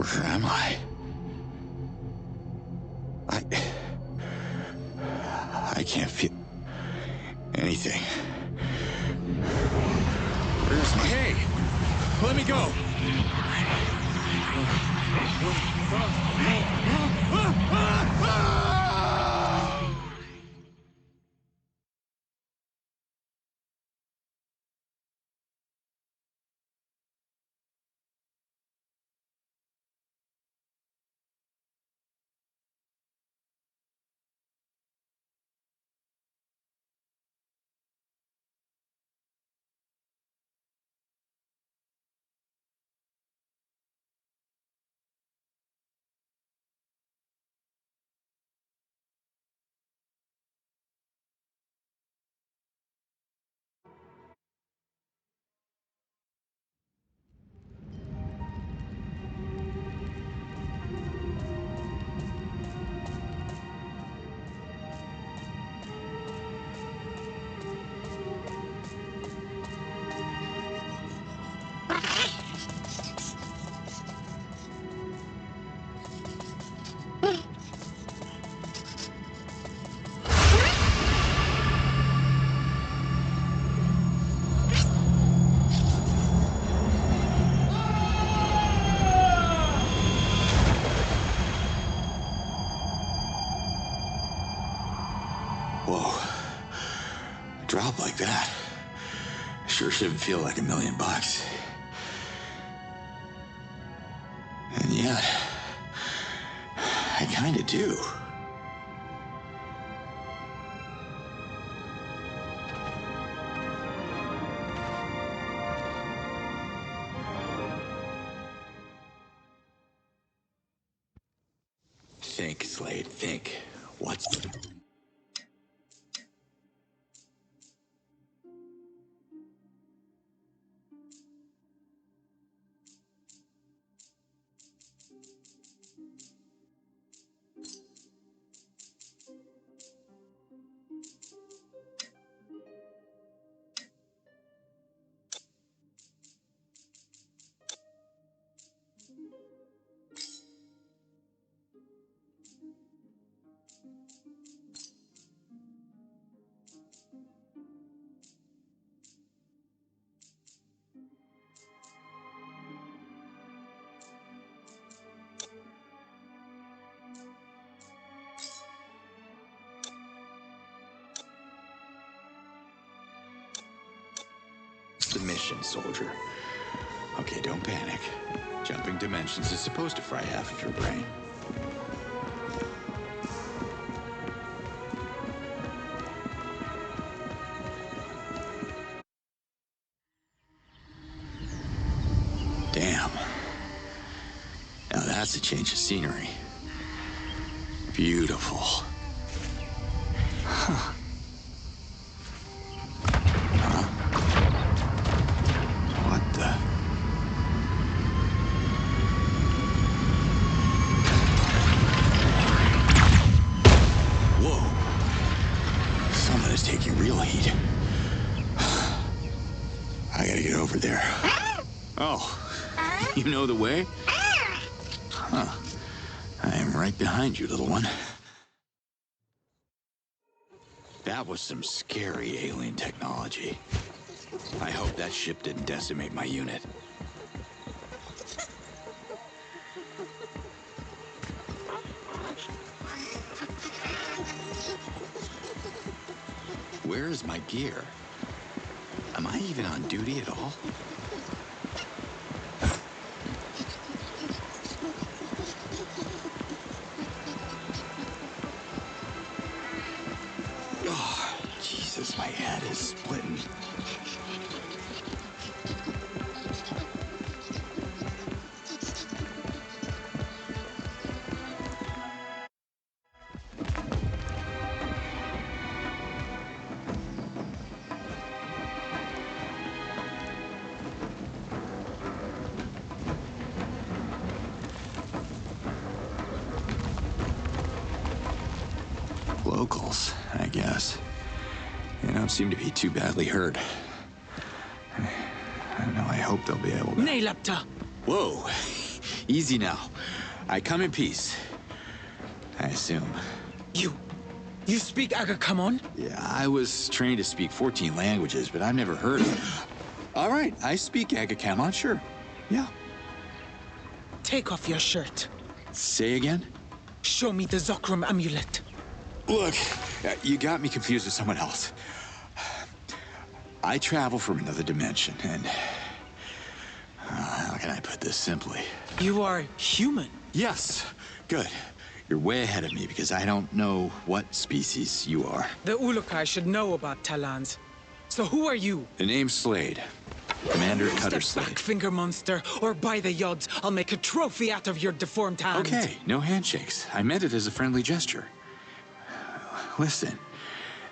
Where am I? I can't feel anything. Where's my... Hey! Let me go! Whoa. A drop like that sure shouldn't feel like $1 million. And yet, I kinda do. Think, Slade, think. What's... the mission, soldier? Okay, don't panic. Jumping dimensions is supposed to fry half of your brain. Damn. Now that's a change of scenery. Beautiful. Huh. Taking real heat. I gotta get over there. Oh, you know the way? Huh. I am right behind you, little one. That was some scary alien technology. I hope that ship didn't decimate my unit. Where is my gear? Am I even on duty at all? Oh, Jesus, my head is splitting. Locals, I guess. They don't seem to be too badly hurt. I don't know, I hope they'll be able to... Nailapta! Whoa! Easy now. I come in peace. I assume. You speak Agakamon? Yeah, I was trained to speak 14 languages, but I've never heard of it. All right, I speak Agakamon, sure. Yeah. Take off your shirt. Say again? Show me the Zokram amulet. Look, you got me confused with someone else. I travel from another dimension, and... how can I put this simply? You are human. Yes, good. You're way ahead of me because I don't know what species you are. The Ulukai should know about Talans. So who are you? The name's Slade. Commander Cutter Step Slade. back, finger monster, or by the yods, I'll make a trophy out of your deformed hand. Okay, no handshakes. I meant it as a friendly gesture. Listen,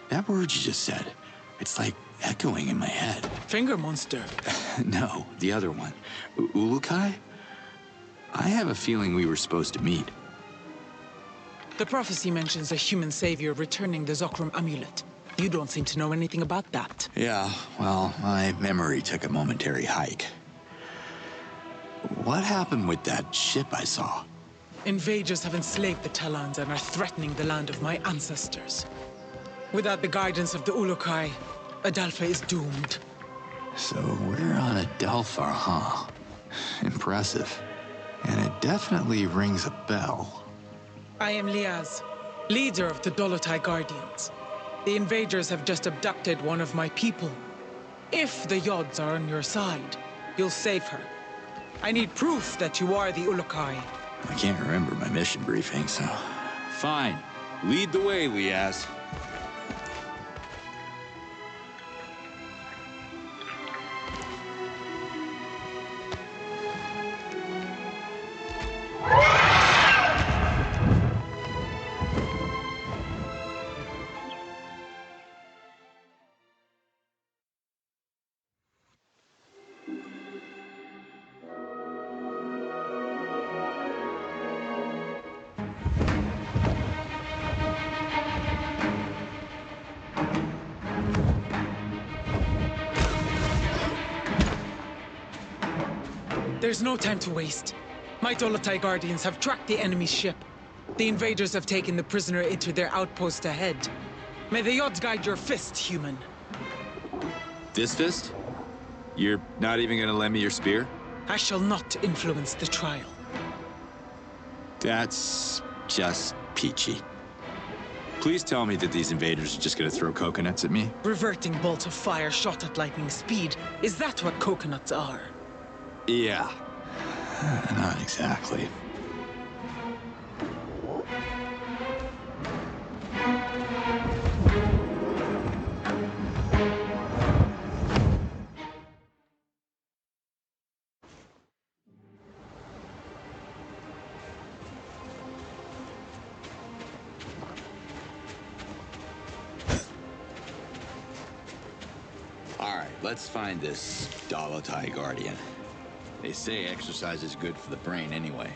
that word you just said, it's like echoing in my head. Finger monster. No, the other one. Ulukai? I have a feeling we were supposed to meet. The prophecy mentions a human savior returning the Zokram amulet. You don't seem to know anything about that. Yeah, well, my memory took a momentary hike. What happened with that ship I saw? Invaders have enslaved the Talans and are threatening the land of my ancestors. Without the guidance of the Ulukai, Adelpha is doomed. So we're on Adelpha, huh? Impressive. And it definitely rings a bell. I am Liaz, leader of the Dolotai Guardians. The invaders have just abducted one of my people. If the Yods are on your side, you'll save her. I need proof that you are the Ulukai. I can't remember my mission briefing, so... Fine. Lead the way, Liaz. There's no time to waste. My Dolotai Guardians have tracked the enemy's ship. The invaders have taken the prisoner into their outpost ahead. May the odds guide your fist, human. This fist? You're not even gonna lend me your spear? I shall not influence the trial. That's just peachy. Please tell me that these invaders are just gonna throw coconuts at me? Reverting bolt of fire shot at lightning speed. Is that what coconuts are? Yeah. Not exactly. All right, let's find this Dolotai Guardian. They say exercise is good for the brain anyway.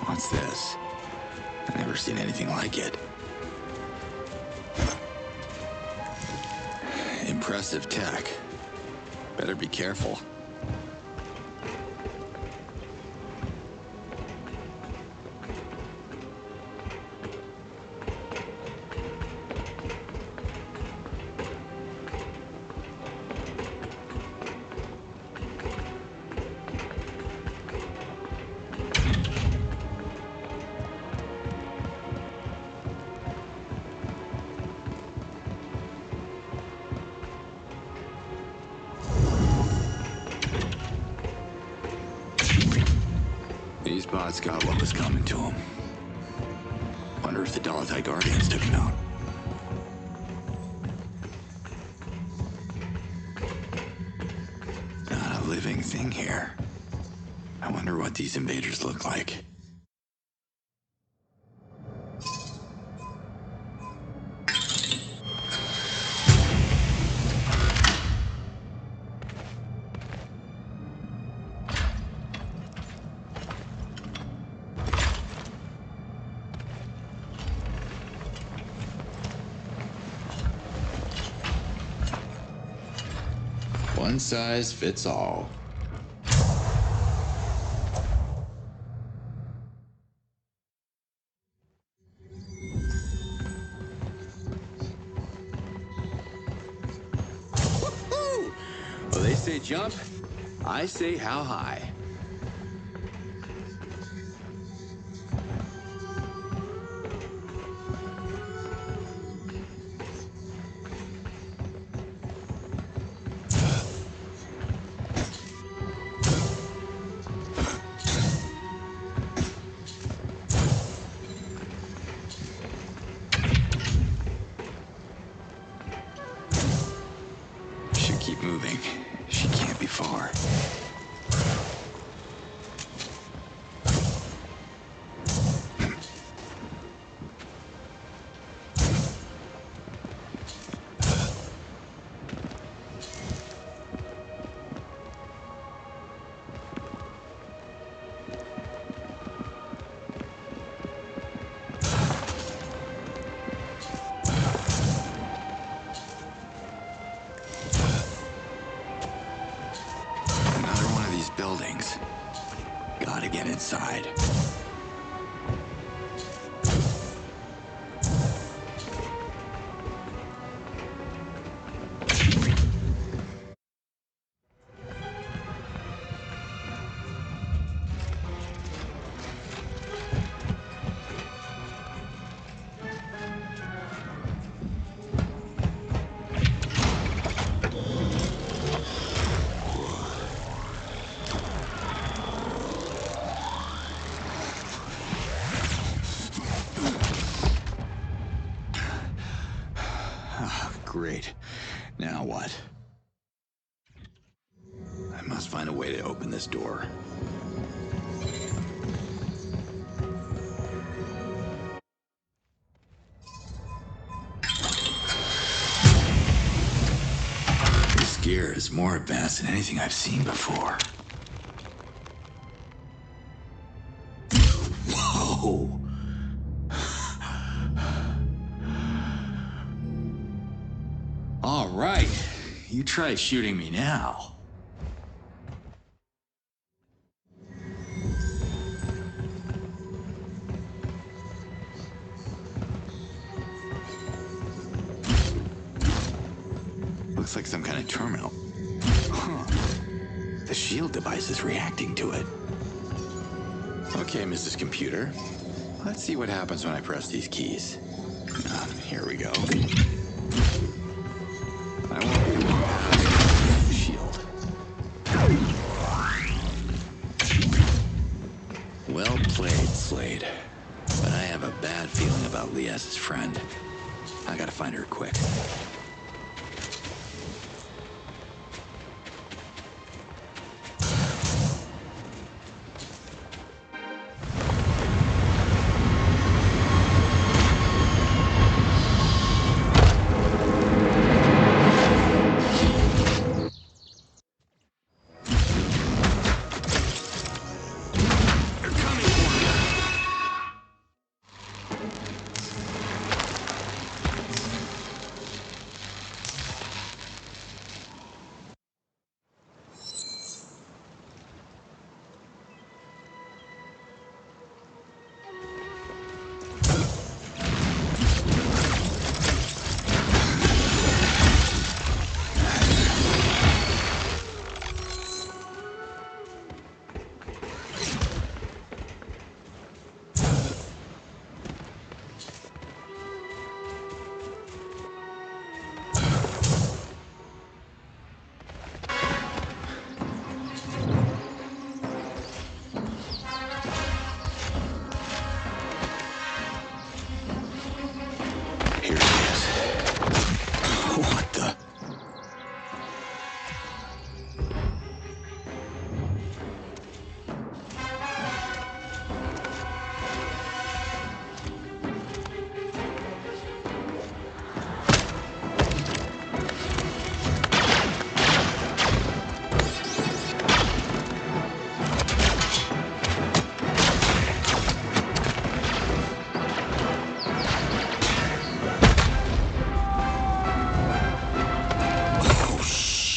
What's this? I've never seen anything like it. Impressive tech. Better be careful. These bots got what was coming to them. Wonder if the Dolotai Guardians took him out. Not a living thing here. I wonder what these invaders look like. one size fits all. Woo-hoo! Well, they say jump. I say how high. Should keep moving. She can't be far. Another one of these buildings. Gotta get inside. Great. Now what? I must find a way to open this door. This gear is more advanced than anything I've seen before. Whoa! All right, you try shooting me now. Looks like some kind of terminal. Huh. The shield device is reacting to it. Okay, Mrs. Computer. Let's see what happens when I press these keys. Here we go. I won't be able to pass the shield. Well played, Slade. But I have a bad feeling about Lias's friend. I gotta find her quick.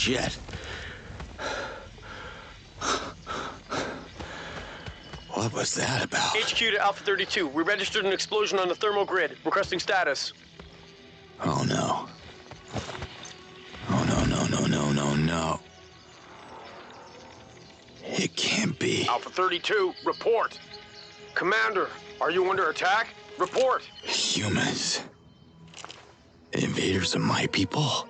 Shit. What's that about? HQ to Alpha 32. We registered an explosion on the thermal grid. Requesting status. Oh no. Oh no. It can't be. Alpha 32, report. Commander, are you under attack? Report. Humans. Invaders of my people?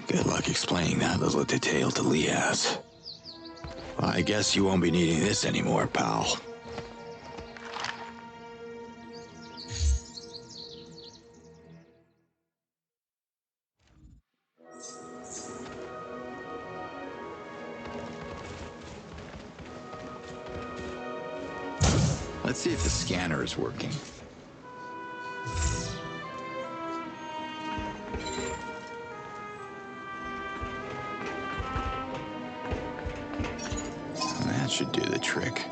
Good luck explaining that little detail to Liaz. Well, I guess you won't be needing this anymore, pal. Let's see if the scanner is working. That should do the trick.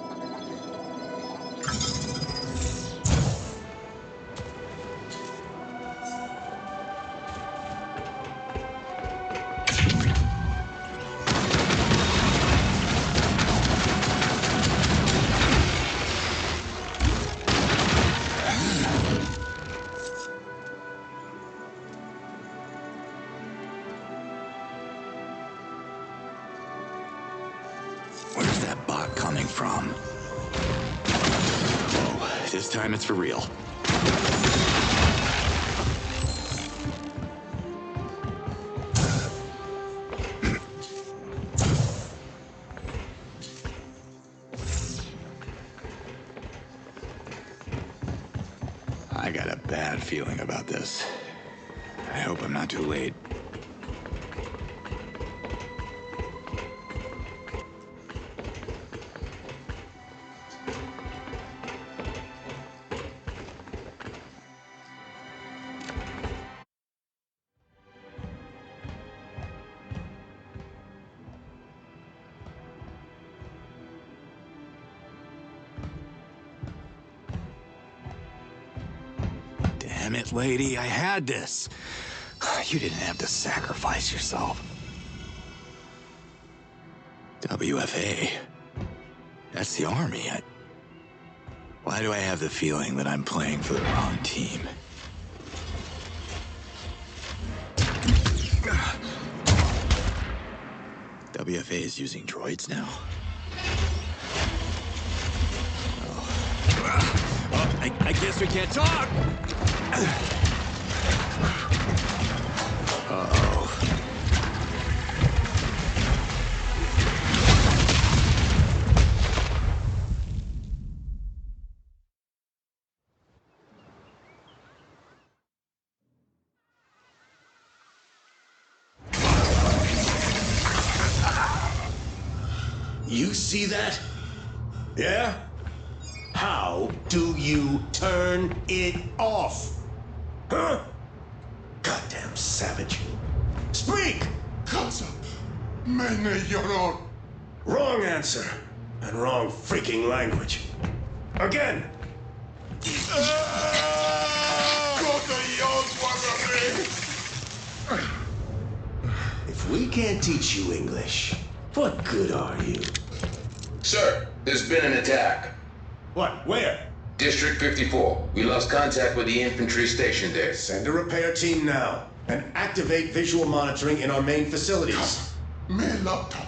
Where's that bot coming from? Oh, this time it's for real. I got a bad feeling about this. I hope I'm not too late. Damn it, lady, I had this. You didn't have to sacrifice yourself. WFA. That's the army. Why do I have the feeling that I'm playing for the wrong team? WFA is using droids now? I guess we can't talk! Uh-oh. You see that? Yeah? How do you turn it off? Huh? Goddamn savage. Speak! Casa, mene lloró. Wrong answer. And wrong freaking language. Again! If we can't teach you English, what good are you? Sir, there's been an attack. What? Where? District 54. We lost contact with the infantry stationed there. Send a repair team now. And activate visual monitoring in our main facilities. Me laptop.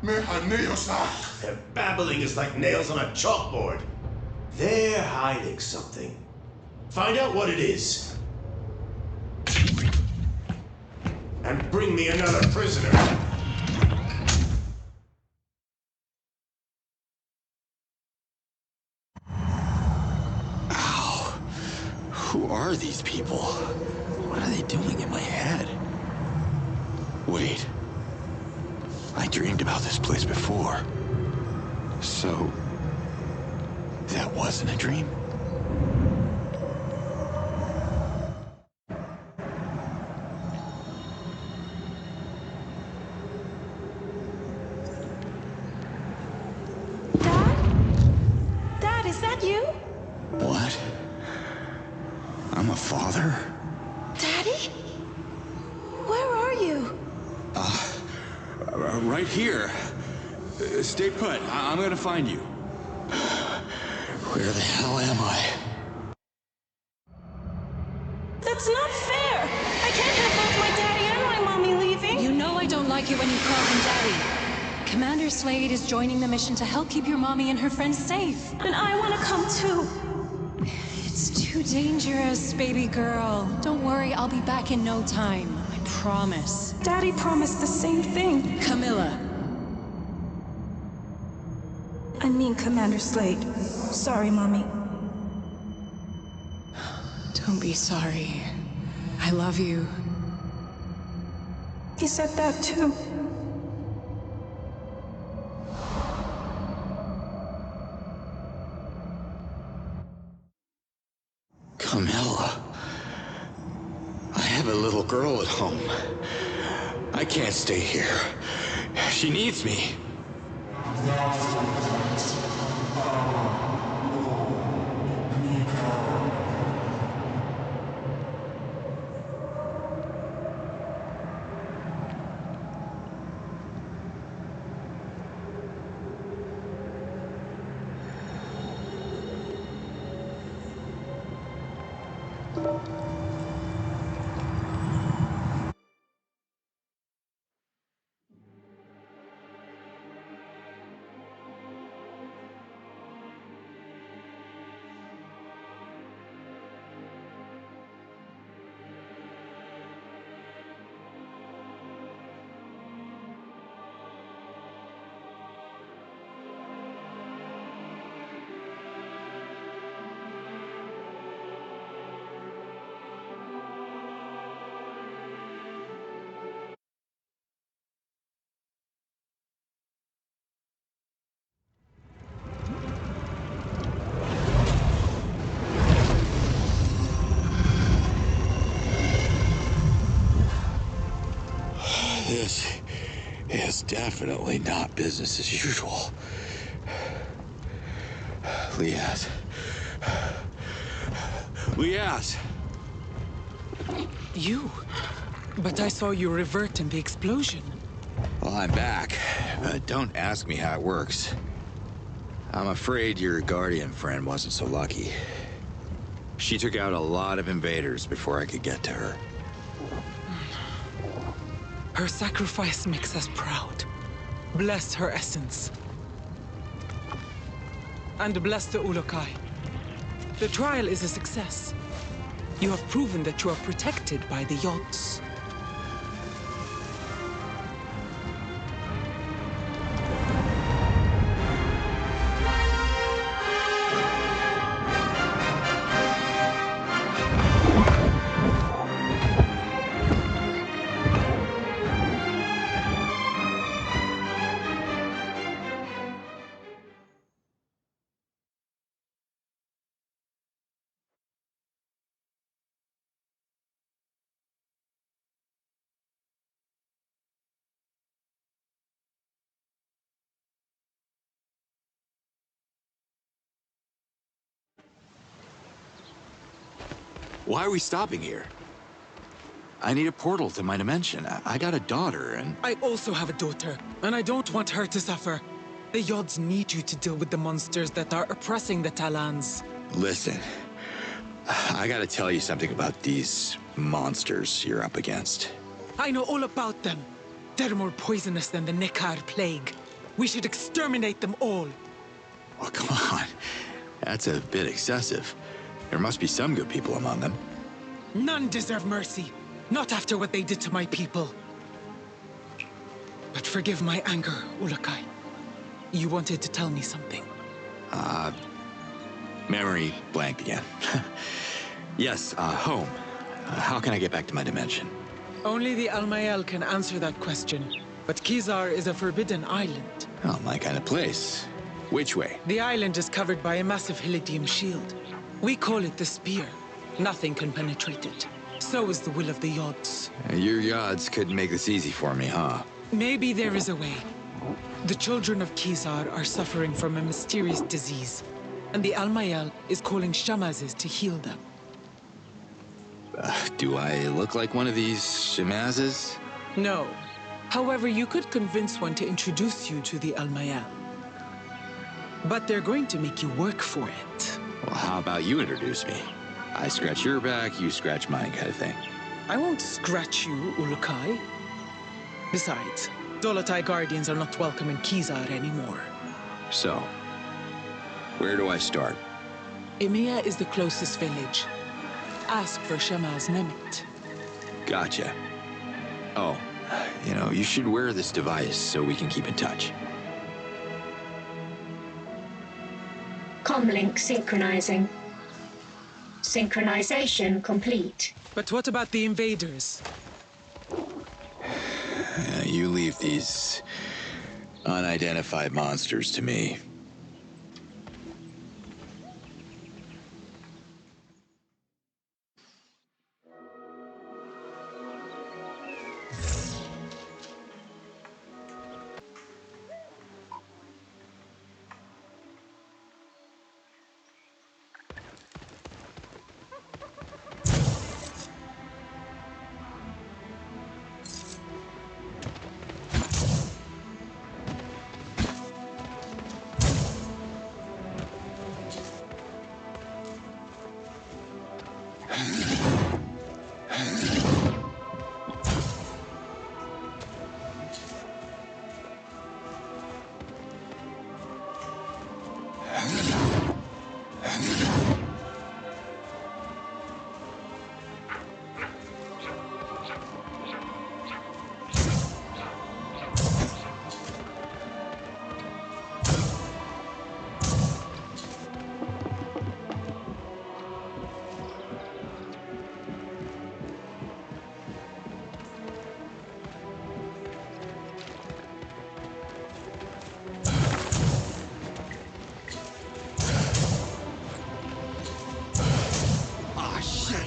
Me haneosa. Their babbling is like nails on a chalkboard. They're hiding something. Find out what it is. And bring me another prisoner. Ow. Who are these people? What are they doing in my head? Wait. I dreamed about this place before. So, that wasn't a dream? Dad, is that you? What? I'm a father? Daddy? Where are you? Right here. Stay put. I'm gonna find you. Where the hell am I? That's not fair! I can't have both my daddy and my mommy leaving! You know I don't like it when you call him Daddy. Commander Slade is joining the mission to help keep your mommy and her friends safe. And I want to come too. It's too dangerous, baby girl. Don't worry, I'll be back in no time. I promise. Daddy promised the same thing. Camilla. I mean Commander Slade. Sorry, Mommy. Don't be sorry. I love you. He said that too. Camilla. I have a little girl at home. I can't stay here. She needs me. This is definitely not business as usual. Liaz. Liaz! You? But I saw you revert in the explosion. Well, I'm back, but don't ask me how it works. I'm afraid your Guardian friend wasn't so lucky. She took out a lot of invaders before I could get to her. Her sacrifice makes us proud. Bless her essence. And bless the Ulukai. The trial is a success. You have proven that you are protected by the yachts. Why are we stopping here? I need a portal to my dimension. I got a daughter, and... I also have a daughter, and I don't want her to suffer. The Yods need you to deal with the monsters that are oppressing the Talans. Listen, I gotta tell you something about these monsters you're up against. I know all about them. They're more poisonous than the Nekar plague. We should exterminate them all. Oh, come on. That's a bit excessive. There must be some good people among them. None deserve mercy. Not after what they did to my people. But forgive my anger, Ulukai. You wanted to tell me something. Memory blanked again. Yes, home. How can I get back to my dimension? Only the Almayel can answer that question. But Kizar is a forbidden island. Oh, my kind of place. Which way? The island is covered by a massive Helidium shield. We call it the Spear. Nothing can penetrate it. So is the will of the Yods. Your Yods couldn't make this easy for me, huh? Maybe there is a way. The children of Kizar are suffering from a mysterious disease, and the Almayel is calling Shamazes to heal them. Do I look like one of these Shamazes? No. However, you could convince one to introduce you to the Almayel. But they're going to make you work for it. Well, how about you introduce me? I scratch your back, you scratch mine kind of thing. I won't scratch you, Ulukai. Besides, Dolotai Guardians are not welcome in Kizar anymore. So, where do I start? Emea is the closest village. Ask for Shamaz Nemet. Gotcha. Oh, you should wear this device so we can keep in touch. Comlink synchronizing. Synchronization complete. But what about the invaders? You leave these unidentified monsters to me.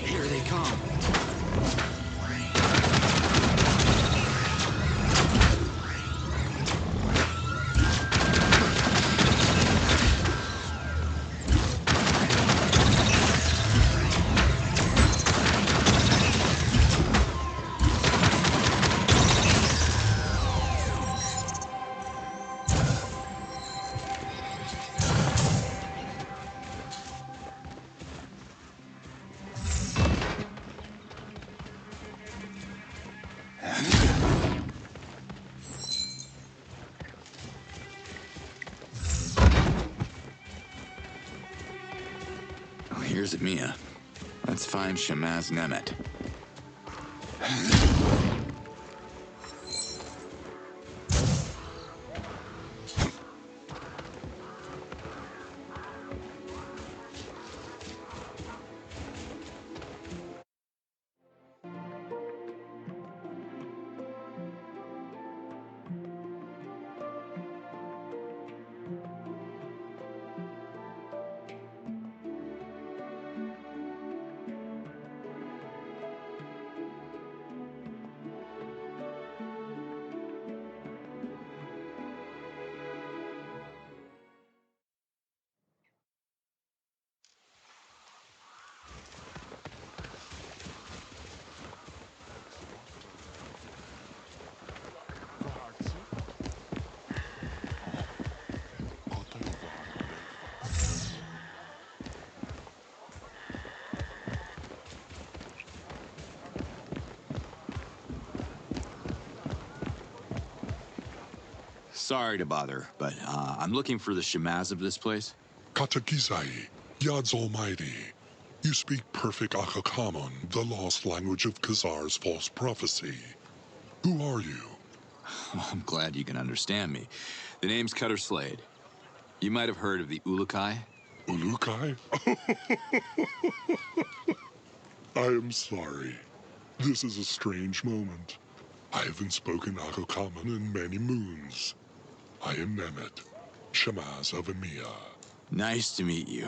Here they come. Here's Mia. Let's find Shamaz Nemet. Sorry to bother, but I'm looking for the Shamaz of this place. Katakizai, Yad's Almighty. You speak perfect Akakamon, the lost language of Khazar's false prophecy. Who are you? Well, I'm glad you can understand me. The name's Cutter Slade. You might have heard of the Ulukai. Ulukai? I am sorry. This is a strange moment. I haven't spoken Akakamon in many moons. I am Nemet, Shamaz of Emea. Nice to meet you.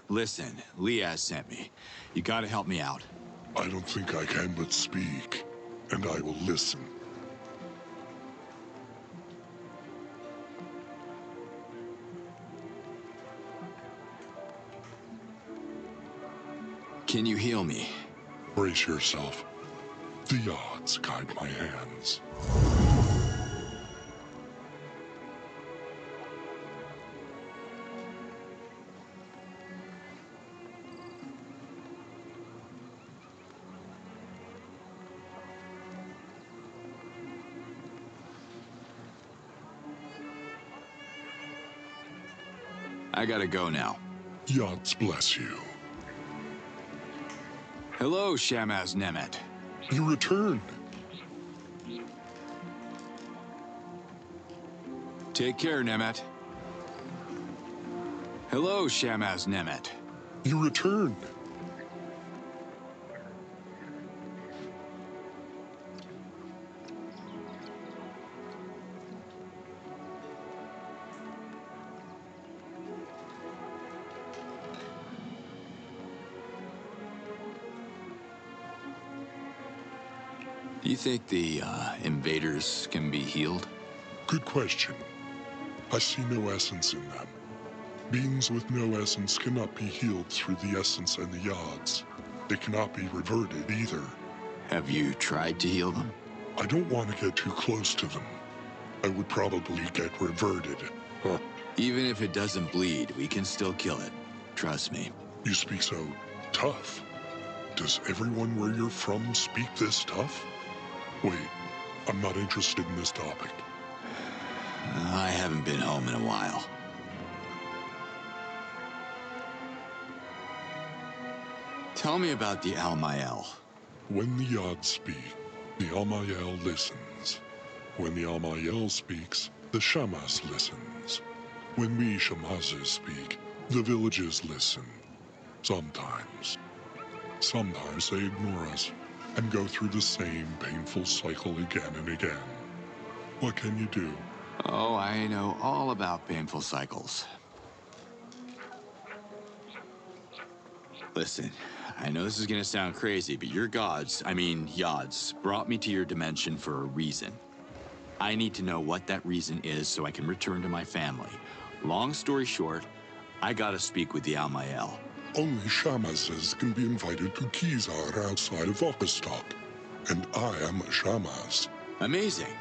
Listen, Liaz sent me. You gotta help me out. I don't think I can but speak, and I will listen. Can you heal me? Brace yourself. The odds guide my hands. I gotta go now. Yachts bless you. Hello, Shamaz Nemet. You returned. Take care, Nemet. Hello, Shamaz Nemet. You returned. Do you think the invaders can be healed? Good question. I see no essence in them. Beings with no essence cannot be healed through the essence and the Yods. They cannot be reverted either. Have you tried to heal them? I don't want to get too close to them. I would probably get reverted. Huh. Even if it doesn't bleed, we can still kill it. Trust me. You speak so tough. Does everyone where you're from speak this tough? Wait, I'm not interested in this topic. I haven't been home in a while. Tell me about the Almael. When the Yod speak, the Almael listens. When the Almael speaks, the Shamas listens. When we Shamazes speak, the villages listen. Sometimes. Sometimes they ignore us and go through the same painful cycle again and again. What can you do? Oh, I know all about painful cycles. Listen, I know this is gonna sound crazy, but your gods, Yods, brought me to your dimension for a reason. I need to know what that reason is so I can return to my family. Long story short, I gotta speak with the Almael. Only Shamazes can be invited to Kizar outside of Okastok, and I am a Shamaz. Amazing.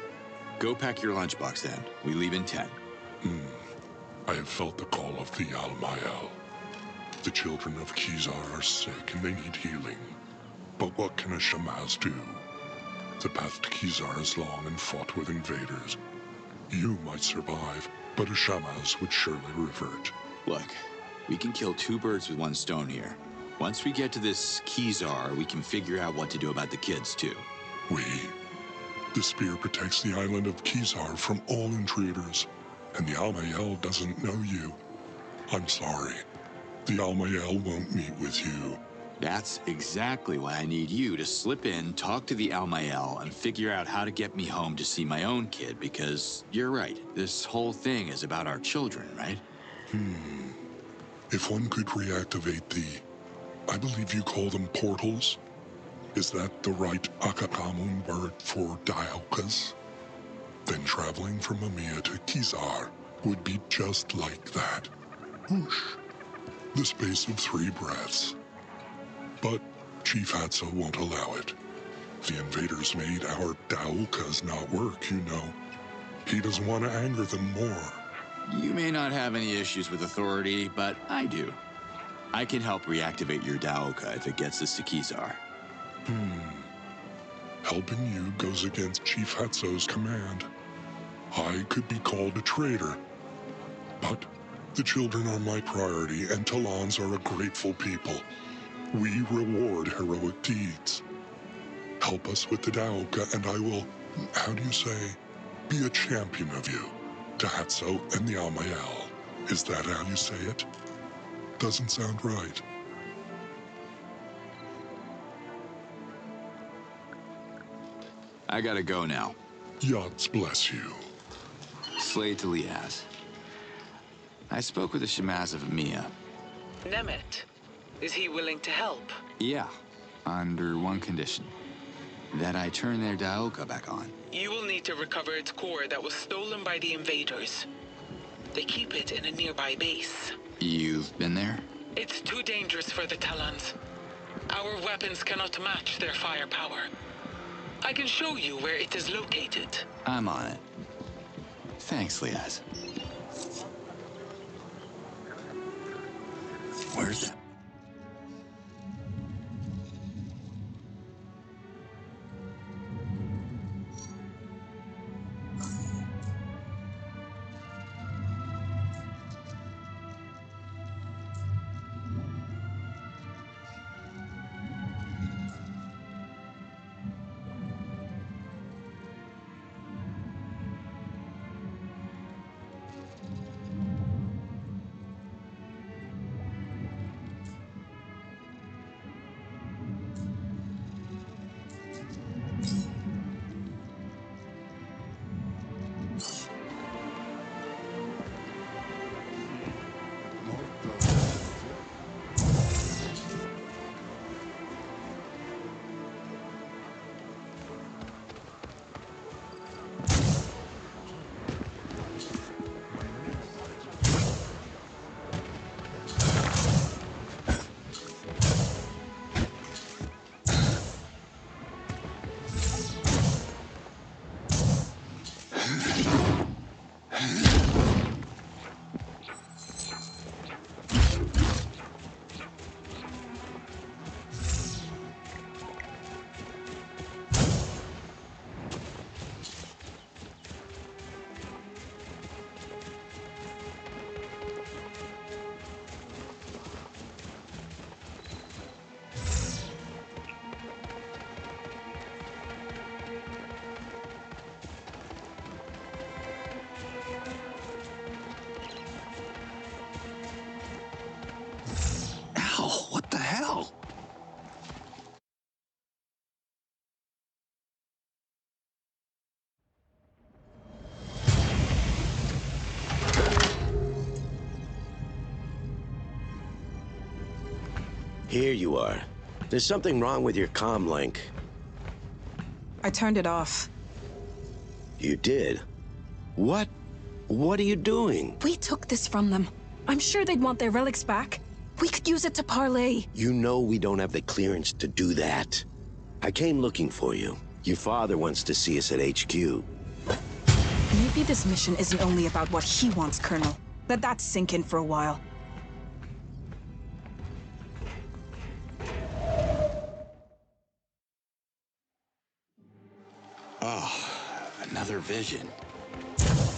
Go pack your lunchbox then. We leave in 10. I have felt the call of the Almael. The children of Kizar are sick and they need healing. But what can a Shamaz do? The path to Kizar is long and fraught with invaders. You might survive, but a Shamaz would surely revert. Look, we can kill 2 birds with 1 stone here. Once we get to this Kizar, we can figure out what to do about the kids too. The spear protects the island of Kizar from all intruders, and the Almael doesn't know you. I'm sorry. The Almael won't meet with you. That's exactly why I need you to slip in, talk to the Almael, and figure out how to get me home to see my own kid, because you're right, this whole thing is about our children, right? If one could reactivate I believe you call them portals? Is that the right Akakamun word for dialkas? Then traveling from Mamiya to Kizar would be just like that. Whoosh. The space of 3 breaths. But Chief Hatso won't allow it. The invaders made our Daokas not work, you know. He doesn't want to anger them more. You may not have any issues with authority, but I do. I can help reactivate your Daoka if it gets us to Kizar. Helping you goes against Chief Hatso's command. I could be called a traitor. But the children are my priority, and Talans are a grateful people. We reward heroic deeds. Help us with the Daoka, and I will, how do you say, be a champion of you. To Hatso and the Almael. Is that how you say it? Doesn't sound right. I gotta go now. Yachts bless you. Slade to Liaz. I spoke with the Shamaz of Mia. Nemet, is he willing to help? Yeah, under one condition. That I turn their Daoka back on. You will need to recover its core that was stolen by the invaders. They keep it in a nearby base. You've been there? It's too dangerous for the Talans. Our weapons cannot match their firepower. I can show you where it is located. I'm on it. Thanks, Liaz. Where's that? Here you are. There's something wrong with your comm link. I turned it off. You did? What? What are you doing? We took this from them. I'm sure they'd want their relics back. We could use it to parlay. You know we don't have the clearance to do that. I came looking for you. Your father wants to see us at HQ. Maybe this mission isn't only about what he wants, Colonel. Let that sink in for a while. Oh, another vision.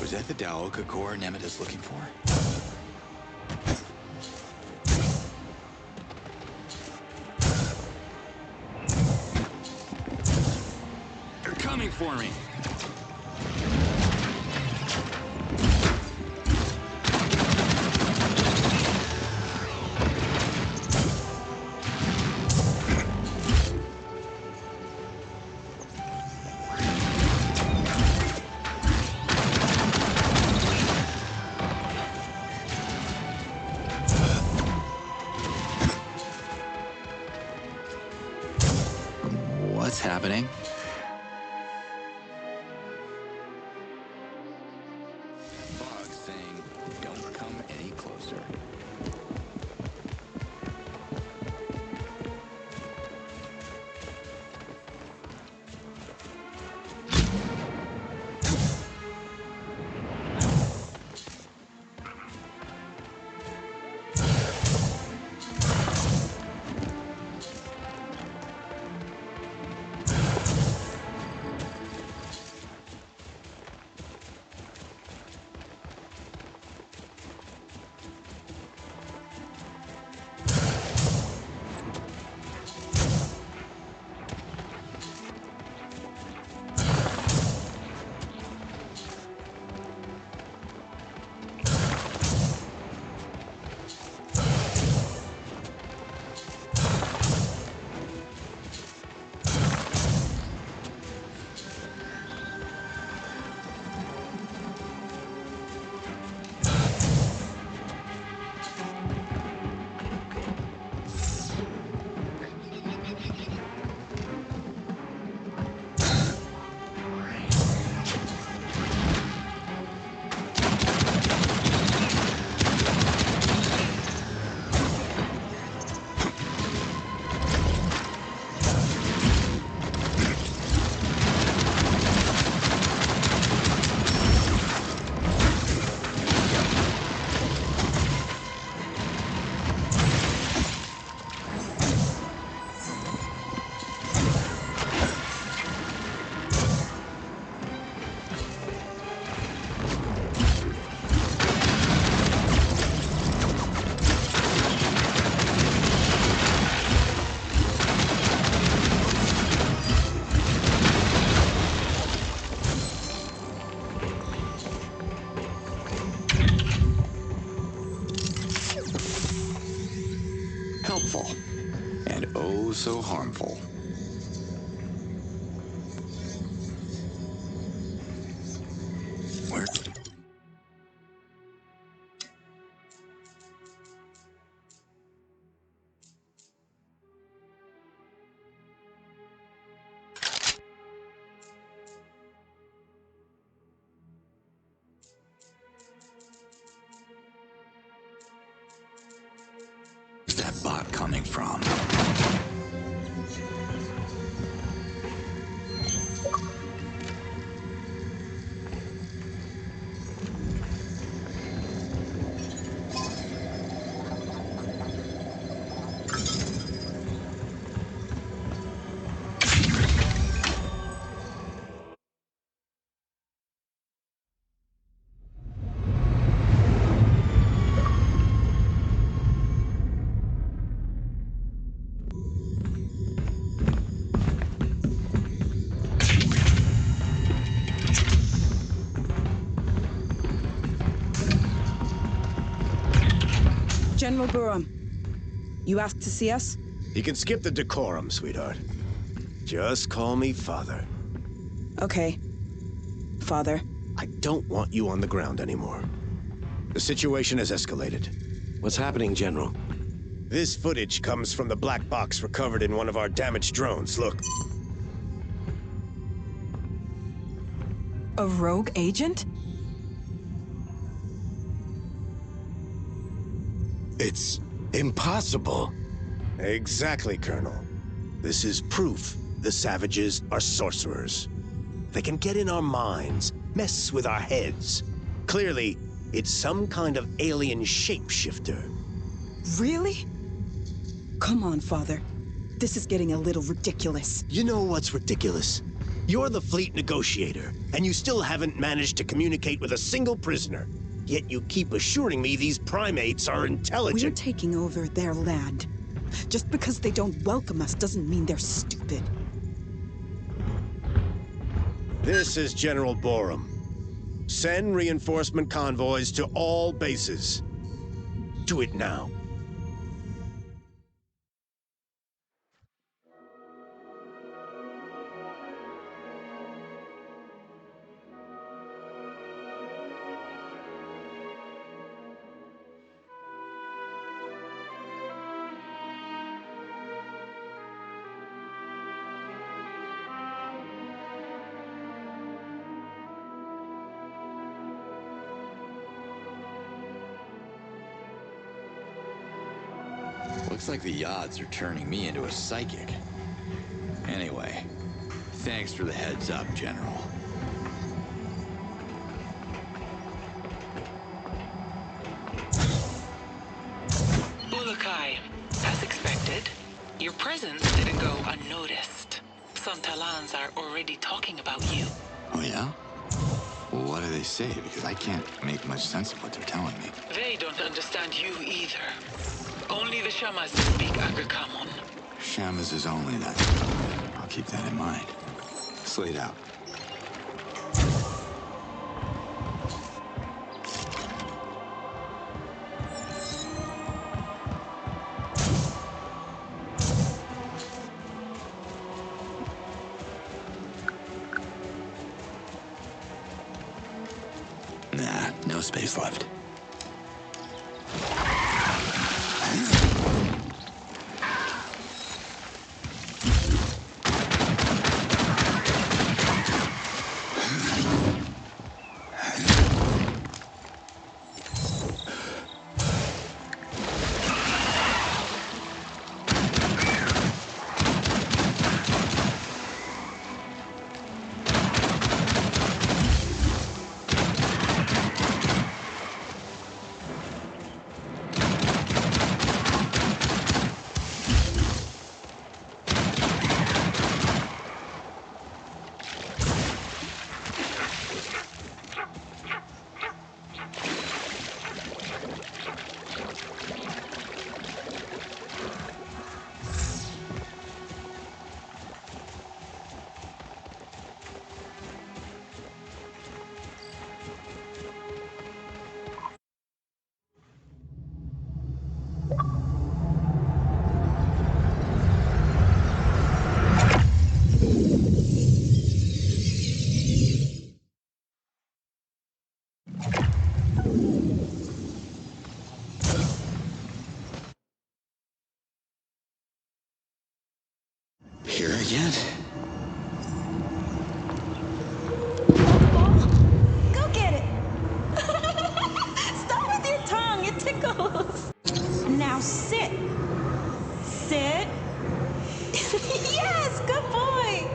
Was that the Daoka core Nemeth is looking for? They're coming for me! What's happening? Bug saying, don't come any closer. Helpful, and oh so harmful. Where? Where's that bot coming from? General Burham, you asked to see us? You can skip the decorum, sweetheart. Just call me Father. Okay. Father. I don't want you on the ground anymore. The situation has escalated. What's happening, General? This footage comes from the black box recovered in one of our damaged drones. Look. A rogue agent? It's impossible. Exactly, Colonel. This is proof the savages are sorcerers. They can get in our minds, mess with our heads. Clearly, it's some kind of alien shapeshifter. Really? Come on, Father. This is getting a little ridiculous. You know what's ridiculous? You're the fleet negotiator, and you still haven't managed to communicate with a single prisoner. Yet you keep assuring me these primates are intelligent. We're taking over their land. Just because they don't welcome us doesn't mean they're stupid. This is General Borum. Send reinforcement convoys to all bases. Do it now. Looks like the odds are turning me into a psychic. Anyway, thanks for the heads up, General. Ulukai, as expected, your presence didn't go unnoticed. Some Talans are already talking about you. Oh yeah? Well, what do they say? Because I can't make much sense of what they're telling me. They don't understand you either. Only the Shamas speak Agrikamon. Shamas is only that. I'll keep that in mind. Slade out. Nah, no space left. Here again? Go get it! Stop with your tongue, it tickles! Now sit. Sit. Yes, good boy!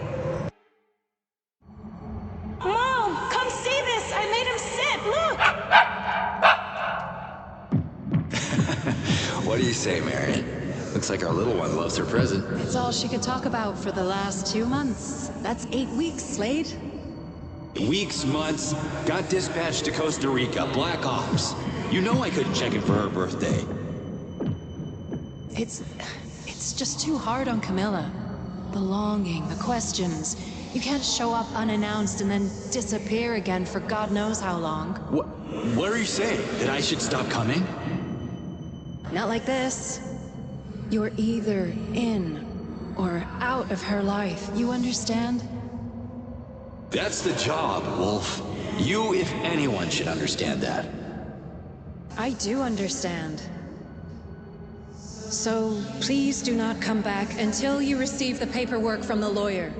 Mom, come see this! I made him sit, look! What do you say, Marion? Looks like our little one loves her present. It's all she could talk about for the last 2 months. That's 8 weeks, Slade. Weeks, months. Got dispatched to Costa Rica, Black Ops. You know I couldn't check in for her birthday. It's just too hard on Camilla. The longing, the questions. You can't show up unannounced and then disappear again for God knows how long. What are you saying? That I should stop coming? Not like this. You're either in or out of her life. You understand? That's the job, Wolf. You, if anyone, should understand that. I do understand. So please do not come back until you receive the paperwork from the lawyer.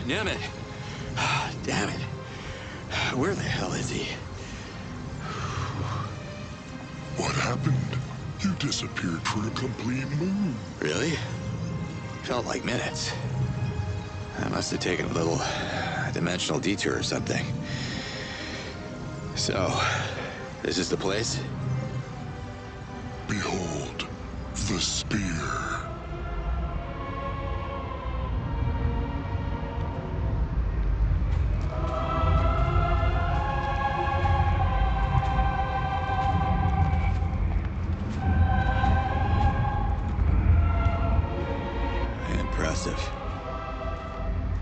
Damn it. Damn it. Where the hell is he? What happened? You disappeared for a complete moon. Really? Felt like minutes. I must have taken a little dimensional detour or something. So, this is the place? Behold, the spear. Impressive.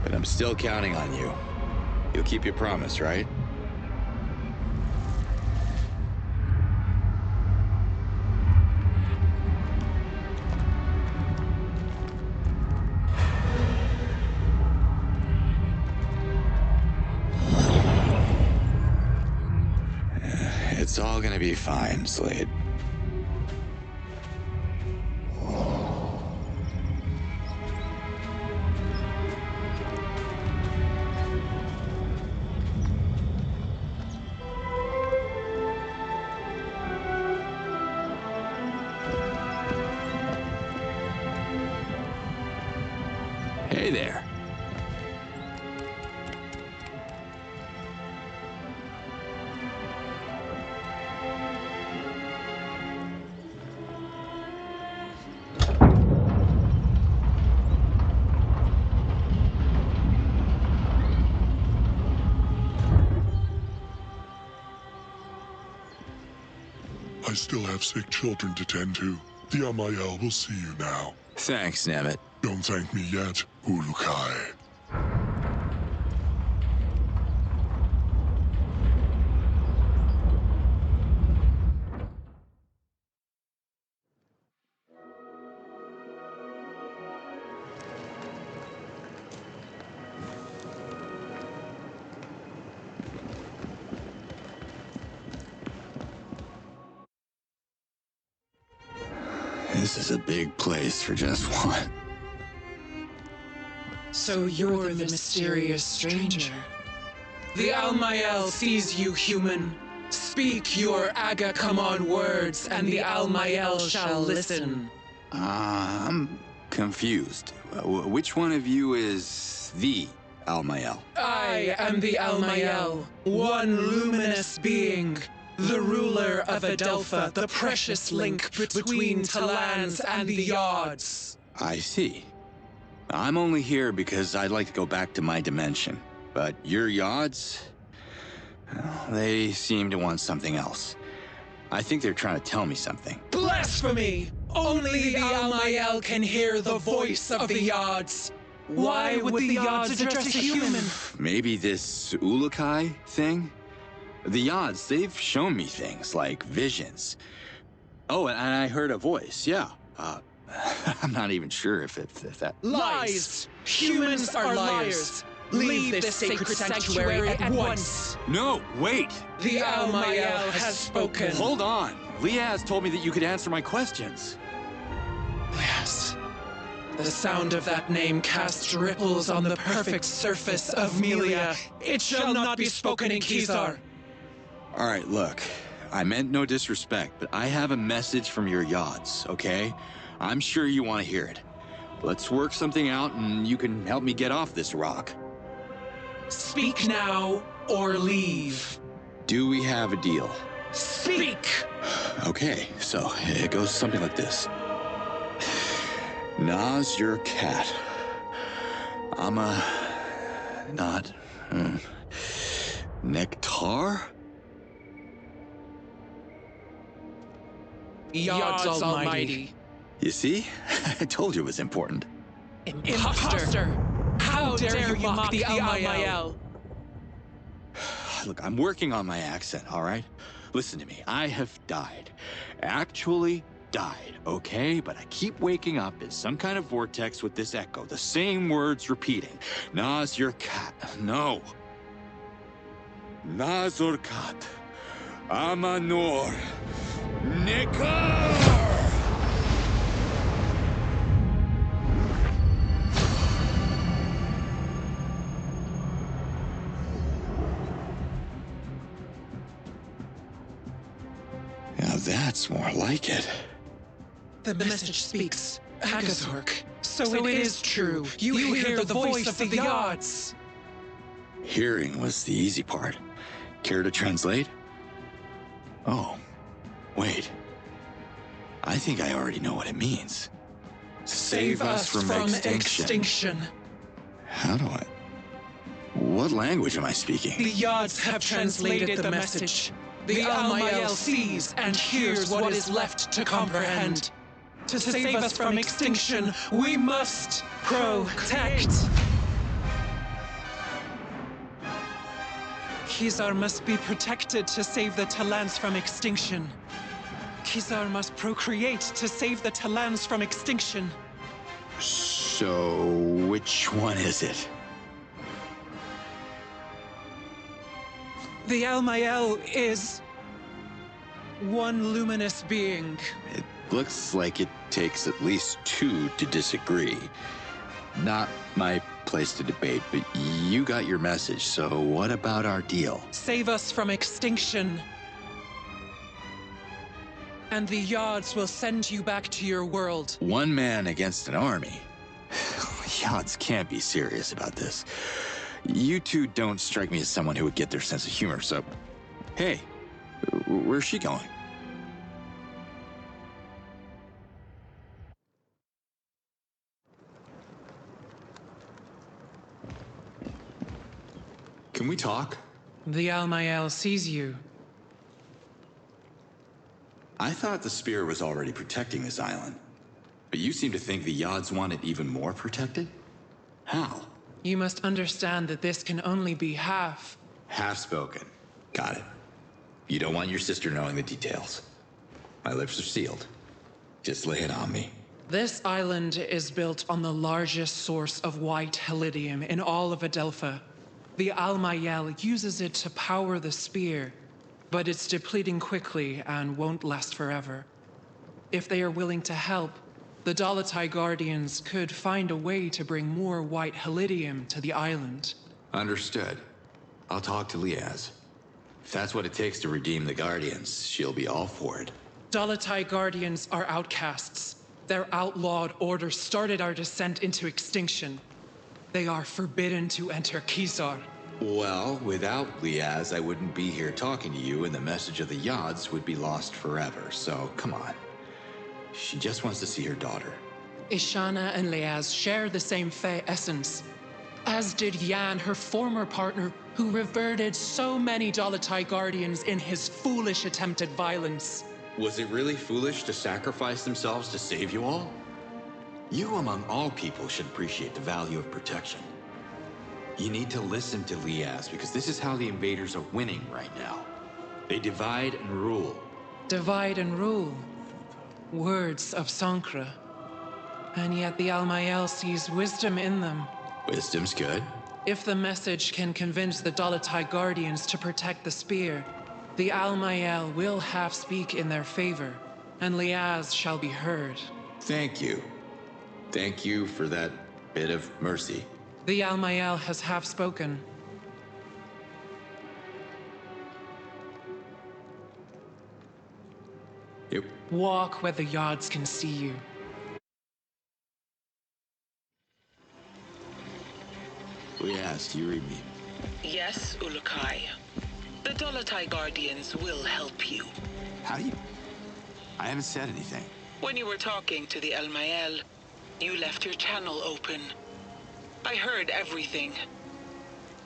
But I'm still counting on you. You'll keep your promise, right? It's all gonna be fine, Slade. Hey there. I still have sick children to tend to. The Amael will see you now. Thanks, Nemeth. Don't thank me yet, Ulukai. This is a big place for just one. So you're the mysterious stranger. The Almael sees you, human. Speak your Aga come on words, and the Almael shall listen. I'm confused. Which one of you is the Almael? I am the Almael, one luminous being. The ruler of Adelpha, the precious link between Talans and the Yods. I see. I'm only here because I'd like to go back to my dimension. But your Yods? Well, they seem to want something else. I think they're trying to tell me something. Blasphemy! Only the Almael can hear the voice of the Yods. Why would the Yods address a human? Maybe this Ulukai thing? The Yods, they've shown me things like visions. Oh, and I heard a voice, yeah. I'm not even sure if that... Lies! Humans are liars! Leave this sacred sanctuary at once! No, wait! The Almael has spoken. Hold on! Liaz told me that you could answer my questions. Yes. The sound of that name casts ripples on the perfect surface of Melia. It shall not be spoken in Kezar. All right, look. I meant no disrespect, but I have a message from your Yods, okay? I'm sure you want to hear it. Let's work something out and you can help me get off this rock. Speak now or leave. Do we have a deal? Speak! Okay, so it goes something like this. Na's your cat. I'm a... not... Nectar? Yods Almighty. You see? I told you it was important. Imposter! How dare you mock the Almael? Look, I'm working on my accent, all right? Listen to me. I have died. Actually died, okay? But I keep waking up in some kind of vortex with this echo. The same words repeating. Na's your cat. No. Nazor kat. Amanor. Nikar! Now that's more like it. The message speaks. Agazork. So it is true. You hear the voice of the Yods. Hearing was the easy part. Care to translate? Oh, wait. I think I already know what it means. Save us from extinction. How do I... What language am I speaking? The Yods have translated the message. The Almael sees and hears what is left to comprehend. To save us from extinction, we must protect. Kizar must be protected to save the Talans from extinction. Kizar must procreate to save the Talans from extinction. So, which one is it? The Almael is one luminous being. It looks like it takes at least two to disagree. Not my place to debate, but you got your message, so what about our deal? Save us from extinction. And the Yods will send you back to your world. One man against an army? Yods can't be serious about this. You two don't strike me as someone who would get their sense of humor, so... Hey, where's she going? Can we talk? The Almael sees you. I thought the Spear was already protecting this island. But you seem to think the Yods want it even more protected? How? You must understand that this can only be half. Half spoken. Got it. You don't want your sister knowing the details. My lips are sealed. Just lay it on me. This island is built on the largest source of white helidium in all of Adelpha. The Almael uses it to power the Spear, but it's depleting quickly and won't last forever. If they are willing to help, the Dolotai Guardians could find a way to bring more white helidium to the island. Understood. I'll talk to Liaz. If that's what it takes to redeem the Guardians, she'll be all for it. Dolotai Guardians are outcasts. Their outlawed order started our descent into extinction. They are forbidden to enter Kizar. Well, without Liaz, I wouldn't be here talking to you, and the message of the Yods would be lost forever, so come on. She just wants to see her daughter. Ishana and Liaz share the same Fey essence, as did Yan, her former partner, who reverted so many Dolotai Guardians in his foolish attempt at violence. Was it really foolish to sacrifice themselves to save you all? You, among all people, should appreciate the value of protection. You need to listen to Liaz, because this is how the invaders are winning right now. They divide and rule. Divide and rule. Words of Sankra. And yet the Almael sees wisdom in them. Wisdom's good. If the message can convince the Dolotai Guardians to protect the Spear, the Almael will half speak in their favor, and Liaz shall be heard. Thank you. Thank you for that bit of mercy. The Almael has half spoken. Yep. Walk where the yards can see you. Yes, you read me. Yes, Ulukai. The Dolotai Guardians will help you. How do you... I haven't said anything. When you were talking to the Almael, you left your channel open. I heard everything.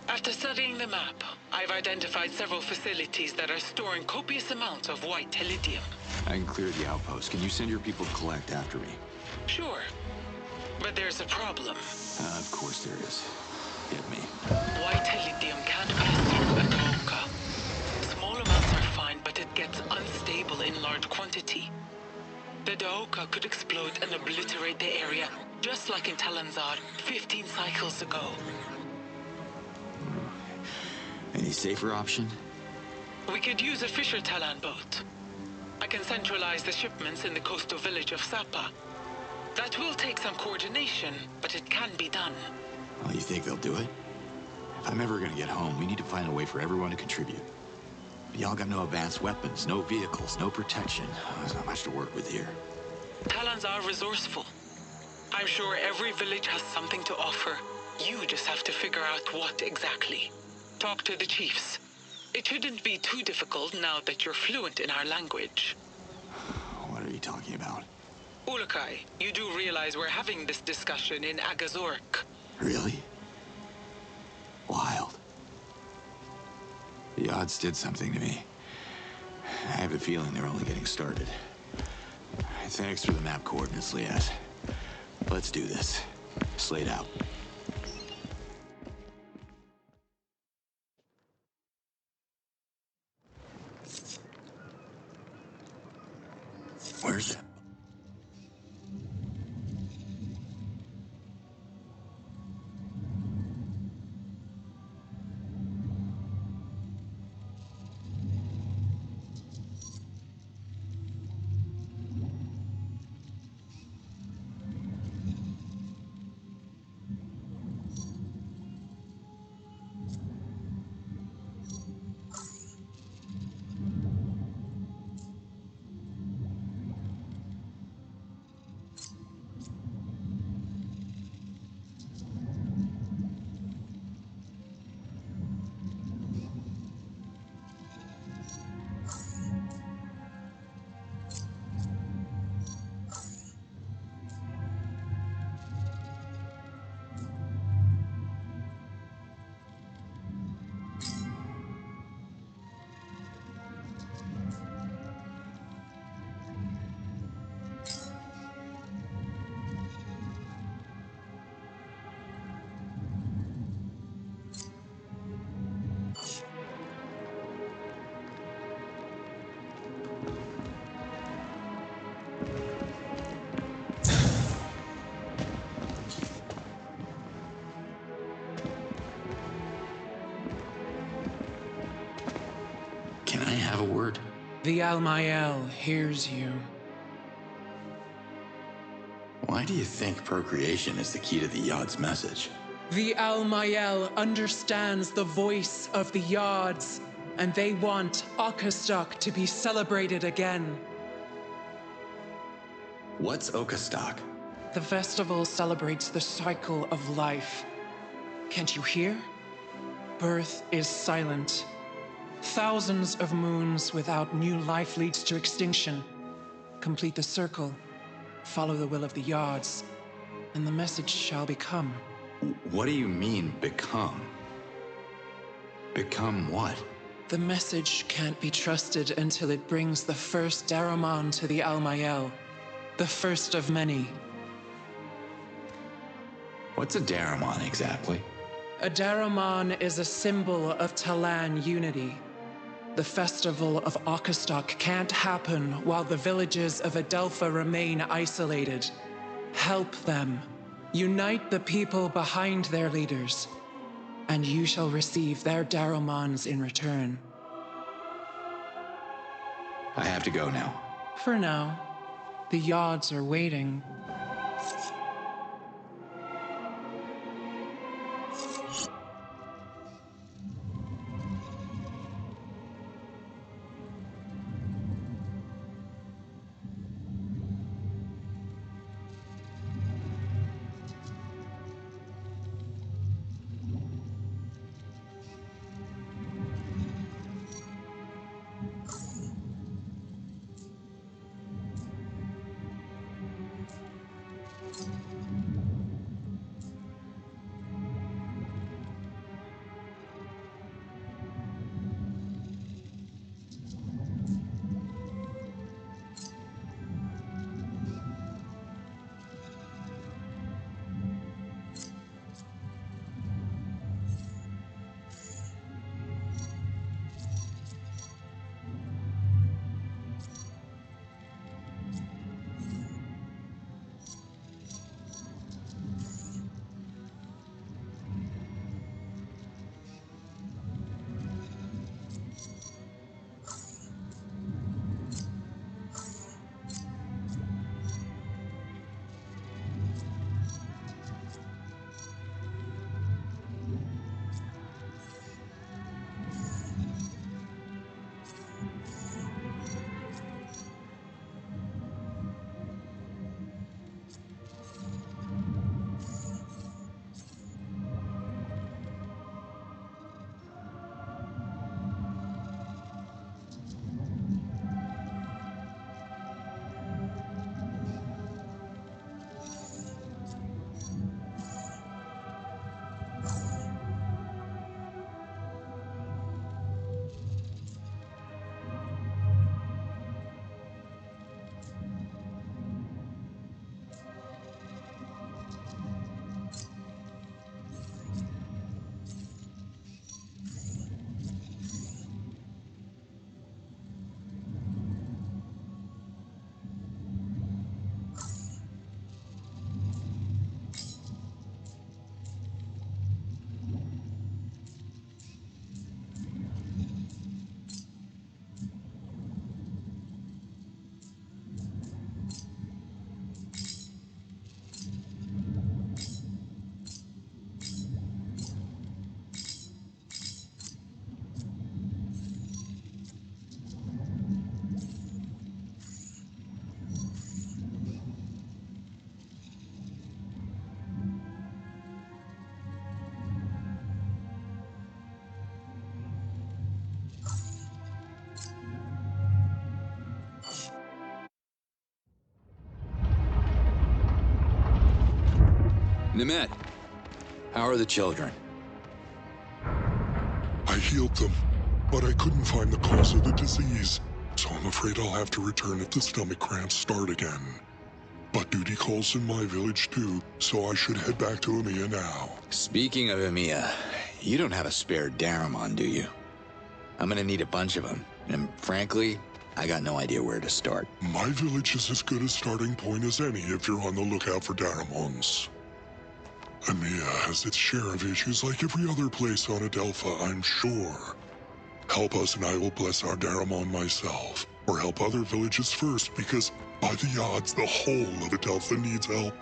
After studying the map, I've identified several facilities that are storing copious amounts of white Telidium. I can clear the outpost. Can you send your people to collect after me? Sure. But there's a problem. Of course there is. Hit me. White Telidium can't pass through Adelpha. Small amounts are fine, but it gets unstable in large quantity. The Daoka could explode and obliterate the area, just like in Talanzar 15 cycles ago. Any safer option? We could use a Fisher Talan boat. I can centralize the shipments in the coastal village of Sapa. That will take some coordination, but it can be done. Well, you think they'll do it? If I'm ever gonna get home, we need to find a way for everyone to contribute. Y'all got no advanced weapons, no vehicles, no protection. There's not much to work with here. Talans are resourceful. I'm sure every village has something to offer. You just have to figure out what exactly. Talk to the chiefs. It shouldn't be too difficult now that you're fluent in our language. What are you talking about? Ulukai, you do realize we're having this discussion in Agazork. Really? Wild. The odds did something to me. I have a feeling they're only getting started. Thanks for the map coordinates, Liaz. Let's do this. Slade out. Where's it? Can I have a word? The Almael hears you. Why do you think procreation is the key to the Yod's message? The Almael understands the voice of the Yards, and they want Okastok to be celebrated again. What's Okastok? The festival celebrates the cycle of life. Can't you hear? Birth is silent. Thousands of moons without new life leads to extinction. Complete the circle, follow the will of the Yards, and the message shall become. What do you mean, become? Become what? The message can't be trusted until it brings the first Daramon to the Almael. The first of many. What's a Daramon exactly? A Daramon is a symbol of Talan unity. The festival of Okastok can't happen while the villages of Adelpha remain isolated. Help them. Unite the people behind their leaders, and you shall receive their Daramons in return. I have to go now. For now, the Yards are waiting. Nemet, how are the children? I healed them, but I couldn't find the cause of the disease, so I'm afraid I'll have to return if the stomach cramps start again. But duty calls in my village too, so I should head back to Emiya now. Speaking of Emiya, you don't have a spare Daramon, do you? I'm gonna need a bunch of them, and frankly, I got no idea where to start. My village is as good a starting point as any if you're on the lookout for Daramons. Emiya has its share of issues like every other place on Adelpha, I'm sure. Help us and I will bless our Daramon myself. Or help other villages first, because by the odds, the whole of Adelpha needs help.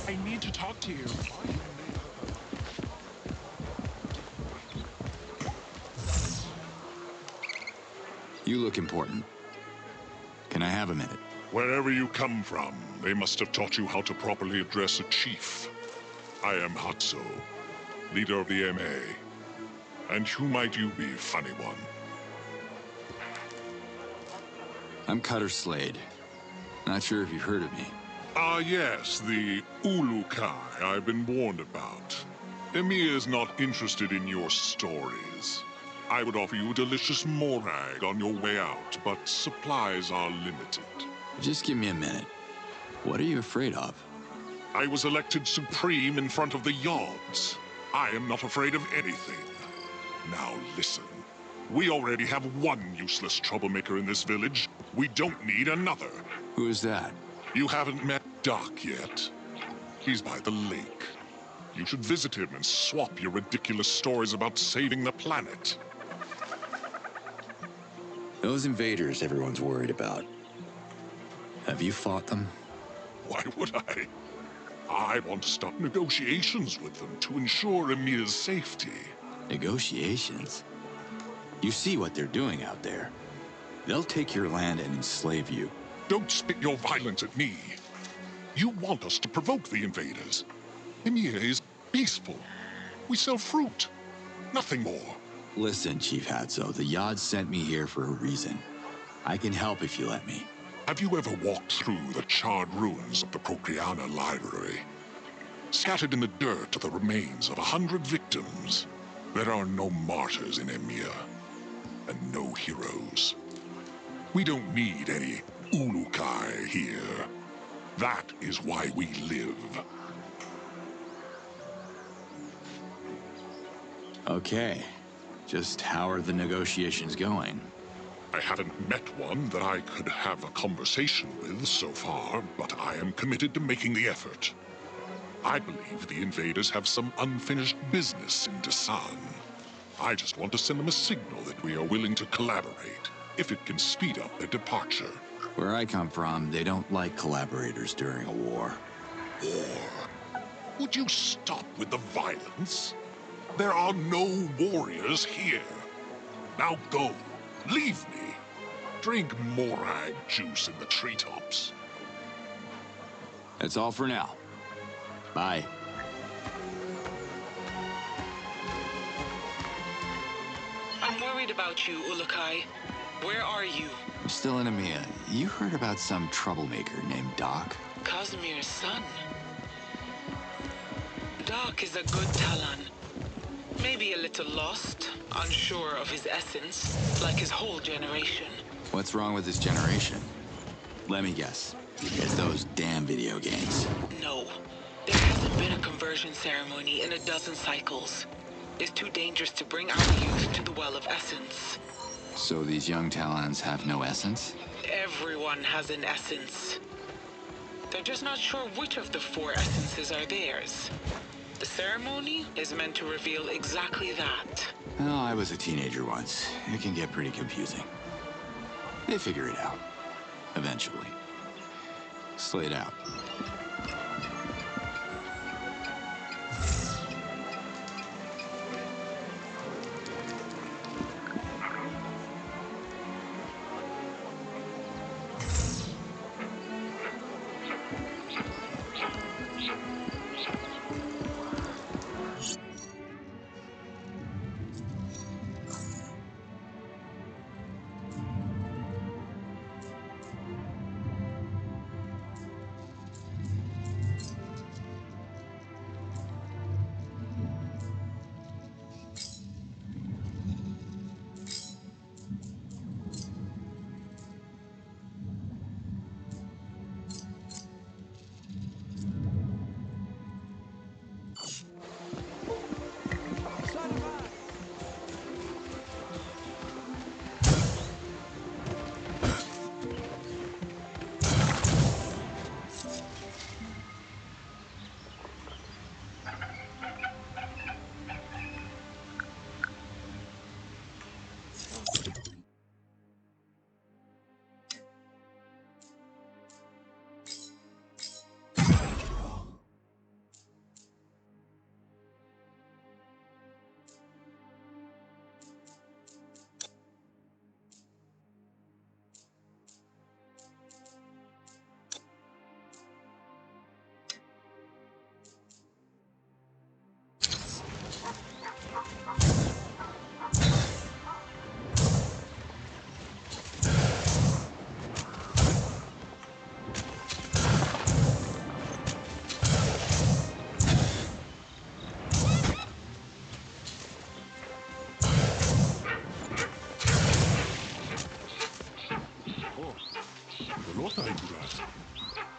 I need to talk to you. You look important. Can I have a minute? Wherever you come from, they must have taught you how to properly address a chief. I am Hatso, leader of the MA. And who might you be, funny one? I'm Cutter Slade. Not sure if you've heard of me. Ah, yes, the Ulukai I've been warned about. Emiya is not interested in your stories. I would offer you a delicious morag on your way out, but supplies are limited. Just give me a minute. What are you afraid of? I was elected supreme in front of the Yods. I am not afraid of anything. Now listen. We already have one useless troublemaker in this village. We don't need another. Who is that? You haven't met Doc yet. He's by the lake. You should visit him and swap your ridiculous stories about saving the planet. Those invaders everyone's worried about. Have you fought them? Why would I? I want to start negotiations with them to ensure Emiya's safety. Negotiations? You see what they're doing out there. They'll take your land and enslave you. Don't spit your violence at me. You want us to provoke the invaders. Emiya is peaceful. We sell fruit. Nothing more. Listen, Chief Hatso, the Yod sent me here for a reason. I can help if you let me. Have you ever walked through the charred ruins of the Procreana Library? Scattered in the dirt are the remains of 100 victims. There are no martyrs in Emiya, and no heroes. We don't need any Ulukai here. That is why we live. Okay. Just how are the negotiations going? I haven't met one that I could have a conversation with so far, but I am committed to making the effort. I believe the invaders have some unfinished business in Dasan. I just want to send them a signal that we are willing to collaborate, if it can speed up their departure. Where I come from, they don't like collaborators during a war. War? Would you stop with the violence? There are no warriors here. Now go. Leave me. Drink morag juice in the treetops. That's all for now. Bye. I'm worried about you, Ulukai. Where are you? I'm still in Emiya. You heard about some troublemaker named Doc? Casimir's son. Doc is a good Talan. Maybe a little lost, unsure of his essence, like his whole generation. What's wrong with his generation? Let me guess. It's those damn video games. No. There hasn't been a conversion ceremony in a dozen cycles. It's too dangerous to bring our youth to the Well of Essence. So these young Talans have no essence? Everyone has an essence. They're just not sure which of the 4 essences are theirs. The ceremony is meant to reveal exactly that. Oh, I was a teenager once. It can get pretty confusing. They figure it out. Eventually. Slade out.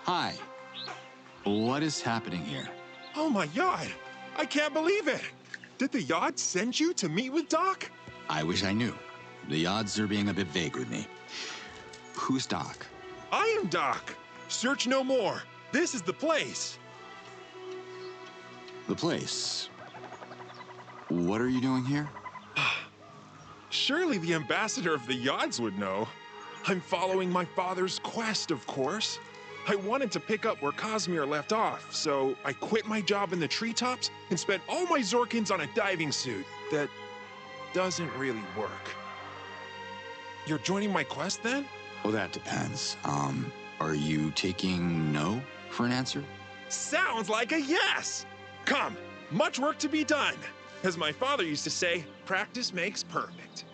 Hi. What is happening here? Oh my God! I can't believe it! Did the yacht send you to meet with Doc? I wish I knew. The odds are being a bit vague with me. Who's Doc? I am Doc. Search no more. This is the place. The place? What are you doing here? Surely the ambassador of the Yods would know. I'm following my father's quest, of course. I wanted to pick up where Cosmere left off, so I quit my job in the treetops and spent all my Zorkins on a diving suit that doesn't really work. You're joining my quest then? Well, that depends. Are you taking no for an answer? Sounds like a yes! Come, much work to be done. As my father used to say, practice makes perfect.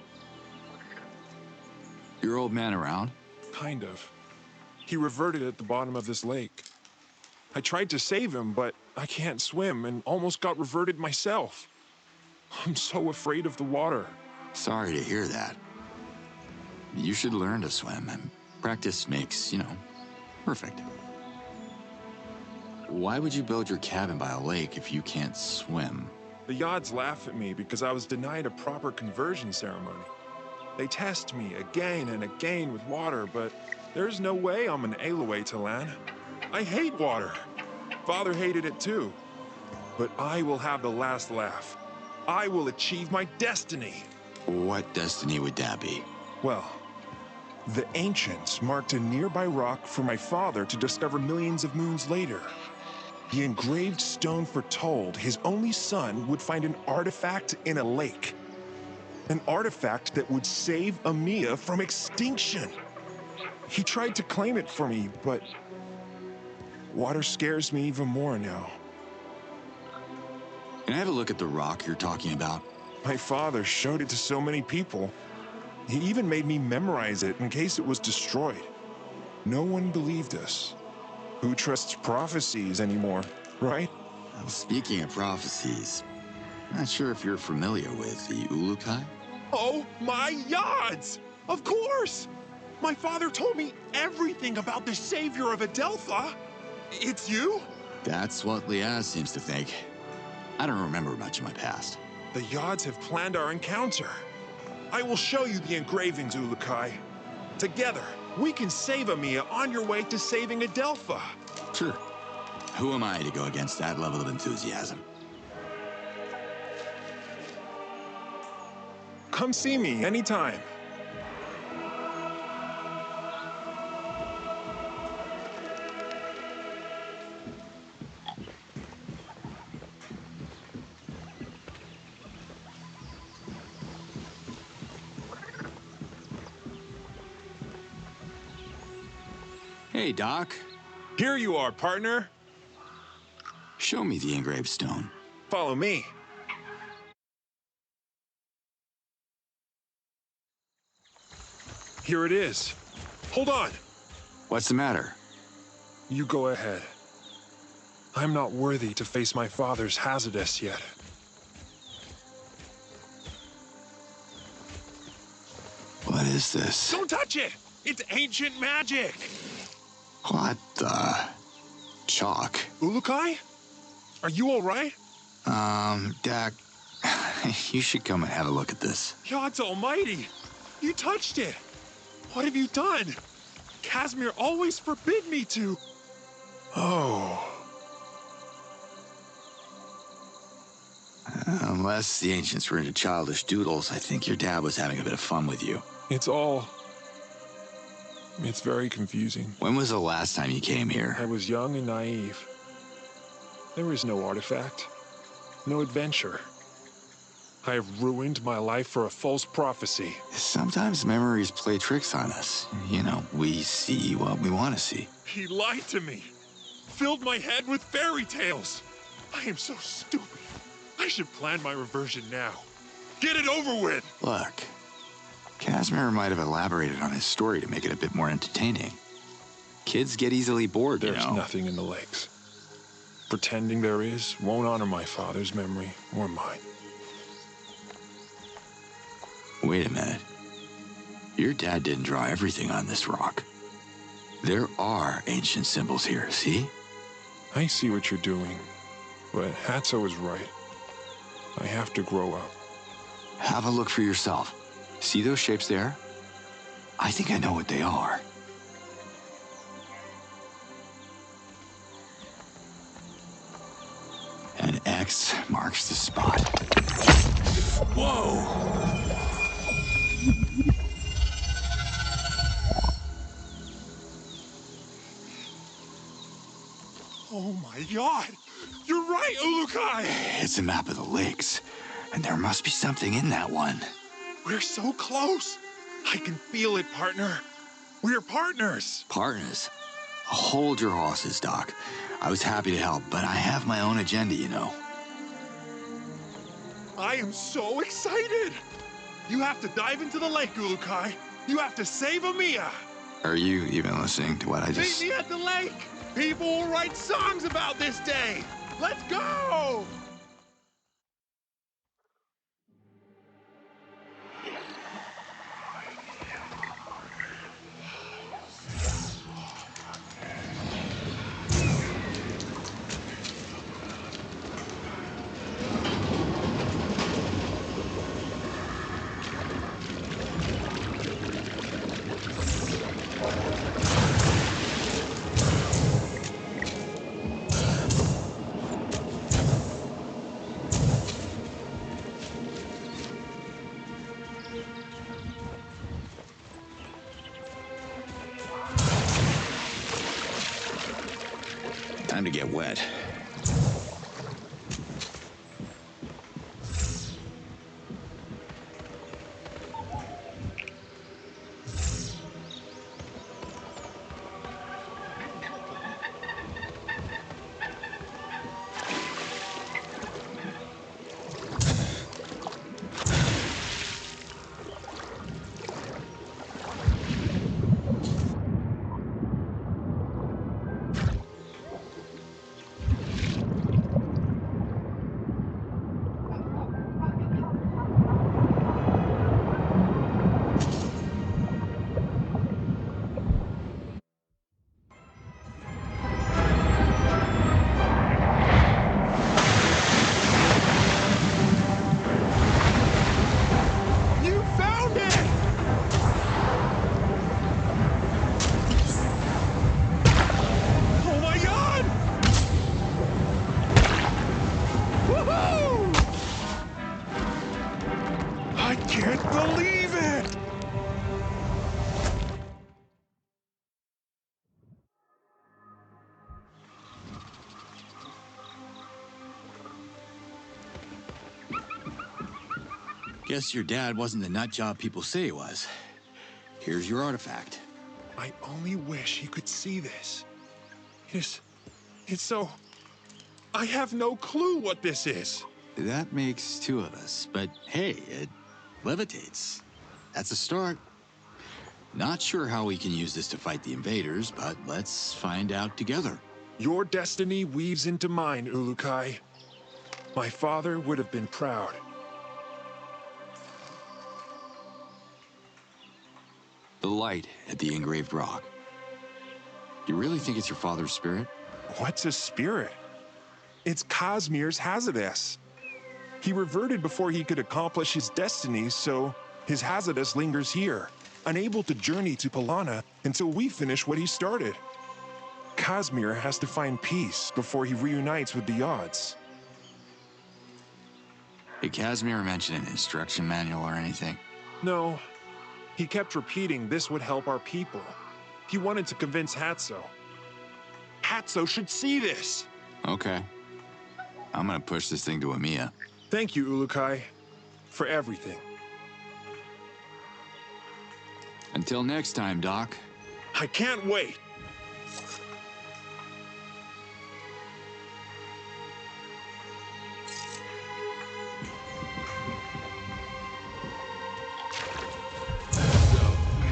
Your old man around? Kind of. He reverted at the bottom of this lake. I tried to save him, but I can't swim and almost got reverted myself. I'm so afraid of the water. Sorry to hear that. You should learn to swim, and practice makes, perfect. Why would you build your cabin by a lake if you can't swim? The Yods laugh at me because I was denied a proper conversion ceremony. They test me again and again with water, but there's no way I'm an Aloe, Talan. I hate water. Father hated it too. But I will have the last laugh. I will achieve my destiny. What destiny would that be? Well, the ancients marked a nearby rock for my father to discover millions of moons later. The engraved stone foretold his only son would find an artifact in a lake. An artifact that would save Amia from extinction. He tried to claim it for me, but water scares me even more now. Can I have a look at the rock you're talking about? My father showed it to so many people. He even made me memorize it in case it was destroyed. No one believed us. Who trusts prophecies anymore, right? Well, speaking of prophecies, not sure if you're familiar with the Ulukai? Oh my Yods! Of course! My father told me everything about the savior of Adelpha. It's you? That's what Liaz seems to think. I don't remember much of my past. The Yods have planned our encounter. I will show you the engravings, Ulukai. Together, we can save Amiya on your way to saving Adelpha. Sure. Who am I to go against that level of enthusiasm? Come see me anytime. Hey, Doc. Here you are, partner. Show me the engraved stone. Follow me. Here it is. Hold on. What's the matter? You go ahead. I'm not worthy to face my father's hazardous yet. What is this? Don't touch it! It's ancient magic! What the? Chalk. Ulukai? Are you alright? Dak, you should come and have a look at this. God's almighty! You touched it! What have you done? Casimir always forbid me to... Oh... Unless the ancients were into childish doodles, I think your dad was having a bit of fun with you. It's very confusing. When was the last time you came here? I was young and naive. There was no artifact, no adventure. I have ruined my life for a false prophecy. Sometimes memories play tricks on us. You know, we see what we want to see. He lied to me, filled my head with fairy tales. I am so stupid. I should plan my reversion now. Get it over with! Look, Casimir might have elaborated on his story to make it a bit more entertaining. Kids get easily bored, you know. There's nothing in the lakes. Pretending there is won't honor my father's memory or mine. Wait a minute. Your dad didn't draw everything on this rock. There are ancient symbols here, see? I see what you're doing, but Hatso is right. I have to grow up. Have a look for yourself. See those shapes there? I think I know what they are. An X marks the spot. Whoa! Oh my god! You're right, Ulukai! It's a map of the lakes, and there must be something in that one. We're so close! I can feel it, partner. We're partners! Partners? Hold your horses, Doc. I was happy to help, but I have my own agenda, you know. I am so excited! You have to dive into the lake, Ulukai. You have to save Amiya! Are you even listening to what I just... Meet me at the lake! People will write songs about this day! Let's go! Time to get wet. Guess your dad wasn't the nut job people say he was. Here's your artifact. I only wish he could see this. It's so... I have no clue what this is. That makes two of us, but hey, it levitates. That's a start. Not sure how we can use this to fight the invaders, but let's find out together. Your destiny weaves into mine, Ulukai. My father would have been proud. The light at the engraved rock. You really think it's your father's spirit? What's a spirit? It's Cosmere's Hazardous. He reverted before he could accomplish his destiny, so his Hazardous lingers here, unable to journey to Polana until we finish what he started. Cosmere has to find peace before he reunites with the odds. Did Casimir mention an instruction manual or anything? No. He kept repeating this would help our people. He wanted to convince Hatso. Hatso should see this! Okay. I'm gonna push this thing to Amiya. Thank you, Ulukai, for everything. Until next time, Doc. I can't wait!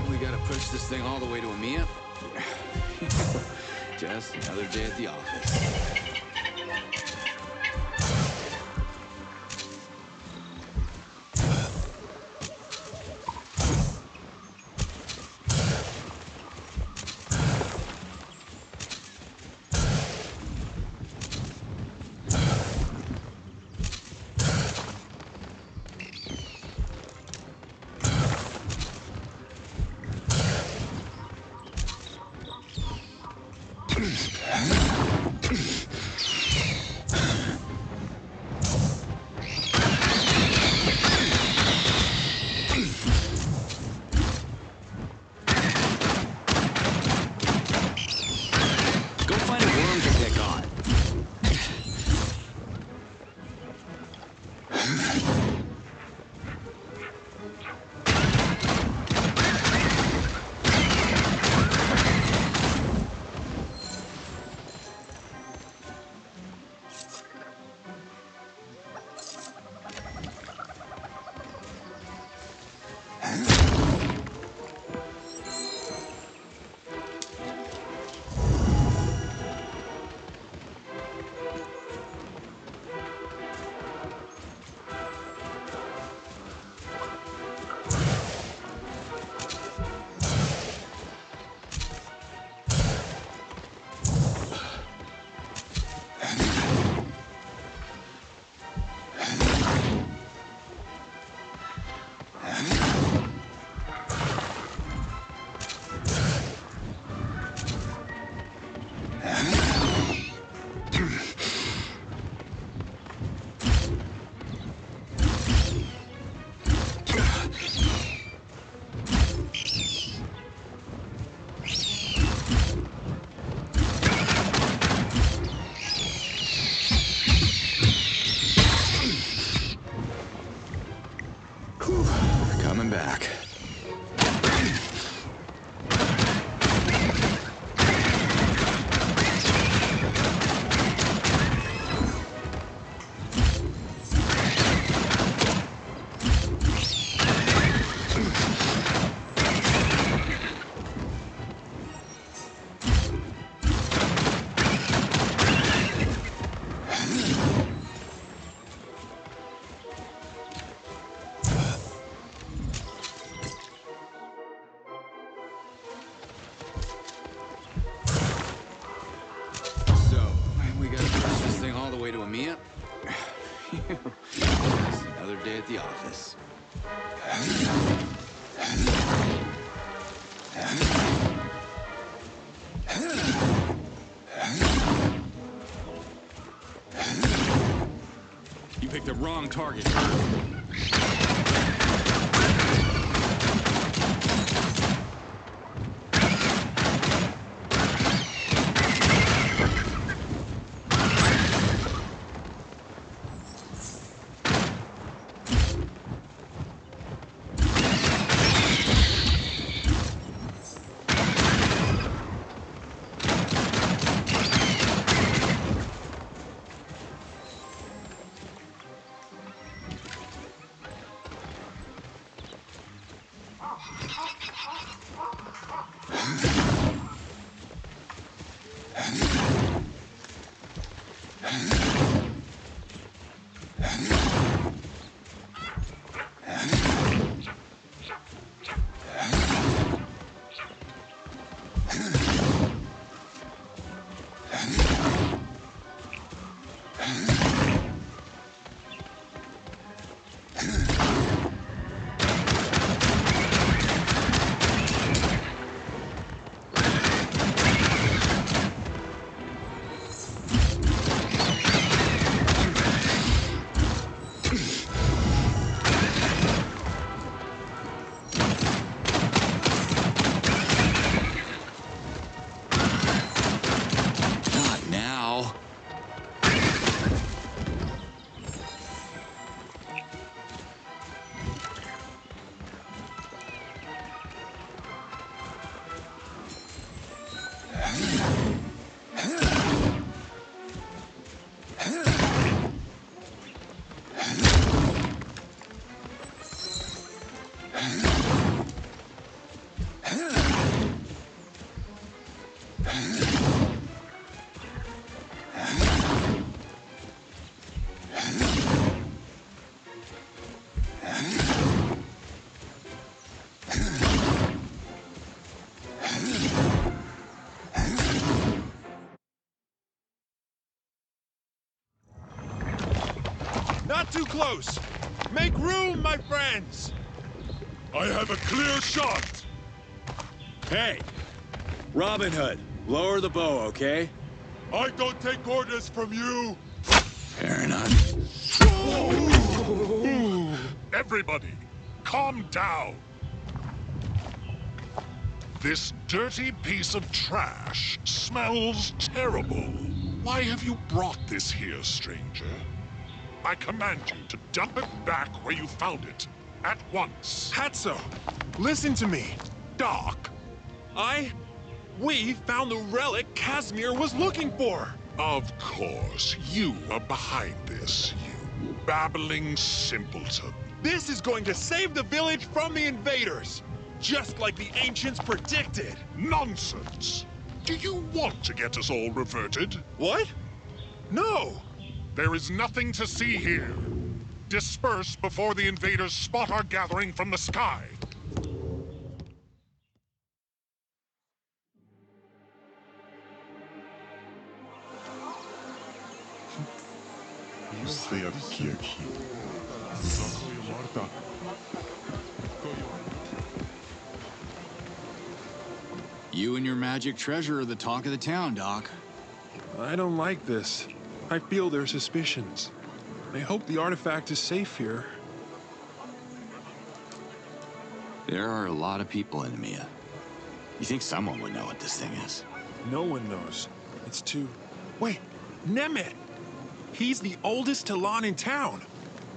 We gotta push this thing all the way to Amiya? Just another day at the office. Coming back. Another day at the office. You picked the wrong target. Not too close! Make room, my friends! I have a clear shot! Hey! Robin Hood, lower the bow, okay? I don't take orders from you! Fair enough. Everybody, calm down! This dirty piece of trash smells terrible. Why have you brought this here, stranger? I command you to dump it back where you found it, at once. Hatso, listen to me. Doc? We found the relic Casimir was looking for. Of course, you are behind this, you babbling simpleton. This is going to save the village from the invaders, just like the ancients predicted. Nonsense! Do you want to get us all reverted? What? No! There is nothing to see here. Disperse before the invaders spot our gathering from the sky. You and your magic treasure are the talk of the town, Doc. I don't like this. I feel their suspicions. I hope the artifact is safe here. There are a lot of people in Mia. You think someone would know what this thing is? No one knows. It's too... Wait, Nemet! He's the oldest Talan in town.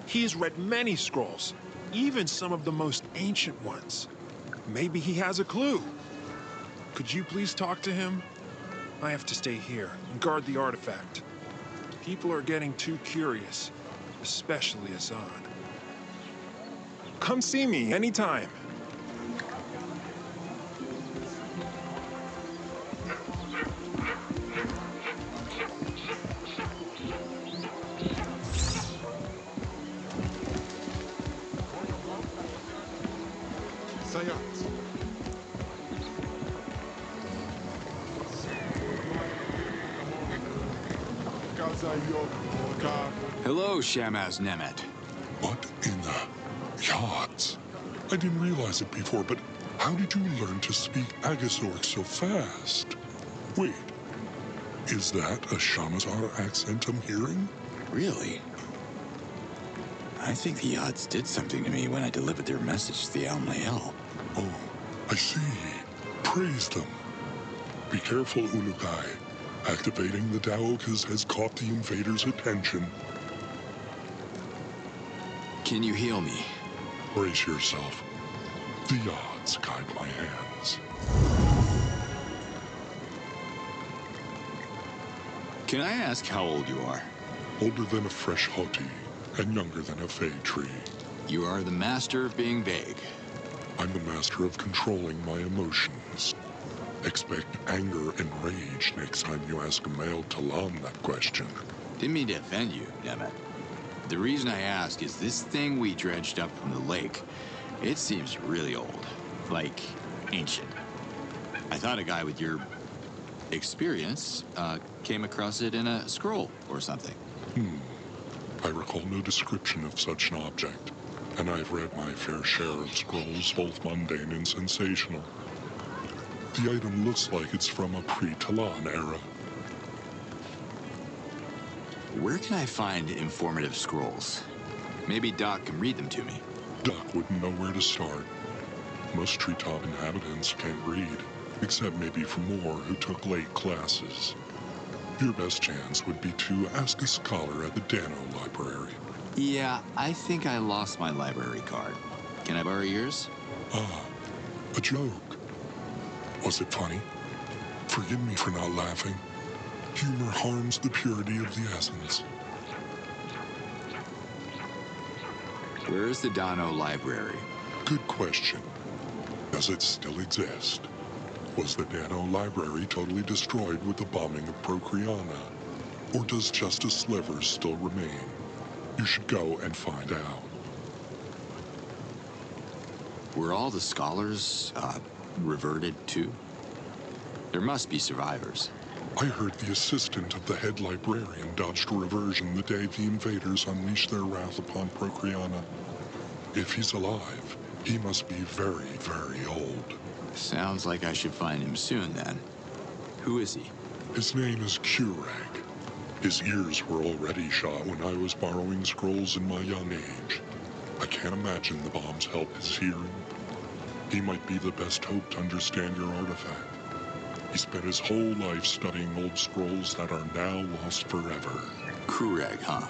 He has read many scrolls, even some of the most ancient ones. Maybe he has a clue. Could you please talk to him? I have to stay here and guard the artifact. People are getting too curious, especially Azan. Come see me anytime. Hello, Shamaz Nemet. What in the yachts? I didn't realize it before, but how did you learn to speak Agazorc so fast? Wait, is that a Shamazar accent I'm hearing? Really? I think the odds did something to me when I delivered their message to the Almael. Oh, I see. Praise them. Be careful, Ulukai. Activating the Daokas has caught the invaders' attention. Can you heal me? Brace yourself. The odds guide my hands. Can I ask how old you are? Older than a fresh hoti, and younger than a fey tree. You are the master of being vague. I'm the master of controlling my emotions. Expect anger and rage next time you ask a male Talan that question. Didn't mean to offend you, Nemeth. The reason I ask is this thing we dredged up from the lake, it seems really old. Like, ancient. I thought a guy with your experience came across it in a scroll or something. I recall no description of such an object, and I've read my fair share of scrolls, both mundane and sensational. The item looks like it's from a pre-Talan era. Where can I find informative scrolls? Maybe Doc can read them to me. Doc wouldn't know where to start. Most treetop inhabitants can't read, except maybe for more who took late classes. Your best chance would be to ask a scholar at the Dano Library. Yeah, I think I lost my library card. Can I borrow yours? Ah, a joke. Was it funny? Forgive me for not laughing. Humor harms the purity of the essence. Where is the Dano Library? Good question. Does it still exist? Was the Dano Library totally destroyed with the bombing of Procreana? Or does just a sliver still remain? You should go and find out. Were all the scholars, reverted too? There must be survivors. I heard the assistant of the head librarian dodged a reversion the day the invaders unleashed their wrath upon Procreana. If he's alive, he must be very, very old. Sounds like I should find him soon, then. Who is he? His name is Curag. His ears were already shot when I was borrowing scrolls in my young age. I can't imagine the bombs help his hearing. He might be the best hope to understand your artifact. He spent his whole life studying old scrolls that are now lost forever. Curag, huh?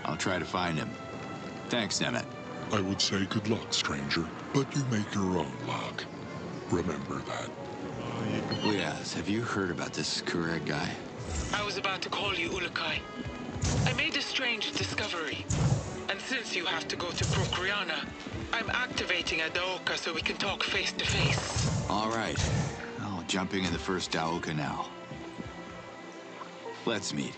I'll try to find him. Thanks, Nemeth. I would say good luck, stranger, but you make your own luck. Remember that. Yes, have you heard about this Curag guy? I was about to call you Ulukai. I made a strange discovery. And since you have to go to Procreana, I'm activating Adelpha so we can talk face to face. All right. Oh, jumping in the first Adelpha now. Let's meet.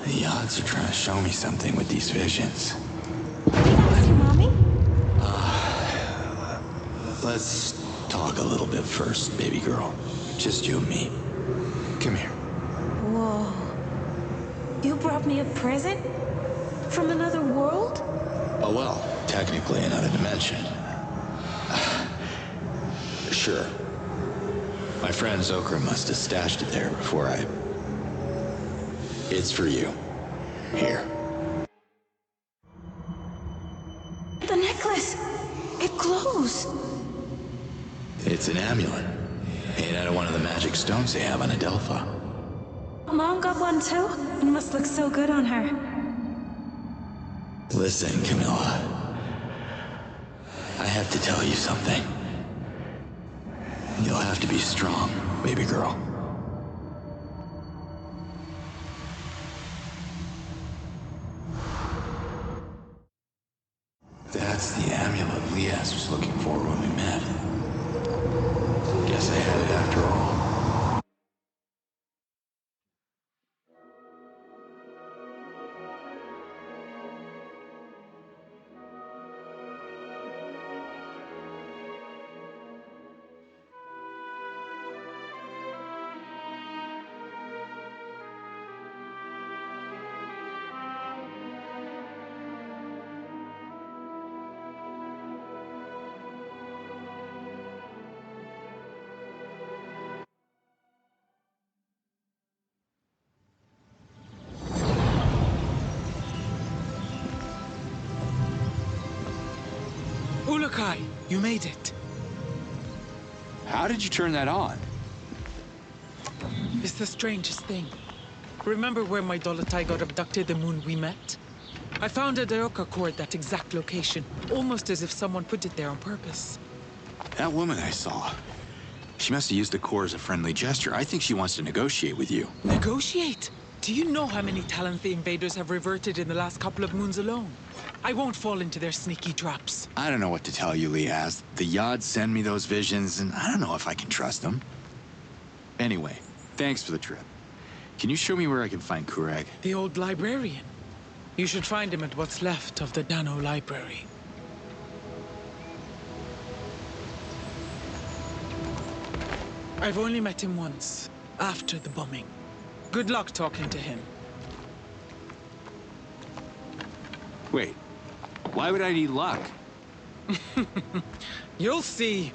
The odds are trying to show me something with these visions. That's your mommy? Let's talk a little bit first, baby girl. Just you and me. Come here. Whoa. You brought me a present? From another world? Oh, well, technically another dimension. Sure. My friend Zokra must have stashed it there before I... It's for you. Here. The necklace! It glows! It's an amulet. Made out of one of the magic stones they have on Adelpha. Mom got one too? It must look so good on her. Listen, Camilla. I have to tell you something. You'll have to be strong, baby girl. That's the amulet Lias was looking for when we met. Guess I had it after all. Ulukai, you made it. How did you turn that on? It's the strangest thing. Remember where my Dolotai got abducted the moon we met? I found a Daoka core at that exact location, almost as if someone put it there on purpose. That woman I saw. She must have used the core as a friendly gesture. I think she wants to negotiate with you. Negotiate? Do you know how many Talan the invaders have reverted in the last couple of moons alone? I won't fall into their sneaky traps. I don't know what to tell you, Lias. The Yods send me those visions, and I don't know if I can trust them. Anyway, thanks for the trip. Can you show me where I can find Kureg? The old librarian. You should find him at what's left of the Dano Library. I've only met him once, after the bombing. Good luck talking to him. Wait, why would I need luck? You'll see.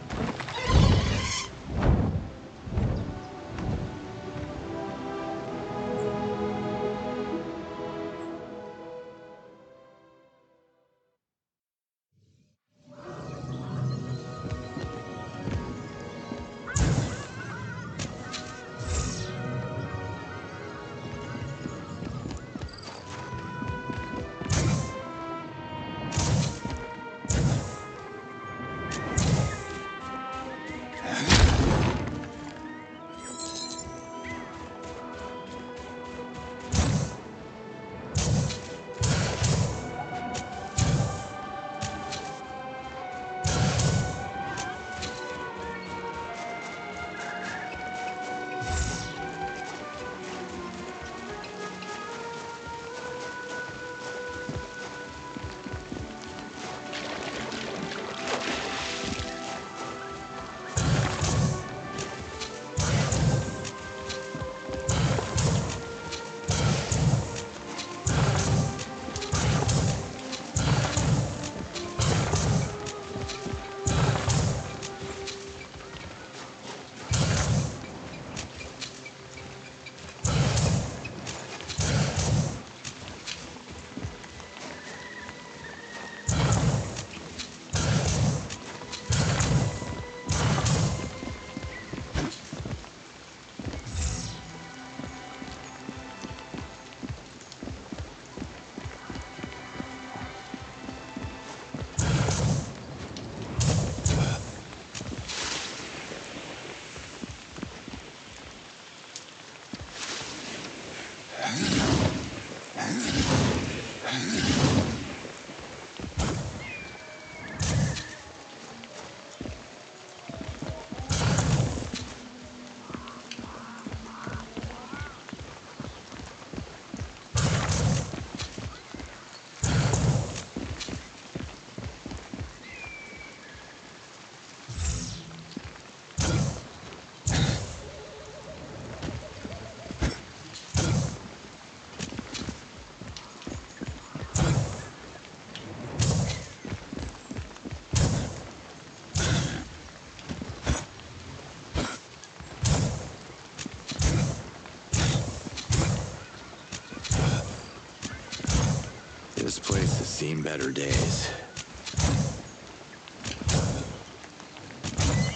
This place has seen better days.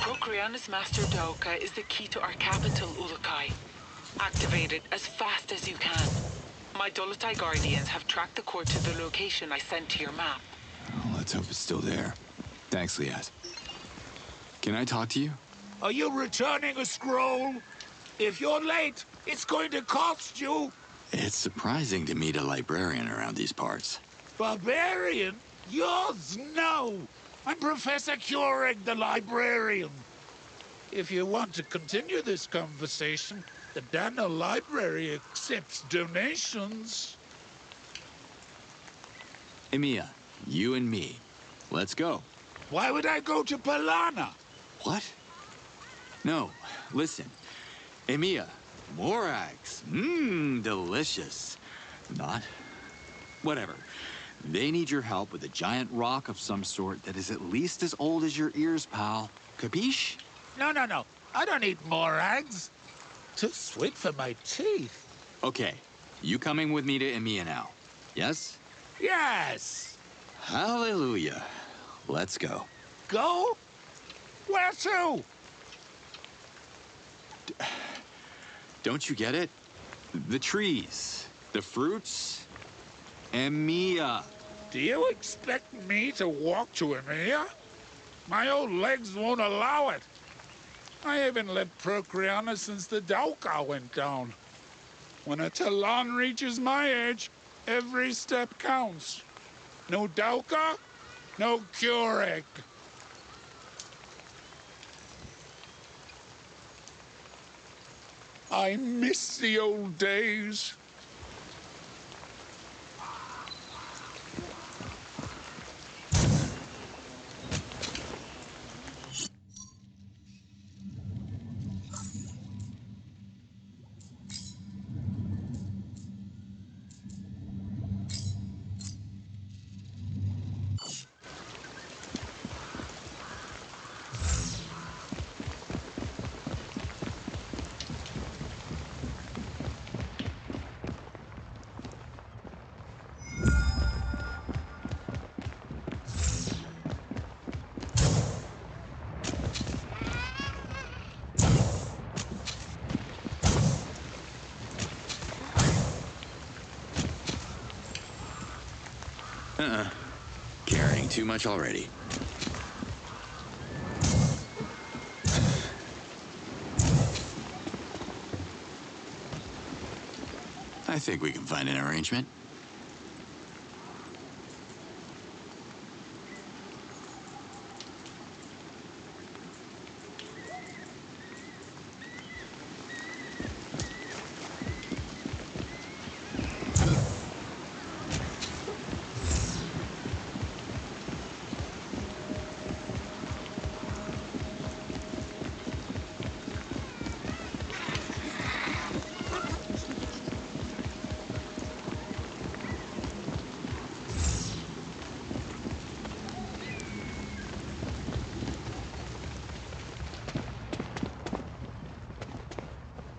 Procreana's Master Daoka is the key to our capital, Ulukai. Activate it as fast as you can. My Dolotai Guardians have tracked the core to the location I sent to your map. Well, let's hope it's still there. Thanks, Lias. Can I talk to you? Are you returning a scroll? If you're late, it's going to cost you. It's surprising to meet a librarian around these parts. Barbarian? Yours, no! I'm Professor Keurig, the librarian. If you want to continue this conversation, the Daniel Library accepts donations. Emiya, you and me. Let's go. Why would I go to Palana? What? No, listen. Emiya, morags. Mmm, delicious. Not? Whatever. They need your help with a giant rock of some sort that is at least as old as your ears, pal. Capiche? No. I don't eat morags. Too sweet for my teeth. Okay, you coming with me to Emiya now? Yes? Yes! Hallelujah. Let's go. Go? Where to? Don't you get it? The trees, the fruits, Emiya. Do you expect me to walk to Emiya? My old legs won't allow it. I haven't left Procreana since the Dauka went down. When a Talan reaches my age, every step counts. No Dauka, no Keurig. I miss the old days. Carrying too much already. I think we can find an arrangement.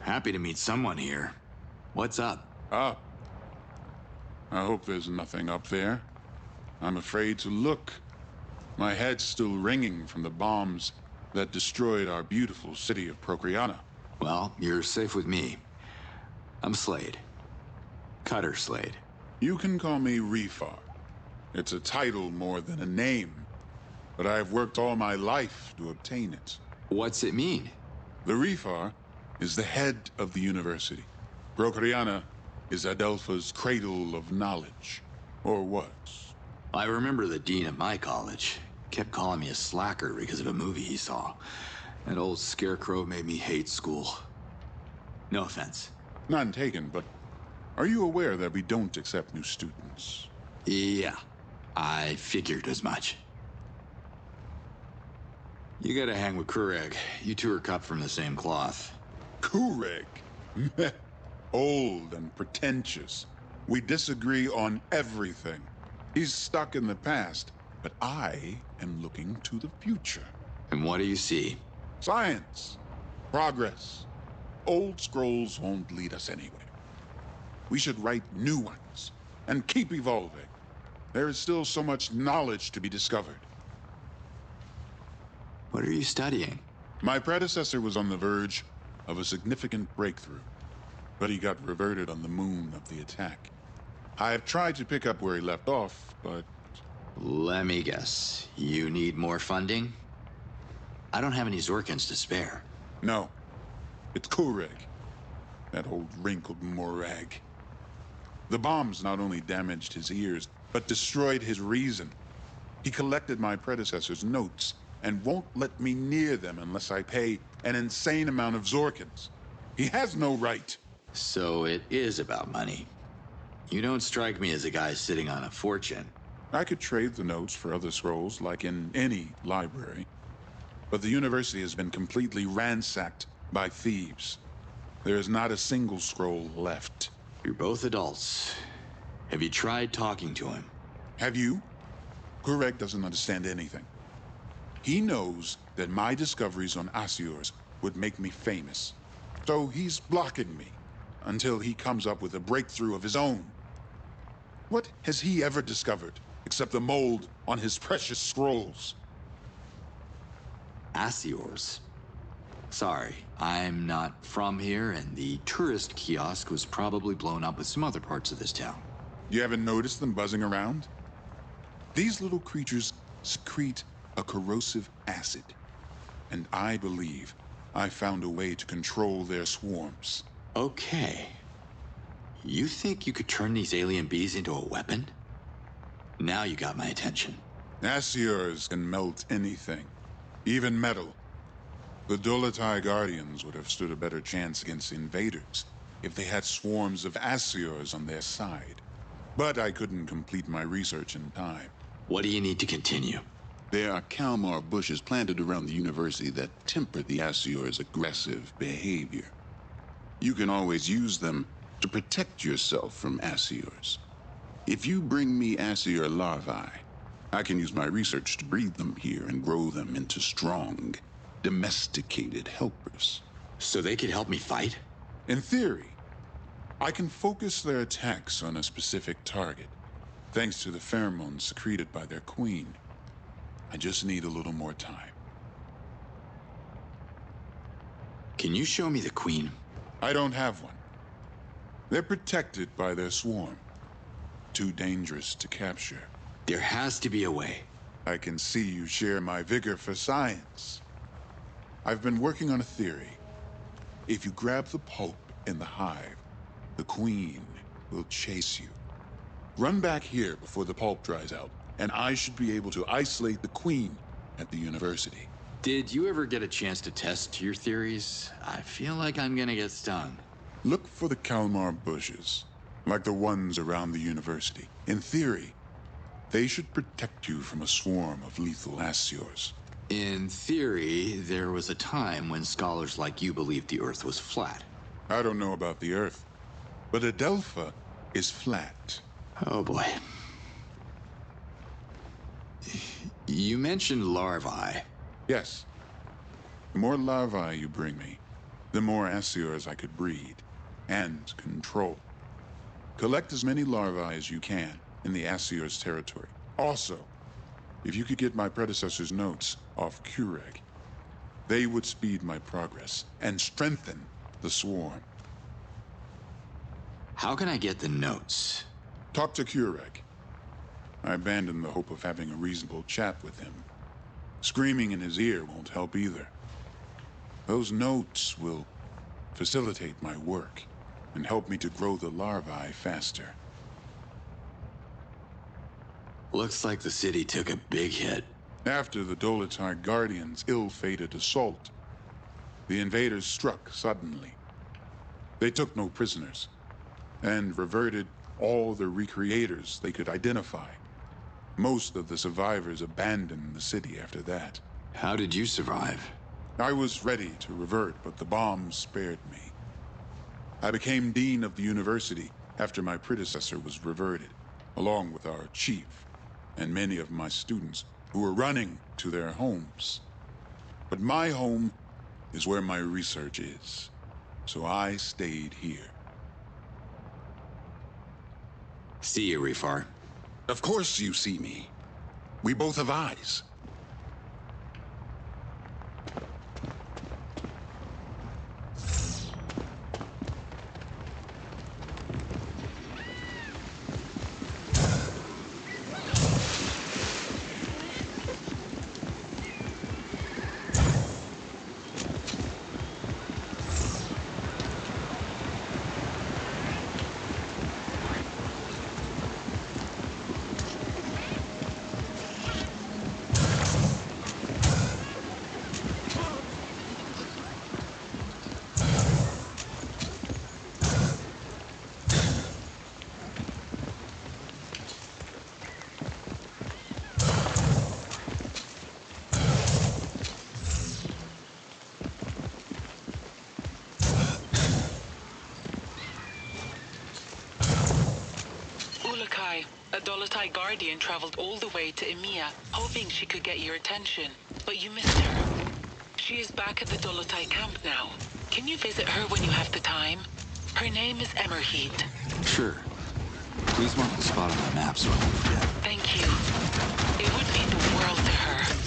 Happy to meet someone here. What's up? Up? I hope there's nothing up there. I'm afraid to look. My head's still ringing from the bombs that destroyed our beautiful city of Procreana. Well, you're safe with me. I'm Slade. Cutter Slade. You can call me Refar. It's a title more than a name, but I've worked all my life to obtain it. What's it mean? The Refar is the head of the university. Procreana is Adelpha's cradle of knowledge, or was. I remember the dean at my college kept calling me a slacker because of a movie he saw. That old scarecrow made me hate school. No offense. None taken, but are you aware that we don't accept new students? Yeah, I figured as much. You gotta hang with Keurig. You two are cut from the same cloth. Keurig? Old and pretentious. We disagree on everything. He's stuck in the past, but I am looking to the future. And what do you see? Science. Progress. Old scrolls won't lead us anywhere. We should write new ones and keep evolving. There is still so much knowledge to be discovered. What are you studying? My predecessor was on the verge of a significant breakthrough, but he got reverted on the moon of the attack. I have tried to pick up where he left off, but... Let me guess. You need more funding? I don't have any Zorkins to spare. No. It's Keurig. That old wrinkled morag. The bombs not only damaged his ears, but destroyed his reason. He collected my predecessor's notes and won't let me near them unless I pay an insane amount of Zorkins. He has no right. So it is about money. You don't strike me as a guy sitting on a fortune. I could trade the notes for other scrolls, like in any library. But the university has been completely ransacked by thieves. There is not a single scroll left. You're both adults. Have you tried talking to him? Have you? Kureg doesn't understand anything. He knows that my discoveries on Asiors would make me famous. So he's blocking me until he comes up with a breakthrough of his own. What has he ever discovered except the mold on his precious scrolls? Asiors? Sorry, I'm not from here, and the tourist kiosk was probably blown up with some other parts of this town. You haven't noticed them buzzing around? These little creatures secrete a corrosive acid, and I believe I found a way to control their swarms. Okay. You think you could turn these alien bees into a weapon? Now you got my attention. Asiors can melt anything, even metal. The Dolotai Guardians would have stood a better chance against invaders if they had swarms of Asiors on their side. But I couldn't complete my research in time. What do you need to continue? There are Kalmar bushes planted around the university that temper the Asior's aggressive behavior. You can always use them to protect yourself from Asiors. If you bring me Asior larvae, I can use my research to breed them here and grow them into strong, domesticated helpers. So they could help me fight? In theory, I can focus their attacks on a specific target, thanks to the pheromones secreted by their queen. I just need a little more time. Can you show me the queen? I don't have one. They're protected by their swarm. Too dangerous to capture. There has to be a way. I can see you share my vigor for science. I've been working on a theory. If you grab the pulp in the hive, the queen will chase you. Run back here before the pulp dries out, and I should be able to isolate the queen at the university. Did you ever get a chance to test your theories? I feel like I'm gonna get stung. Look for the Kalmar bushes, like the ones around the university. In theory, they should protect you from a swarm of lethal Asiors. In theory, there was a time when scholars like you believed the Earth was flat. I don't know about the Earth, but Adelpha is flat. Oh boy. You mentioned larvae. Yes. The more larvae you bring me, the more Asiors I could breed and control. Collect as many larvae as you can in the Asiors territory. Also, if you could get my predecessor's notes off Kureg, they would speed my progress and strengthen the swarm. How can I get the notes? Talk to Kureg. I abandoned the hope of having a reasonable chat with him. Screaming in his ear won't help either. Those notes will facilitate my work and help me to grow the larvae faster. Looks like the city took a big hit. After the Dolotai Guardians' ill-fated assault, the invaders struck suddenly. They took no prisoners, and reverted all the recreators they could identify. Most of the survivors abandoned the city after that. How did you survive? I was ready to revert, but the bombs spared me. I became dean of the university after my predecessor was reverted, along with our chief and many of my students who were running to their homes. But my home is where my research is, so I stayed here. See you, Rifar. Of course you see me. We both have eyes. Dolotai Guardian traveled all the way to Emia, hoping she could get your attention, but you missed her. She is back at the Dolotai camp now. Can you visit her when you have the time? Her name is Emerheat. Sure. Please mark the spot on the map so I won't forget. Thank you. It would mean the world to her.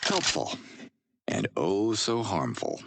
Helpful. And oh so harmful.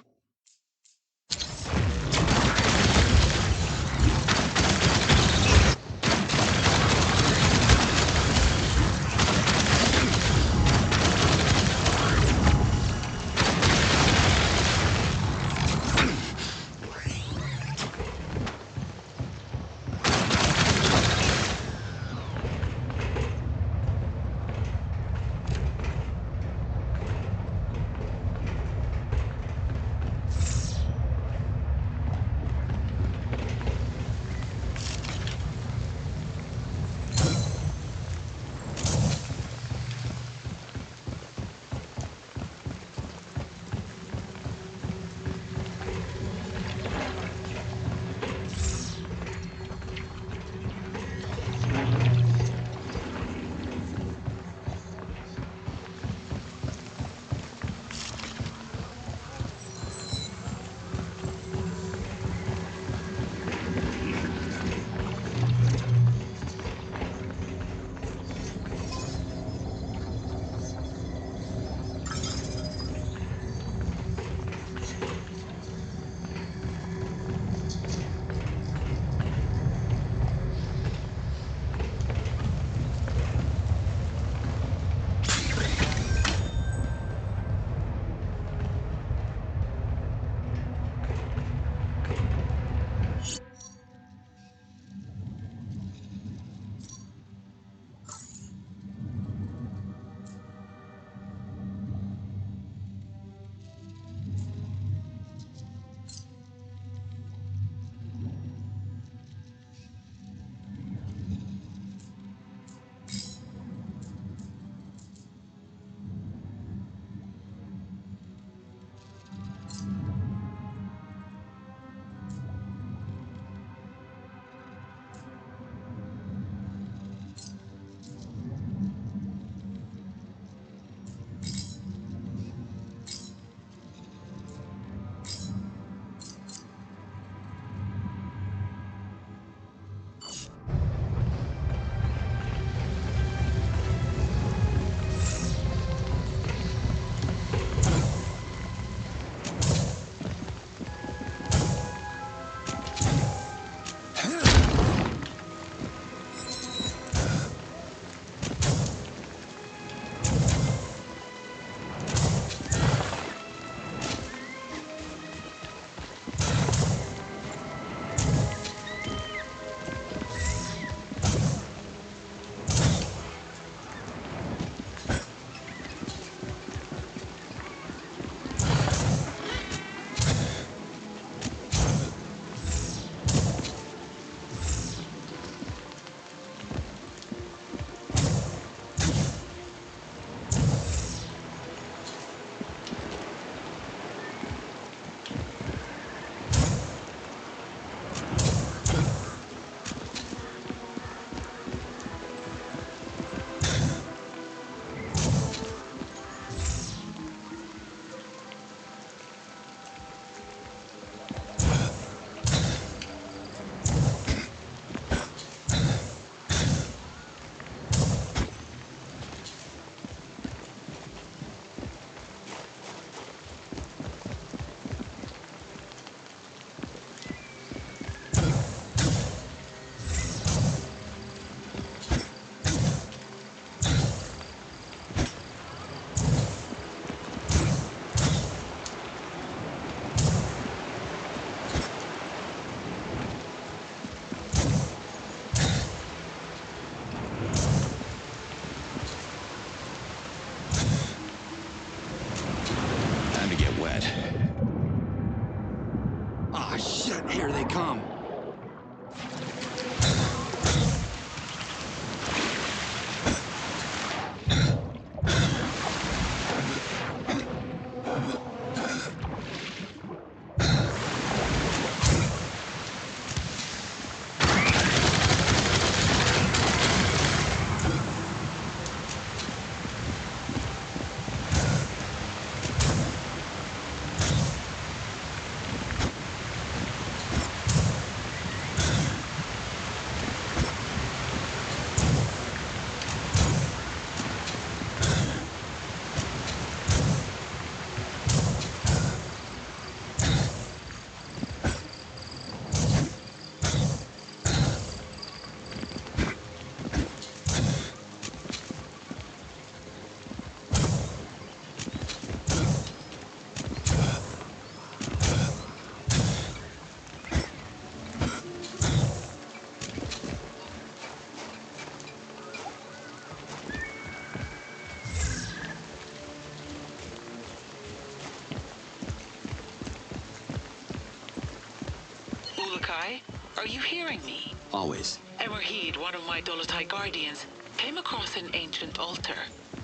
Ulukai, are you hearing me? Always. Emerheed, one of my Dolotai guardians, came across an ancient altar.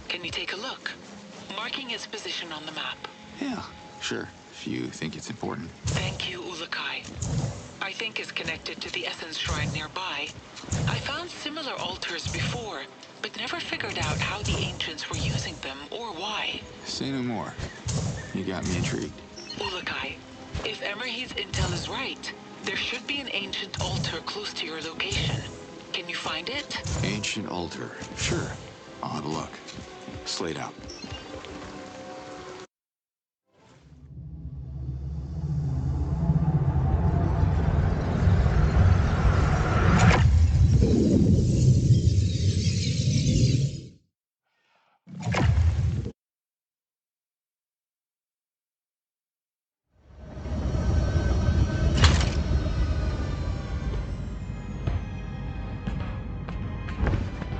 Can you take a look? Marking its position on the map. Yeah, sure, if you think it's important. Thank you, Ulukai. I think it's connected to the Essence Shrine nearby. I found similar altars before, but never figured out how the ancients were using them or why. Say no more. You got me intrigued. Ulukai, if Emerheed's intel is right, there should be an ancient altar close to your location. Can you find it? Ancient altar. Sure. I'll have a look. Slade out.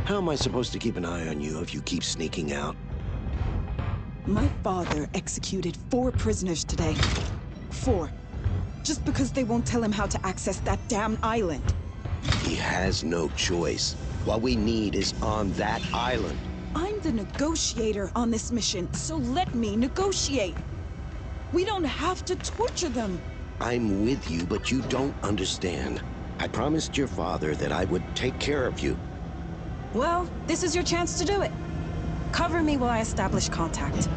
How am I supposed to keep an eye on you if you keep sneaking out? My father executed 4 prisoners today. 4. Just because they won't tell him how to access that damn island. He has no choice. What we need is on that island. I'm the negotiator on this mission, so let me negotiate. We don't have to torture them. I'm with you, but you don't understand. I promised your father that I would take care of you. Well, this is your chance to do it. Cover me while I establish contact.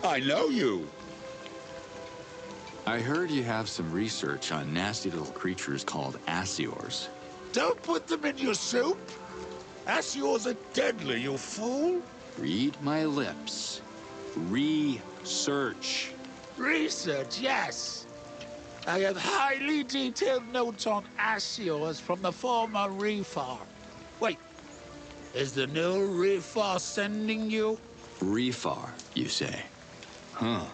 I know you. I heard you have some research on nasty little creatures called Asiors. Don't put them in your soup. Asiors are deadly, you fool. Read my lips. Research. Research, yes. I have highly detailed notes on Asiors from the former Refar. Wait, is the new Refar sending you? Refar, you say? Huh.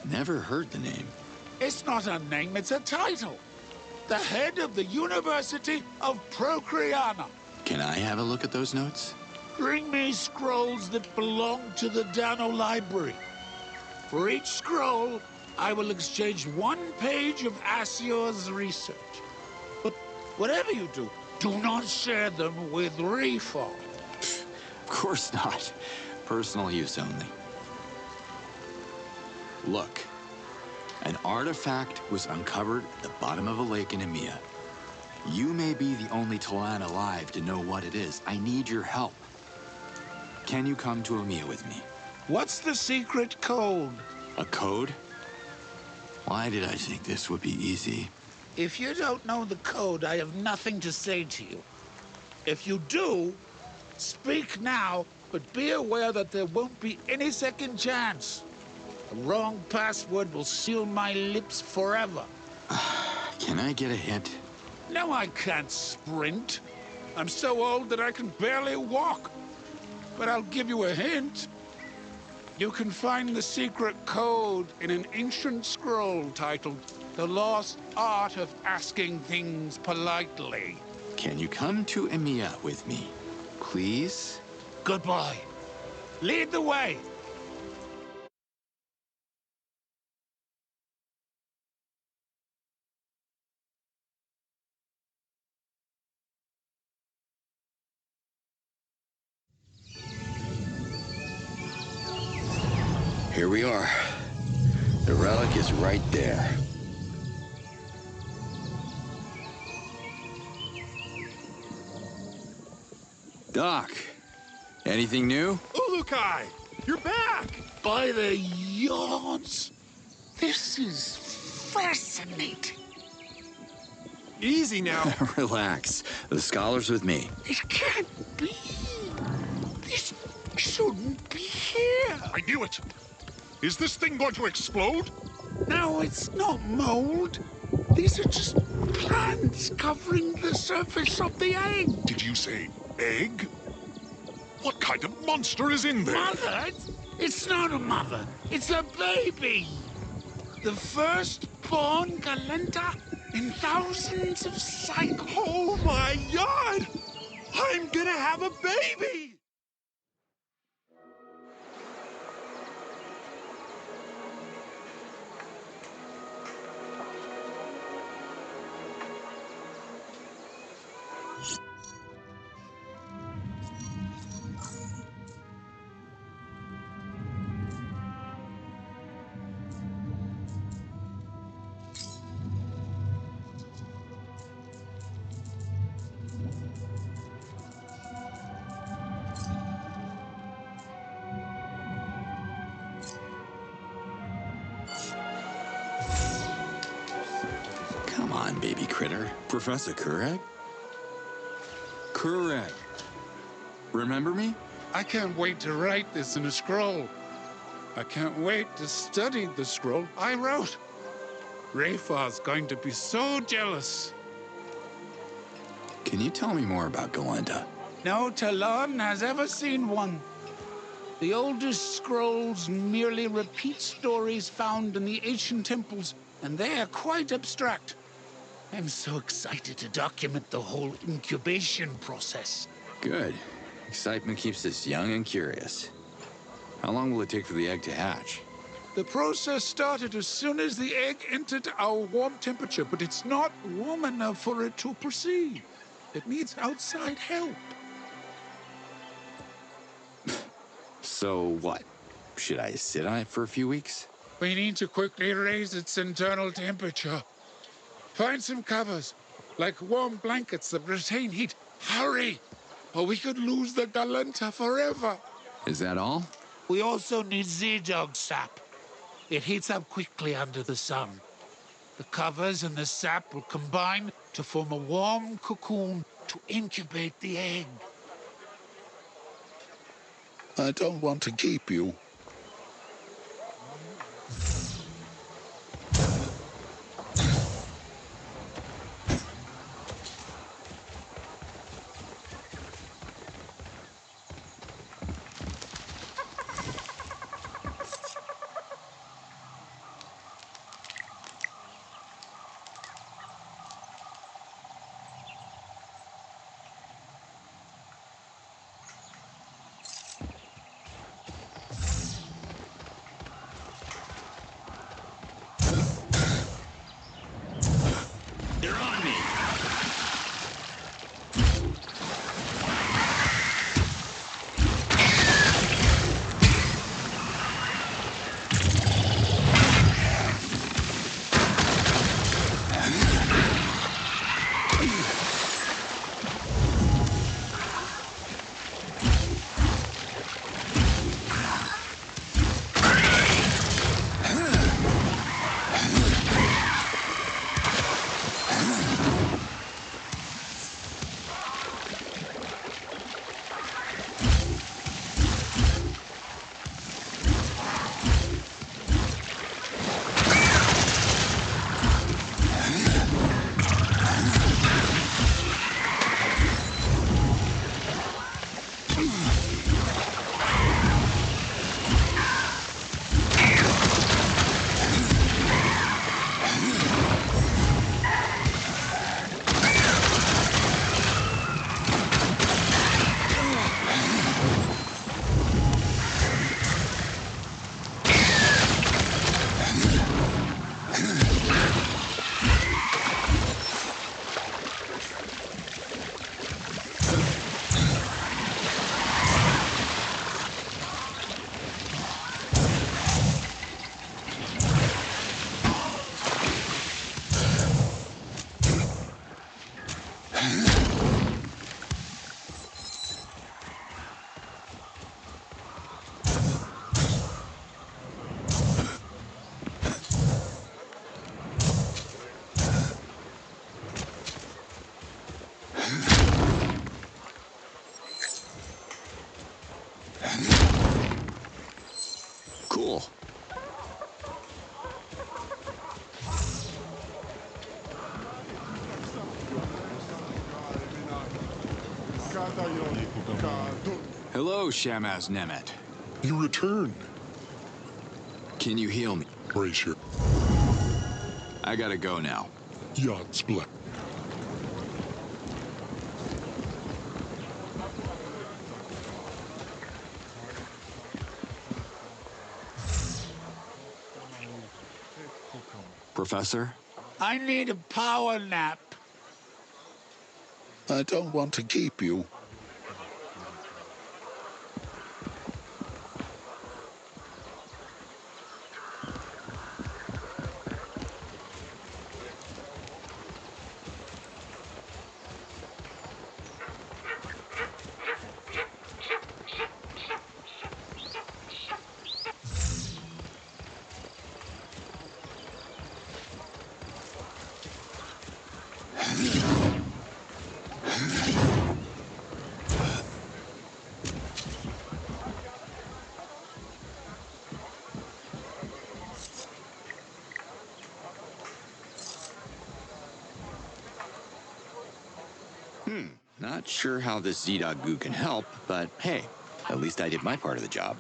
Never heard the name. It's not a name, it's a title. the head of the University of Procreana. Can I have a look at those notes? Bring me scrolls that belong to the Dano Library. For each scroll, I will exchange 1 page of Asior's research. But whatever you do, do not share them with Reefar. Of course not. Personal use only. Look. An artifact was uncovered at the bottom of a lake in Emia. You may be the only Talan alive to know what it is. I need your help. Can you come to Emia with me? What's the secret code? A code? Why did I think this would be easy? If you don't know the code, I have nothing to say to you. If you do, speak now, but be aware that there won't be any second chance. A wrong password will seal my lips forever. Can I get a hint? No, I can't sprint. I'm so old that I can barely walk. But I'll give you a hint. You can find the secret code in an ancient scroll titled The Lost Art of Asking Things Politely. Can you come to Emia with me, please? Goodbye. Lead the way. Here we are. The relic is right there. Doc, anything new? Ulukai! You're back! By the yards. This is fascinating. Easy now. Relax. The scholar's with me. It can't be. This shouldn't be here. I knew it! Is this thing going to explode? No, it's not mold. These are just plants covering the surface of the egg. Did you say egg? What kind of monster is in there? Mother? It's not a mother. It's a baby. The first-born Galenta in thousands of cycles. Oh my God! I'm gonna have a baby! Come on, baby critter. Professor Kurek? Kurek. Remember me? I can't wait to write this in a scroll. I can't wait to study the scroll I wrote. Reefar's going to be so jealous. Can you tell me more about Galenta? No Talan has ever seen one. The oldest scrolls merely repeat stories found in the ancient temples, and they are quite abstract. I'm so excited to document the whole incubation process. Good. Excitement keeps us young and curious. How long will it take for the egg to hatch? The process started as soon as the egg entered our warm temperature, but it's not warm enough for it to proceed. It needs outside help. So what? Should I sit on it for a few weeks? We need to quickly raise its internal temperature. Find some covers, like warm blankets that retain heat. Hurry, or we could lose the Galenta forever. Is that all? We also need Z-Dog sap. It heats up quickly under the sun. The covers and the sap will combine to form a warm cocoon to incubate the egg. I don't want to keep you. Cool. Hello, Shamaz Nemet. You return. Can you heal me? Brace your... I gotta go now. Yacht's black. Professor? I need a power nap. I don't want to keep you. Not sure how this Z-Dog goo can help, but hey, at least I did my part of the job.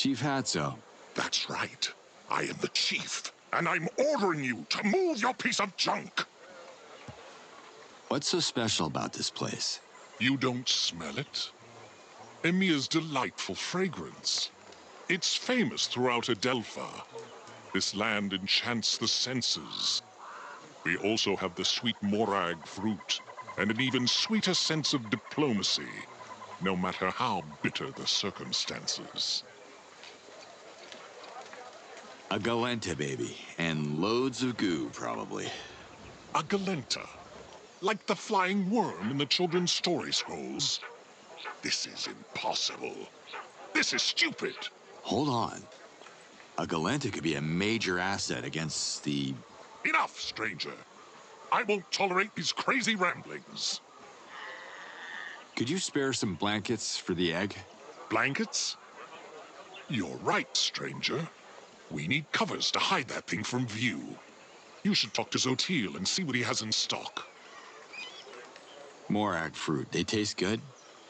Chief Hatso. That's right. I am the chief, and I'm ordering you to move your piece of junk. What's so special about this place? You don't smell it? Emia's delightful fragrance. It's famous throughout Adelpha. This land enchants the senses. We also have the sweet morag fruit, and an even sweeter sense of diplomacy, no matter how bitter the circumstances. A Galenta, baby. And loads of goo, probably. A Galenta? Like the flying worm in the children's story scrolls? This is impossible. This is stupid. Hold on. A Galenta could be a major asset against the... Enough, stranger. I won't tolerate these crazy ramblings. Could you spare some blankets for the egg? Blankets? You're right, stranger. We need covers to hide that thing from view. You should talk to Zotil and see what he has in stock. Morag fruit. They taste good?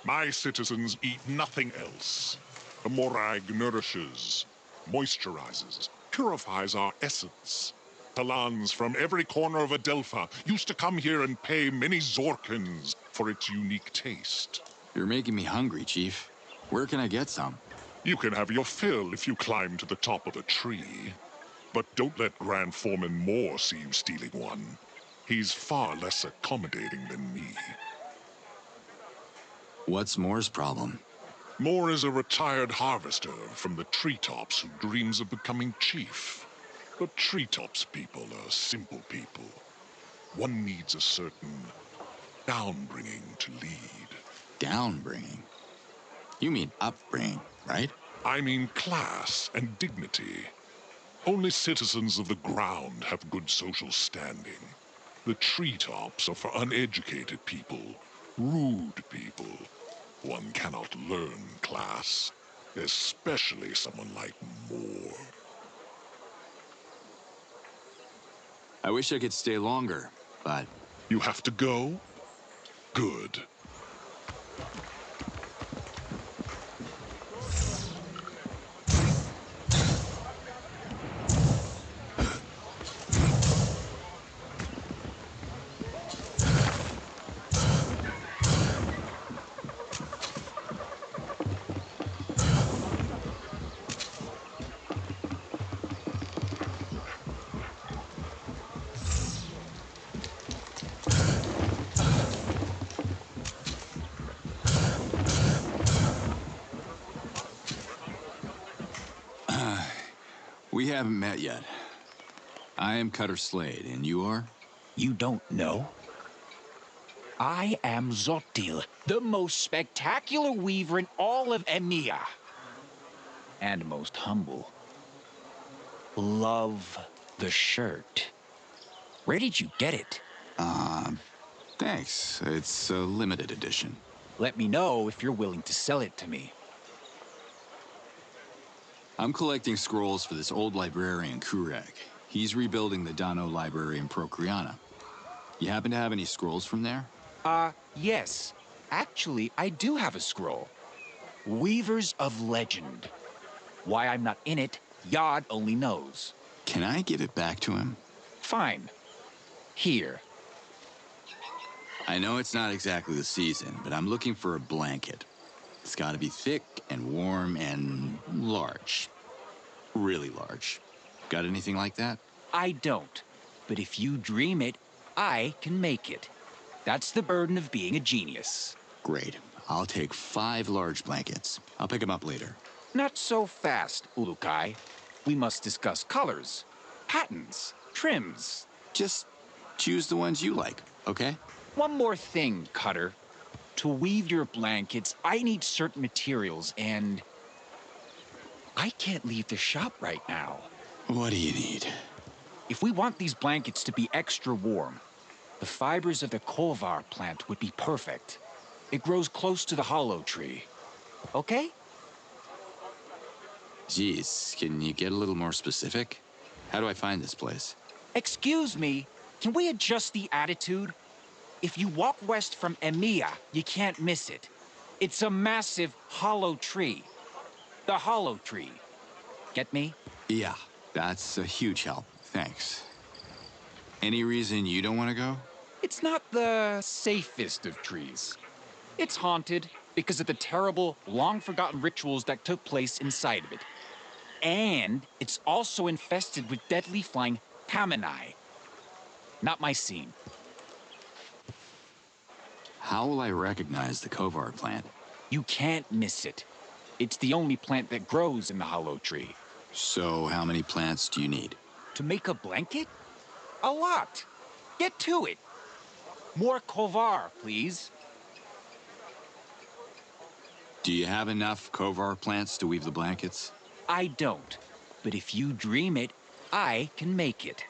My citizens eat nothing else. The morag nourishes, moisturizes, purifies our essence. Talans from every corner of Adelpha used to come here and pay many Zorkins for its unique taste. You're making me hungry, Chief. Where can I get some? You can have your fill if you climb to the top of a tree. But don't let Grand Foreman Moore see you stealing one. He's far less accommodating than me. What's Moore's problem? Moore is a retired harvester from the treetops who dreams of becoming chief. But treetops people are simple people. One needs a certain downbringing to lead. Downbringing? You mean upbringing, right? I mean class and dignity. Only citizens of the ground have good social standing. The treetops are for uneducated people, rude people. One cannot learn class, especially someone like Moore. I wish I could stay longer, but... You have to go? Good. We haven't met yet. I am Cutter Slade, and you are? You don't know? I am Zotil, the most spectacular weaver in all of EMEA. And most humble. Love the shirt. Where did you get it? Thanks. It's a limited edition. Let me know if you're willing to sell it to me. I'm collecting scrolls for this old librarian, Kurek. He's rebuilding the Dano Library in Procreana. You happen to have any scrolls from there? Yes. Actually, I do have a scroll. Weavers of Legend. Why I'm not in it, Yod only knows. Can I give it back to him? Fine. Here. I know it's not exactly the season, but I'm looking for a blanket. It's gotta be thick and warm and large. Really large. Got anything like that? I don't. But if you dream it, I can make it. That's the burden of being a genius. Great. I'll take 5 large blankets. I'll pick them up later. Not so fast, Urukai. We must discuss colors, patterns, trims. Just choose the ones you like, okay? One more thing, Cutter. To weave your blankets, I need certain materials, and I can't leave the shop right now. What do you need? If we want these blankets to be extra warm, the fibers of the Kovar plant would be perfect. It grows close to the hollow tree. Okay? Geez, can you get a little more specific? How do I find this place? Excuse me, can we adjust the attitude? If you walk west from EMEA, you can't miss it. It's a massive hollow tree. The hollow tree. Get me? Yeah, that's a huge help. Thanks. Any reason you don't want to go? It's not the safest of trees. It's haunted because of the terrible, long-forgotten rituals that took place inside of it. And it's also infested with deadly flying Kamini. Not my scene. How will I recognize the Kovar plant? You can't miss it. It's the only plant that grows in the hollow tree. So how many plants do you need? To make a blanket? A lot. Get to it. More Kovar, please. Do you have enough Kovar plants to weave the blankets? I don't. But if you dream it, I can make it.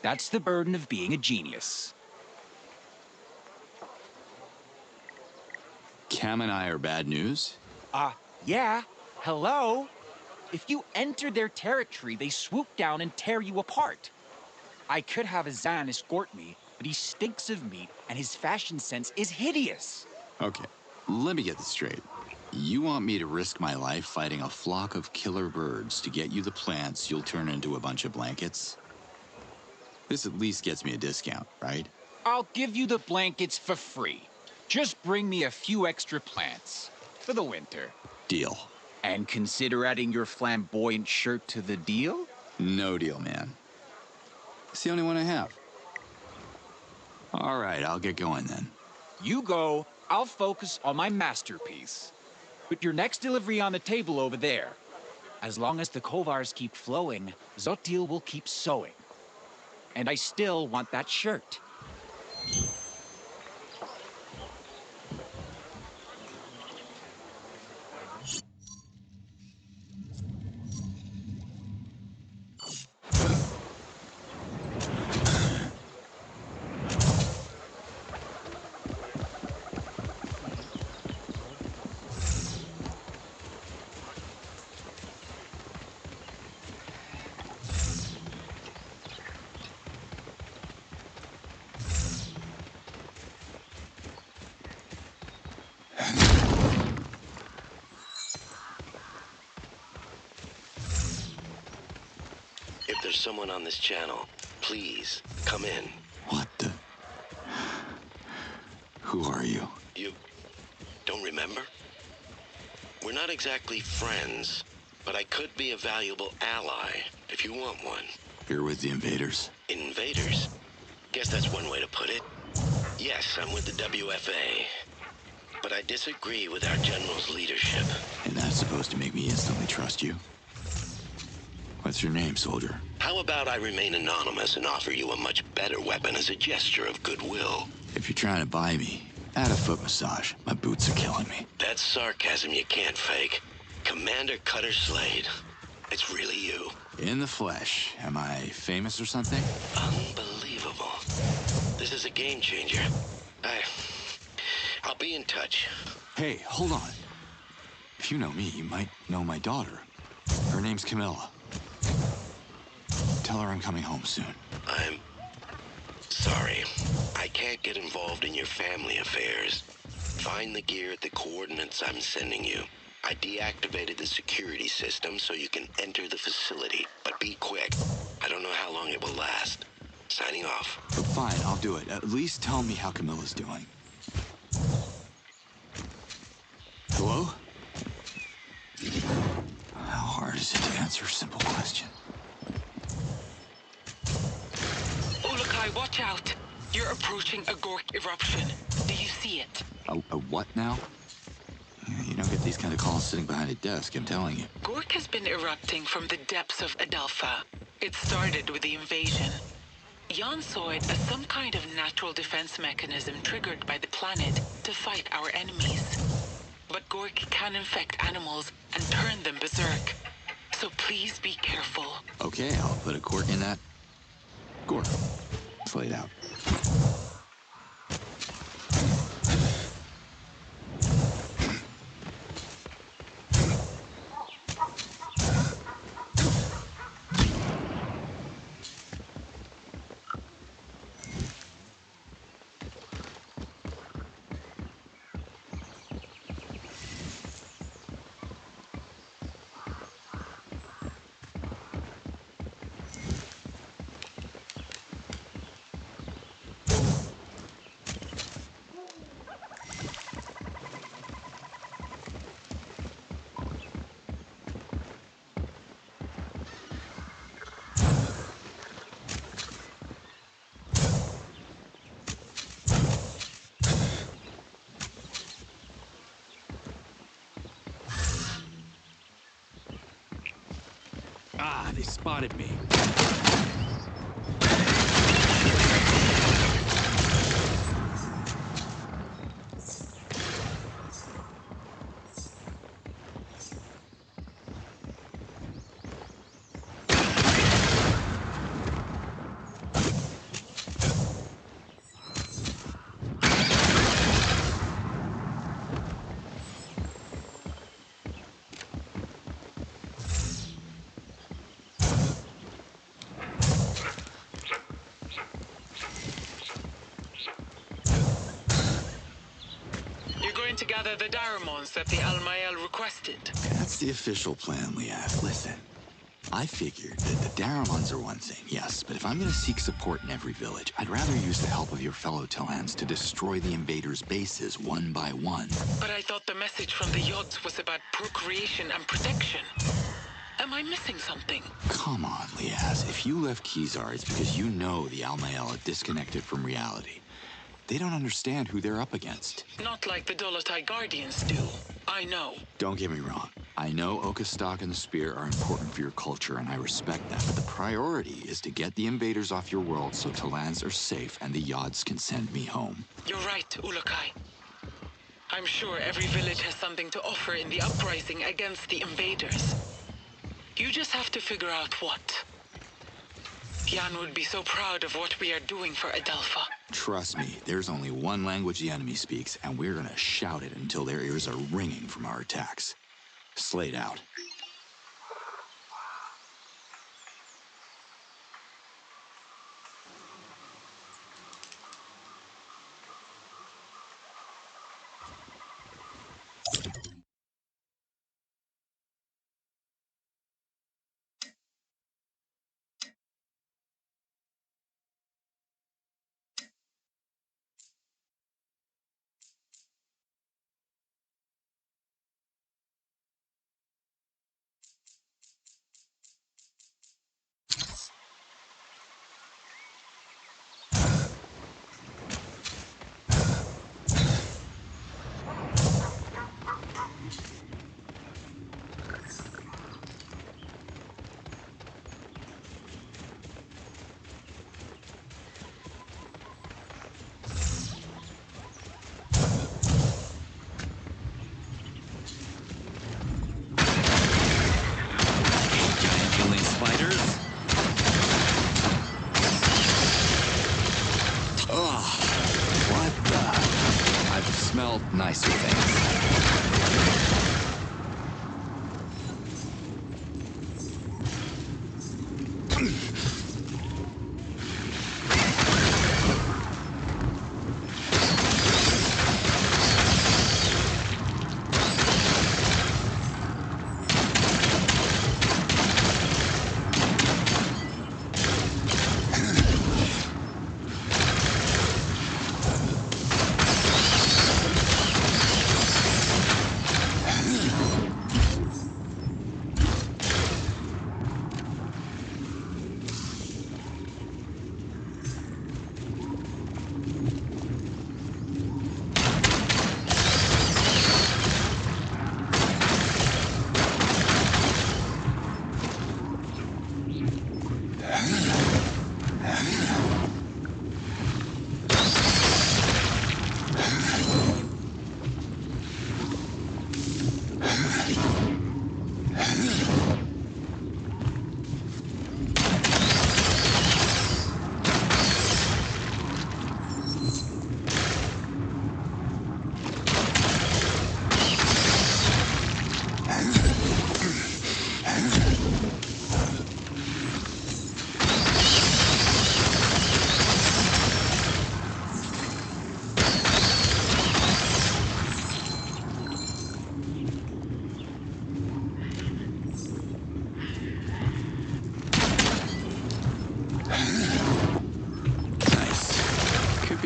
That's the burden of being a genius. Kamini are bad news? Yeah. Hello? If you enter their territory, they swoop down and tear you apart. I could have Azan escort me, but he stinks of meat and his fashion sense is hideous. Okay, let me get this straight. You want me to risk my life fighting a flock of killer birds to get you the plants you'll turn into a bunch of blankets? This at least gets me a discount, right? I'll give you the blankets for free. Just bring me a few extra plants for the winter. Deal. And consider adding your flamboyant shirt to the deal? No deal, man. It's the only one I have. All right, I'll get going then. You go. I'll focus on my masterpiece. Put your next delivery on the table over there. As long as the Kovars keep flowing, Zotil will keep sewing. And I still want that shirt. There's someone on this channel. Please, come in. What the? Who are you? You don't remember? We're not exactly friends, but I could be a valuable ally if you want one. You're with the invaders? Invaders? Guess that's one way to put it. Yes, I'm with the WFA. But I disagree with our general's leadership. And that's supposed to make me instantly trust you? What's your name, soldier? How about I remain anonymous and offer you a much better weapon as a gesture of goodwill? If you're trying to buy me, add a foot massage. My boots are killing me. That's sarcasm you can't fake. Commander Cutter Slade. It's really you. In the flesh. Am I famous or something? Unbelievable. This is a game changer. I'll be in touch. Hey, hold on. If you know me, you might know my daughter. Her name's Camilla. Tell her I'm coming home soon. I'm sorry. I can't get involved in your family affairs. Find the gear at the coordinates I'm sending you. I deactivated the security system so you can enter the facility. But be quick. I don't know how long it will last. Signing off. But fine, I'll do it. At least tell me how Camilla's doing. Hello? How hard is it to answer a simple question? Ulukai, watch out! You're approaching a Gork eruption. Do you see it? A what now? You don't get these kind of calls sitting behind a desk, I'm telling you. Gork has been erupting from the depths of Adelpha. It started with the invasion. Jan saw it as some kind of natural defense mechanism triggered by the planet to fight our enemies. But Gork can infect animals and turn them berserk. So please be careful. Okay, I'll put a cork in that. Gork. Slade out. Ah, they spotted me. To gather the Daramons that the Almael requested. That's the official plan, Liaz. Listen, I figured that the Daramons are one thing, yes, but if I'm gonna seek support in every village, I'd rather use the help of your fellow Talans to destroy the invaders' bases one by one. But I thought the message from the Yods was about procreation and protection. Am I missing something? Come on, Liaz. If you left Kizar, it's because you know the Almael are disconnected from reality. They don't understand who they're up against. Not like the Dolotai Guardians do. I know. Don't get me wrong. I know Okastock and the Spear are important for your culture, and I respect that. But the priority is to get the invaders off your world so Talans are safe and the Yods can send me home. You're right, Ulukai. I'm sure every village has something to offer in the uprising against the invaders. You just have to figure out what. Jan would be so proud of what we are doing for Adelpha. Trust me, there's only one language the enemy speaks, and we're gonna shout it until their ears are ringing from our attacks. Slade out.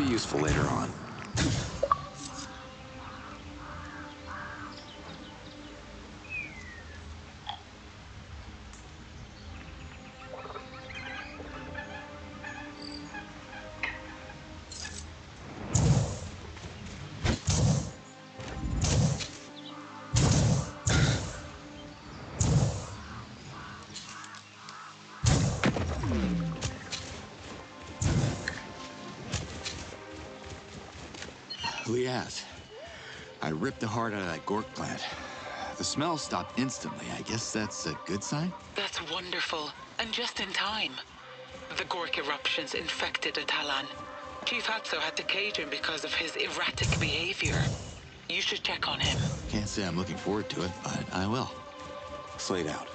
Useful later on. Liaz, I ripped the heart out of that Gork plant. The smell stopped instantly. I guess that's a good sign? That's wonderful, and just in time. The Gork eruptions infected Talan. Chief Hatso had to cage him because of his erratic behavior. You should check on him. Can't say I'm looking forward to it, but I will. Slade out.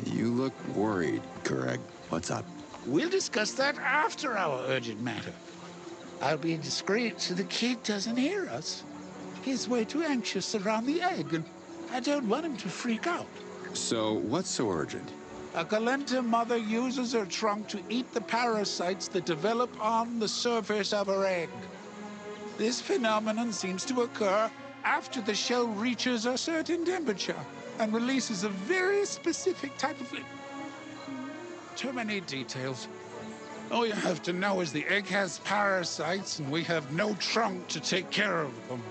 You look worried, Kureg. What's up? We'll discuss that after our urgent matter. I'll be discreet so the kid doesn't hear us. He's way too anxious around the egg, and I don't want him to freak out. So, what's so urgent? A Galenta mother uses her trunk to eat the parasites that develop on the surface of her egg. This phenomenon seems to occur after the shell reaches a certain temperature and releases a very specific type of... Too many details. All you have to know is the egg has parasites and we have no trunk to take care of them.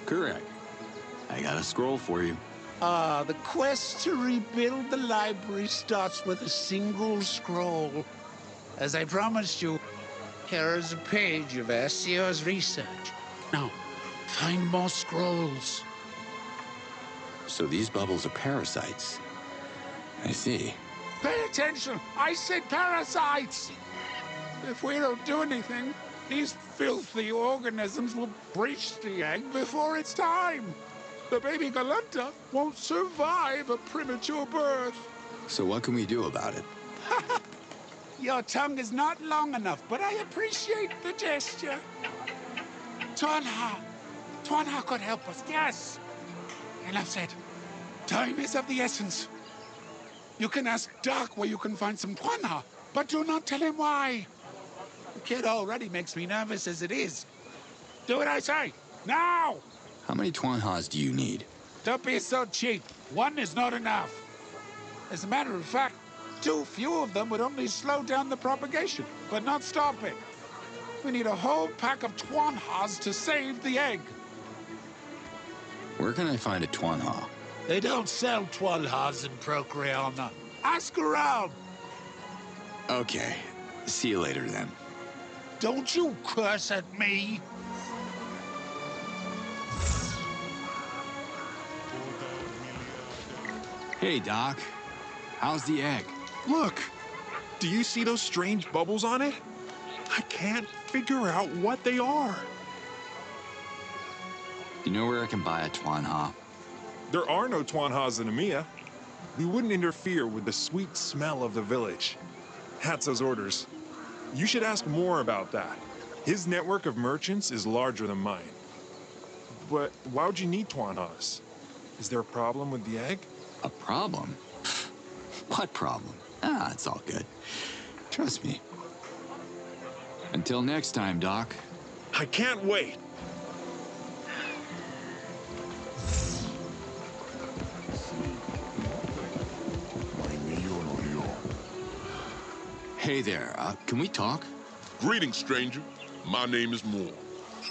Correct. I got a scroll for you. The quest to rebuild the library starts with a single scroll. As I promised you, here is a page of Assio's research. Now, find more scrolls. So these bubbles are parasites. I see. Pay attention! I said parasites! If we don't do anything, these filthy organisms will breach the egg before its time. The baby Galenta won't survive a premature birth. So what can we do about it? Your tongue is not long enough, but I appreciate the gesture. Tuanha. Tuanha could help us, yes. Enough said. Time is of the essence. You can ask Doc where you can find some Tuanha, but do not tell him why. The kid already makes me nervous as it is. Do what I say, now! How many Tuanhas do you need? Don't be so cheap. One is not enough. As a matter of fact, too few of them would only slow down the propagation, but not stop it. We need a whole pack of Tuanhas to save the egg. Where can I find a Tuanha? They don't sell Tuanhas in Procreana. Ask around. Okay. See you later, then. Don't you curse at me. Hey, Doc. How's the egg? Look! Do you see those strange bubbles on it? I can't figure out what they are. You know where I can buy a Tuanha? There are no Tuanhas in EMEA. We wouldn't interfere with the sweet smell of the village. Hatzo's orders. You should ask more about that. His network of merchants is larger than mine. But why would you need Tuanhas? Is there a problem with the egg? A problem? What problem? Ah, it's all good. Trust me. Until next time, Doc. I can't wait. Hey there, can we talk? Greetings, stranger. My name is Moore.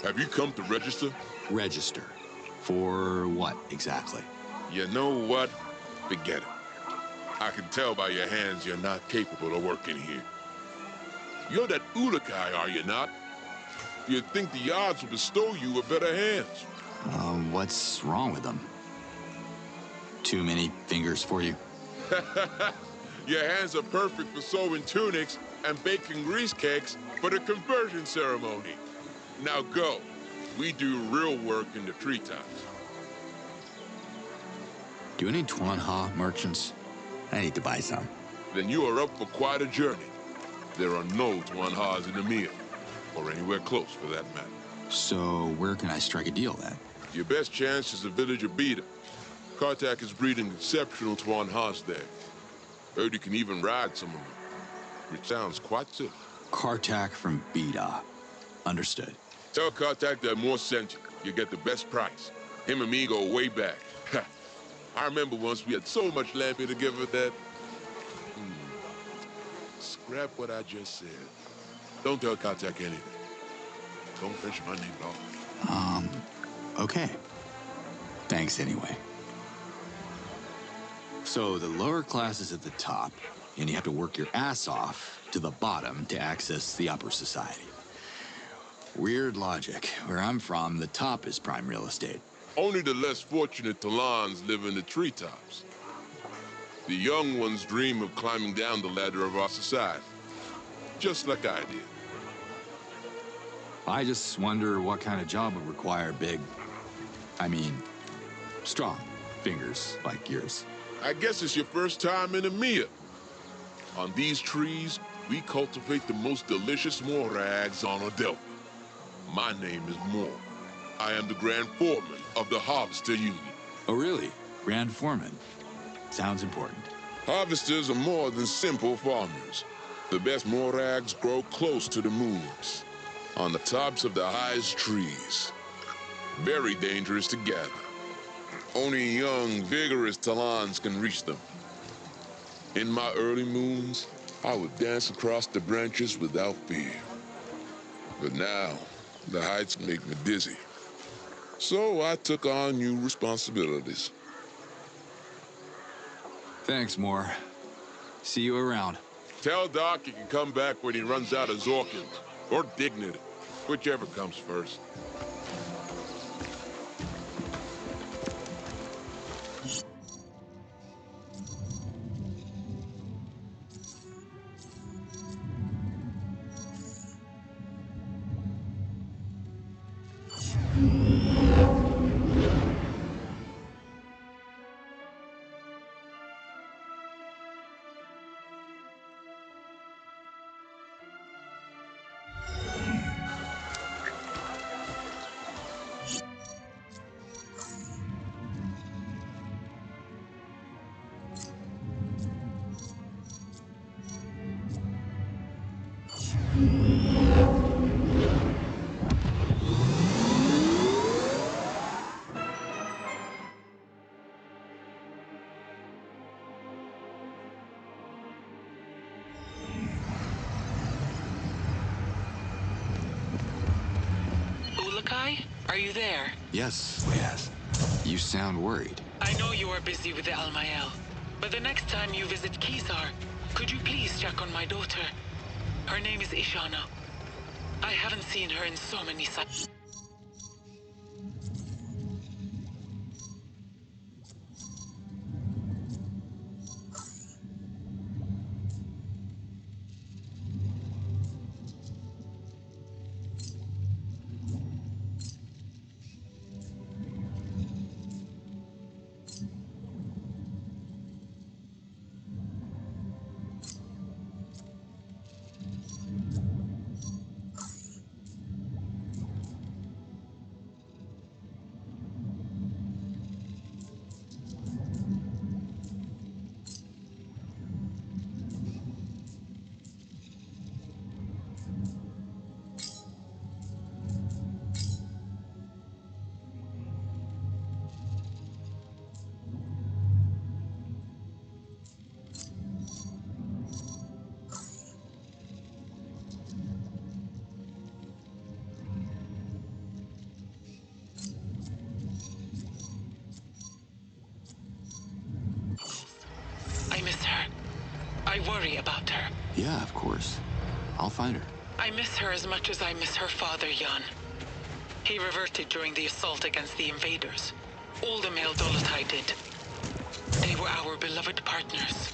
Have you come to register? Register? For what, exactly? You know what? Forget it. I can tell by your hands you're not capable of working here. You're that Ulakai, are you not? You'd think the odds would bestow you with better hands. What's wrong with them? Too many fingers for you? Your hands are perfect for sewing tunics and baking grease cakes for the conversion ceremony. Now go. We do real work in the treetops. Do any Tuanha merchants? I need to buy some. Then you are up for quite a journey. There are no Tuanhas in EMEA, or anywhere close for that matter. So where can I strike a deal then? Your best chance is the village of Beta. Kartak is breeding exceptional Tuanhas there. Heard you can even ride some of them, which sounds quite sick. Kartak from Beta. Understood. Tell Kartak that Moore sent you. You get the best price. Him and me go way back. I remember once we had so much land here together that... Scrap what I just said. Don't tell Kartak anything. Don't mention my name at all. Okay. Thanks anyway. So the lower class is at the top, and you have to work your ass off to the bottom to access the upper society. Weird logic. Where I'm from, the top is prime real estate. Only the less fortunate Talans live in the treetops. The young ones dream of climbing down the ladder of our society. Just like I did. I just wonder what kind of job would require strong fingers like yours. I guess it's your first time in EMEA. On these trees, we cultivate the most delicious morags on Adelpha. My name is Moore. I am the Grand Foreman of the Harvester Union. Oh, really? Grand Foreman? Sounds important. Harvesters are more than simple farmers. The best morags grow close to the moons, on the tops of the highest trees. Very dangerous to gather. Only young, vigorous Talans can reach them. In my early moons, I would dance across the branches without fear. But now, the heights make me dizzy. So I took on new responsibilities. Thanks, Moore. See you around. Tell Doc he can come back when he runs out of Zorkins, or Dignity, whichever comes first. Are you there? Yes. You sound worried. I know you are busy with the Almael, but the next time you visit Kizar, could you please check on my daughter? Her name is Ishana. I haven't seen her in so many cycles. I miss her. I worry about her. Yeah, of course. I'll find her. I miss her as much as I miss her father, Jan. He reverted during the assault against the invaders. All the male Dolotai did. They were our beloved partners.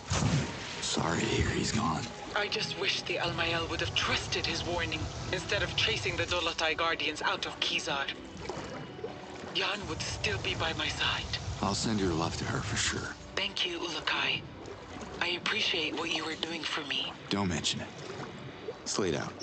Sorry to hear he's gone. I just wish the Almael would have trusted his warning instead of chasing the Dolotai Guardians out of Kizar. Jan would still be by my side. I'll send your love to her for sure. Thank you, Ulukai. I appreciate what you are doing for me. Don't mention it. Slade out.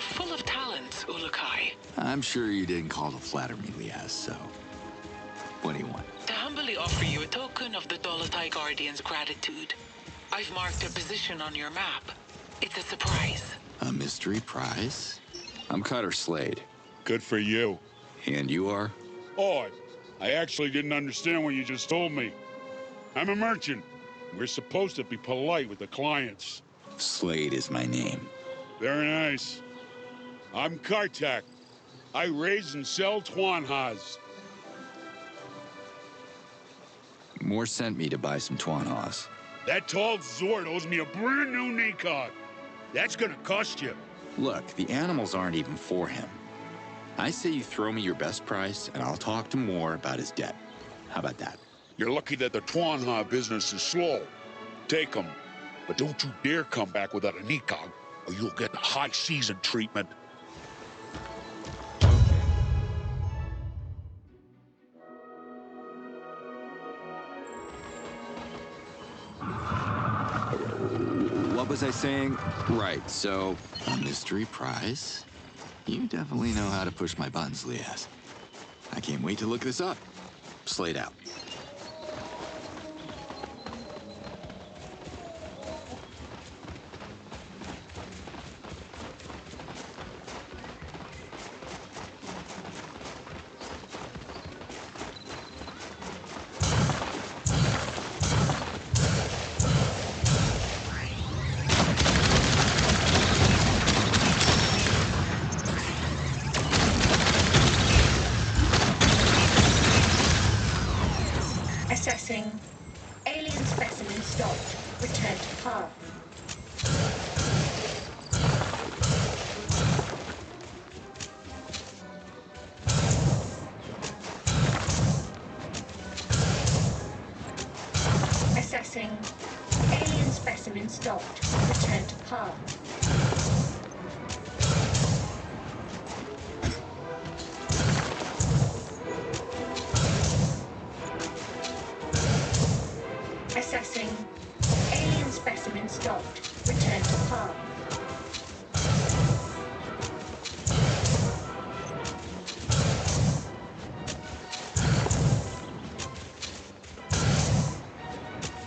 full of talent, Ulukai. I'm sure you didn't call to flatter me, Liaz, so... What do you want? To humbly offer you a token of the Dolotai Guardians' gratitude. I've marked their position on your map. It's a surprise. A mystery prize? I'm Cutter Slade. Good for you. And you are? Oh, I actually didn't understand what you just told me. I'm a merchant. We're supposed to be polite with the clients. Slade is my name. Very nice. I'm Kartak. I raise and sell Twanhas. Moore sent me to buy some Twanhas. That tall Zord owes me a brand new Nikon. That's gonna cost you. Look, the animals aren't even for him. I say you throw me your best price, and I'll talk to Moore about his debt. How about that? You're lucky that the Twanha business is slow. Take them. But don't you dare come back without a Nikon, or you'll get high season treatment. What was I saying? Right, so, a mystery prize? You definitely know how to push my buttons, Liaz. I can't wait to look this up. Slade out. Assessing. Alien specimen stopped. Return to path. Assessing. Alien specimen stopped. Return to path. Assessing. Alien specimen stopped. Return to path.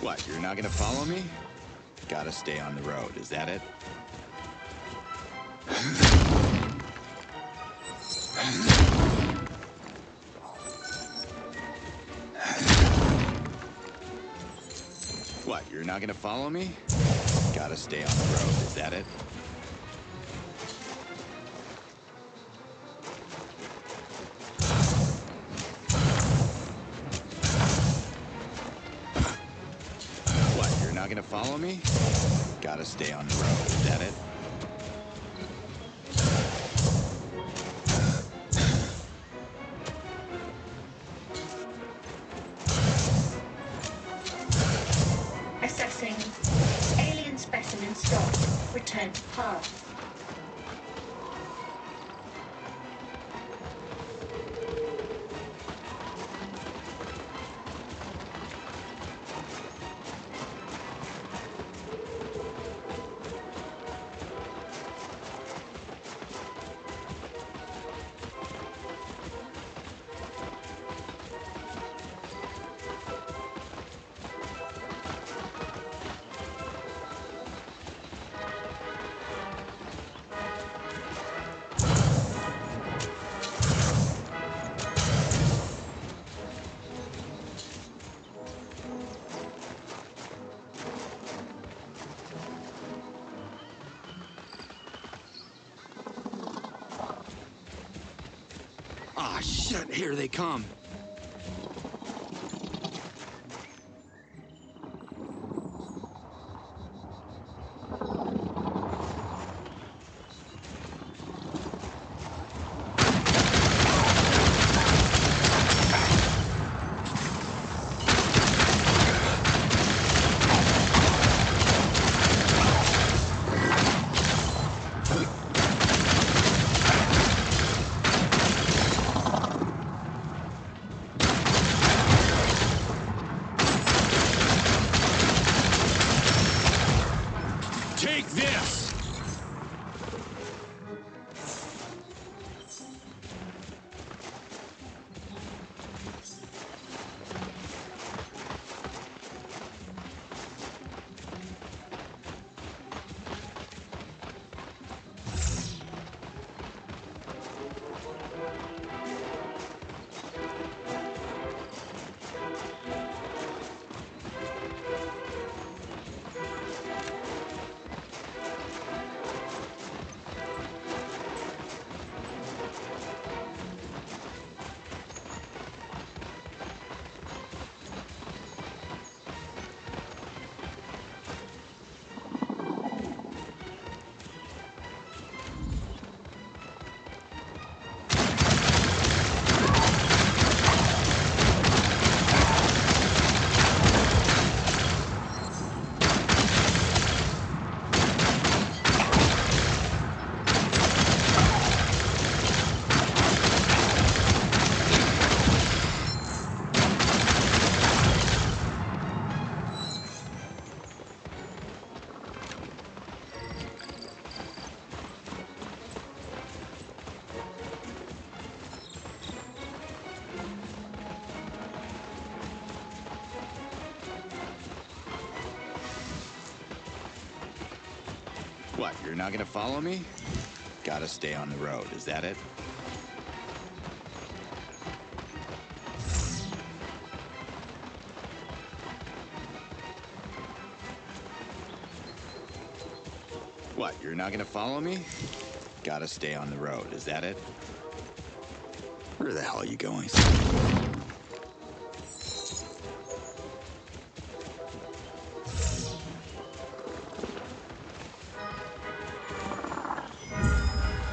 What, you're not gonna follow me? Gotta stay on the road, is that it? What, you're not gonna follow me? Gotta stay on the road, is that it? What, you're not gonna follow me? Gotta stay on the road, is that it? Assessing. Alien specimen stopped. Return to path. Ah, shit, here they come. What, you're not gonna follow me? Gotta stay on the road, is that it? What, you're not gonna follow me? Gotta stay on the road, is that it? Where the hell are you going?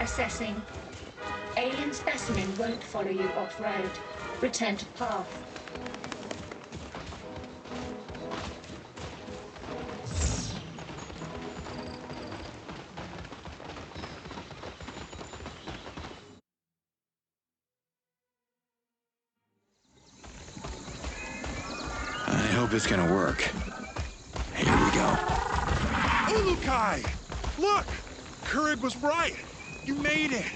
Assessing. Alien specimen won't follow you off-road. Return to path. I hope it's gonna work. Here we go. Ulukai! Look! Courage was right! You made it!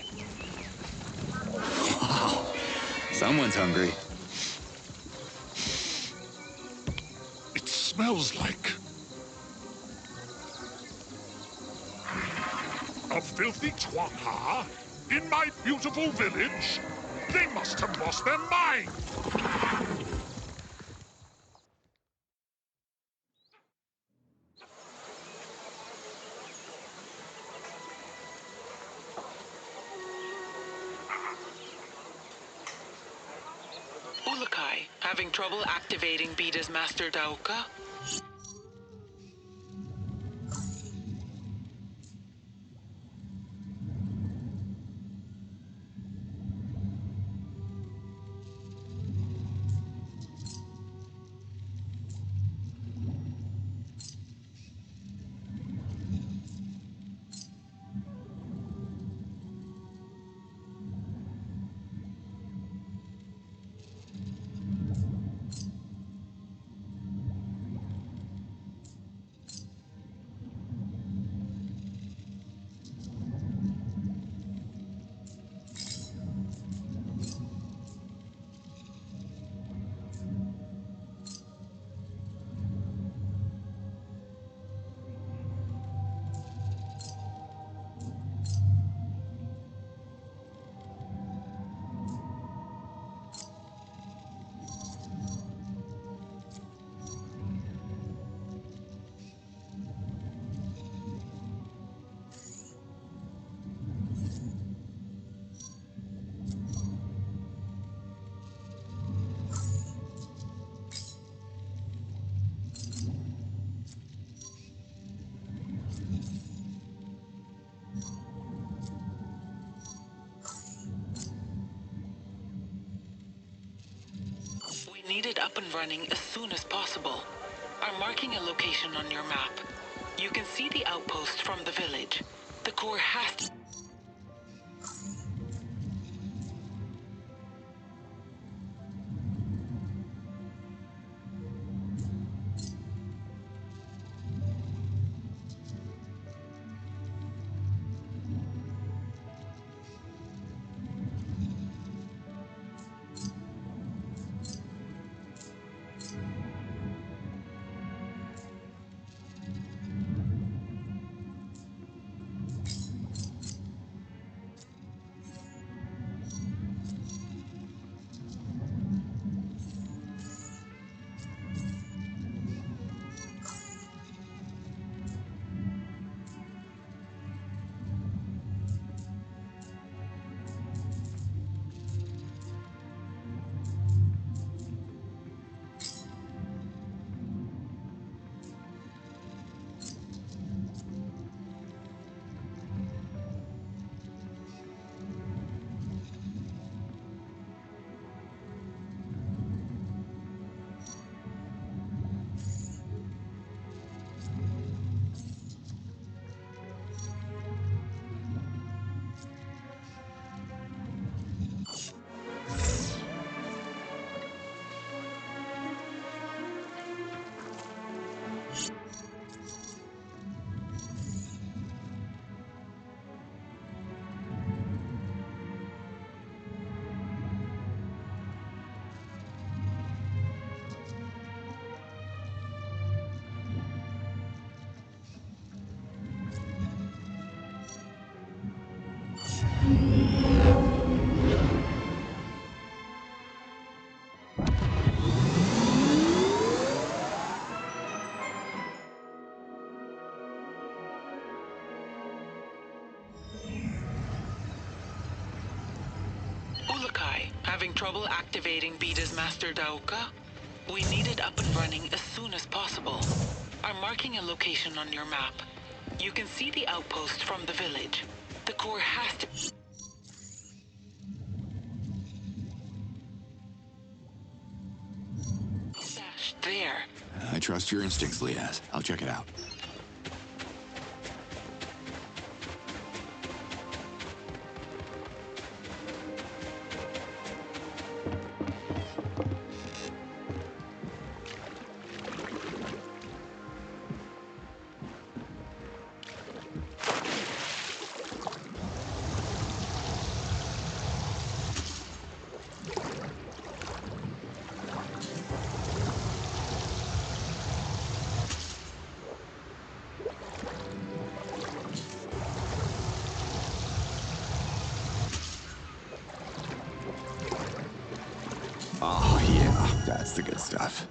Wow. Someone's hungry. It smells like a filthy twaka in my beautiful village. They must have lost their mind. Ulukai, having trouble activating Beta's Master Dauka? We need it up and running as soon as possible. I'm marking a location on your map. You can see the outpost from the village. The core has to... Having trouble activating Beta's Master Dauka? We need it up and running as soon as possible. I'm marking a location on your map. You can see the outpost from the village. The core has to... stashed there. I trust your instincts, Liaz. I'll check it out. Oh, yeah, that's the good stuff.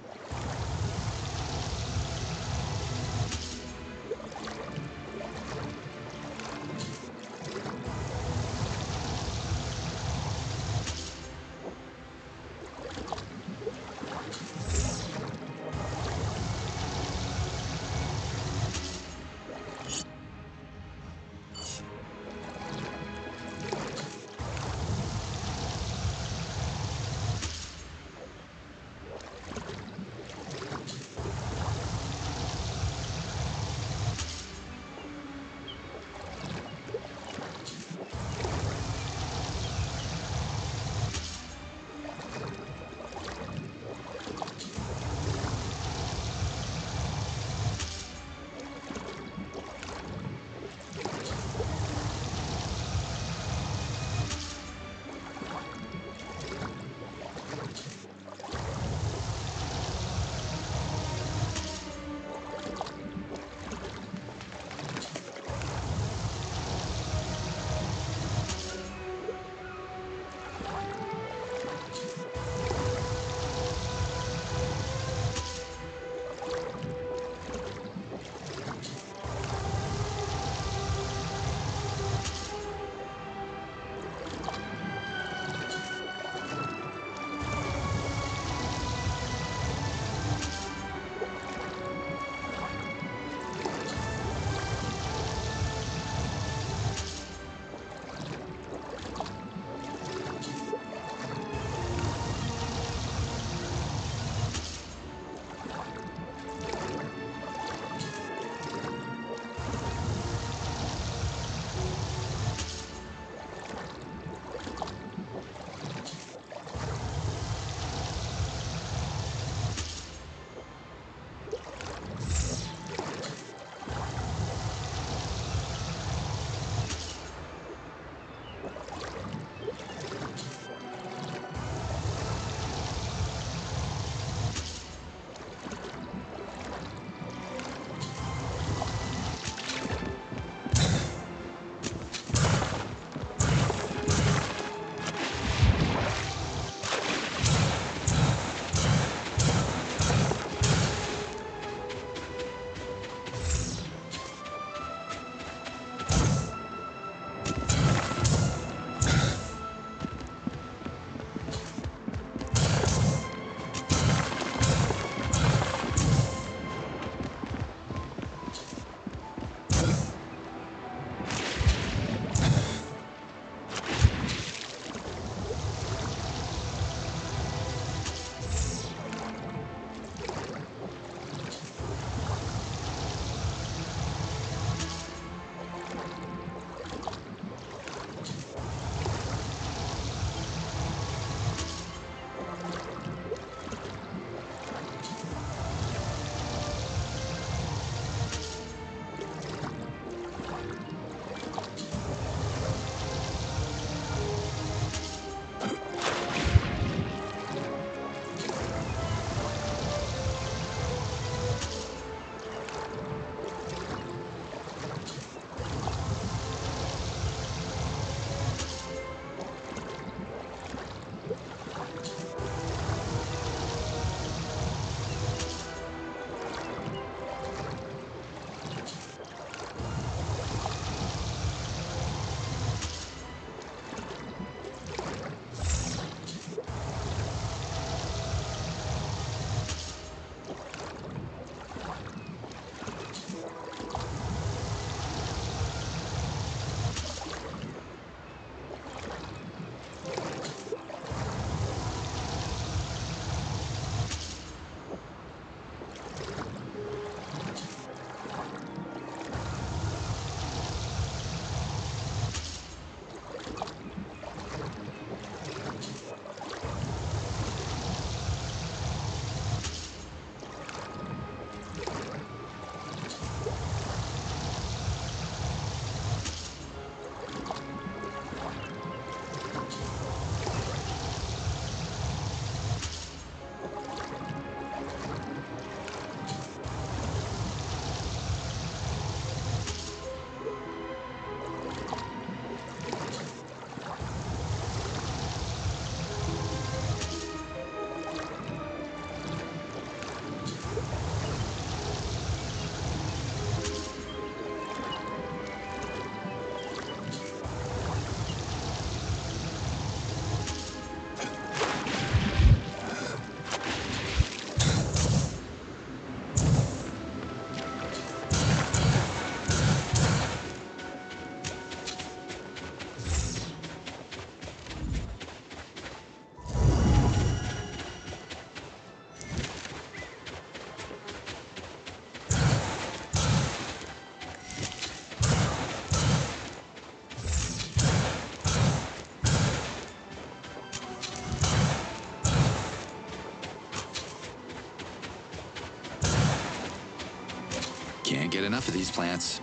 enough of these plants.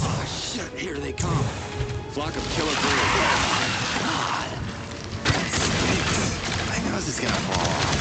Oh, shit, here they come. Flock of killer birds. God. I know this is gonna fall off.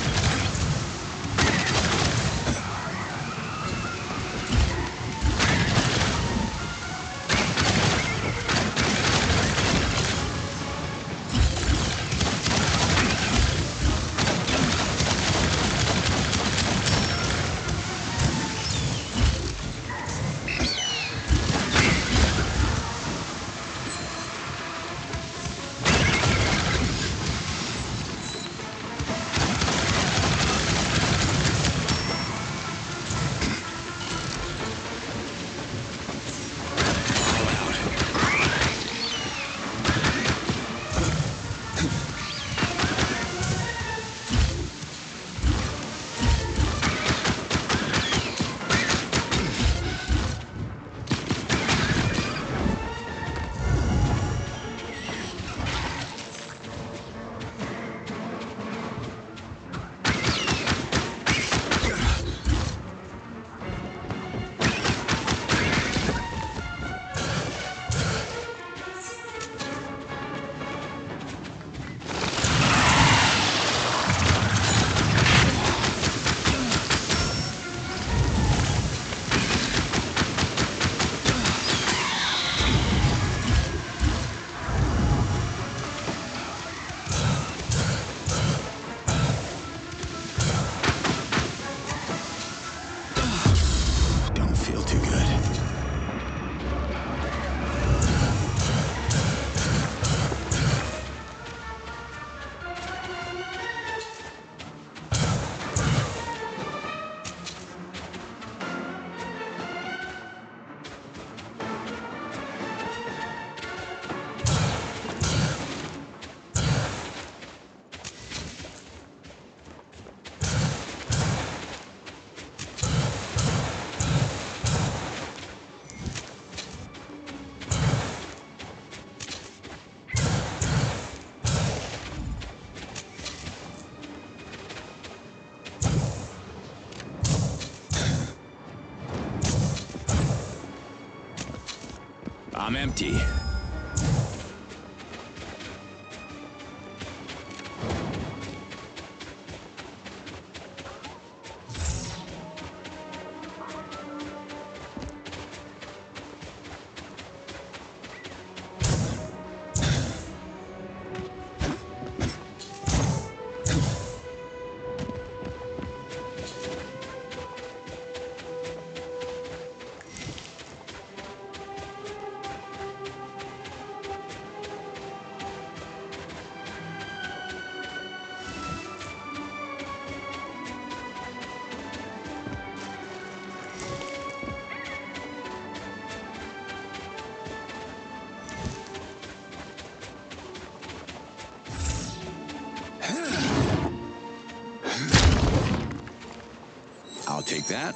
I'm empty. I'll take that.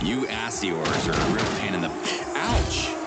You Assiors are a real pain in the... Ouch!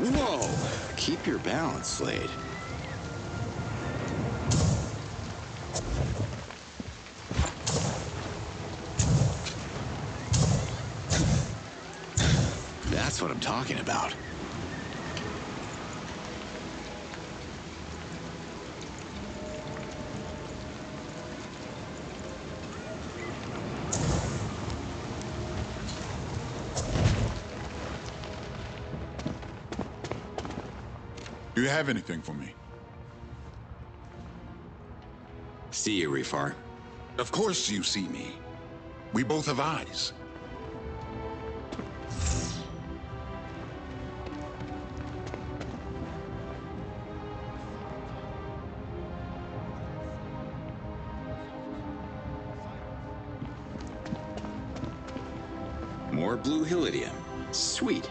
Whoa! Keep your balance, Slade. That's what I'm talking about. Do you have anything for me? See you, Rifar. Of course you see me. We both have eyes. More blue Hillidium. Sweet.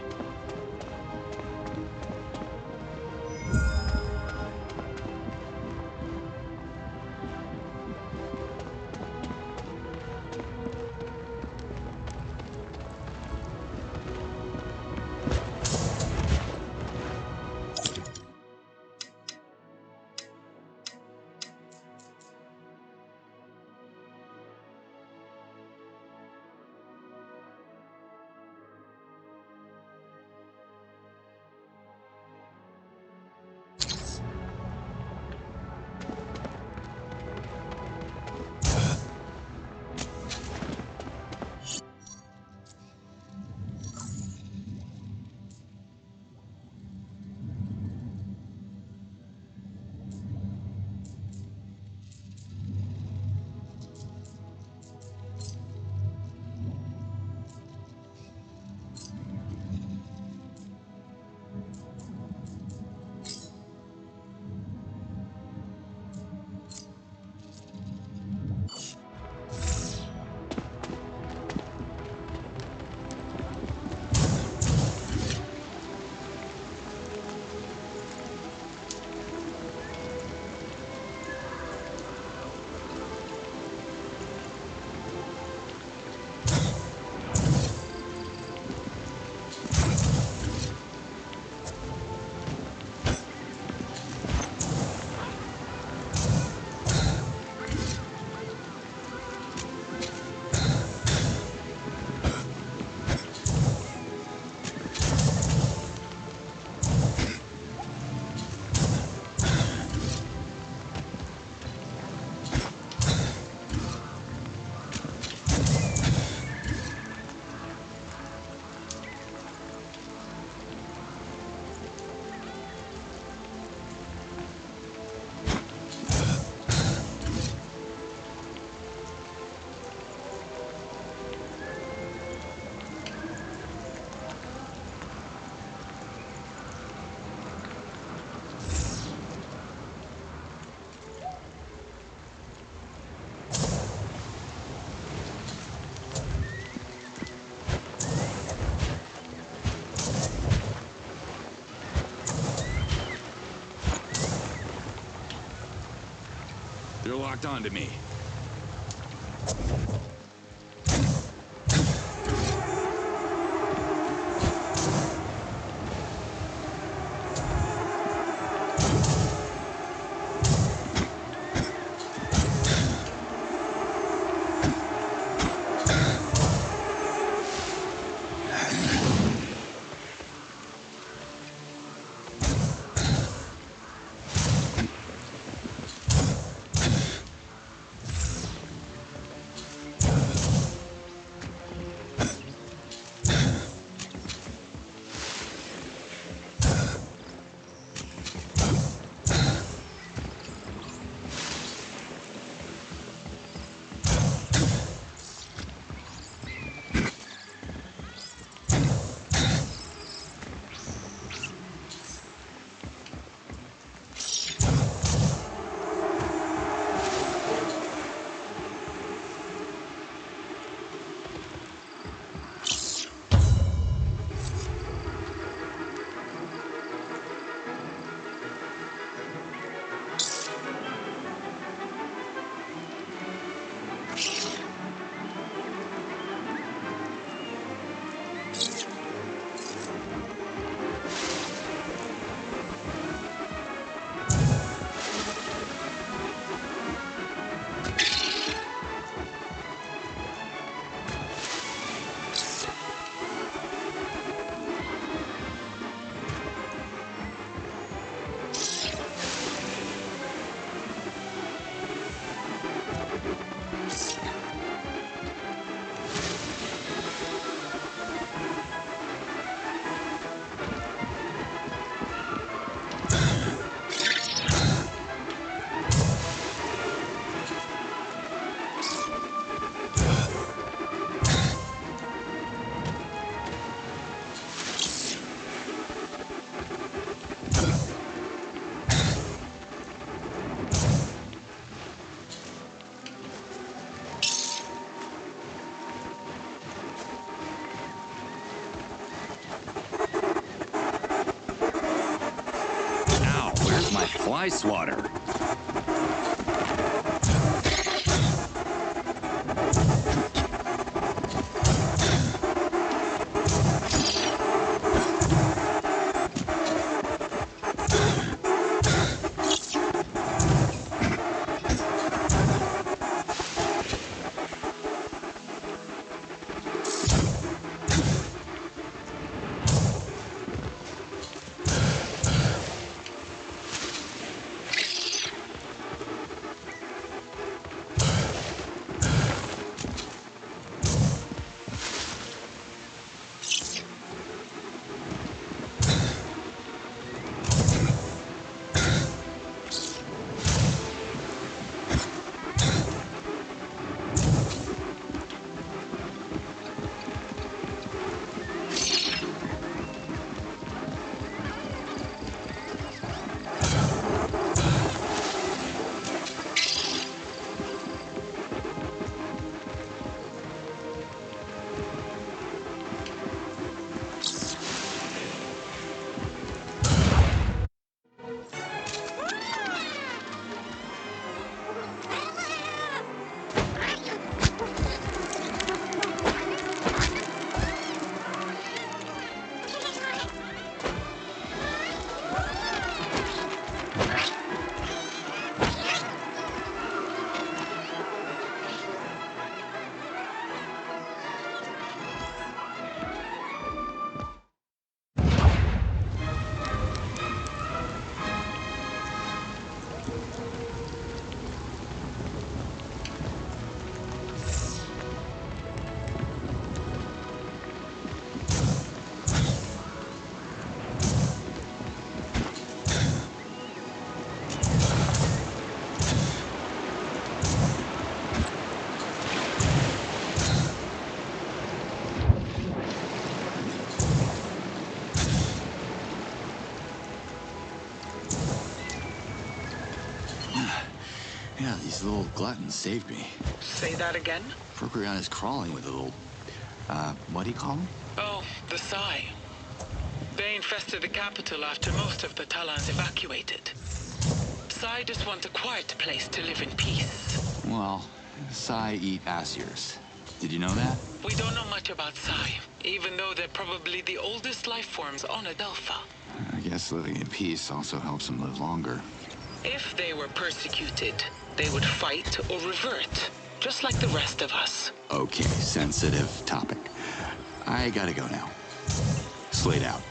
You're locked onto me. fly swatter. Yeah, these little gluttons saved me. Say that again? Procreon is crawling with a little, what do you call them? Oh, the Psy. They infested the capital after most of the Talans evacuated. Psy just want a quiet place to live in peace. Well, Psy eat Asiers. Did you know that? We don't know much about Psy, even though they're probably the oldest life forms on Adelpha. I guess living in peace also helps them live longer. If they were persecuted, they would fight or revert, just like the rest of us. Okay, sensitive topic. I gotta go now. Slade out.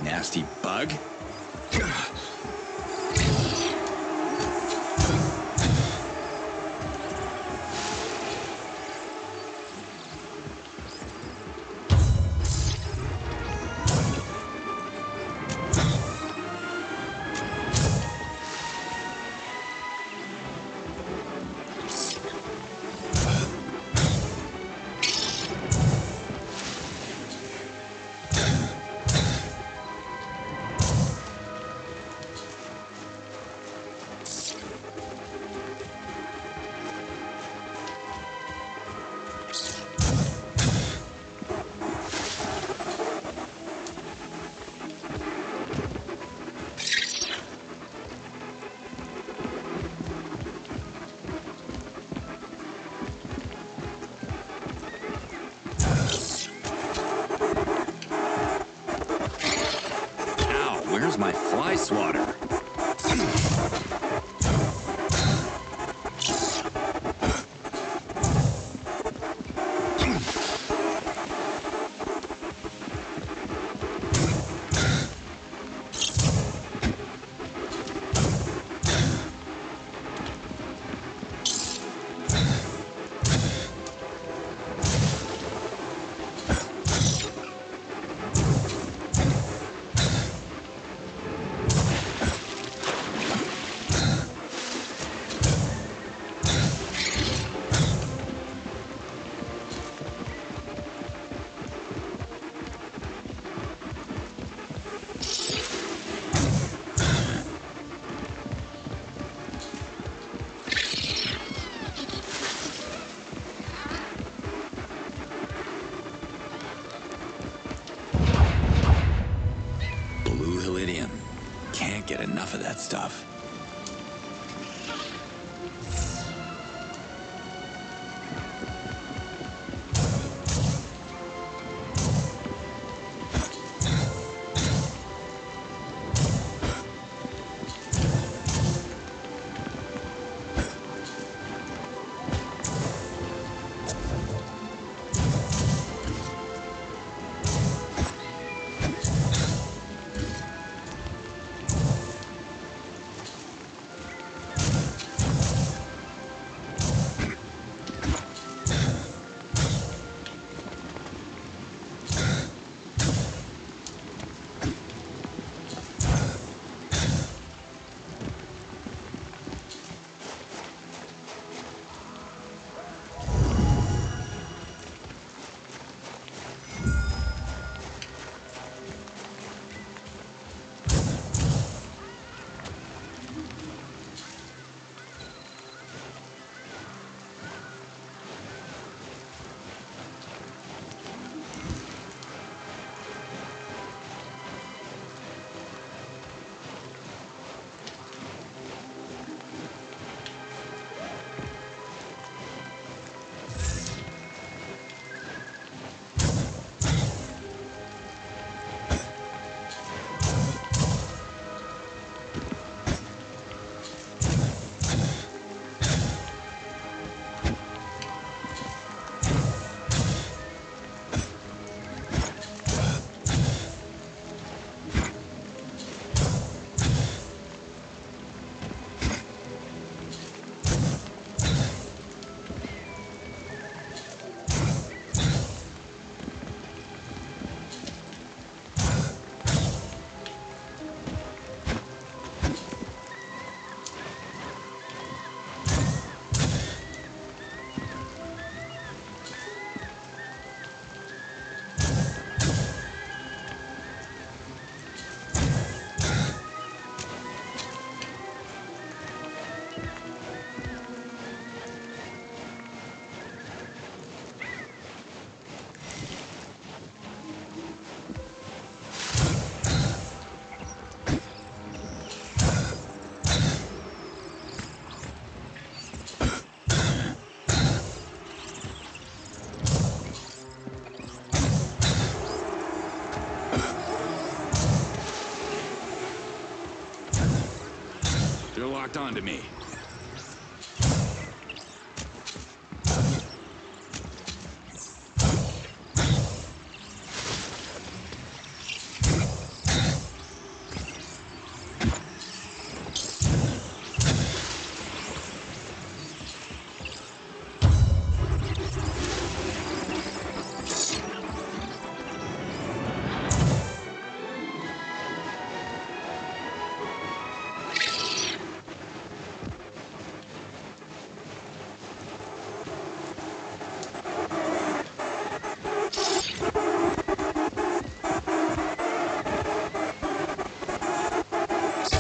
Nasty bug. Where's my fly swatter? get enough of that stuff. They're locked onto me.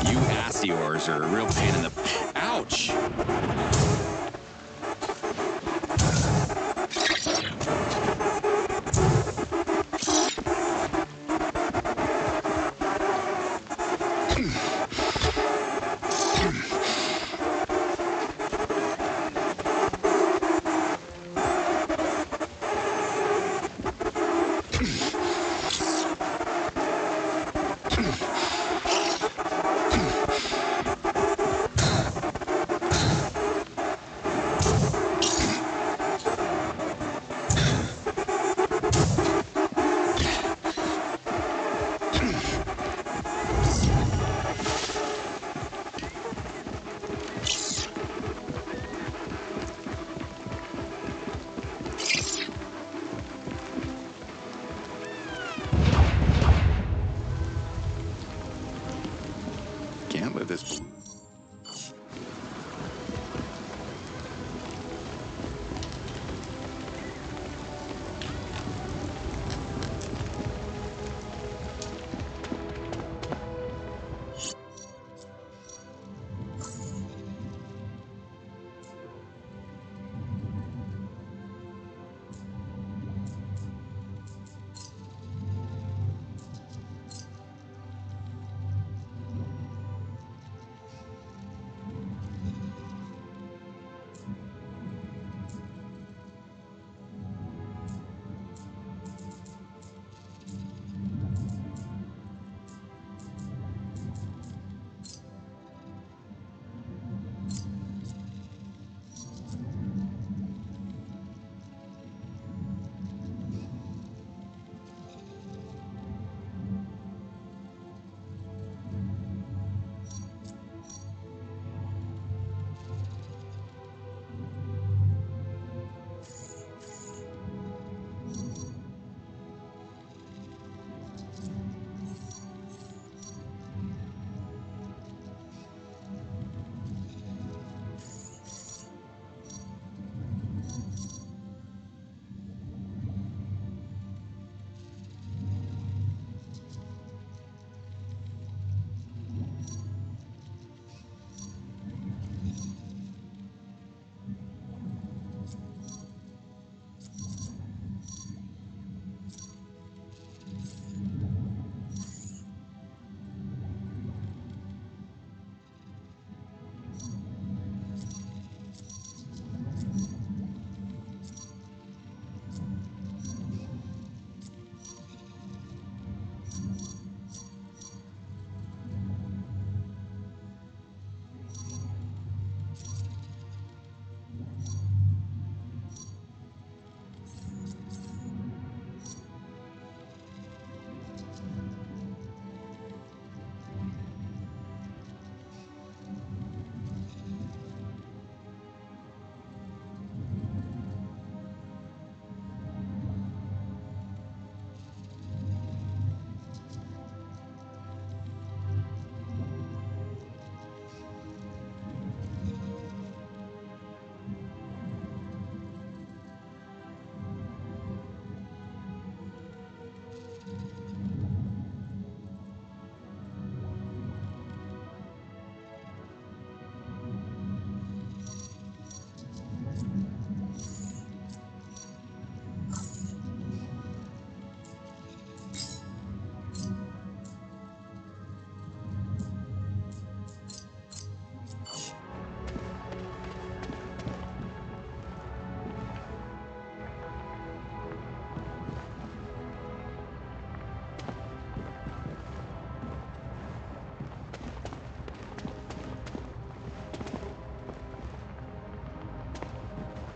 You Assiors are a real pain in the... Ouch! Can't let this...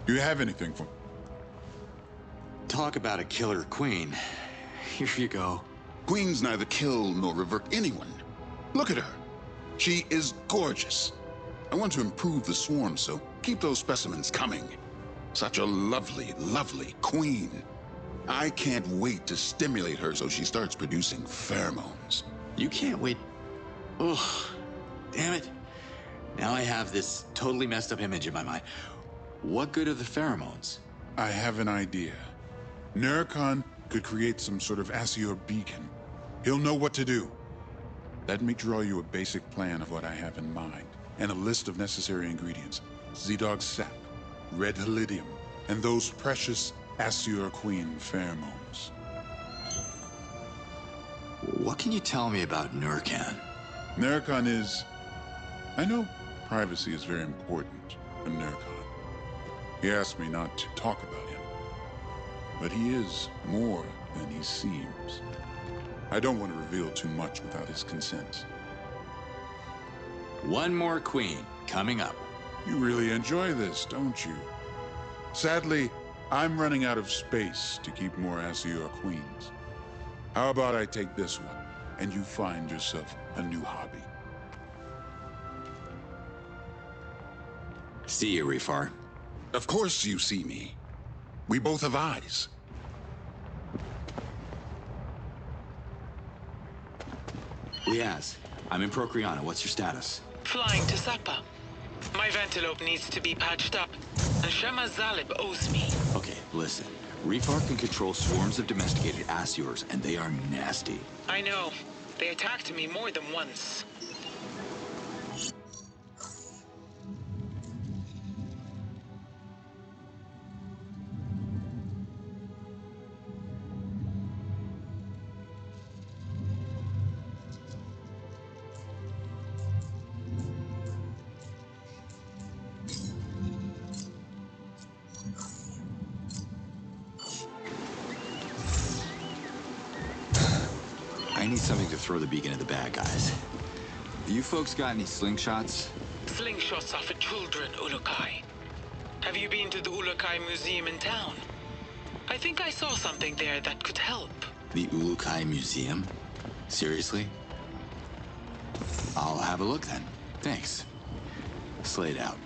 Do you have anything for me? Talk about a killer queen. Here you go. Queens neither kill nor revert anyone. Look at her. She is gorgeous. I want to improve the swarm, so keep those specimens coming. Such a lovely, lovely queen. I can't wait to stimulate her so she starts producing pheromones. You can't wait. Ugh. Damn it. Now I have this totally messed up image in my mind. What good are the pheromones? I have an idea. Nurkan could create some sort of Asior beacon. He'll know what to do. Let me draw you a basic plan of what I have in mind, and a list of necessary ingredients. Z-Dog sap, red helidium, and those precious Asior Queen pheromones. What can you tell me about Nurkan? Nurkan is... I know privacy is very important for Nurkan. He asked me not to talk about him. But he is more than he seems. I don't want to reveal too much without his consent. One more queen coming up. You really enjoy this, don't you? Sadly, I'm running out of space to keep more Asior queens. How about I take this one, and you find yourself a new hobby? See you, Rifar. Of course you see me. We both have eyes. Liaz, I'm in Procreana. What's your status? Flying to Sapa. My ventilope needs to be patched up, and Shema Zalib owes me. Okay, listen. Rifar can control swarms of domesticated Asiors, and they are nasty. I know. They attacked me more than once. I need something to throw the beacon at the bad guys. You folks got any slingshots? Slingshots are for children, Ulukai. Have you been to the Ulukai Museum in town? I think I saw something there that could help. The Ulukai Museum? Seriously? I'll have a look then. Thanks. Slade out.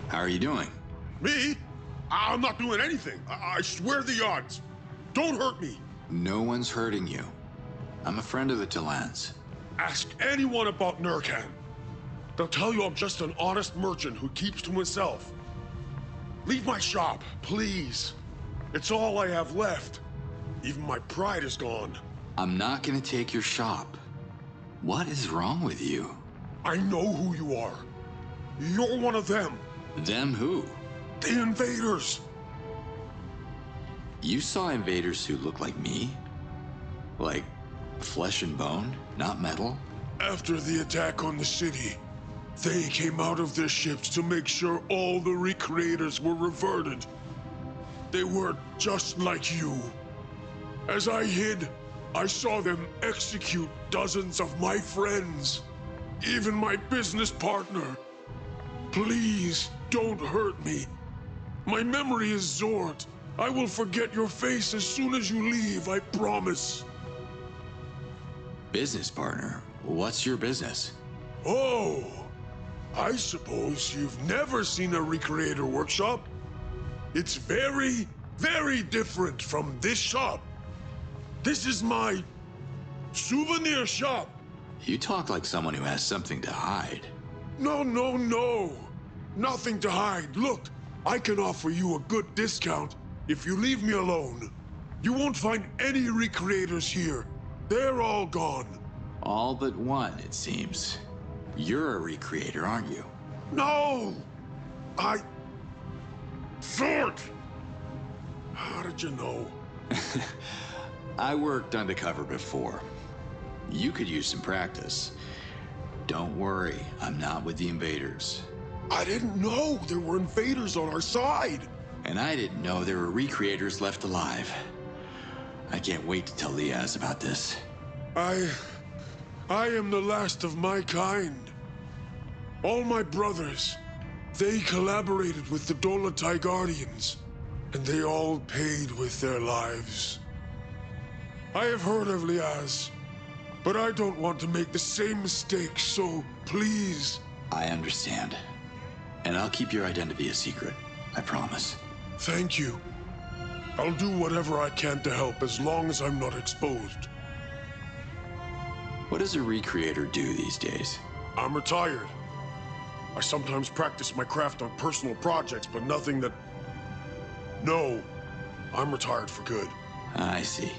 How are you doing? Me? I'm not doing anything. I swear the odds. Don't hurt me. No one's hurting you. I'm a friend of the Talans. Ask anyone about Nurkan. They'll tell you I'm just an honest merchant who keeps to himself. Leave my shop, please. It's all I have left. Even my pride is gone. I'm not gonna take your shop. What is wrong with you? I know who you are. You're one of them. Them who? The invaders. You saw invaders who look like me? Like flesh and bone, not metal? After the attack on the city, they came out of their ships to make sure all the recreators were reverted. They were just like you. As I hid, I saw them execute dozens of my friends, even my business partner. Please, don't hurt me. My memory is Zord. I will forget your face as soon as you leave, I promise. Business partner? What's your business? Oh, I suppose you've never seen a recreator workshop? It's very, very different from this shop. This is my souvenir shop. You talk like someone who has something to hide. No, no, no! Nothing to hide. Look, I can offer you a good discount if you leave me alone. You won't find any recreators here. They're all gone. All but one, it seems. You're a recreator, aren't you? No! Sort! How did you know? I worked undercover before. You could use some practice. Don't worry, I'm not with the invaders. I didn't know there were invaders on our side. And I didn't know there were recreators left alive. I can't wait to tell Liaz about this. I am the last of my kind. All my brothers, they collaborated with the Dolotai Guardians, and they all paid with their lives. I have heard of Liaz, but I don't want to make the same mistake, so please. I understand. And I'll keep your identity a secret, I promise. Thank you. I'll do whatever I can to help as long as I'm not exposed. What does a recreator do these days? I'm retired. I sometimes practice my craft on personal projects, but nothing that... No, I'm retired for good. I see.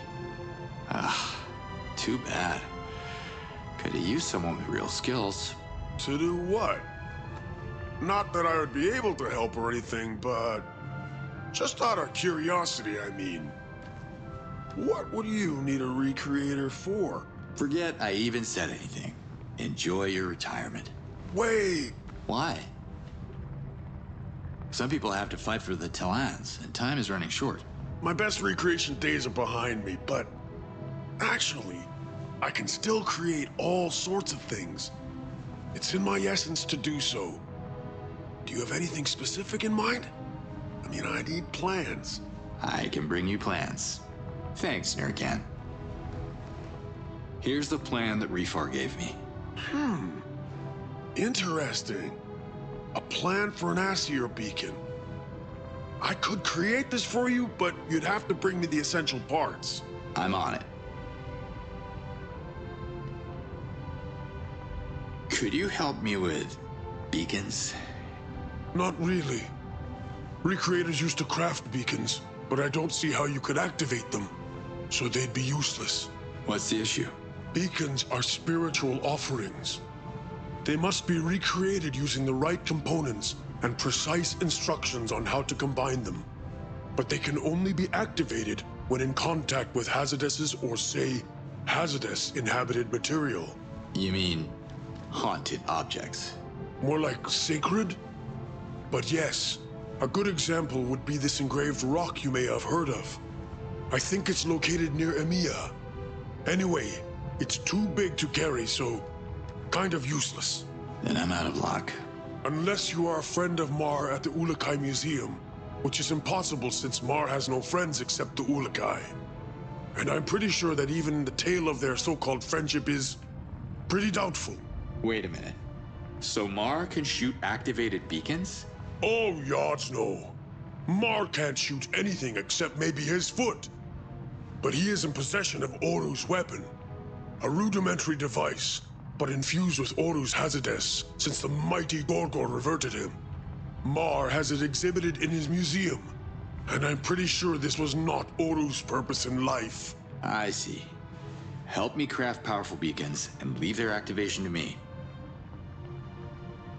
Too bad. Could have used someone with real skills. To do what? Not that I would be able to help or anything, but... just out of curiosity, I mean. What would you need a recreator for? Forget I even said anything. Enjoy your retirement. Wait! Why? Some people have to fight for the Talans, and time is running short. My best recreation days are behind me, but... actually, I can still create all sorts of things. It's in my essence to do so. Do you have anything specific in mind? I mean, I need plans. I can bring you plans. Thanks, Nurkan. Here's the plan that Refar gave me. Interesting. A plan for an Aesir beacon. I could create this for you, but you'd have to bring me the essential parts. I'm on it. Could you help me with beacons? Not really. Recreators used to craft beacons, but I don't see how you could activate them, so they'd be useless. What's the issue? Beacons are spiritual offerings. They must be recreated using the right components and precise instructions on how to combine them. But they can only be activated when in contact with hazardous or, say, hazardous inhabited material. You mean haunted objects? More like sacred? But yes, a good example would be this engraved rock you may have heard of. I think it's located near Emiya. Anyway, it's too big to carry, so kind of useless. Then I'm out of luck. Unless you are a friend of Mar at the Ulakai Museum, which is impossible since Mar has no friends except the Ulakai. And I'm pretty sure that even the tale of their so-called friendship is pretty doubtful. Wait a minute. So Mar can shoot activated beacons? Oh, yards no. Mar can't shoot anything except maybe his foot. But he is in possession of Oru's weapon. A rudimentary device, but infused with Oru's hazardous since the mighty Gorgor reverted him. Mar has it exhibited in his museum, and I'm pretty sure this was not Oru's purpose in life. I see. Help me craft powerful beacons and leave their activation to me.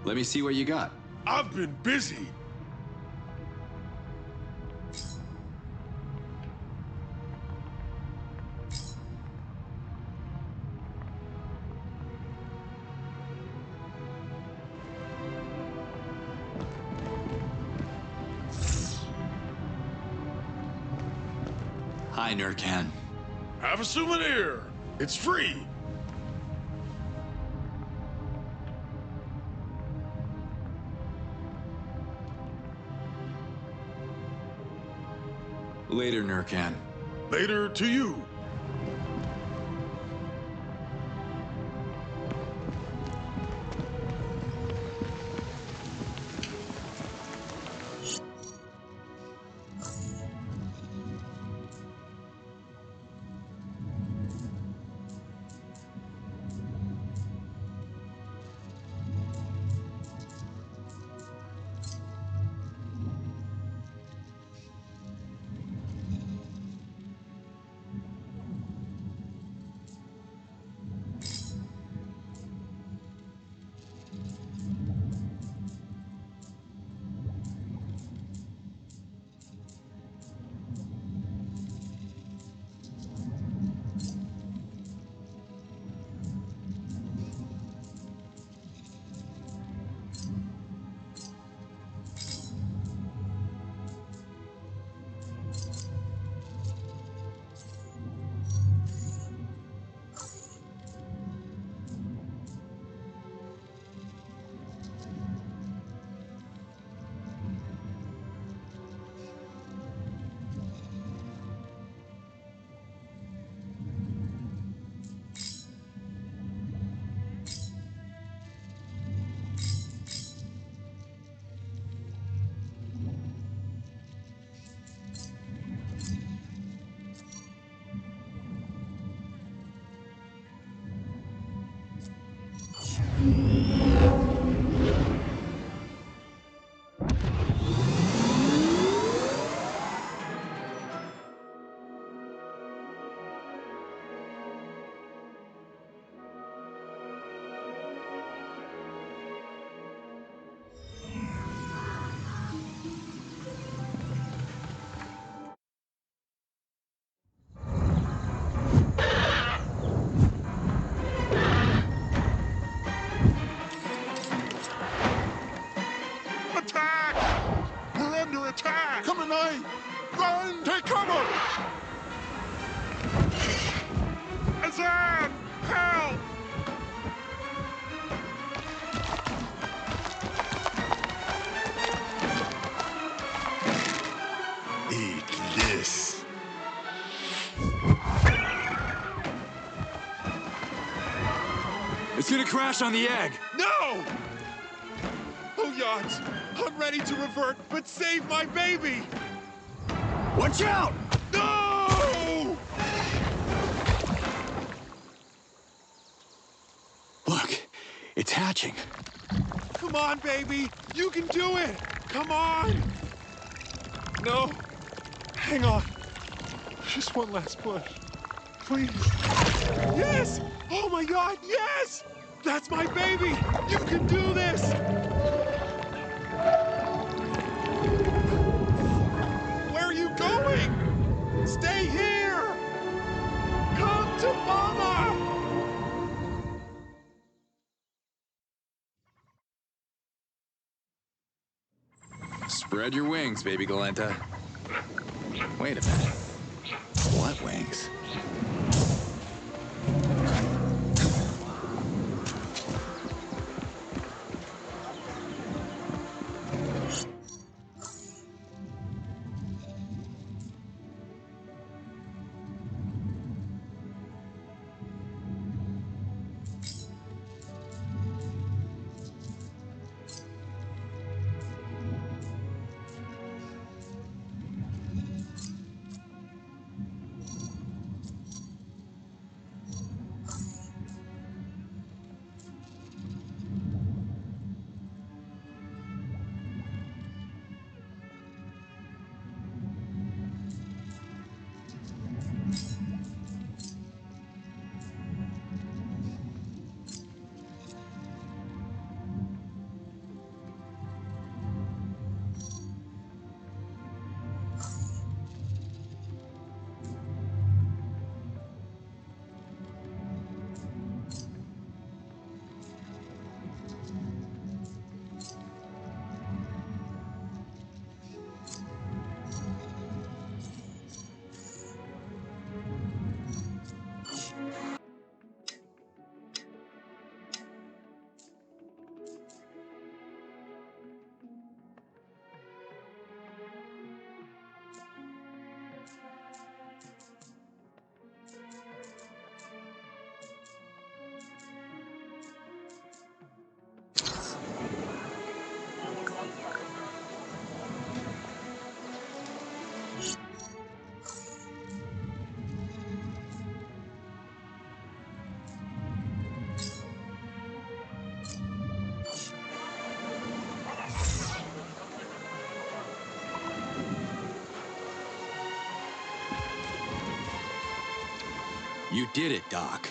Let me see what you got. I've been busy. Hi, Nurkan. Have a souvenir. It's free. Later, Nurkan. Later to you. gonna crash on the egg. No! Oh, yachts, I'm ready to revert, but save my baby! Watch out! No! Look, it's hatching. Come on, baby! You can do it! Come on! No. Hang on. Just one last push. Please. Yes! Oh my God, yes! That's my baby! You can do this! Where are you going? Stay here! Come to Mama! Spread your wings, baby Galenta. Wait a minute. What wings? You did it, Doc.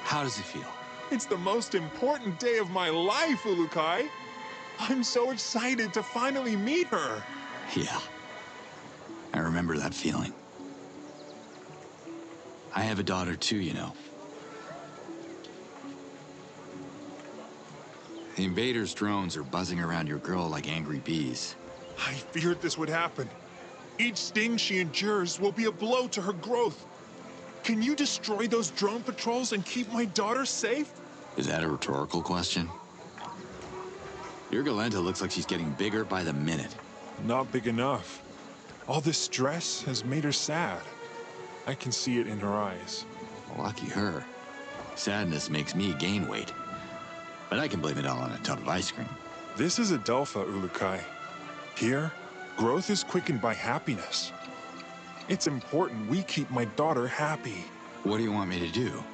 How does it feel? It's the most important day of my life, Ulukai. I'm so excited to finally meet her. Yeah. I remember that feeling. I have a daughter too, you know. The invaders' drones are buzzing around your girl like angry bees. I feared this would happen. Each sting she endures will be a blow to her growth. Can you destroy those drone patrols and keep my daughter safe? Is that a rhetorical question? Your Galenta looks like she's getting bigger by the minute. Not big enough. All this stress has made her sad. I can see it in her eyes. Lucky her. Sadness makes me gain weight. But I can blame it all on a tub of ice cream. This is Adelpha, Ulukai. Here, growth is quickened by happiness. It's important we keep my daughter happy. What do you want me to do?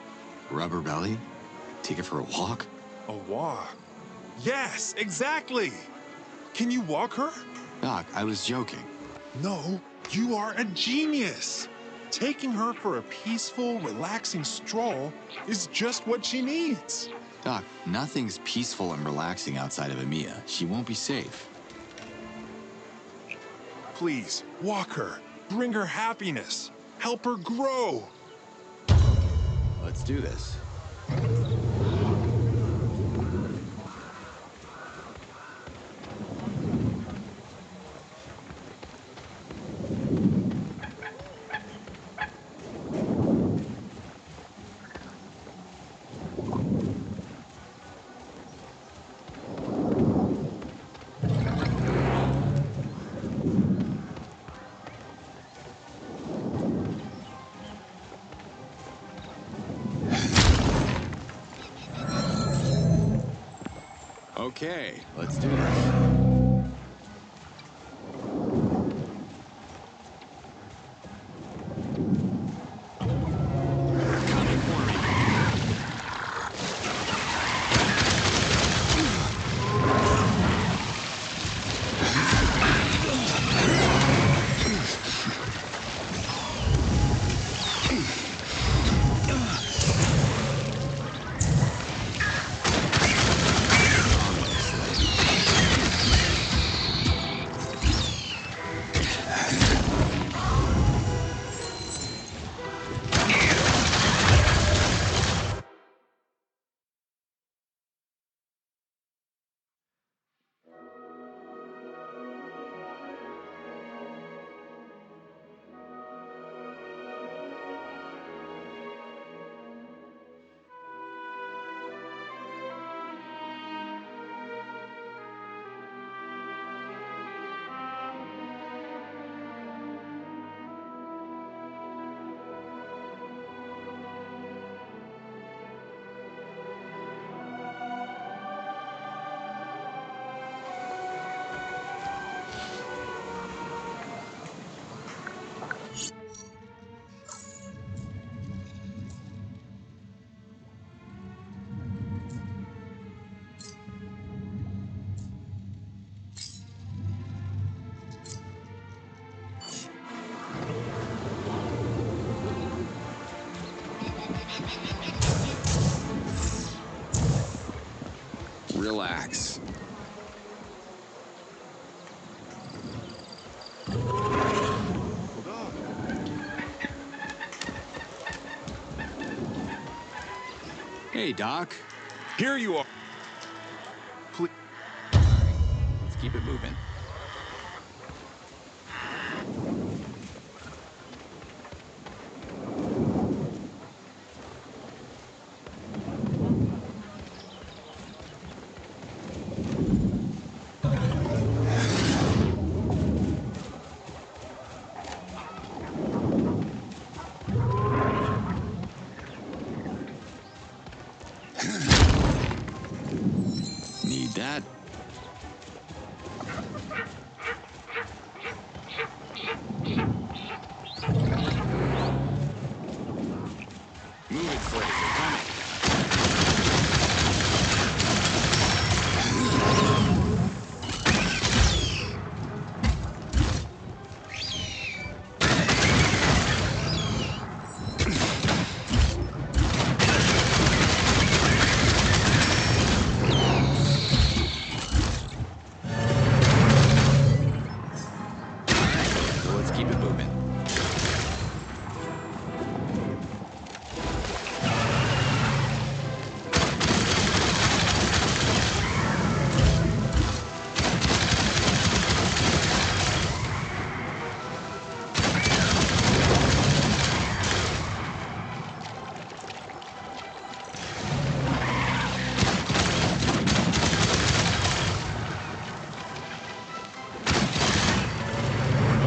Rub her belly? Take her for a walk? A walk? Yes, exactly! Can you walk her? Doc, I was joking. No, you are a genius! Taking her for a peaceful, relaxing stroll is just what she needs. Doc, nothing's peaceful and relaxing outside of Emiya. She won't be safe. Please, walk her. Bring her happiness. Help her grow. Let's do this. Okay, let's do this. Relax. Hey, Doc. Here you are. Please. Let's keep it moving. Need that. Move it, Slade. They're coming. So let's keep it moving.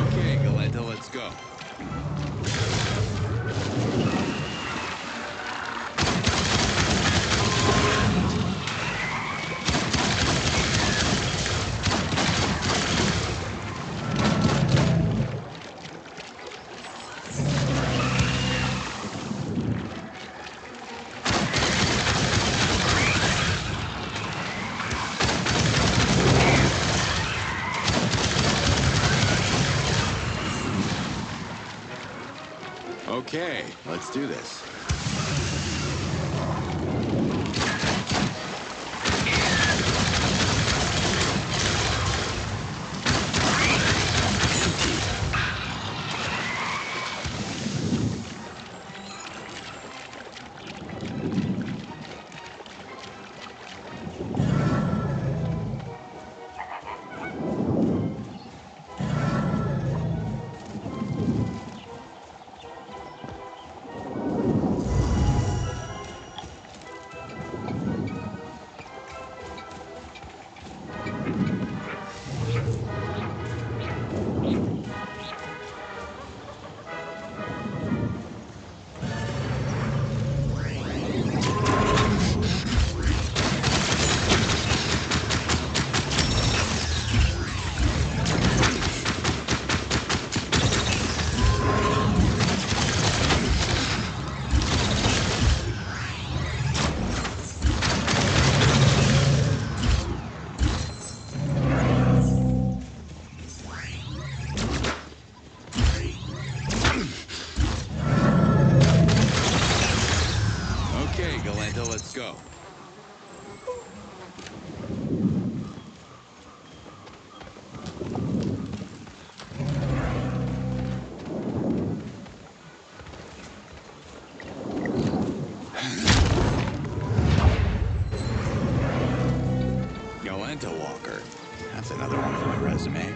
Okay, Galenta, let's go. Okay, let's do this. Yolanta, let's go. Yolanta Walker. That's another one for my resume.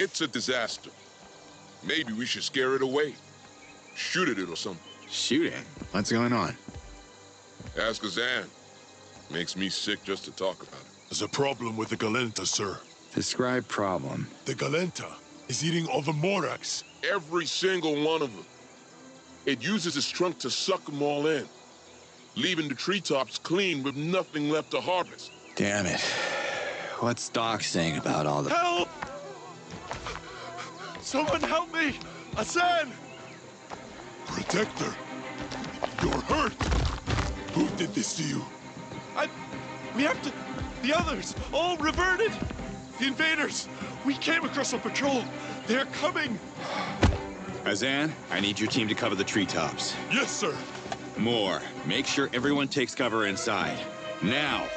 It's a disaster. Maybe we should scare it away. Shoot at it or something. Shooting? What's going on? Ask Azan. Makes me sick just to talk about it. There's a problem with the Galenta, sir. Describe problem. The Galenta is eating all the Morax. Every single one of them. It uses its trunk to suck them all in, leaving the treetops clean with nothing left to harvest. Damn it. What's Doc saying about all the... Help! Someone help me! Azan! Protector, you're hurt! Who did this to you? We have to... The others, all reverted! The invaders! We came across a patrol! They're coming! Azan, I need your team to cover the treetops. Yes, sir! More. Make sure everyone takes cover inside. Now!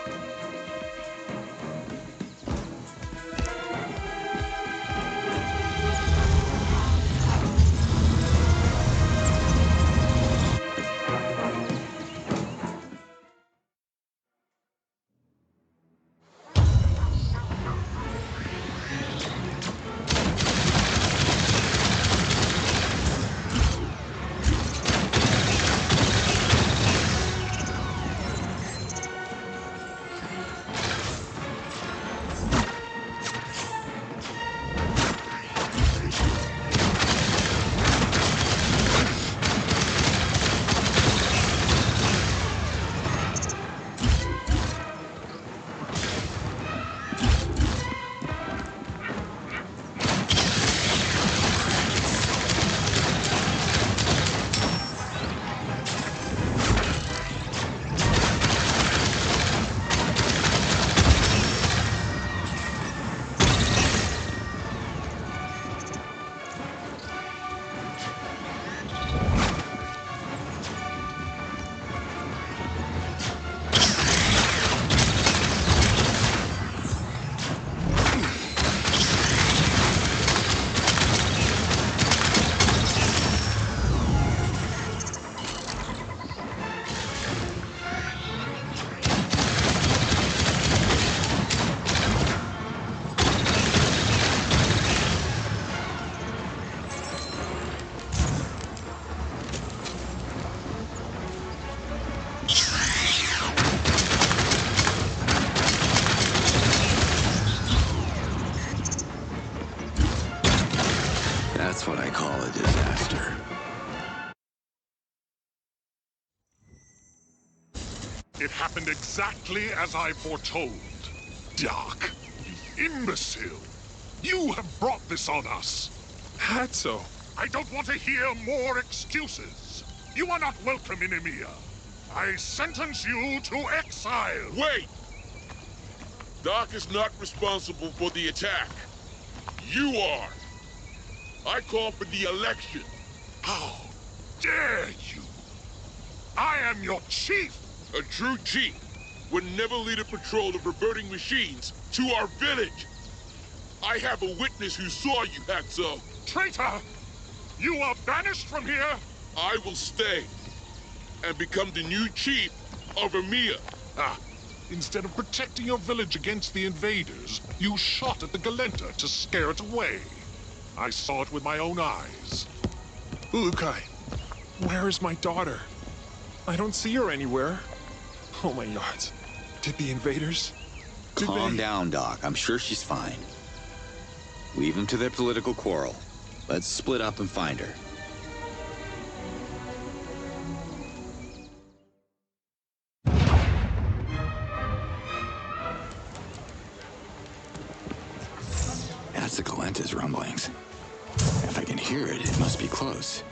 That's what I call a disaster. It happened exactly as I foretold. Doc, you imbecile! You have brought this on us! Hatso! I don't want to hear more excuses! You are not welcome in Emia! I sentence you to exile! Wait! Doc is not responsible for the attack. You are! I call for the election. How dare you! I am your chief! A true chief would never lead a patrol of reverting machines to our village. I have a witness who saw you, Hatso. Traitor! You are banished from here! I will stay and become the new chief of Emia. Instead of protecting your village against the invaders, you shot at the Galenta to scare it away. I saw it with my own eyes. Ulukai, where is my daughter? I don't see her anywhere. Oh my God. Did the invaders? Calm down, Doc. I'm sure she's fine. Leave them to their political quarrel. Let's split up and find her. That's the Galenta's rumblings. If I can hear it, it must be close.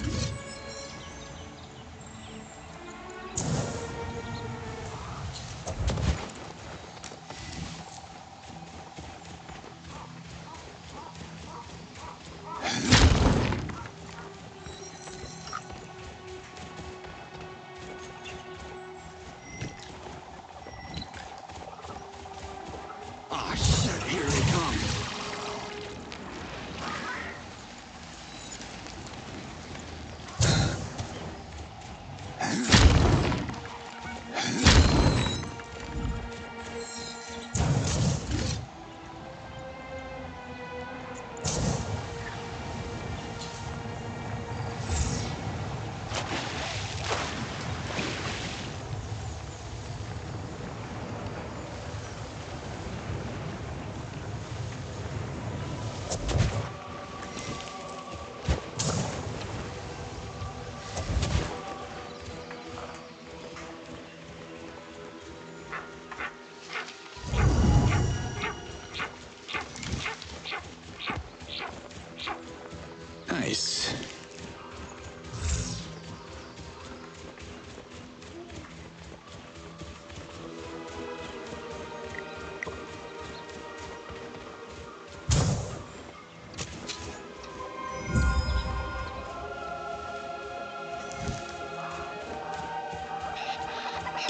Ah, shit, here they come.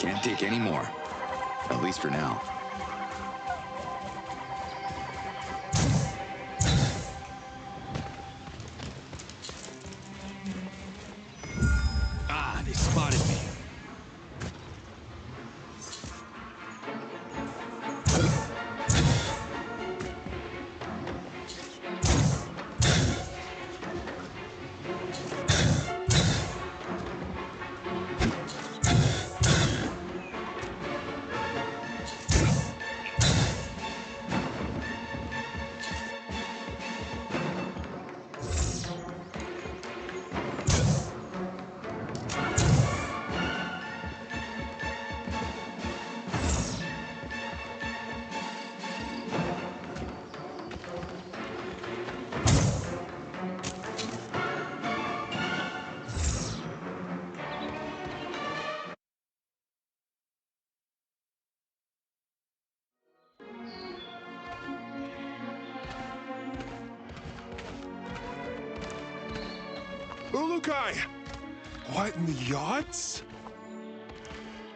Can't take any more. At least for now. Ah, they spotted me. Ulukai! What in the yachts?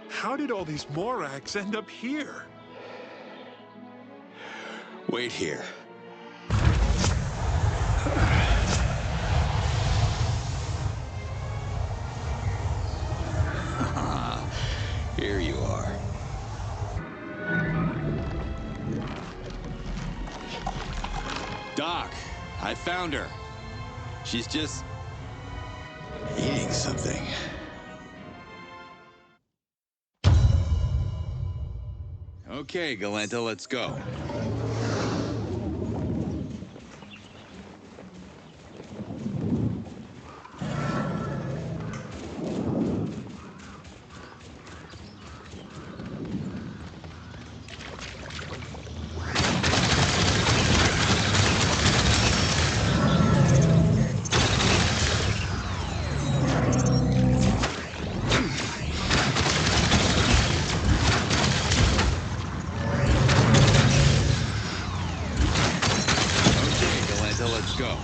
How did all these Morags end up here? Wait here. Here you are. Doc, I found her. She's just eating something. Okay, Galenta, let's go. Let's go.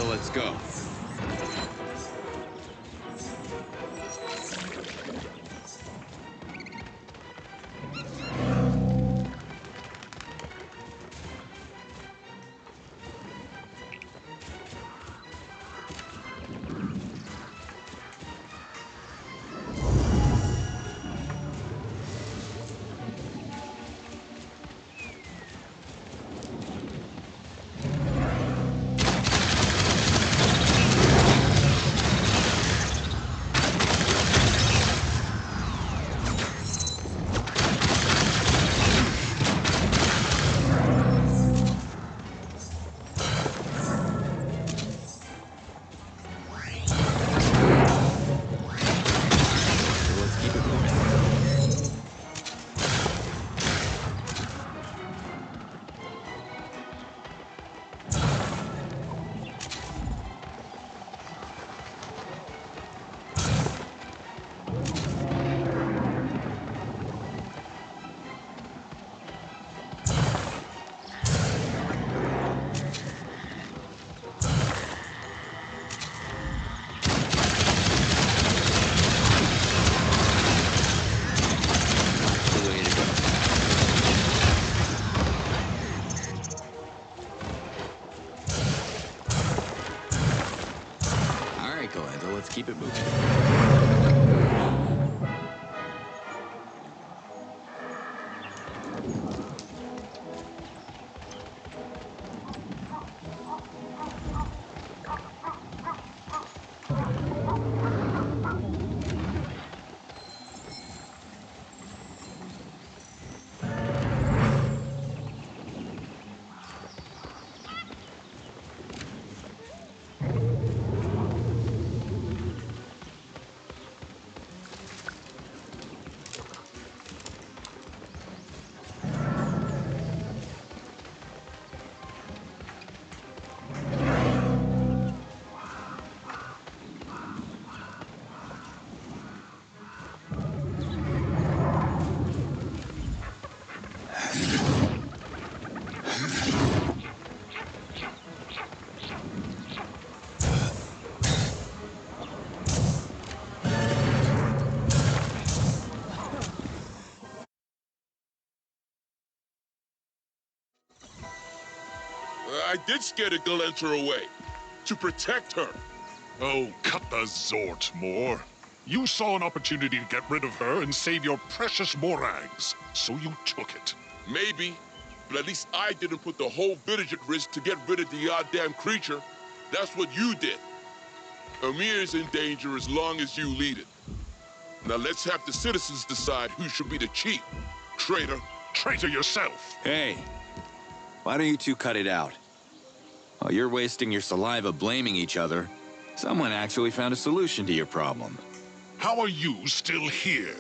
Let's go. Let's keep it moving. I did scare the Galenter away. To protect her. Oh, cut the zort, Moore. You saw an opportunity to get rid of her and save your precious Morags, so you took it. Maybe, but at least I didn't put the whole village at risk to get rid of the goddamn creature. That's what you did. Amir is in danger as long as you lead it. Now let's have the citizens decide who should be the chief. Traitor. Traitor yourself. Hey, why don't you two cut it out? While you're wasting your saliva blaming each other, someone actually found a solution to your problem. How are you still here?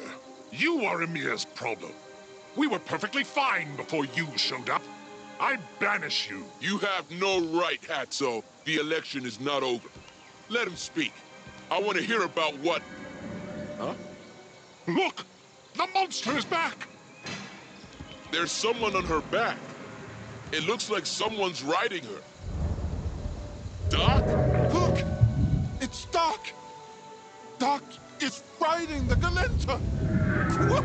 You are Emir's problem. We were perfectly fine before you showed up. I banish you. You have no right, Hatso. The election is not over. Let him speak. I want to hear about what... Huh? Look! The monster is back! There's someone on her back. It looks like someone's riding her. Doc? Look! It's Doc! Doc is riding the Galenta! Whoa!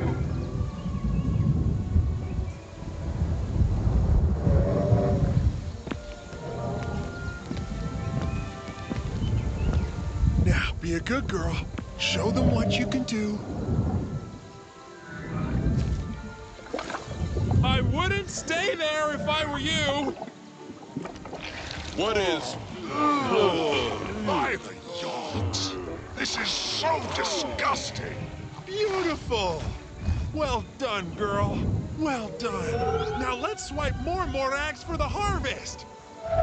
Now, be a good girl. Show them what you can do. I wouldn't stay there if I were you! What is... By the yards! This is so disgusting! Beautiful! Well done, girl. Well done. Now let's swipe more Morags for the harvest!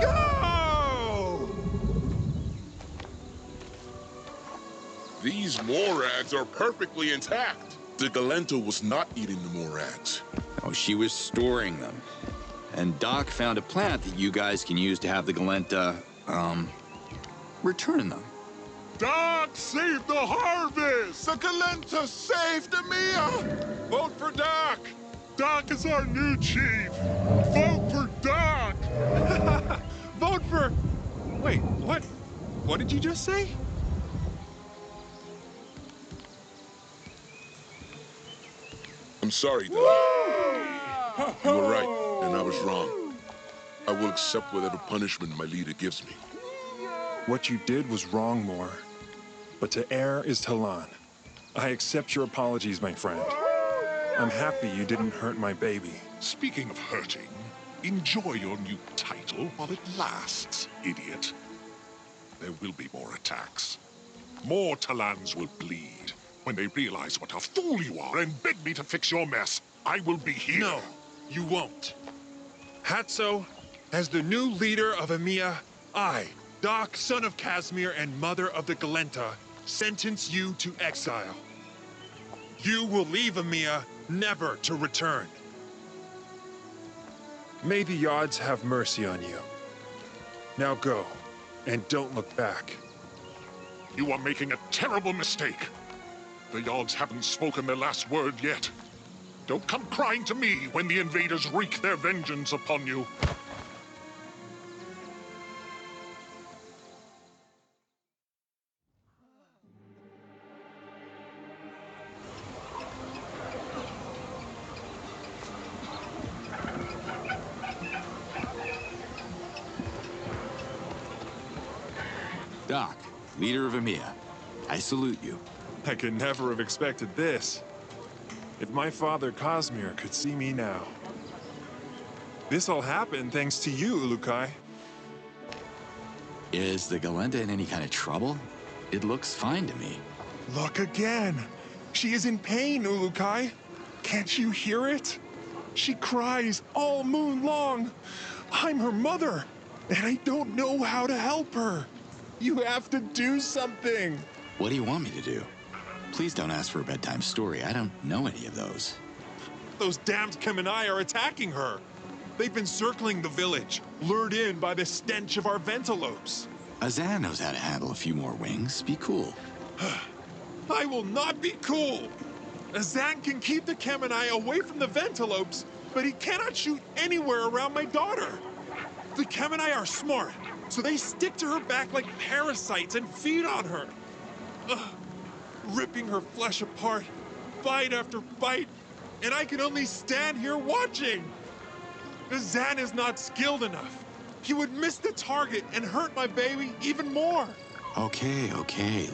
Go! These Morags are perfectly intact. The Galenta was not eating the Morags. Oh, she was storing them. And Doc found a plant that you guys can use to have the Galenta, return them. Doc saved the harvest! The Galenta saved Amia! Vote for Doc! Doc is our new chief! Vote for Doc! Vote for... Wait, what? What did you just say? I'm sorry, Doc. You were right, and I was wrong. I will accept whatever punishment my leader gives me. What you did was wrong, Moore. But to err is Talan. I accept your apologies, my friend. I'm happy you didn't hurt my baby. Speaking of hurting, enjoy your new title while it lasts, idiot. There will be more attacks. More Talans will bleed. When they realize what a fool you are and beg me to fix your mess, I will be here. No, you won't. Hatso, as the new leader of EMEA, I, Doc, son of Casimir and mother of the Galenta, sentence you to exile. You will leave EMEA, never to return. May the odds have mercy on you. Now go, and don't look back. You are making a terrible mistake. The Yods haven't spoken their last word yet. Don't come crying to me when the invaders wreak their vengeance upon you. Doc, leader of EMEA, I salute you. I could never have expected this. If my father Casimir could see me now. This all happened thanks to you, Ulukai. Is the Galenta in any kind of trouble? It looks fine to me. Look again. She is in pain, Ulukai. Can't you hear it? She cries all moon long. I'm her mother, and I don't know how to help her. You have to do something. What do you want me to do? Please don't ask for a bedtime story. I don't know any of those. Those damned Kemenai are attacking her. They've been circling the village, lured in by the stench of our ventilopes. Azan knows how to handle a few more wings. Be cool. I will not be cool. Azan can keep the Kemenai away from the ventilopes, but he cannot shoot anywhere around my daughter. The Kemenai are smart, so they stick to her back like parasites and feed on her. Ripping her flesh apart, bite after bite, and I can only stand here watching. Azan is not skilled enough. He would miss the target and hurt my baby even more. Okay,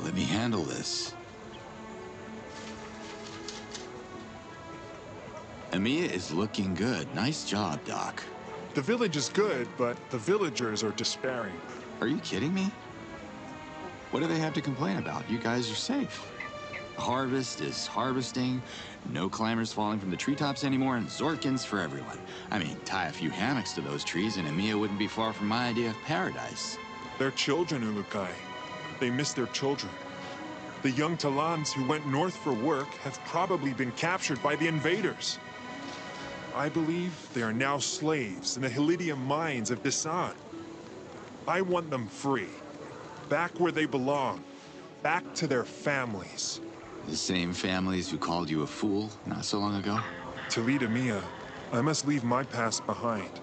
let me handle this. Amiya is looking good. Nice job, Doc. The village is good, but the villagers are despairing. Are you kidding me? What do they have to complain about? You guys are safe. The harvest is harvesting, no climbers falling from the treetops anymore, and Zorkins for everyone. I mean, tie a few hammocks to those trees and Amiya wouldn't be far from my idea of paradise. They're children, Ulukai. They miss their children. The young Talans who went north for work have probably been captured by the invaders. I believe they are now slaves in the Helidium mines of Disan. I want them free. Back where they belong. Back to their families. The same families who called you a fool not so long ago? To lead Amiya, I must leave my past behind.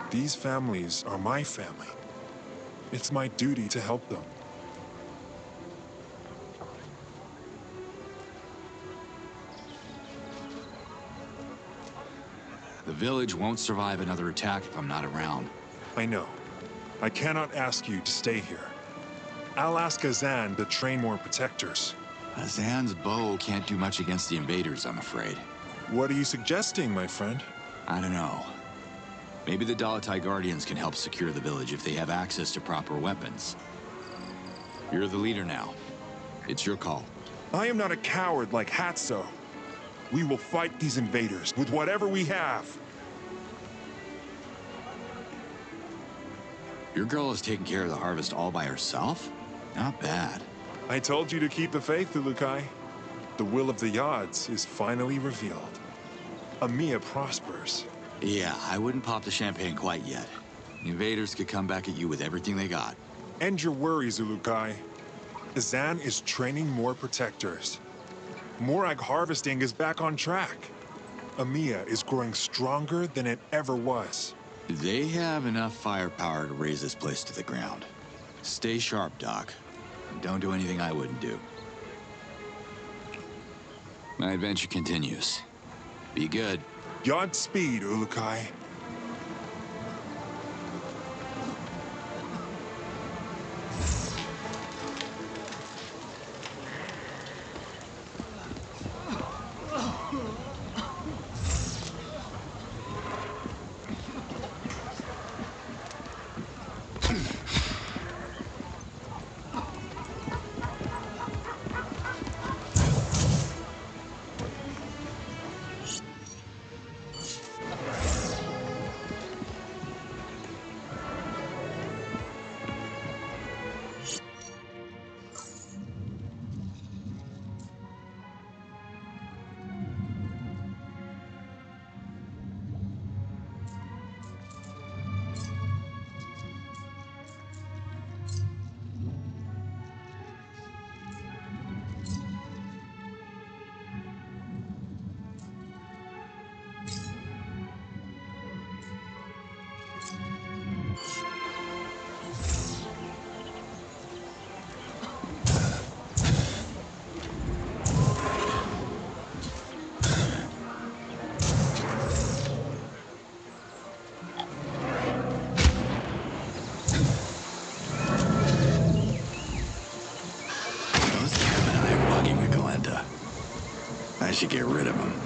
These families are my family. It's my duty to help them. The village won't survive another attack if I'm not around. I know. I cannot ask you to stay here. I'll ask Azan to train more protectors. Azan's bow can't do much against the invaders, I'm afraid. What are you suggesting, my friend? I don't know. Maybe the Dalatai Guardians can help secure the village if they have access to proper weapons. You're the leader now. It's your call. I am not a coward like Hatso. We will fight these invaders with whatever we have. Your girl is taking care of the harvest all by herself? Not bad. I told you to keep the faith, Ulukai. The will of the Yods is finally revealed. Amiya prospers. Yeah, I wouldn't pop the champagne quite yet. The invaders could come back at you with everything they got. End your worries, Ulukai. Azan is training more protectors. Morag harvesting is back on track. Amiya is growing stronger than it ever was. They have enough firepower to raise this place to the ground. Stay sharp, Doc. Don't do anything I wouldn't do. My adventure continues. Be good. Godspeed, Ulukai. I should get rid of him.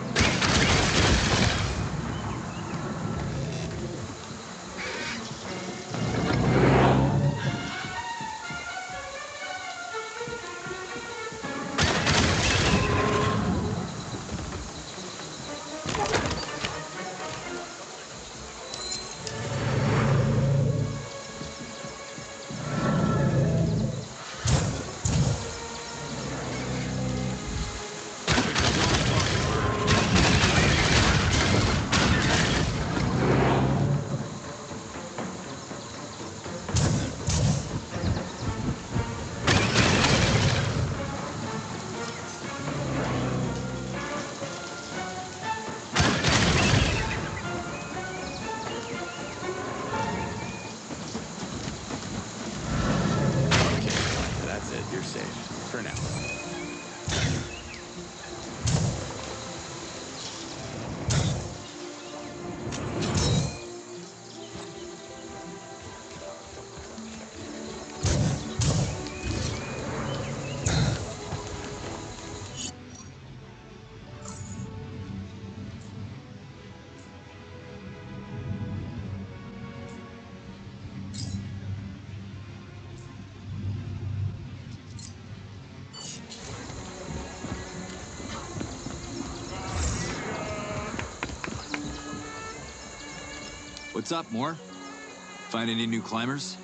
What's up, Moore? Find any new climbers?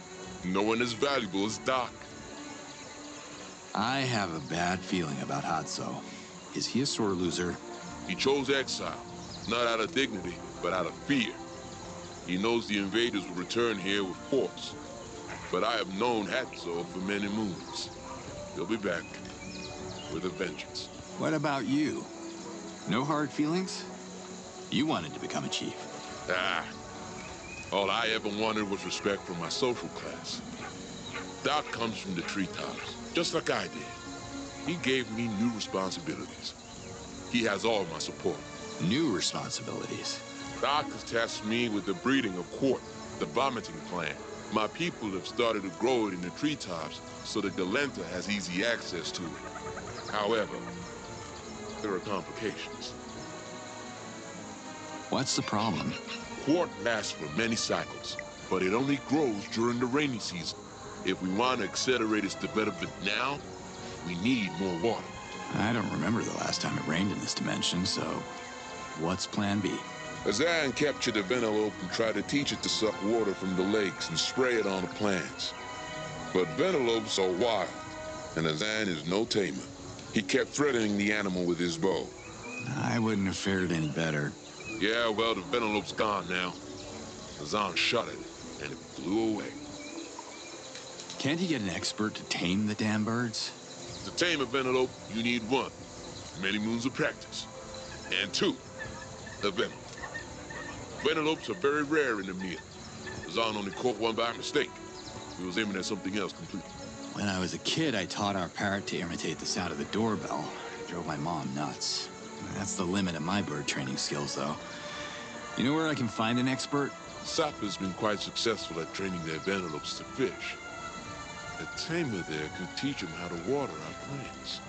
No one as valuable as Doc. I have a bad feeling about Hatso. Is he a sore loser? He chose exile, not out of dignity, but out of fear. He knows the invaders will return here with force. But I have known Hatso for many moons. He'll be back with a vengeance. What about you? No hard feelings? You wanted to become a chief. All I ever wanted was respect from my social class. Doc comes from the treetops, just like I did. He gave me new responsibilities. He has all my support. New responsibilities? Doc has tasked me with the breeding of Quart, the vomiting plant. My people have started to grow it in the treetops so that Galenta has easy access to it. However, there are complications. What's the problem? Quart lasts for many cycles, but it only grows during the rainy season. If we want to accelerate its development now, we need more water. I don't remember the last time it rained in this dimension, so what's plan B? Azan captured the Vanellope and tried to teach it to suck water from the lakes and spray it on the plants. But Vanellopes are wild, and Azan is no tamer. He kept threatening the animal with his bow. I wouldn't have fared any better. Yeah, well, the Vanellope's gone now. Azan shot at it, and it flew away. Can't he get an expert to tame the damn birds? To tame a Vanellope, you need 1, many moons of practice, and 2, a venom. Vanellopes are very rare in the meal. Azan only caught one by mistake. He was aiming at something else completely. When I was a kid, I taught our parrot to imitate the sound of the doorbell. It drove my mom nuts. That's the limit of my bird training skills, though. You know where I can find an expert? Sapper's been quite successful at training their Vanellopes to fish. A tamer there could teach them how to water our plants.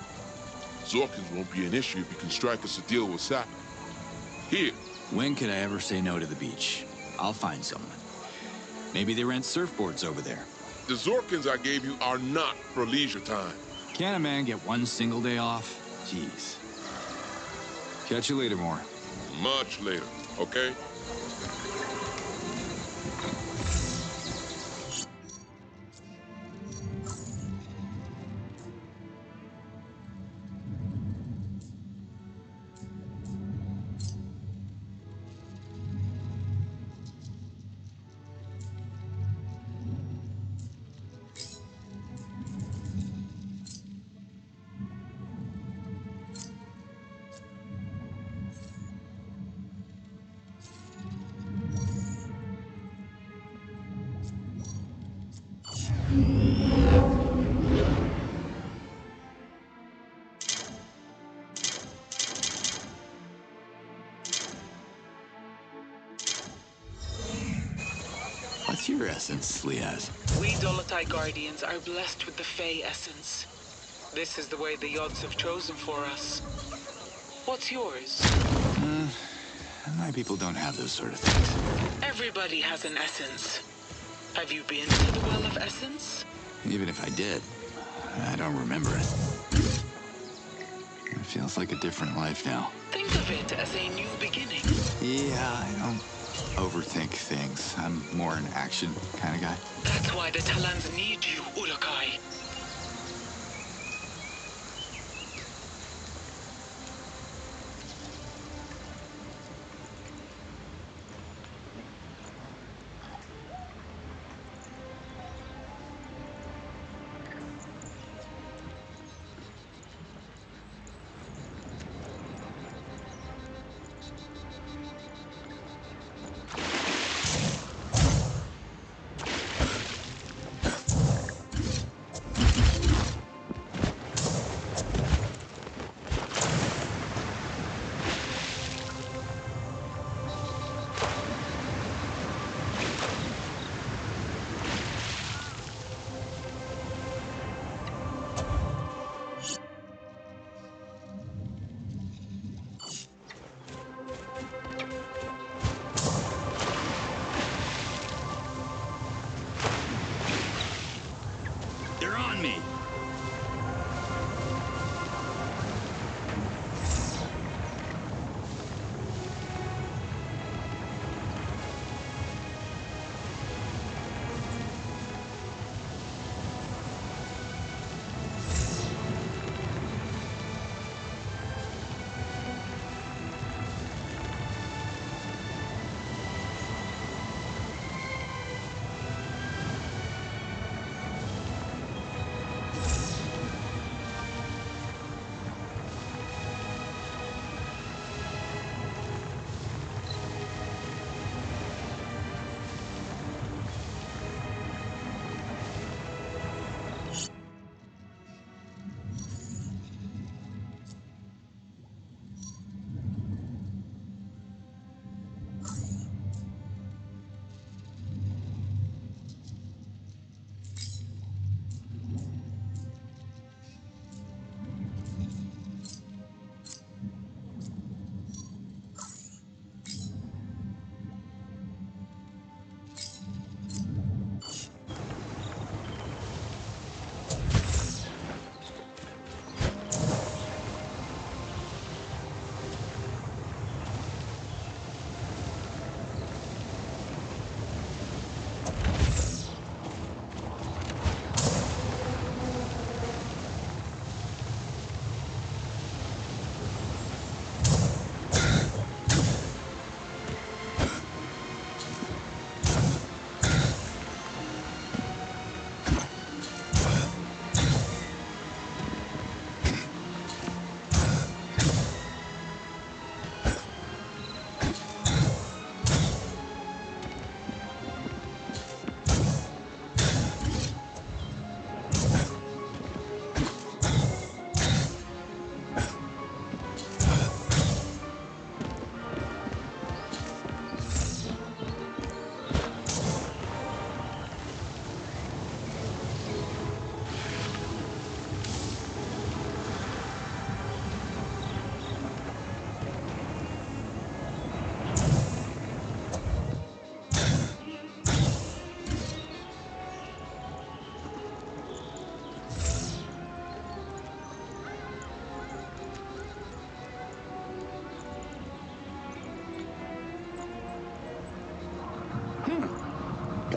Zorkins won't be an issue if you can strike us a deal with Sapper. Here. When could I ever say no to the beach? I'll find someone. Maybe they rent surfboards over there. The Zorkins I gave you are not for leisure time. Can't a man get one single day off? Jeez. Catch you later, Moore. Much later, okay? What's your essence, Liaz? We Dolotai Guardians are blessed with the Fey essence. This is the way the Yods have chosen for us. What's yours? My people don't have those sort of things. Everybody has an essence. Have you been to the Well of Essence? Even if I did, I don't remember it. It feels like a different life now. Think of it as a new beginning. Yeah, I don't overthink things. I'm more an action kind of guy. That's why the Talans need you, Ulakai. They're on me!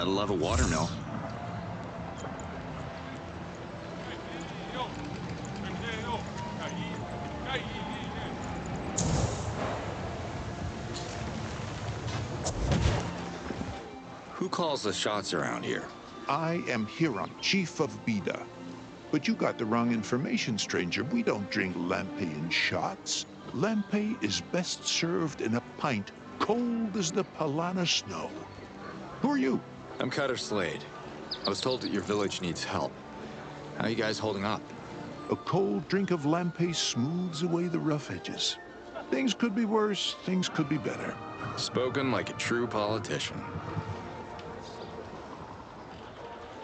Gotta love a watermill. Who calls the shots around here? I am Hiram, Chief of Bida. But you got the wrong information, stranger. We don't drink lampe in shots. Lampe is best served in a pint, cold as the Palana snow. Who are you? I'm Cutter Slade. I was told that your village needs help. How are you guys holding up? A cold drink of lampe smooths away the rough edges. Things could be worse, things could be better. Spoken like a true politician.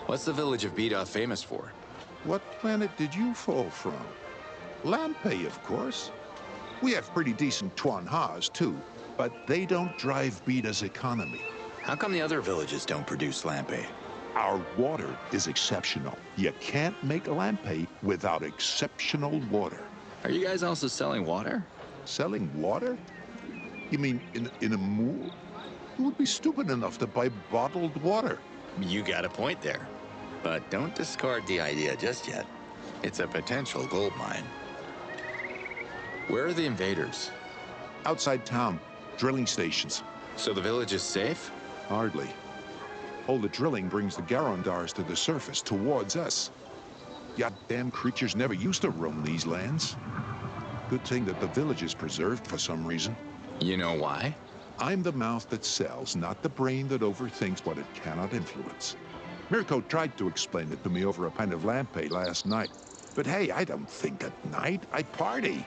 What's the village of Bida famous for? What planet did you fall from? Lampe, of course. We have pretty decent Tuan Ha's, too, but they don't drive Bida's economy. How come the other villages don't produce lampe? Our water is exceptional. You can't make lampe without exceptional water. Are you guys also selling water? Selling water? You mean in a moor? Who would be stupid enough to buy bottled water? You got a point there. But don't discard the idea just yet. It's a potential gold mine. Where are the invaders? Outside town. Drilling stations. So the village is safe? Hardly. All the drilling brings the Garondars to the surface, towards us. Goddamn creatures never used to roam these lands. Good thing that the village is preserved for some reason. You know why? I'm the mouth that sells, not the brain that overthinks what it cannot influence. Mirko tried to explain it to me over a pint of lampe last night. But hey, I don't think at night, I party.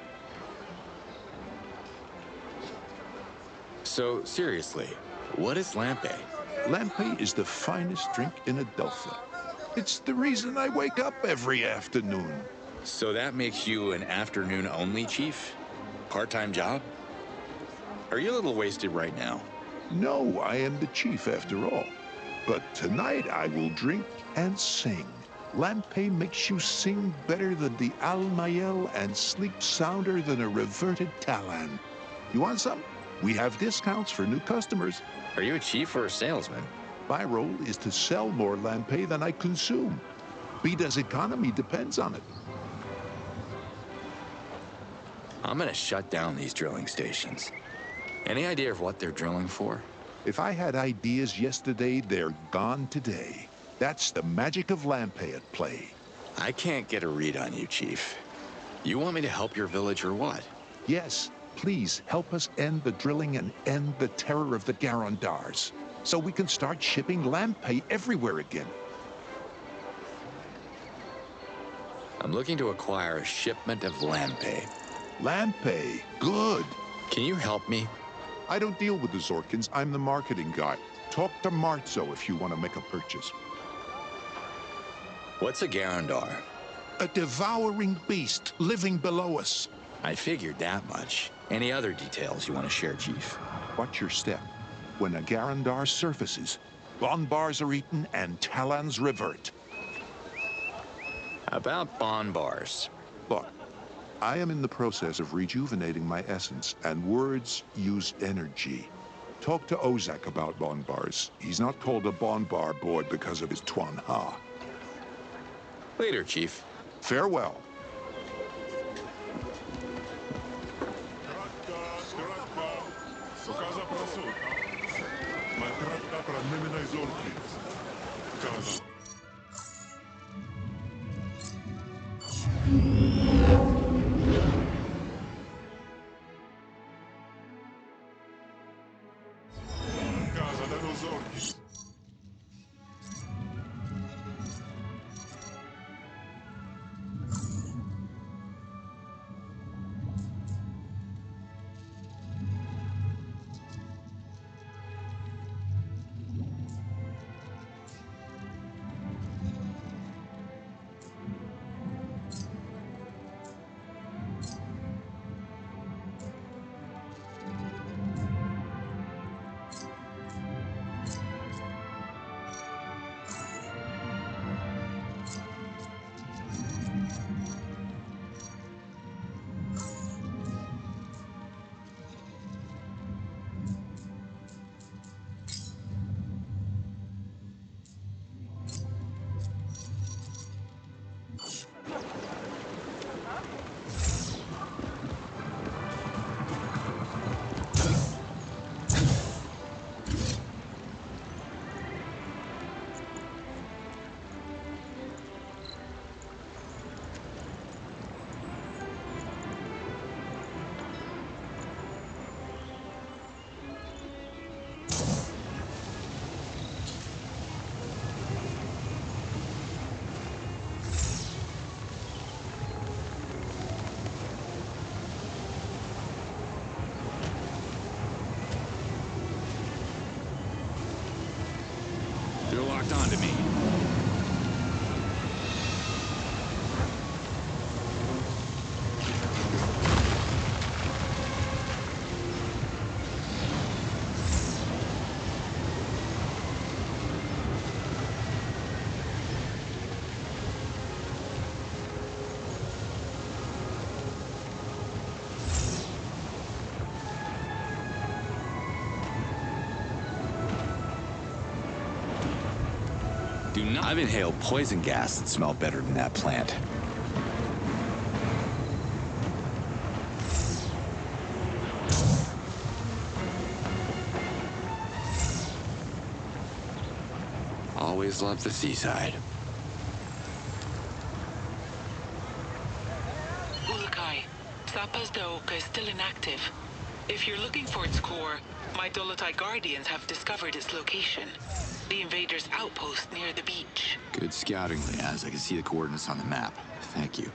So, seriously, what is lampe? Lampe is the finest drink in Adelpha. It's the reason I wake up every afternoon. So that makes you an afternoon-only chief? Part-time job? Are you a little wasted right now? No, I am the chief after all. But tonight I will drink and sing. Lampe makes you sing better than the Almayel and sleep sounder than a reverted Talan. You want some? We have discounts for new customers. Are you a chief or a salesman? My role is to sell more lampe than I consume. Bida's economy depends on it. I'm gonna shut down these drilling stations. Any idea of what they're drilling for? If I had ideas yesterday, they're gone today. That's the magic of lampe at play. I can't get a read on you, Chief. You want me to help your village or what? Yes, please help us end the drilling and end the terror of the Garondars, so we can start shipping lampe everywhere again. I'm looking to acquire a shipment of lampe. Lampe, good. Can you help me? I don't deal with the Zorkins. I'm the marketing guy. Talk to Marzo if you want to make a purchase. What's a Garondar? A devouring beast living below us. I figured that much. Any other details you want to share, Chief? Watch your step. When a Garondar surfaces, Bonbars are eaten and Talans revert. About Bonbars. Look, I am in the process of rejuvenating my essence, and words use energy. Talk to Ozak about Bonbars. He's not called a Bonbar boy because of his Tuan Ha. Later, Chief. Farewell. I've inhaled poison gas that smelled better than that plant. Always loved the seaside. Ulakai, Zappa's Daoka is still inactive. If you're looking for its core, my Dolotai Guardians have discovered its location. The invaders' outpost near the beach. Good scouting, Liaz. I can see the coordinates on the map. Thank you.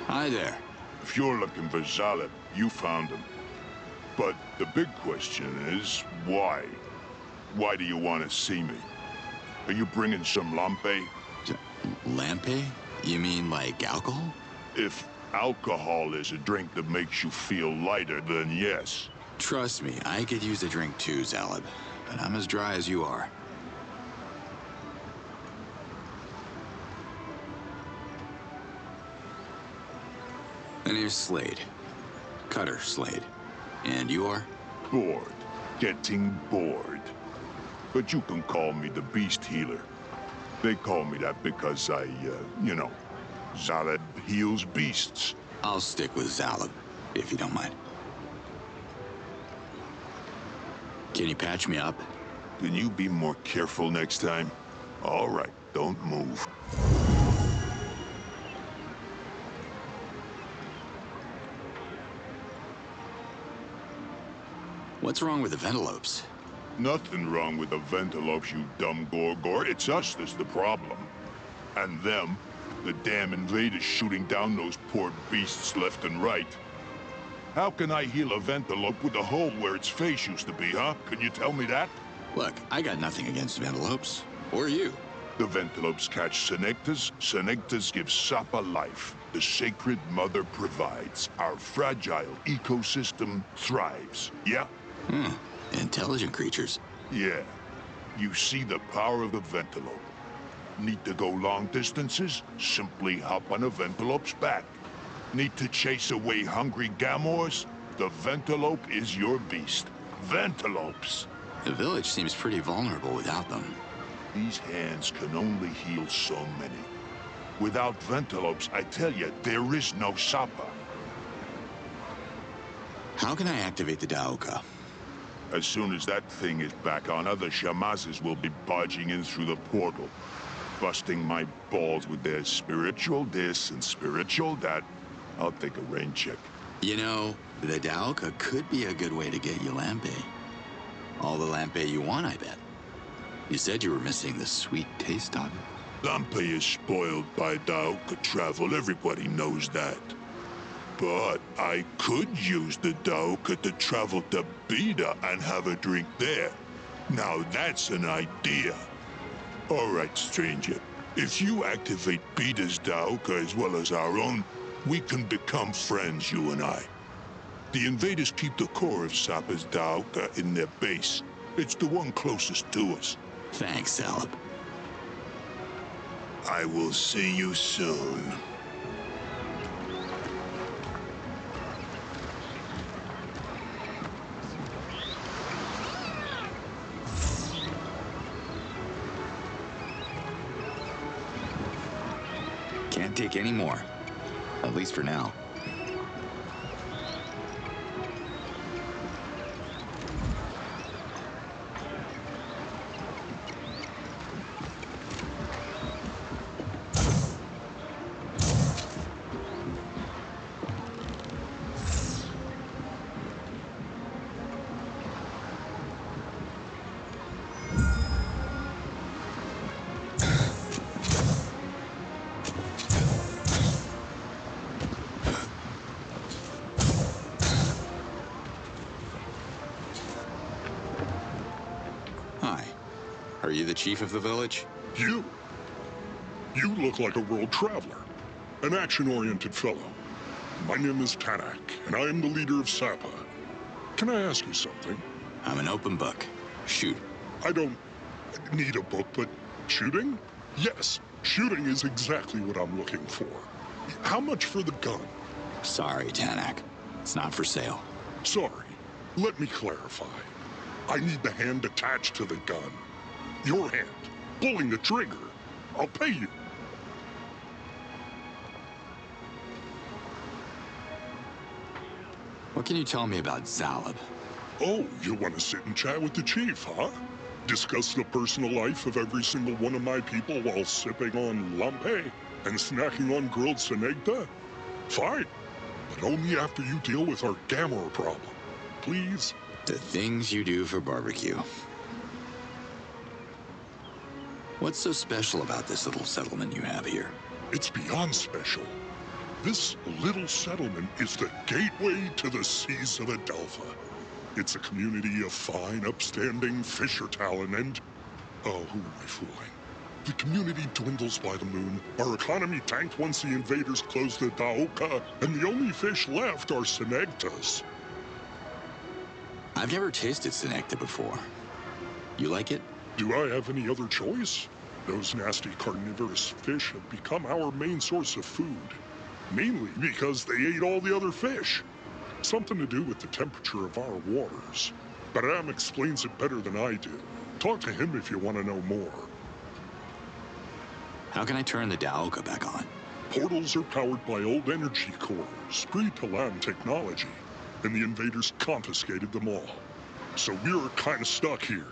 Hi there. If you're looking for Zaleb, you found him. But the big question is, why? Why do you want to see me? Are you bringing some lampe? Lampe? You mean like alcohol? If alcohol is a drink that makes you feel lighter, then yes. Trust me, I could use a drink too, Zaleb. But I'm as dry as you are. My name's Slade. Cutter Slade. And you are? Bored. Getting bored. But you can call me the Beast Healer. They call me that because I, you know, Zaleb heals beasts. I'll stick with Zaleb, if you don't mind. Can you patch me up? Can you be more careful next time? All right, don't move. What's wrong with the Ventilopes? Nothing wrong with the Ventilopes, you dumb Gorgor. It's us that's the problem. And them, the damn invaders shooting down those poor beasts left and right. How can I heal a Ventilope with a hole where its face used to be, huh? Can you tell me that? Look, I got nothing against Ventilopes. Or you. The Ventilopes catch Senectas. Senectas give Sappa life. The Sacred Mother provides. Our fragile ecosystem thrives. Yeah? Intelligent creatures. Yeah. You see the power of the Ventilope. Need to go long distances? Simply hop on a Ventilope's back. Need to chase away hungry Gamors? The Ventilope is your beast. Ventilopes! The village seems pretty vulnerable without them. These hands can only heal so many. Without Ventilopes, I tell you, there is no Sappa. How can I activate the Daoka? As soon as that thing is back on, other Shamazes will be barging in through the portal, busting my balls with their spiritual this and spiritual that. I'll take a rain check. You know, the Daoka could be a good way to get you Lampe. All the Lampe you want, I bet. You said you were missing the sweet taste of it. Lampe is spoiled by Daoka travel, everybody knows that. But I could use the Daoka to travel to Bida and have a drink there. Now that's an idea. All right, stranger. If you activate Bida's Daoka as well as our own, we can become friends, you and I. The invaders keep the core of Sappa's Daoka in their base. It's the one closest to us. Thanks, Zaleb. I will see you soon. Can't take any more. At least for now. you the chief of the village? You? You look like a world traveler. An action-oriented fellow. My name is Tanak, and I am the leader of Sapa. Can I ask you something? I'm an open book. Shoot. I don't need a book, but shooting? Yes, shooting is exactly what I'm looking for. How much for the gun? Sorry, Tanak. It's not for sale. Sorry. Let me clarify. I need the hand attached to the gun. Your hand, pulling the trigger. I'll pay you. What can you tell me about Zalab? Oh, you want to sit and chat with the chief, huh? Discuss the personal life of every single one of my people while sipping on lampe and snacking on grilled senegta? Fine, but only after you deal with our Gamor problem. Please? The things you do for barbecue. What's so special about this little settlement you have here? It's beyond special. This little settlement is the gateway to the seas of Adelpha. It's a community of fine, upstanding fisher Talan and... Oh, who am I fooling? The community dwindles by the moon. Our economy tanked once the invaders closed the Daoka, and the only fish left are senegtas. I've never tasted senegta before. You like it? Do I have any other choice? Those nasty carnivorous fish have become our main source of food. Mainly because they ate all the other fish. Something to do with the temperature of our waters. Baram explains it better than I do. Talk to him if you want to know more. How can I turn the Daoka back on? Portals are powered by old energy cores, pre-Talan technology, and the invaders confiscated them all. So we're kind of stuck here.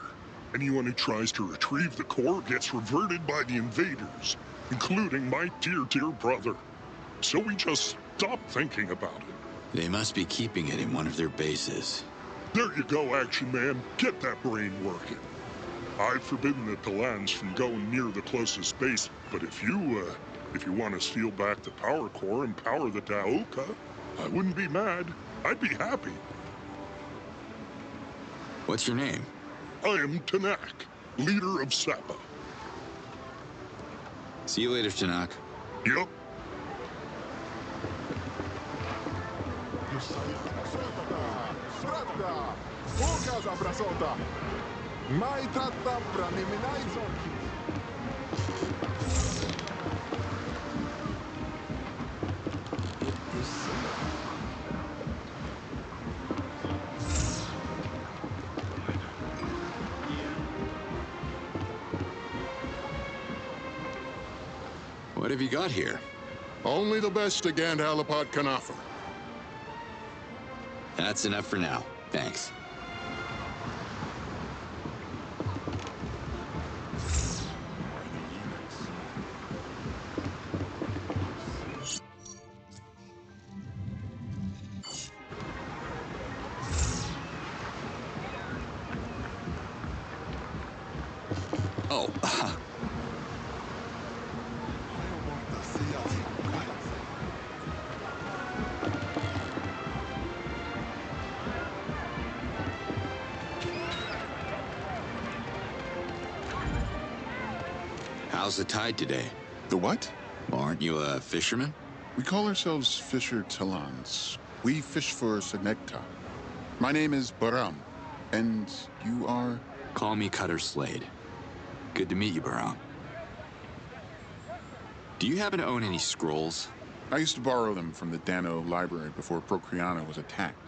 Anyone who tries to retrieve the core gets reverted by the invaders, including my dear brother. So we just stopped thinking about it. They must be keeping it in one of their bases. There you go, Action Man. Get that brain working. I've forbidden the Talans from going near the closest base, but if you want to steal back the power core and power the Daoka, I wouldn't be mad. I'd be happy. What's your name? I am Tanak, leader of Sapa. See you later, Tanak. Yup. What have you got here? Only the best a Gandalapod can offer. That's enough for now. Thanks. Oh. How's the tide today? The what? Well, aren't you a fisherman? We call ourselves Fisher Talans. We fish for Senegta. My name is Baram, and you are? Call me Cutter Slade. Good to meet you, Baram. Do you happen to own any scrolls? I used to borrow them from the Dano library before Procreana was attacked.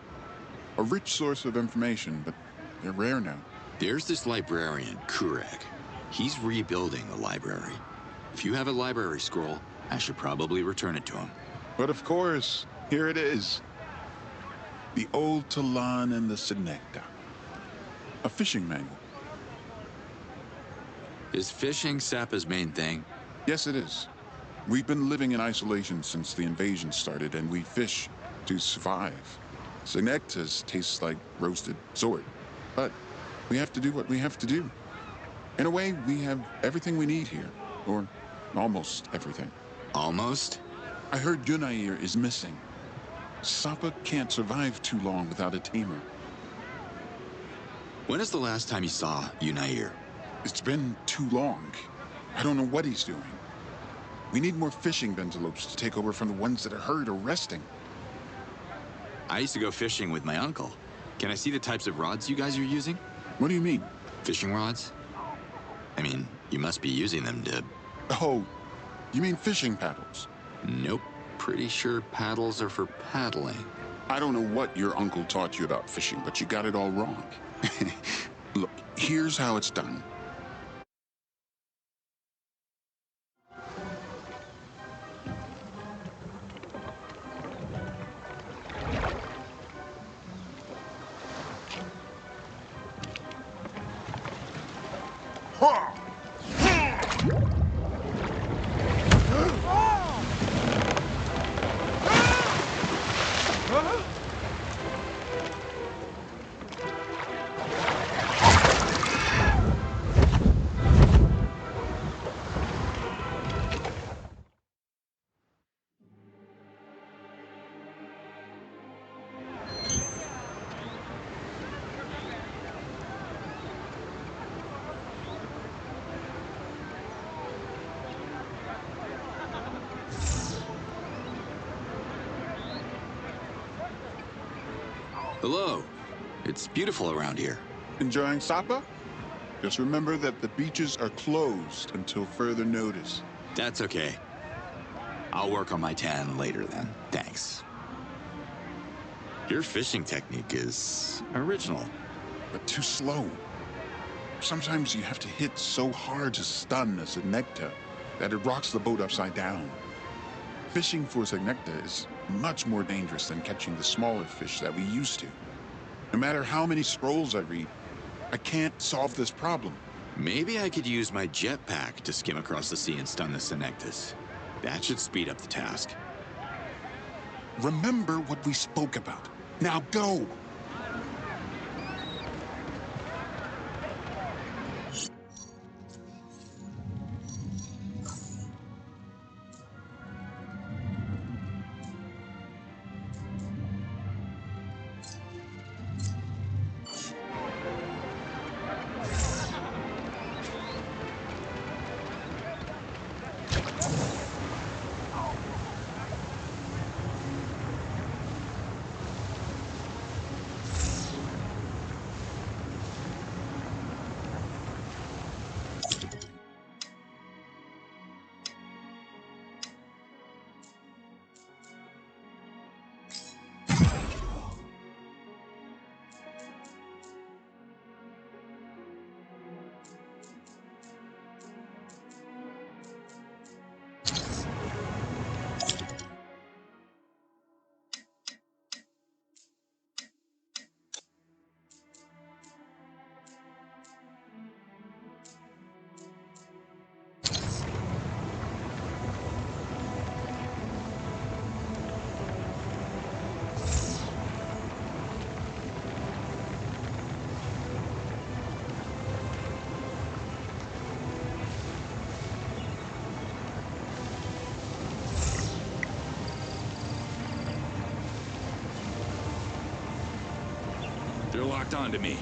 A rich source of information, but they're rare now. There's this librarian, Kureg. He's rebuilding the library. If you have a library scroll, I should probably return it to him. But of course, here it is. The Old Talan and the Senegta. A fishing manual. Is fishing Sapa's main thing? Yes, it is. We've been living in isolation since the invasion started, and we fish to survive. Senegtas taste like roasted sword, but we have to do what we have to do. In a way, we have everything we need here, or almost everything. Almost? I heard Yunair is missing. Sapa can't survive too long without a tamer. When is the last time you saw Yunair? It's been too long. I don't know what he's doing. We need more fishing bentelopes to take over from the ones that are hurt or resting. I used to go fishing with my uncle. Can I see the types of rods you guys are using? What do you mean? Fishing rods? I mean, you must be using them to... Oh, you mean fishing paddles? Nope. Pretty sure paddles are for paddling. I don't know what your uncle taught you about fishing, but you got it all wrong. Look, here's how it's done. Hello. It's beautiful around here. Enjoying Sapa? Just remember that the beaches are closed until further notice. That's okay. I'll work on my tan later then. Thanks. Your fishing technique is original. But too slow. Sometimes you have to hit so hard to stun a Senecta that it rocks the boat upside down. Fishing for Senecta is much more dangerous than catching the smaller fish that we used to. No matter how many scrolls I read, I can't solve this problem. Maybe I could use my jetpack to skim across the sea and stun the Senectus. That should speed up the task. Remember what we spoke about. Now go! They're locked onto me.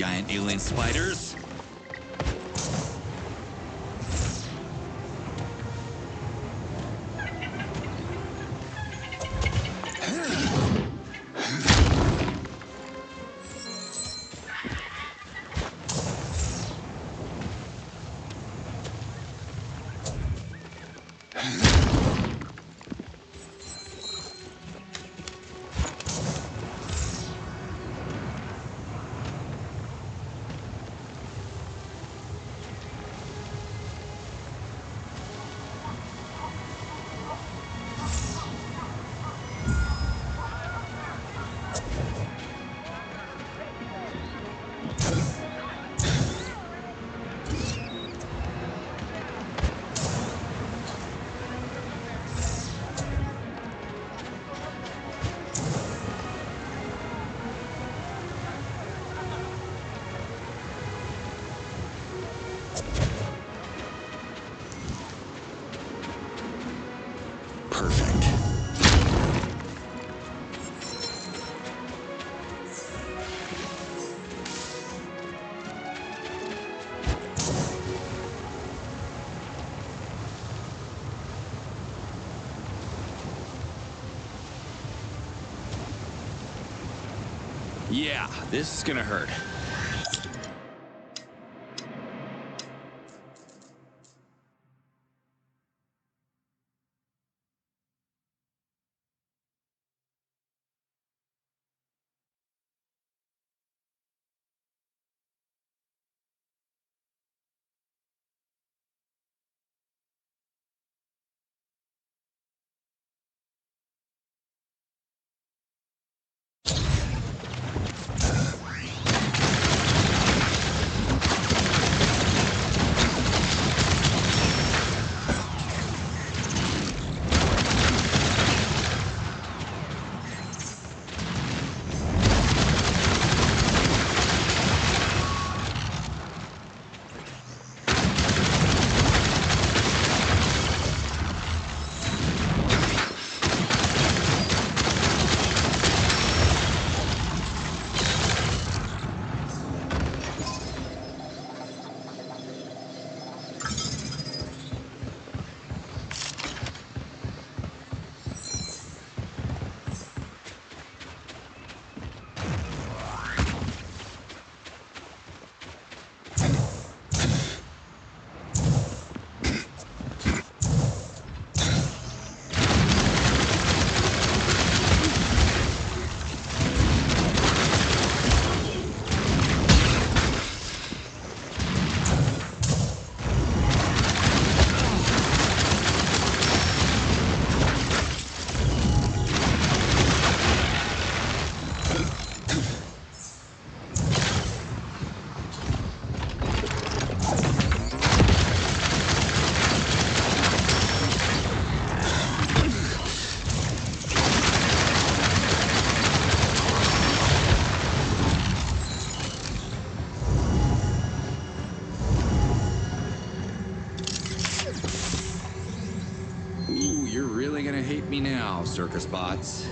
giant alien spiders. Yeah, this is gonna hurt. Ooh, you're really gonna hate me now, circus bots.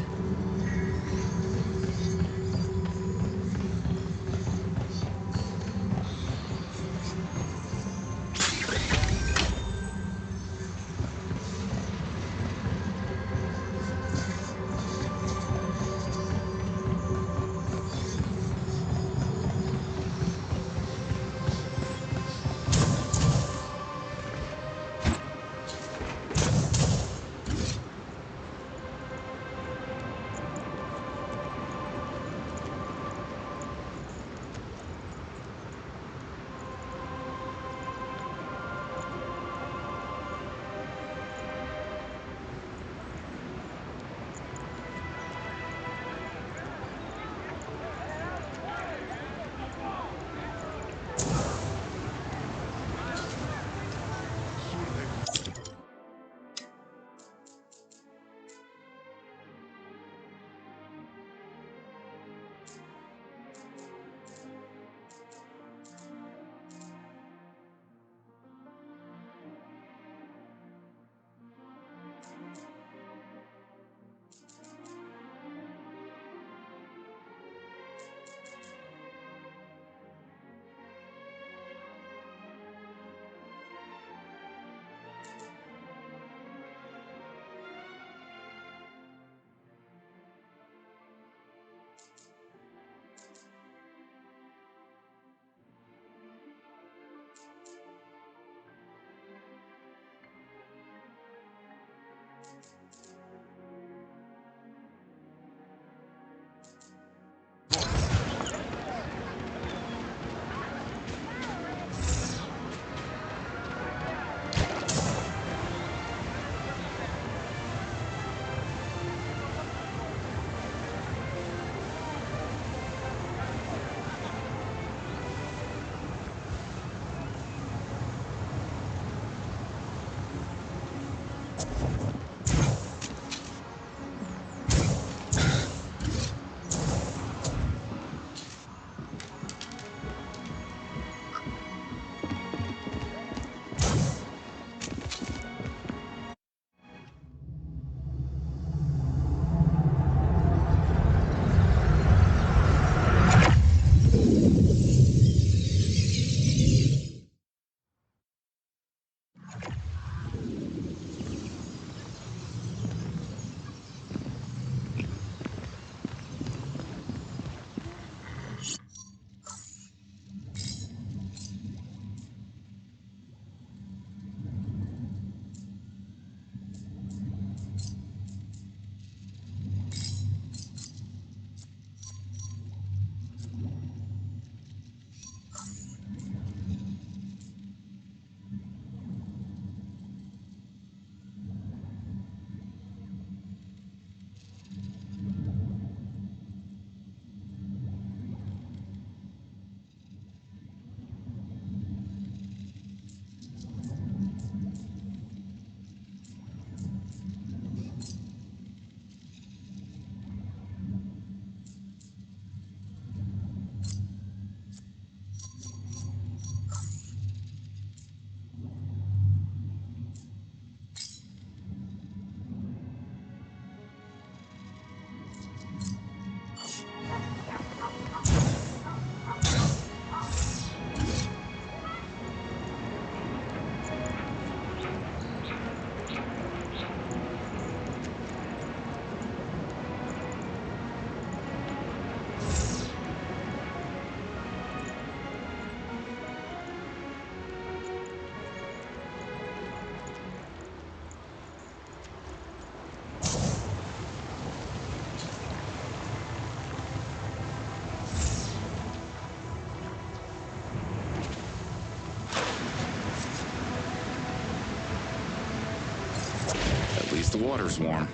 At least the water's warm.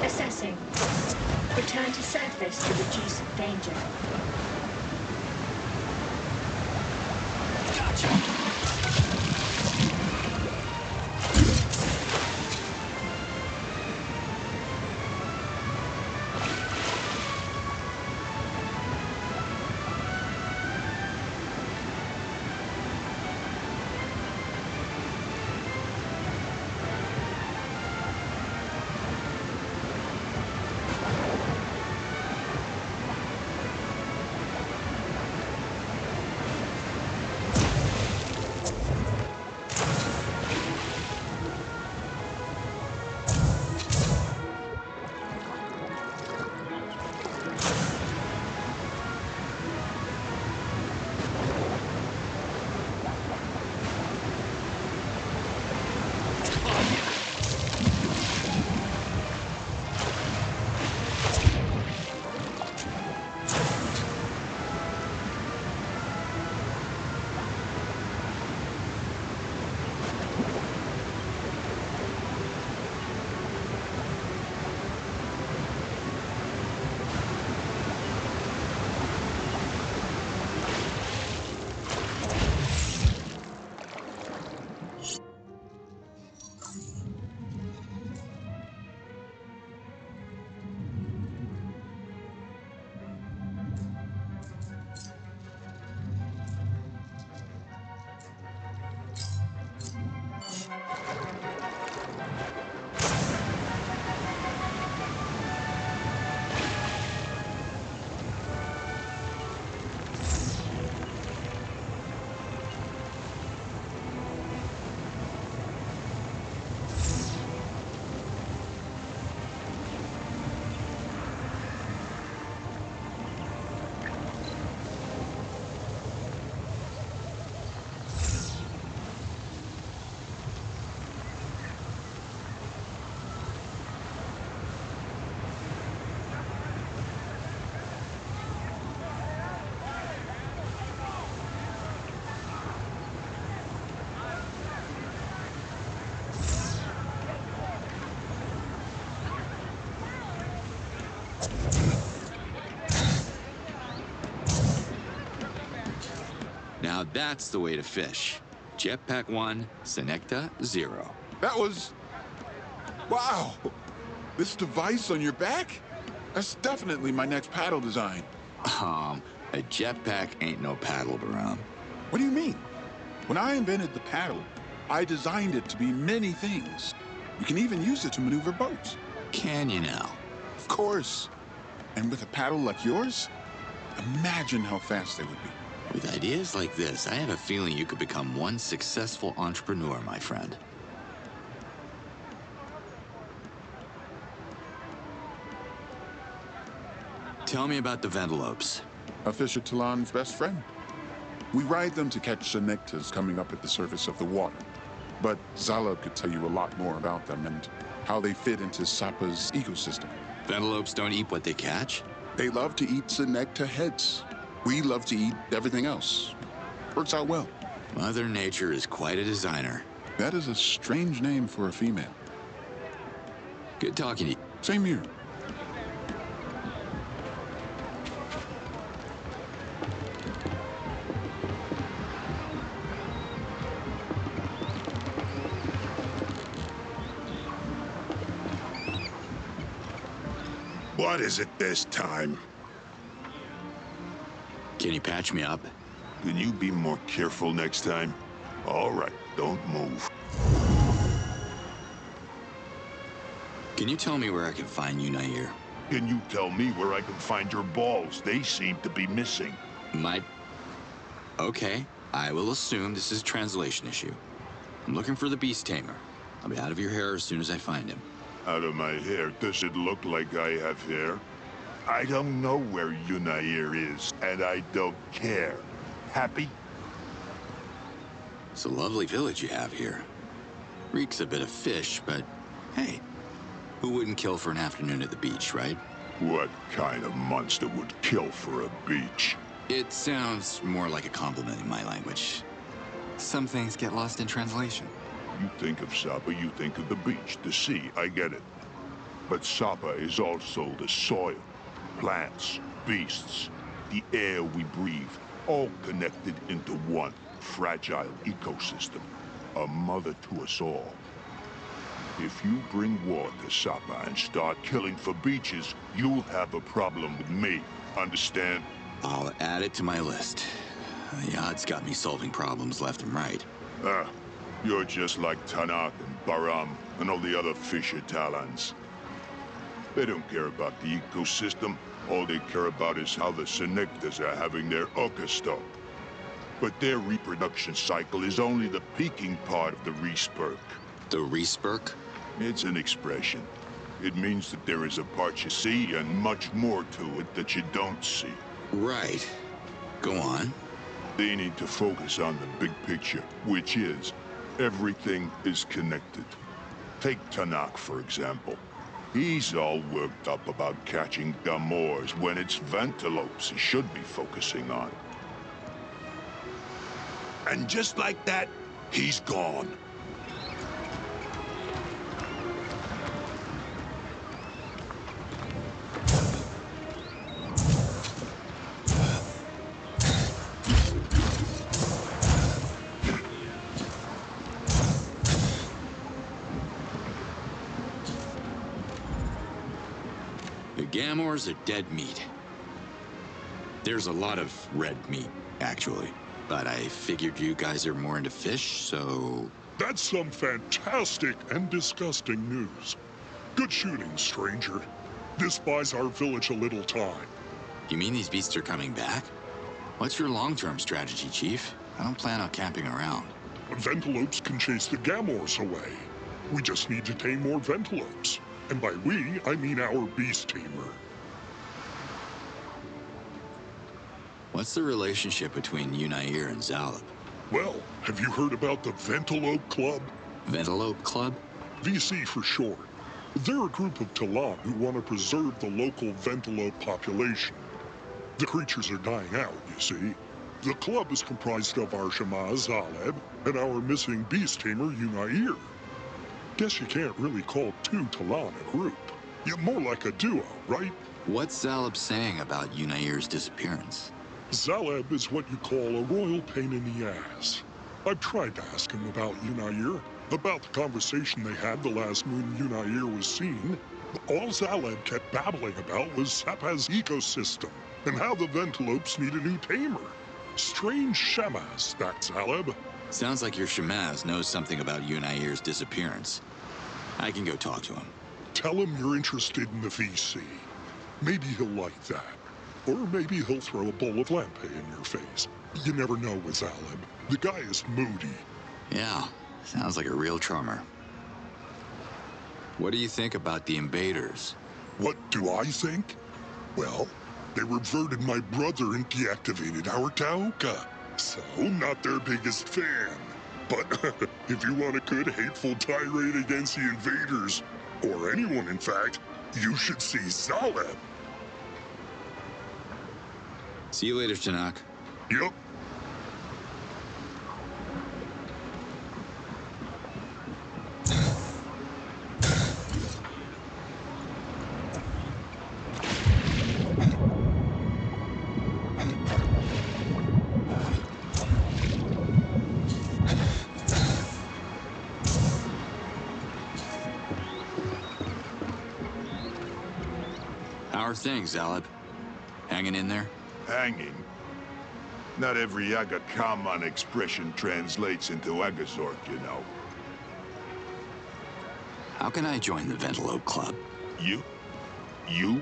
Assessing. Return to surface to reduce danger. Now that's the way to fish. Jetpack 1, Senecta 0. That was... Wow! This device on your back? That's definitely my next paddle design. A jetpack ain't no paddle, Baram. What do you mean? When I invented the paddle, I designed it to be many things. You can even use it to maneuver boats. Can you now? Of course. And with a paddle like yours, imagine how fast they would be. With ideas like this, I have a feeling you could become one successful entrepreneur, my friend. Tell me about the Ventilopes. A fisher Talan's best friend. We ride them to catch Senectas coming up at the surface of the water. But Zalab could tell you a lot more about them and how they fit into Sapa's ecosystem. Ventilopes don't eat what they catch? They love to eat Senecta heads. We love to eat everything else. Works out well. Mother Nature is quite a designer. That is a strange name for a female. Good talking to you. Same here. What is it this time? Can you patch me up? Can you be more careful next time? All right, don't move. Can you tell me where I can find Unair? Can you tell me where I can find your balls? They seem to be missing. Okay, I will assume this is a translation issue. I'm looking for the Beast Tamer. I'll be out of your hair as soon as I find him. Out of my hair? Does it look like I have hair? I don't know where Unair is, and I don't care. Happy? It's a lovely village you have here. Reeks a bit of fish, but hey, who wouldn't kill for an afternoon at the beach, right? What kind of monster would kill for a beach? It sounds more like a compliment in my language. Some things get lost in translation. You think of Sapa, you think of the beach, the sea, I get it. But Sapa is also the soil, plants, beasts, the air we breathe, all connected into one fragile ecosystem, a mother to us all. If you bring war to Sapa and start killing for beaches, you'll have a problem with me, understand? I'll add it to my list. The odds got me solving problems left and right. You're just like Tanak and Baram and all the other fisher Talans. They don't care about the ecosystem. All they care about is how the Senectas are having their Okasto. But their reproduction cycle is only the peaking part of the respurk. The respurk? It's an expression. It means that there is a part you see and much more to it that you don't see. Right. Go on. They need to focus on the big picture, which is everything is connected. Take Tanak, for example. He's all worked up about catching Gamors when it's Ventilopes he should be focusing on. And just like that, he's gone. Gamors are dead meat. There's a lot of red meat, actually. But I figured you guys are more into fish, so... That's some fantastic and disgusting news. Good shooting, stranger. This buys our village a little time. You mean these beasts are coming back? What's your long-term strategy, Chief? I don't plan on camping around. Ventilopes can chase the Gamors away. We just need to tame more Ventilopes. And by we, I mean our Beast Tamer. What's the relationship between Unair and Zalab? Well, have you heard about the Ventilope Club? Ventilope Club? VC for short. They're a group of Talan who want to preserve the local Ventilope population. The creatures are dying out, you see. The club is comprised of our Shema Zaleb and our missing Beast Tamer Unair. Guess you can't really call two Talan a group. You're more like a duo, right? What's Zalab saying about Yunair's disappearance? Zalab is what you call a royal pain in the ass. I've tried to ask him about Yunair, about the conversation they had the last moon Yunair was seen. All Zalab kept babbling about was Sapa's ecosystem, and how the Ventilopes need a new tamer. Strange Shemaz, that Zalab. Sounds like your Shemaz knows something about Yunair's disappearance. I can go talk to him. Tell him you're interested in the VC. Maybe he'll like that. Or maybe he'll throw a bowl of lampe in your face. You never know with Zalab. The guy is moody. Yeah, sounds like a real charmer. What do you think about the invaders? What do I think? Well, they reverted my brother and deactivated our Taoka. So, not their biggest fan. But if you want a good hateful tirade against the invaders, or anyone in fact, you should see Zalab. See you later, Tanak. Yep. How are things, Zalab? Hanging in there? Hanging? Not every Agakamon expression translates into Agazork, you know. How can I join the Ventilope Club? You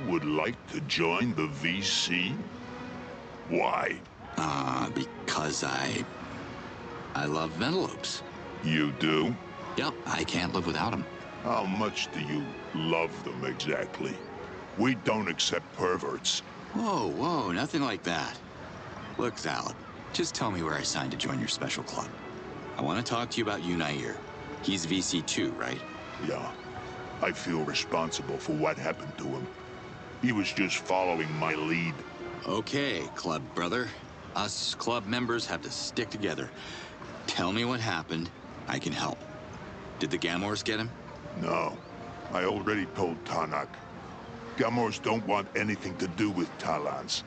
would like to join the VC? Why? Because I love Ventilopes. You do? Yep, I can't live without them. How much do you love them exactly? We don't accept perverts. Whoa, nothing like that. Look, Zalab, just tell me where I signed to join your special club. I want to talk to you about Yunair. He's VC2, right? Yeah. I feel responsible for what happened to him. He was just following my lead. Okay, club brother. Us club members have to stick together. Tell me what happened. I can help. Did the Gamors get him? No. I already told Tanak. Gamors don't want anything to do with Talans.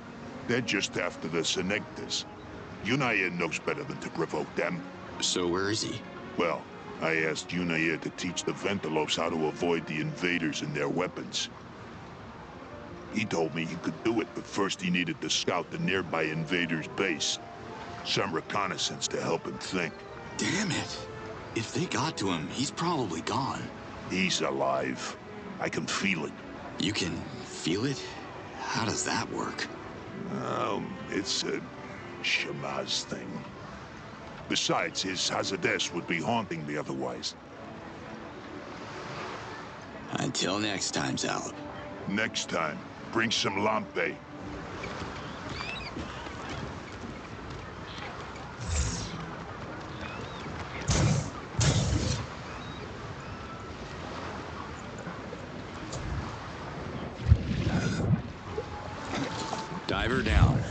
They're just after the Senectas. Yunair knows better than to provoke them. So where is he? Well, I asked Yunair to teach the Ventilopes how to avoid the invaders and their weapons. He told me he could do it, but first he needed to scout the nearby invaders' base. Some reconnaissance to help him think. Damn it! If they got to him, he's probably gone. He's alive. I can feel it. You can feel it? How does that work? It's a Shemaz thing. Besides, his Hazades would be haunting me otherwise. Until next time, Zalab. Next time, bring some lampe. Diver down.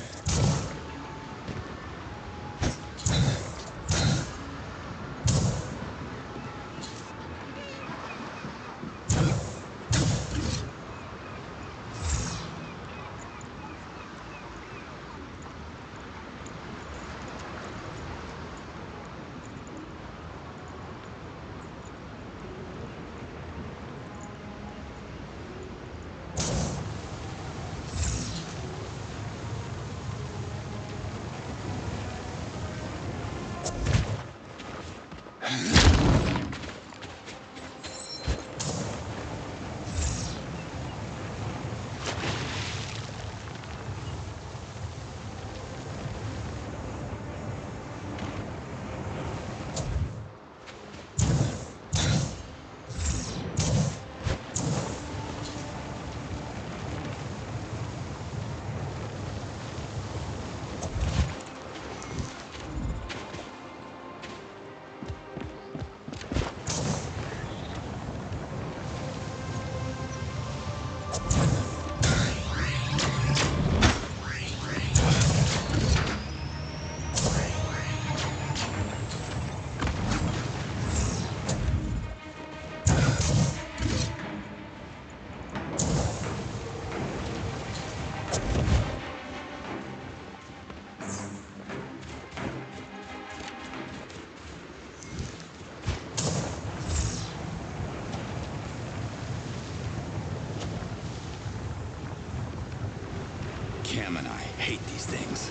Cam and I hate these things.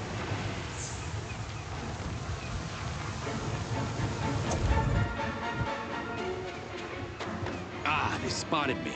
Ah, they spotted me.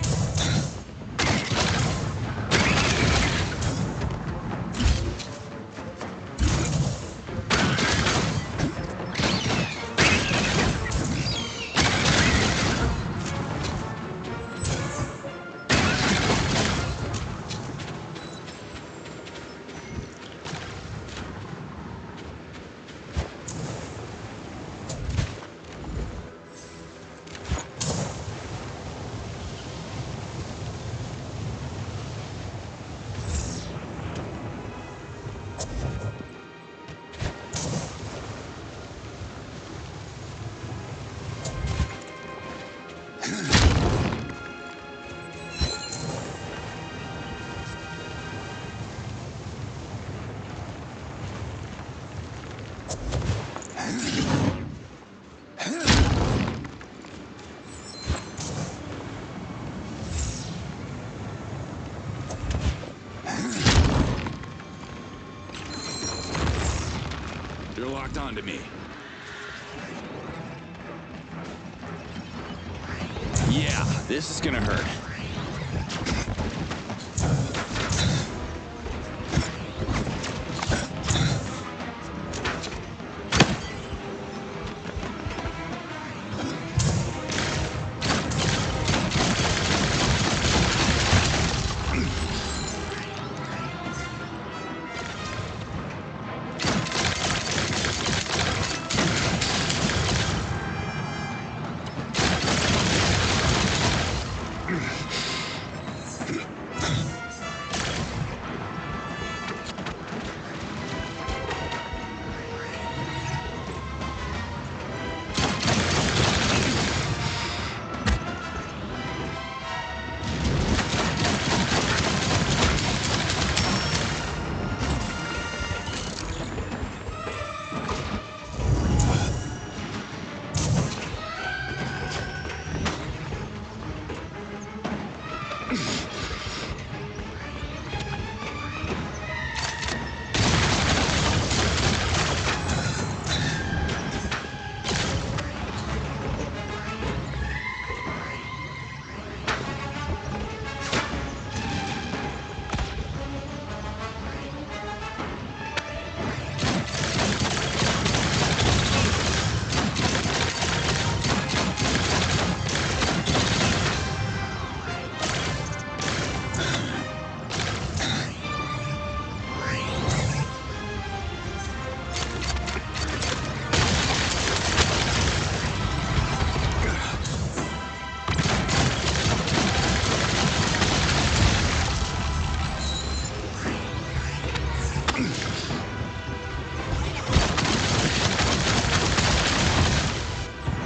They're locked onto me. Yeah, this is gonna hurt.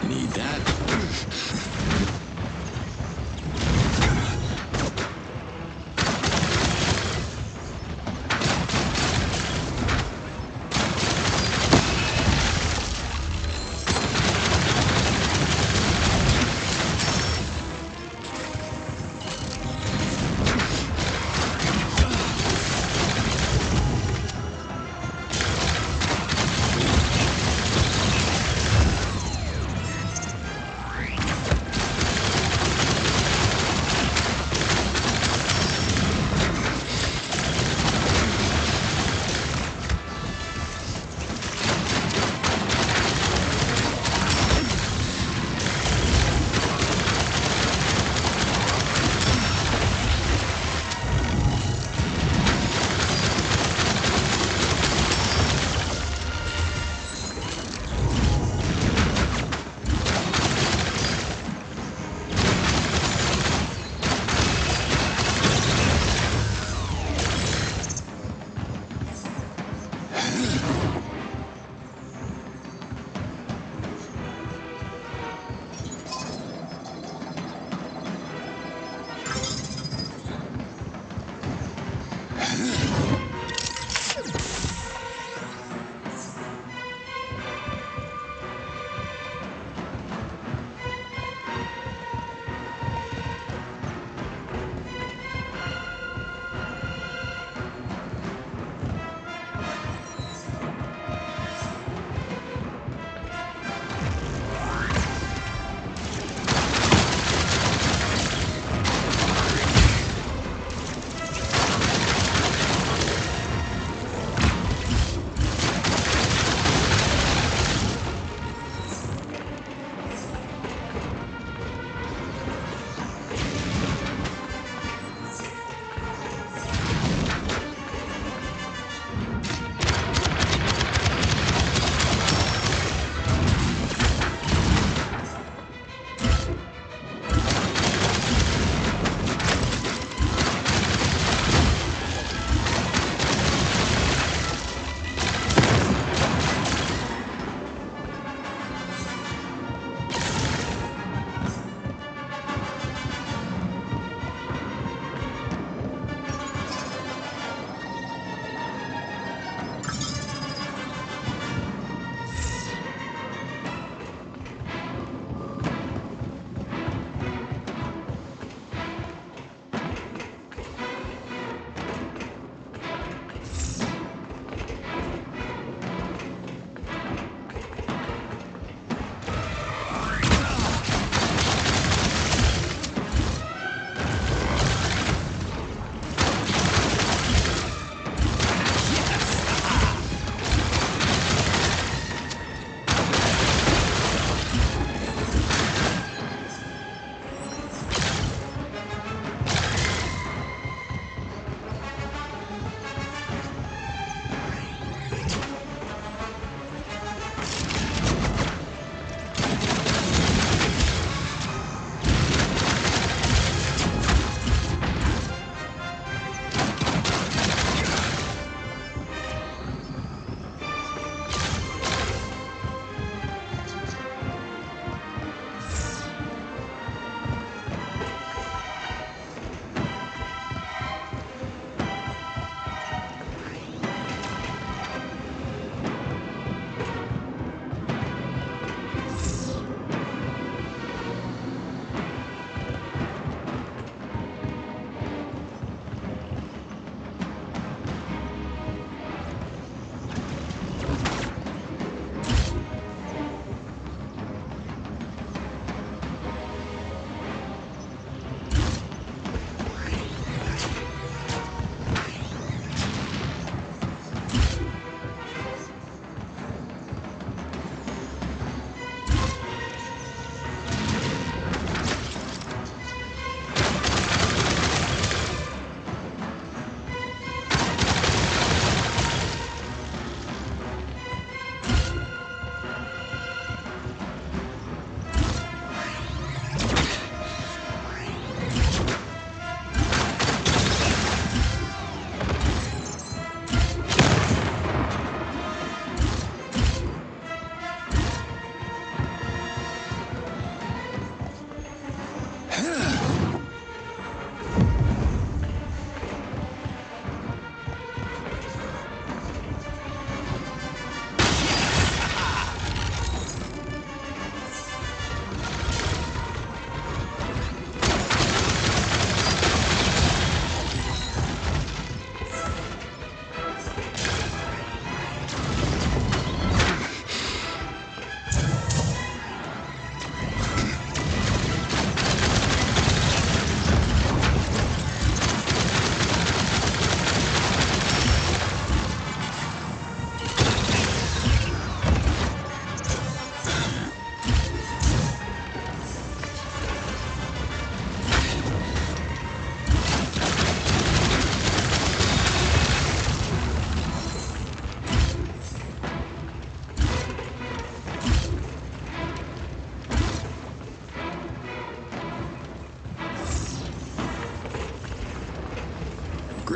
Need that.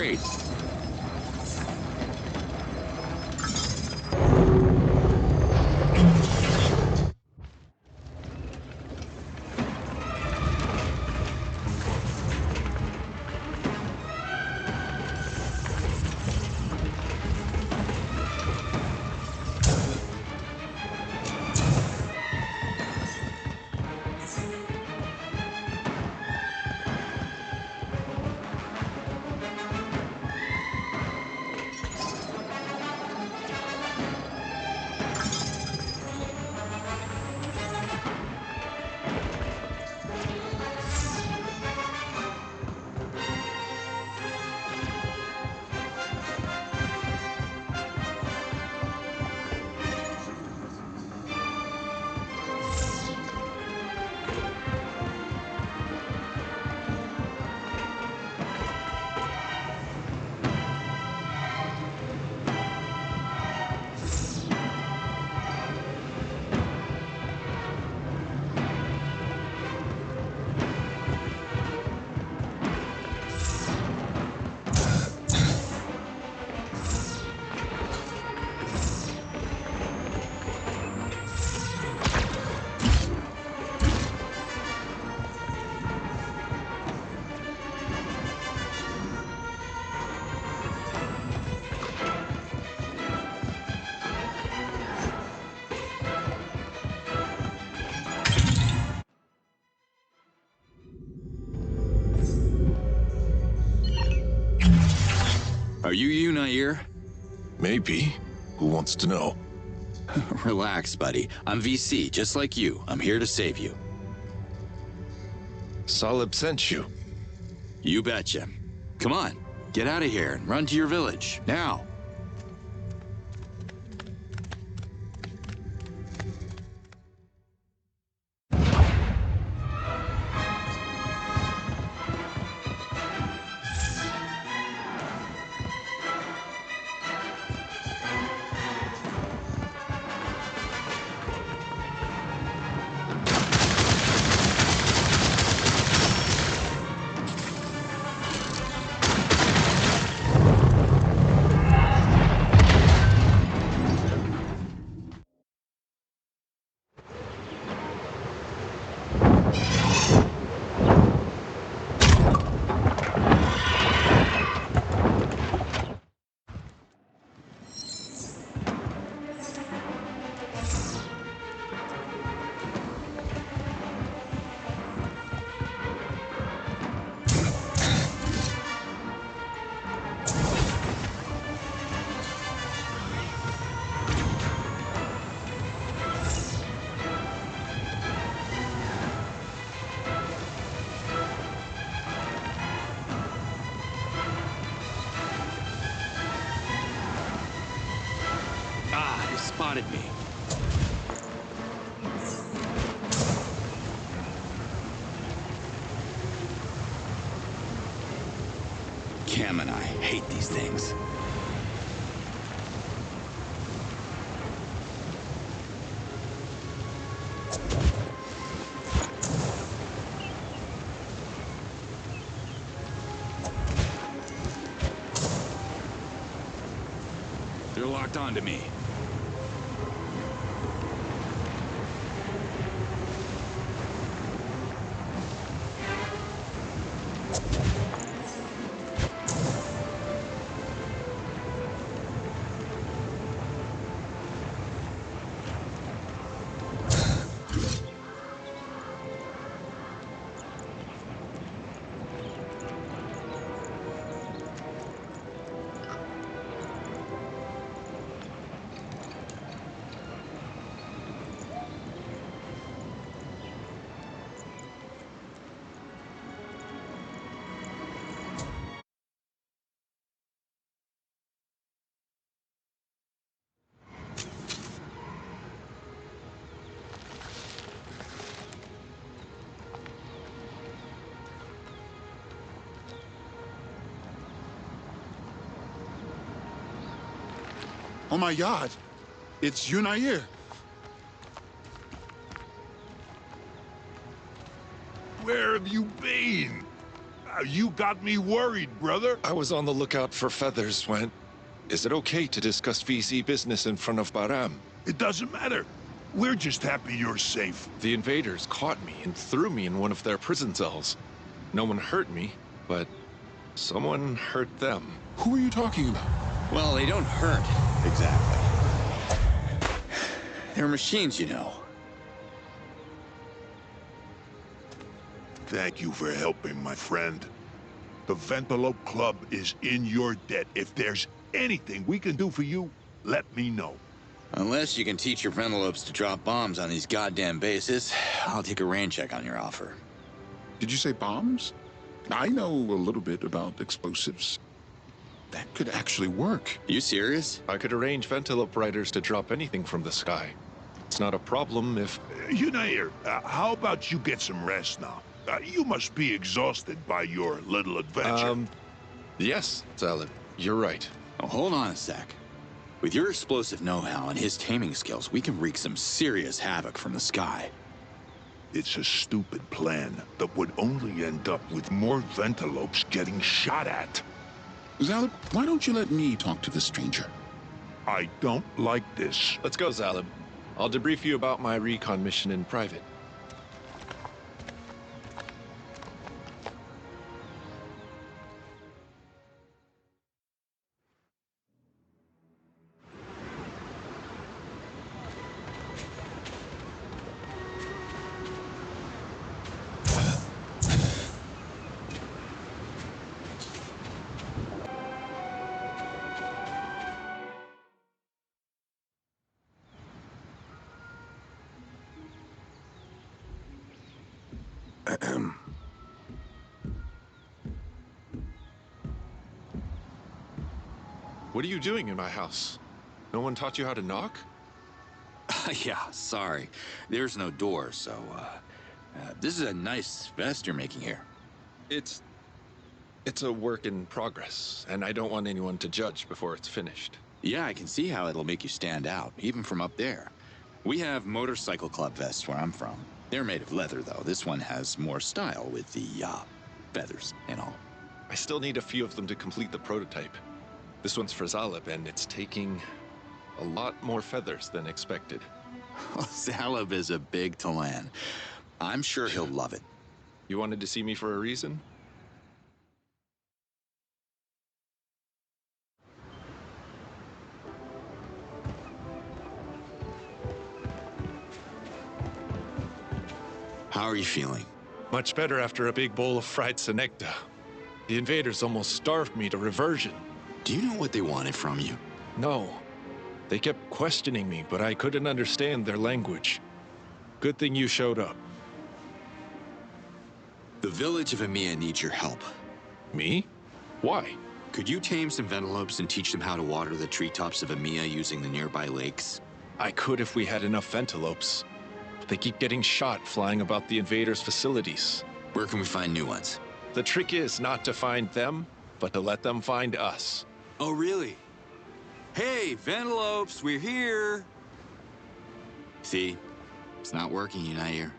Wait. Are you Nair? Maybe. Who wants to know? Relax, buddy. I'm VC, just like you. I'm here to save you. Salib sent you. You betcha. Come on, get out of here and run to your village, now. Ah, they spotted me. Cam and I hate these things. They're locked onto me. Oh my God, it's Yunair. Where have you been? You got me worried, brother. I was on the lookout for feathers when... Is it okay to discuss VC business in front of Baram? It doesn't matter. We're just happy you're safe. The invaders caught me and threw me in one of their prison cells. No one hurt me, but someone hurt them. Who are you talking about? Well, they don't hurt, exactly. They're machines, you know. Thank you for helping, my friend. The Ventalope Club is in your debt. If there's anything we can do for you, let me know. Unless you can teach your Ventalopes to drop bombs on these goddamn bases, I'll take a rain check on your offer. Did you say bombs? I know a little bit about explosives. That could actually work. You serious? I could arrange Ventalope riders to drop anything from the sky. It's not a problem if... Unair, how about you get some rest now? You must be exhausted by your little adventure. Yes, Talan, you're right. Oh, hold on a sec. With your explosive know-how and his taming skills, we can wreak some serious havoc from the sky. It's a stupid plan that would only end up with more Ventalopes getting shot at. Zalib, why don't you let me talk to the stranger? I don't like this. Let's go, Zalib. I'll debrief you about my recon mission in private. What are you doing in my house? No one taught you how to knock? Yeah, sorry. There's no door, so, this is a nice vest you're making here. It's a work in progress, and I don't want anyone to judge before it's finished. Yeah, I can see how it'll make you stand out, even from up there. We have motorcycle club vests where I'm from. They're made of leather, though. This one has more style with the, feathers and all. I still need a few of them to complete the prototype. This one's for Zalib, and it's taking a lot more feathers than expected. Zalib is a big Talan. I'm sure he'll love it. You wanted to see me for a reason? How are you feeling? Much better after a big bowl of fried senecta. The invaders almost starved me to reversion. Do you know what they wanted from you? No. They kept questioning me, but I couldn't understand their language. Good thing you showed up. The village of Emiya needs your help. Me? Why? Could you tame some Ventalopes and teach them how to water the treetops of Emiya using the nearby lakes? I could if we had enough Ventalopes. But they keep getting shot flying about the invaders' facilities. Where can we find new ones? The trick is not to find them, but to let them find us. Oh, really? Hey, Ventalopes, we're here! See? It's not working, Unair.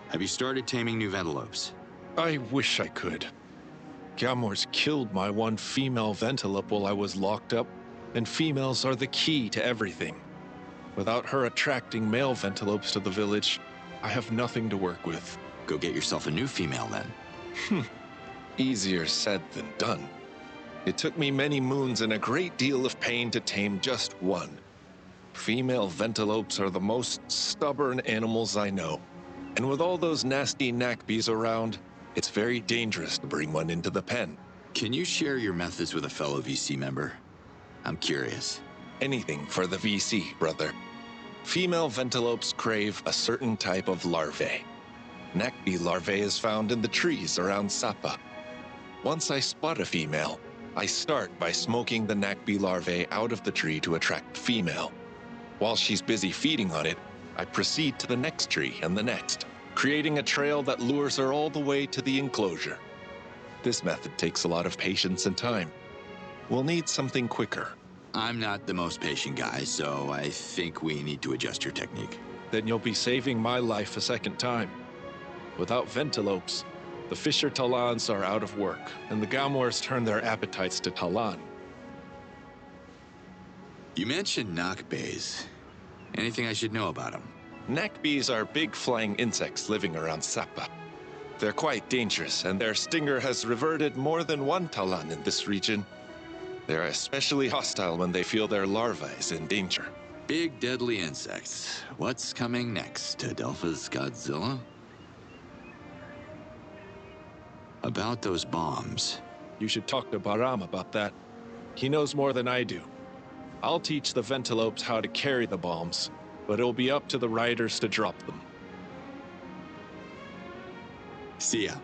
Have you started taming new Ventalopes? I wish I could. Gamor's killed my one female Ventalope while I was locked up, and females are the key to everything. Without her attracting male Ventalopes to the village, I have nothing to work with. Go get yourself a new female, then. Easier said than done. It took me many moons and a great deal of pain to tame just one. Female Ventalopes are the most stubborn animals I know. And with all those nasty Nakbis around, it's very dangerous to bring one into the pen. Can you share your methods with a fellow VC member? I'm curious. Anything for the VC, brother. Female Ventalopes crave a certain type of larvae. Nakbi larvae is found in the trees around Sapa. Once I spot a female, I start by smoking the Nakbi larvae out of the tree to attract female. While she's busy feeding on it, I proceed to the next tree and the next, creating a trail that lures her all the way to the enclosure. This method takes a lot of patience and time. We'll need something quicker. I'm not the most patient guy, so I think we need to adjust your technique. Then you'll be saving my life a second time. Without Ventilopes, the Fisher Talans are out of work, and the Gamors turn their appetites to Talan. You mentioned Nakbays. Anything I should know about them? Nakbees are big flying insects living around Sappa. They're quite dangerous, and their stinger has reverted more than one Talan in this region. They're especially hostile when they feel their larva is in danger. Big deadly insects. What's coming next? Adelpha's Godzilla? About those bombs. You should talk to Baram about that. He knows more than I do. I'll teach the Ventilopes how to carry the bombs, but it'll be up to the riders to drop them. See ya.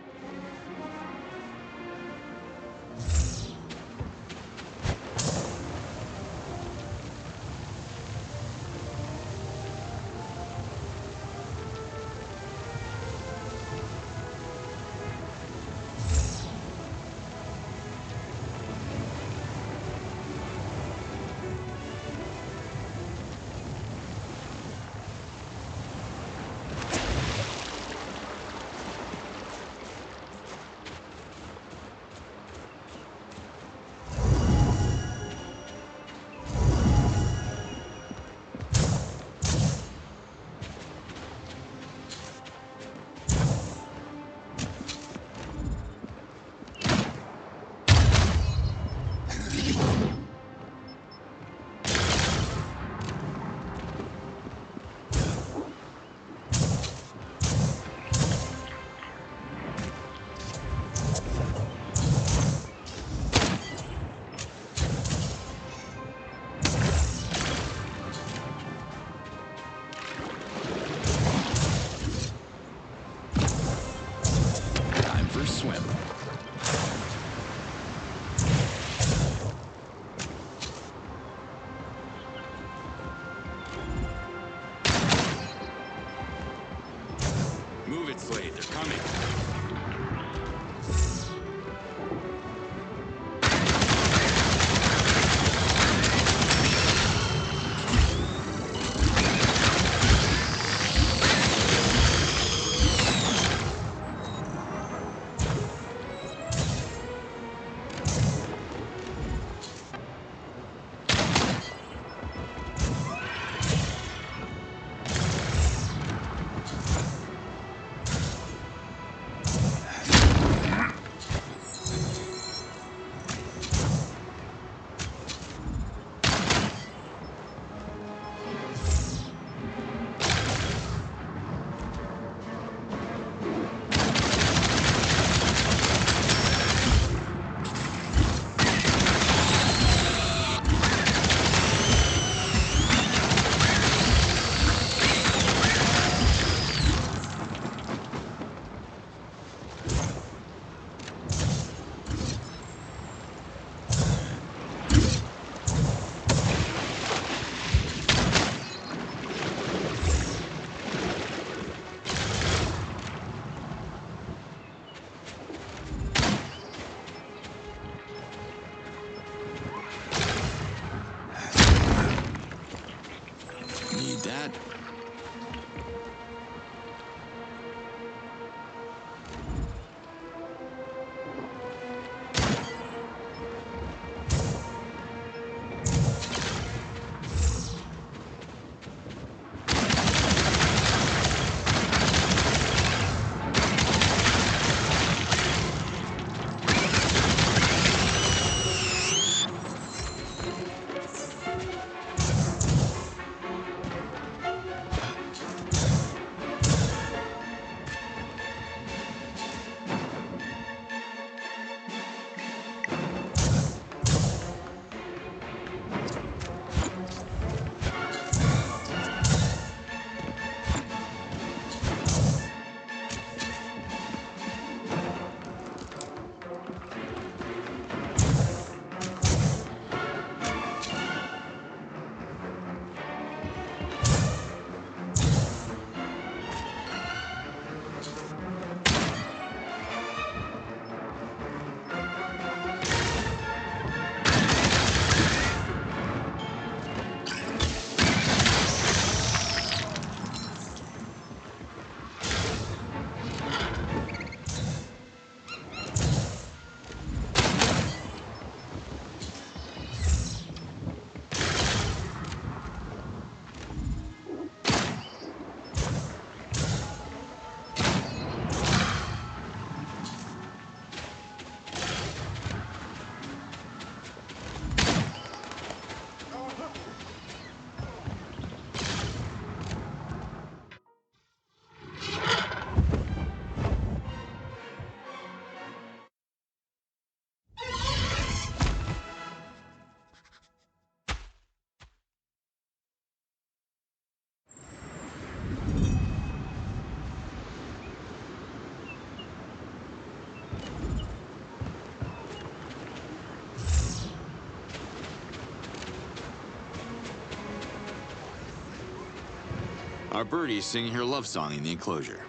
Our birdie's singing her love song in the enclosure.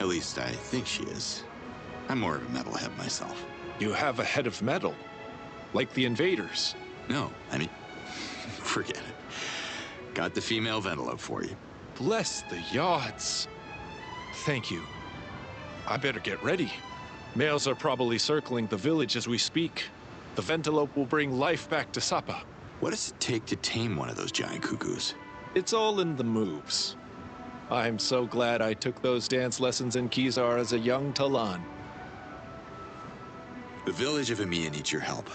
At least I think she is. I'm more of a metalhead myself. You have a head of metal, like the invaders. No, I mean, forget it. Got the female Ventelope for you. Bless the Yods. Thank you. I better get ready. Males are probably circling the village as we speak. The Ventelope will bring life back to Sapa. What does it take to tame one of those giant cuckoos? It's all in the moves. I'm so glad I took those dance lessons in Kizar as a young Talan. The village of Emiya needs your help.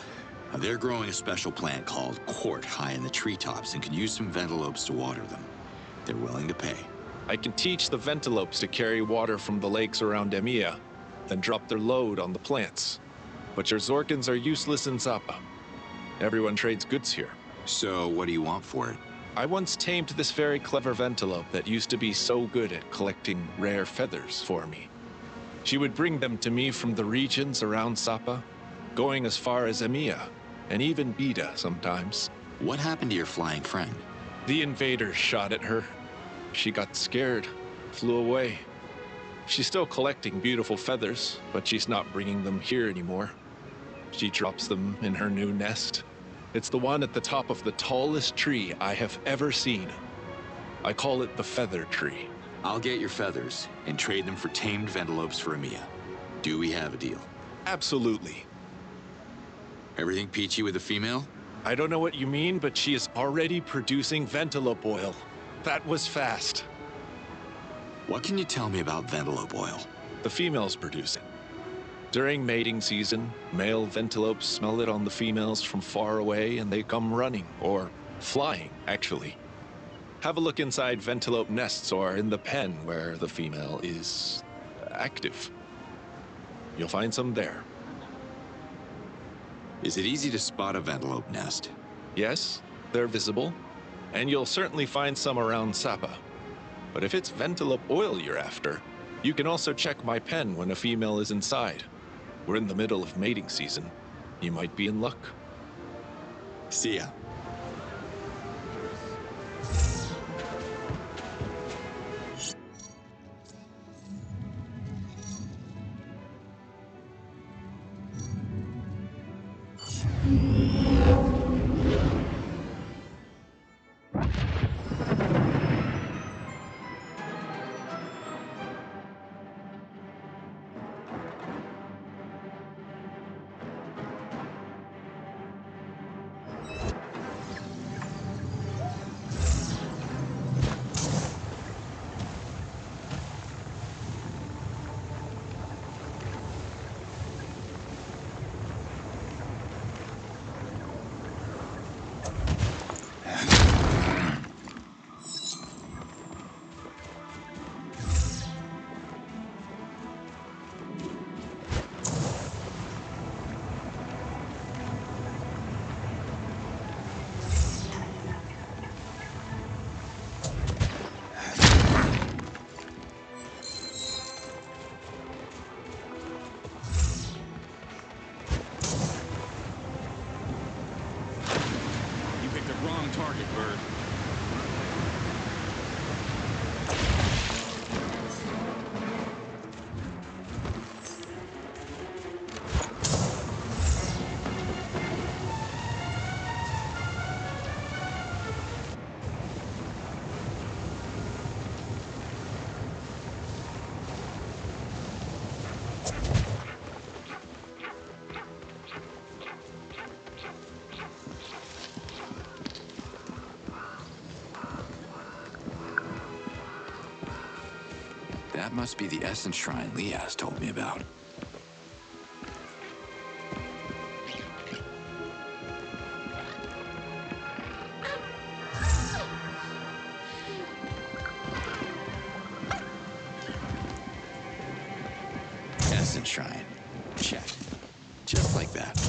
They're growing a special plant called Quart high in the treetops and can use some Ventelopes to water them. They're willing to pay. I can teach the Ventelopes to carry water from the lakes around Emiya, then drop their load on the plants. But your Zorkins are useless in Sapa. Everyone trades goods here. So what do you want for it? I once tamed this very clever Ventelope that used to be so good at collecting rare feathers for me. She would bring them to me from the regions around Sapa, going as far as Emiya, and even Bida sometimes. What happened to your flying friend? The invaders shot at her. She got scared, flew away. She's still collecting beautiful feathers, but she's not bringing them here anymore. She drops them in her new nest. It's the one at the top of the tallest tree I have ever seen. I call it the Feather Tree. I'll get your feathers and trade them for tamed Ventelopes for Emiya. Do we have a deal? Absolutely. Everything peachy with the female? I don't know what you mean, but she is already producing Ventelope oil. That was fast. What can you tell me about Ventelope oil? The female's producing. During mating season, male Ventelopes smell it on the females from far away and they come running, or flying, actually. Have a look inside Ventelope nests or in the pen where the female is active. You'll find some there. Is it easy to spot a Ventelope nest? Yes, they're visible, and you'll certainly find some around Sapa. But if it's Ventelope oil you're after, you can also check my pen when a female is inside. We're in the middle of mating season. You might be in luck. See ya. That must be the Essence Shrine Liaz told me about. Essence Shrine. Check. Just like that.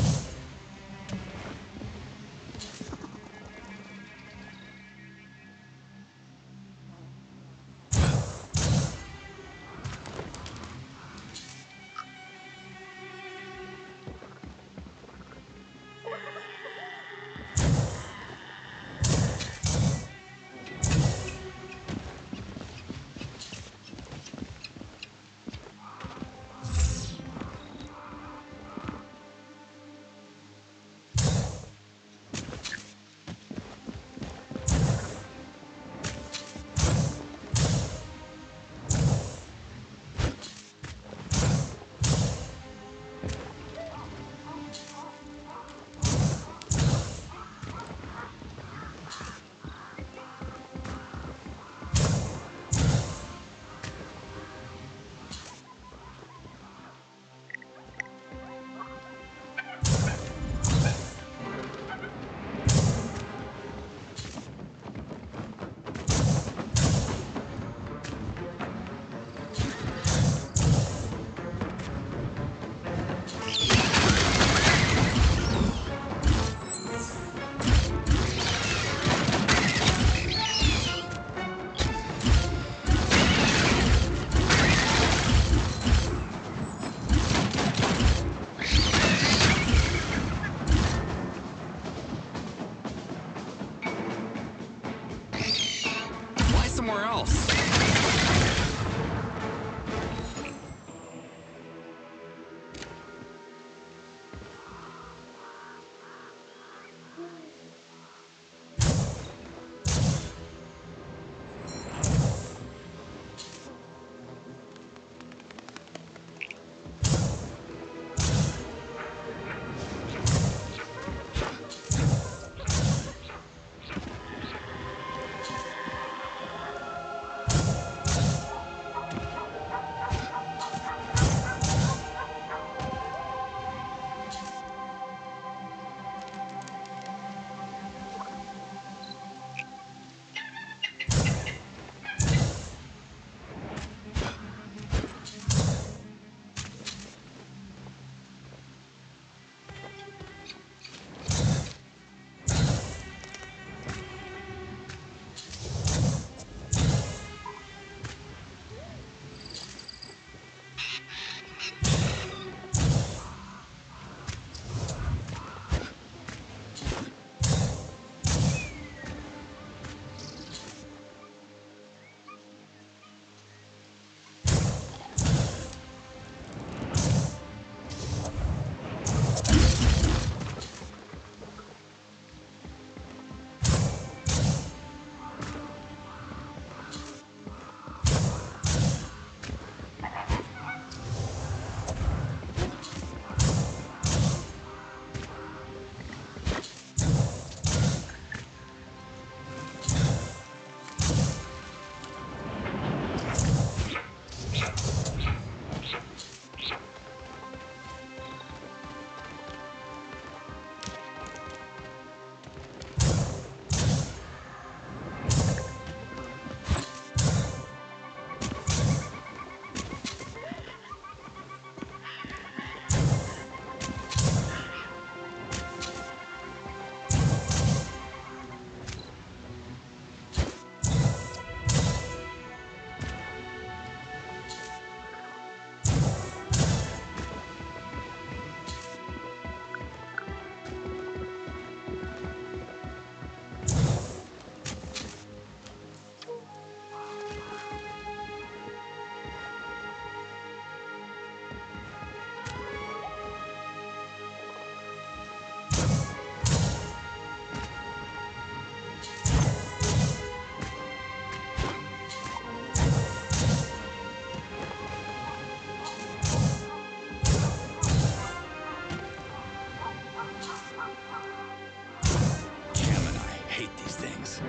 Cam and I hate these things.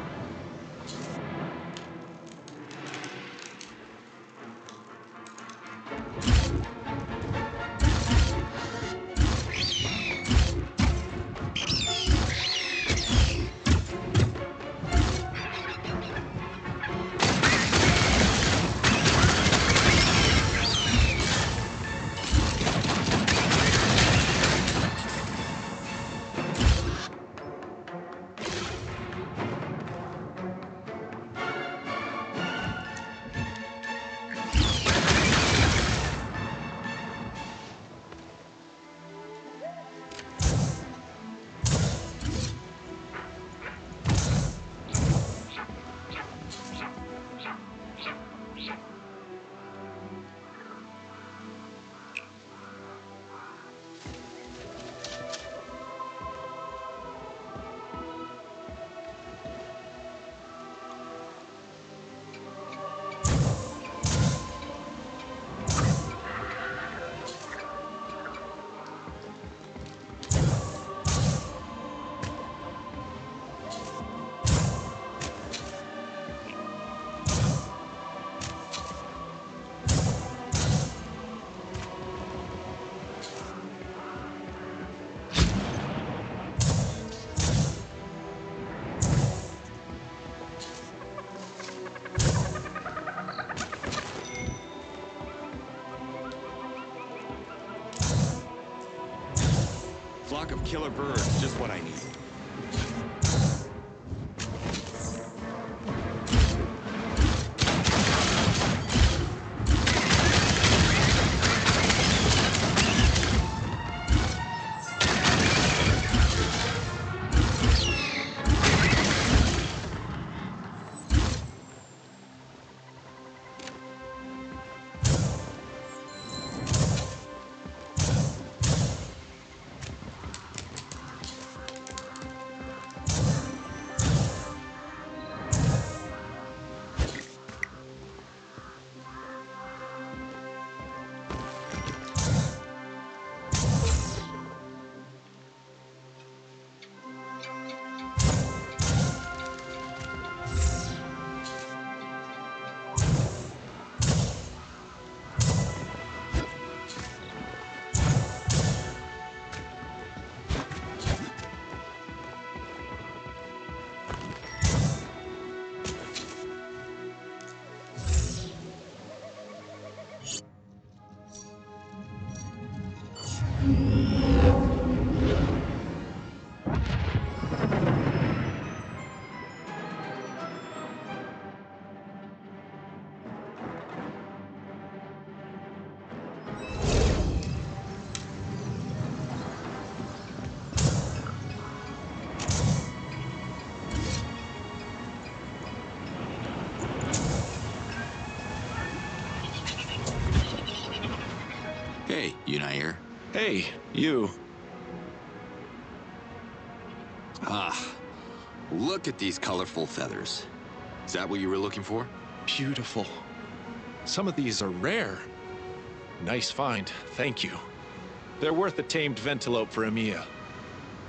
Flock of killer birds, just what I need. Hey, Unair. Hey, you. Ah, look at these colorful feathers. Is that what you were looking for? Beautiful. Some of these are rare. Nice find, thank you. They're worth a tamed Ventilope for Emiya.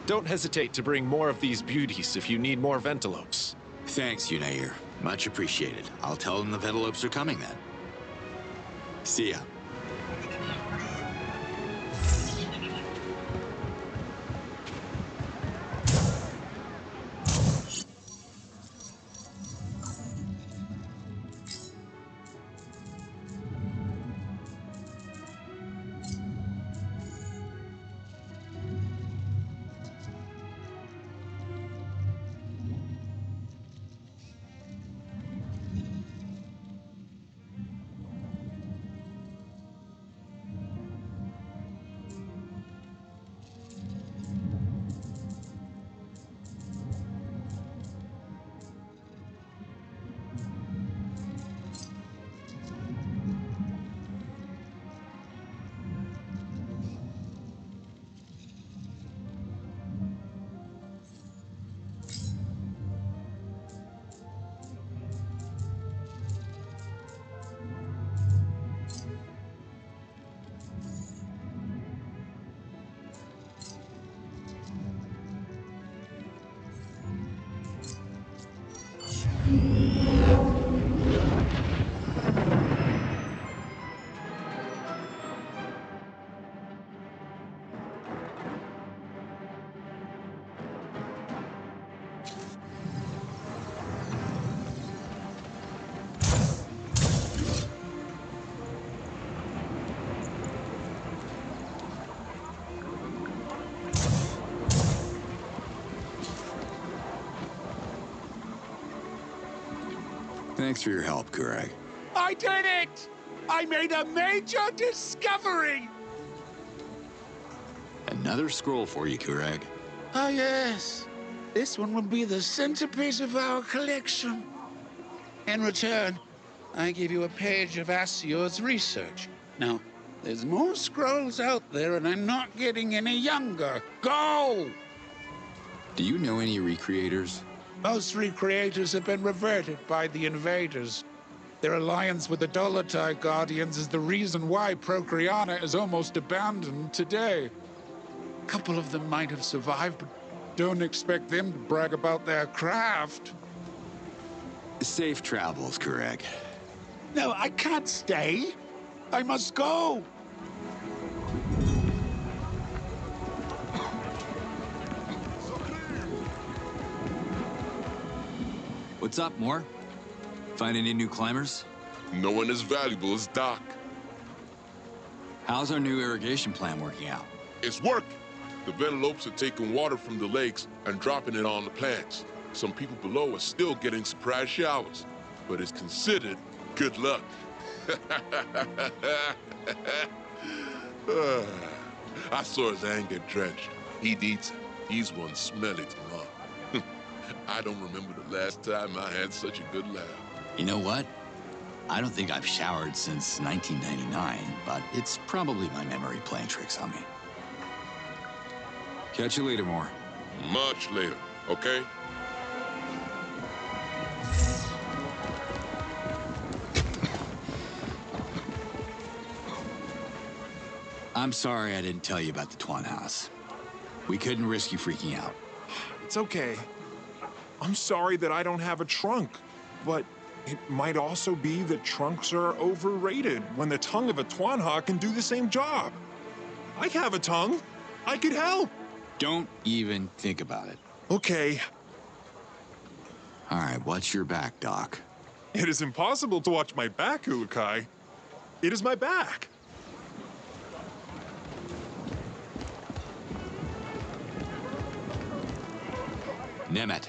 Don't hesitate to bring more of these beauties if you need more Ventilopes. Thanks, Unair. Much appreciated. I'll tell them the Ventilopes are coming then. See ya. Thanks for your help, Kurag. I did it! I made a major discovery! Another scroll for you, Kurag. Ah, yes. This one will be the centerpiece of our collection. In return, I give you a page of Asior's research. Now, there's more scrolls out there, and I'm not getting any younger. Go! Do you know any recreators? Most recreators have been reverted by the invaders. Their alliance with the Dolotai Guardians is the reason why Procreana is almost abandoned today. A couple of them might have survived, but don't expect them to brag about their craft. Safe travels, Kurag. No, I can't stay. I must go. What's up, Moore? Find any new climbers? No one as valuable as Doc. How's our new irrigation plan working out? It's working. The Ventilopes are taking water from the lakes and dropping it on the plants. Some people below are still getting surprise showers, but it's considered good luck. I saw his hand get drenched. He needs it. He's one smelly Talan. I don't remember the last time I had such a good laugh. You know what? I don't think I've showered since 1999, but it's probably my memory playing tricks on me. Catch you later, Moore. Much later, okay? I'm sorry I didn't tell you about the Twan house. We couldn't risk you freaking out. It's okay. I'm sorry that I don't have a trunk, but it might also be that trunks are overrated when the tongue of a Twanha can do the same job. I have a tongue. I could help. Don't even think about it. Okay. All right, watch your back, Doc. It is impossible to watch my back, Urukai. It is my back. Nemet,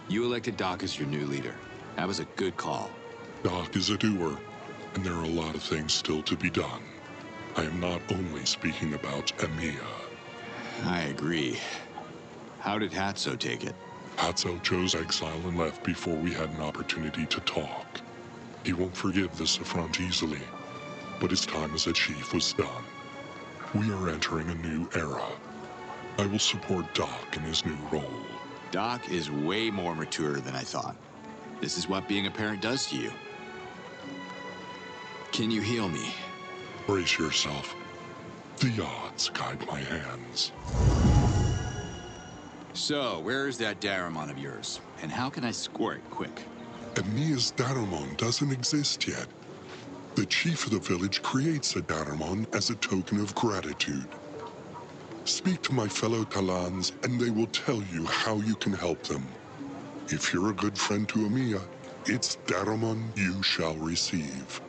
you elected Doc as your new leader. That was a good call. Doc is a doer, and there are a lot of things still to be done. I am not only speaking about Emiya. I agree. How did Hatso take it? Hatso chose exile and left before we had an opportunity to talk. He won't forgive this affront easily, but his time as a chief was done. We are entering a new era. I will support Doc in his new role. Doc is way more mature than I thought. This is what being a parent does to you. Can you heal me? Brace yourself. The odds guide my hands. So, where is that Daramon of yours? And how can I score it quick? Emiya's Daramon doesn't exist yet. The chief of the village creates a Daramon as a token of gratitude. Speak to my fellow Talans, and they will tell you how you can help them. If you're a good friend to Emiya, it's Daramon you shall receive.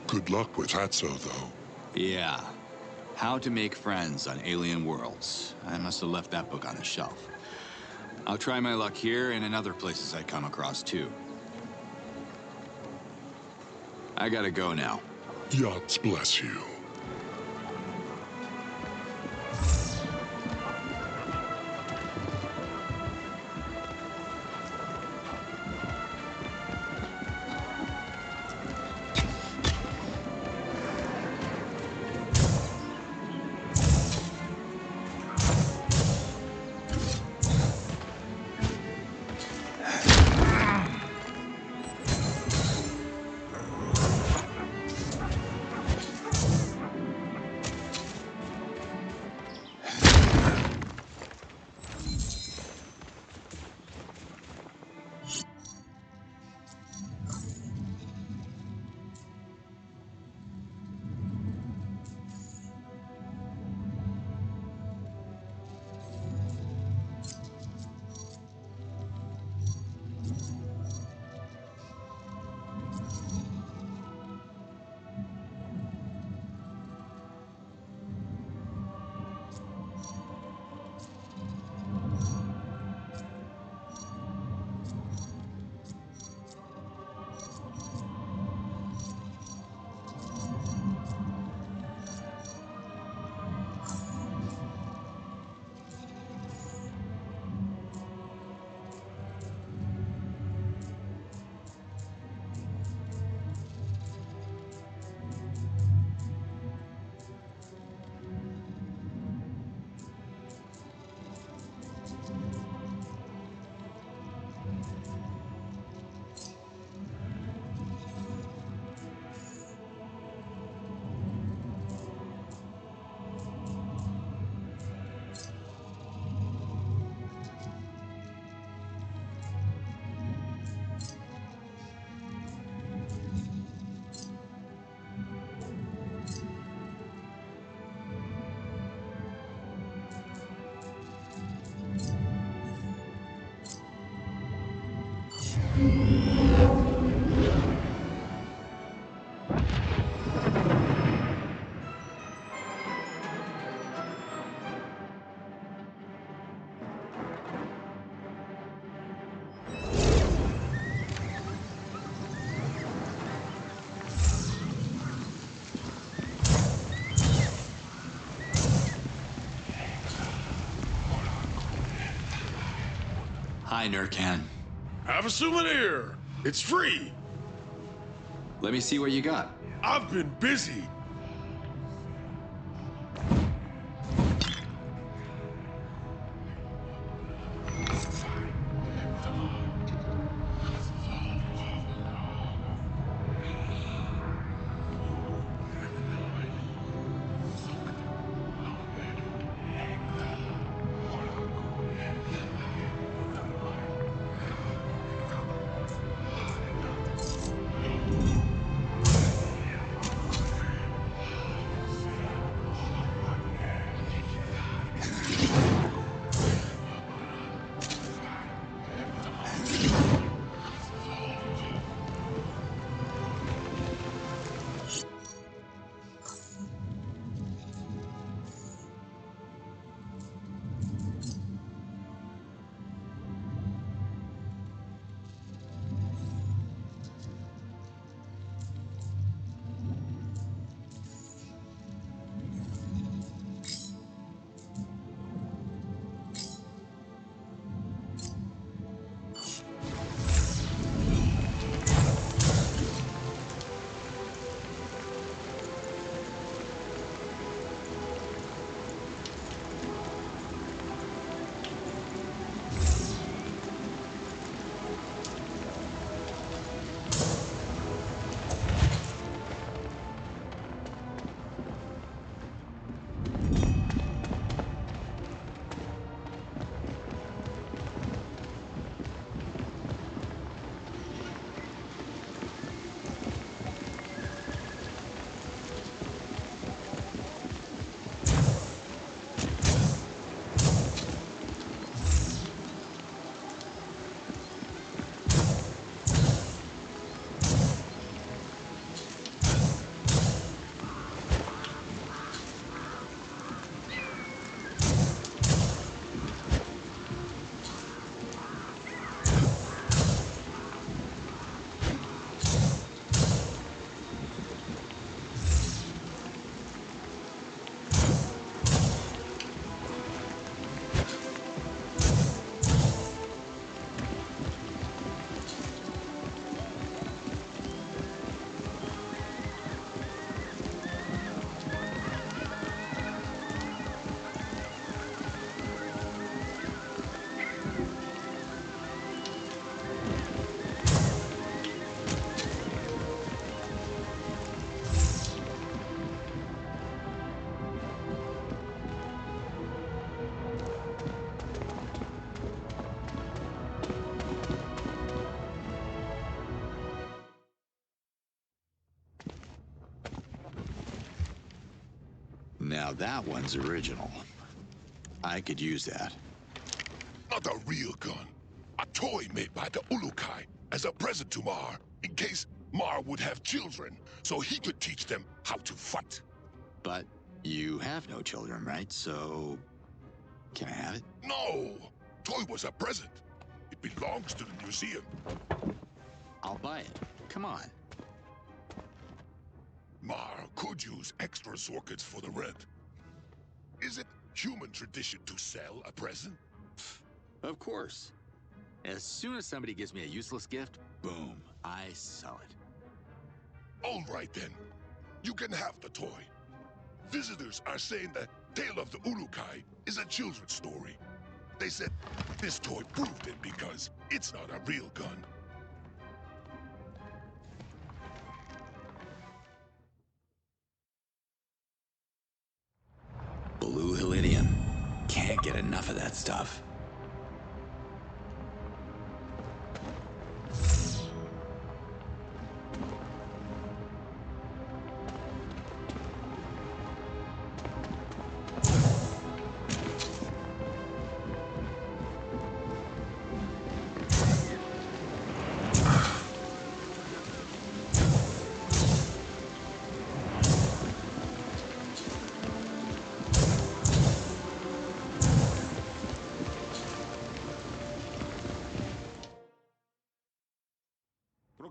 Good luck with Hatso, though. Yeah. How to Make Friends on Alien Worlds. I must have left that book on the shelf. I'll try my luck here and in other places I come across, too. I gotta go now. Yachts bless you. Hi, Nurkan. Have a souvenir. It's free. Let me see what you got. I've been busy. Now that one's original. I could use that. Not a real gun. A toy made by the Ulukai as a present to Mar, in case Mar would have children, so he could teach them how to fight. But you have no children, right? So... can I have it? No! Toy was a present. It belongs to the museum. I'll buy it. Come on. Mar could use extra Zorkets for the rent. Is it human tradition to sell a present? Of course. As soon as somebody gives me a useless gift, boom, I sell it. All right then. You can have the toy. Visitors are saying the Tale of the Ulukai is a children's story. They said this toy proved it because it's not a real gun. Blue Helidium. Can't get enough of that stuff.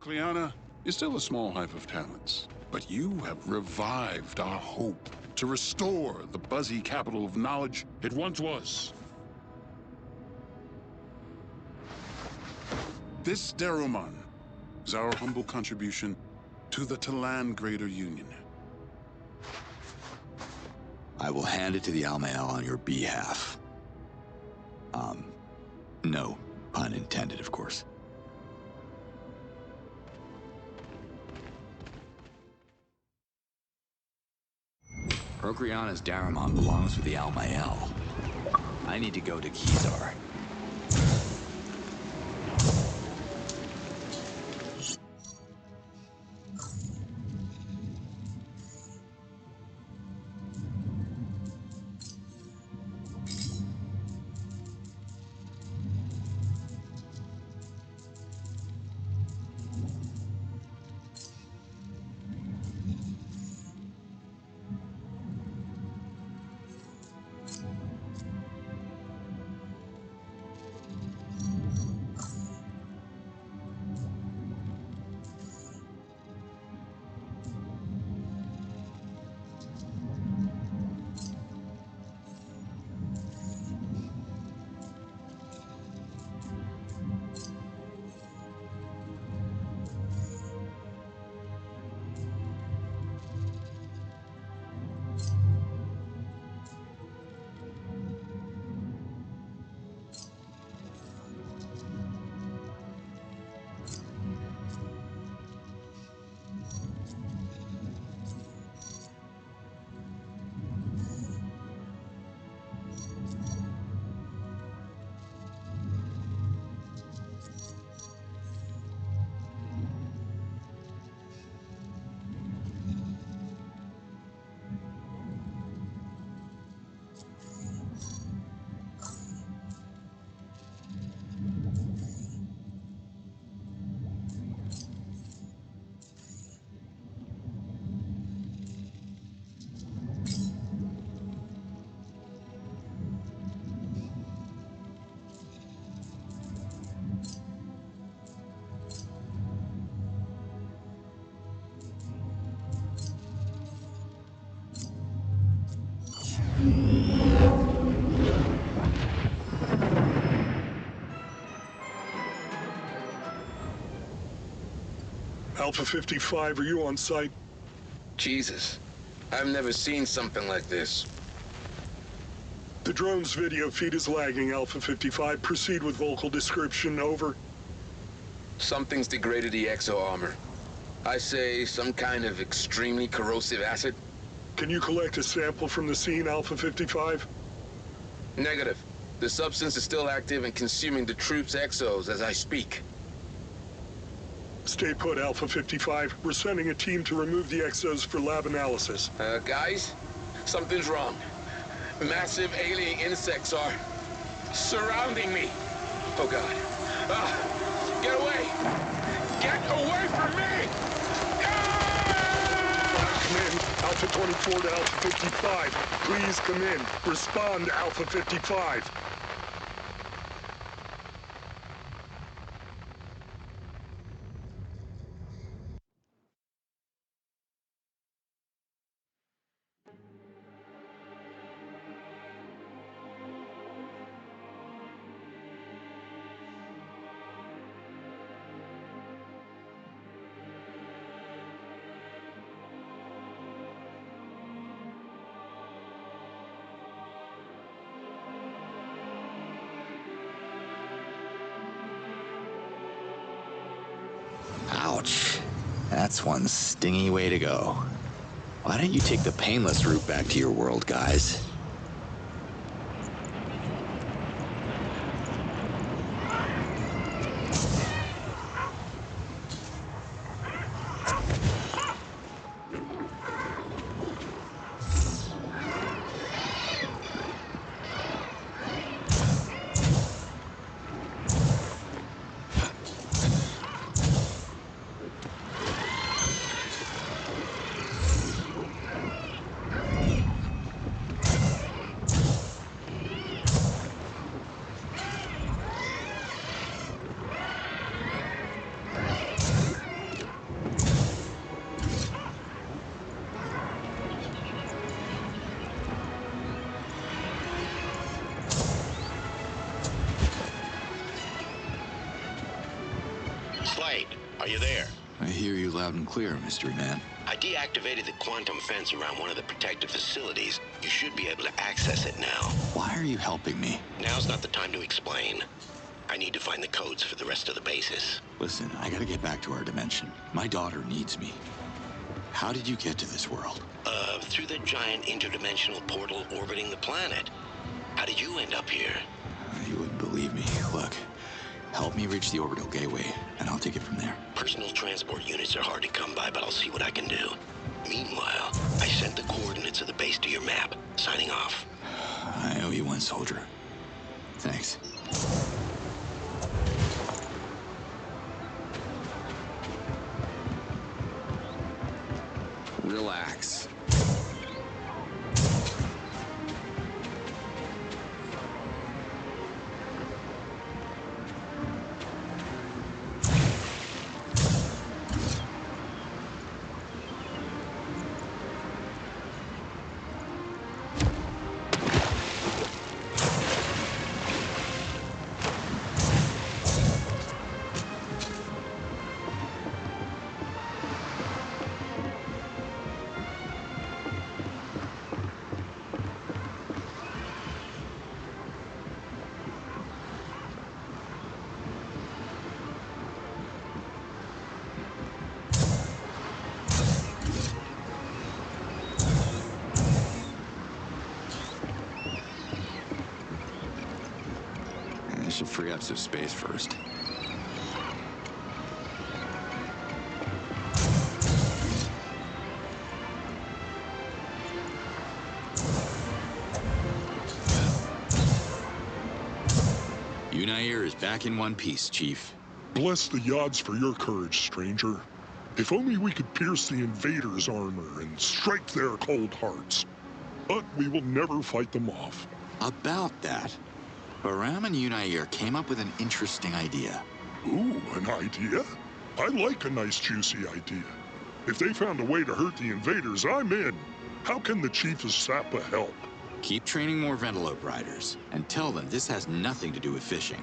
Procleana is still a small hive of talents, but you have revived our hope to restore the buzzy capital of knowledge it once was. This Daruman is our humble contribution to the Talan Greater Union. I will hand it to the Almael on your behalf. No pun intended, of course. Procreana's Daruman belongs with the Almael. I need to go to Kizar. Alpha 55, are you on site? Jesus, I've never seen something like this. The drone's video feed is lagging, Alpha 55. Proceed with vocal description, over. Something's degraded the exo armor. I say some kind of extremely corrosive acid. Can you collect a sample from the scene, Alpha 55? Negative. The substance is still active and consuming the troops' exos as I speak. Stay put, Alpha 55. We're sending a team to remove the exos for lab analysis. Guys, something's wrong. Massive alien insects are surrounding me. Oh God. Get away! Get away from me! Come in, Alpha 24 to Alpha 55. Please come in. Respond, Alpha 55. Ouch. That's one stingy way to go. Why don't you take the painless route back to your world, guys? Slade, are you there? I hear you loud and clear, mystery man. I deactivated the quantum fence around one of the protected facilities. You should be able to access it now. Why are you helping me? Now's not the time to explain. I need to find the codes for the rest of the bases. Listen, I gotta get back to our dimension. My daughter needs me. How did you get to this world? Through the giant interdimensional portal orbiting the planet. How did you end up here? You wouldn't believe me. Look, help me reach the orbital gateway, and I'll take it from there. Personal transport units are hard to come by, but I'll see what I can do. Meanwhile, I sent the coordinates of the base to your map. Signing off. I owe you one, soldier. Thanks. Relax. I should free up some space first. Unair is back in one piece, Chief. Bless the Yods for your courage, stranger. If only we could pierce the invaders' armor and strike their cold hearts. But we will never fight them off. About that, Baram and Unair came up with an interesting idea. Ooh, an idea? I like a nice juicy idea. If they found a way to hurt the invaders, I'm in. How can the Chief of Sapa help? Keep training more Ventelope riders, and tell them this has nothing to do with fishing.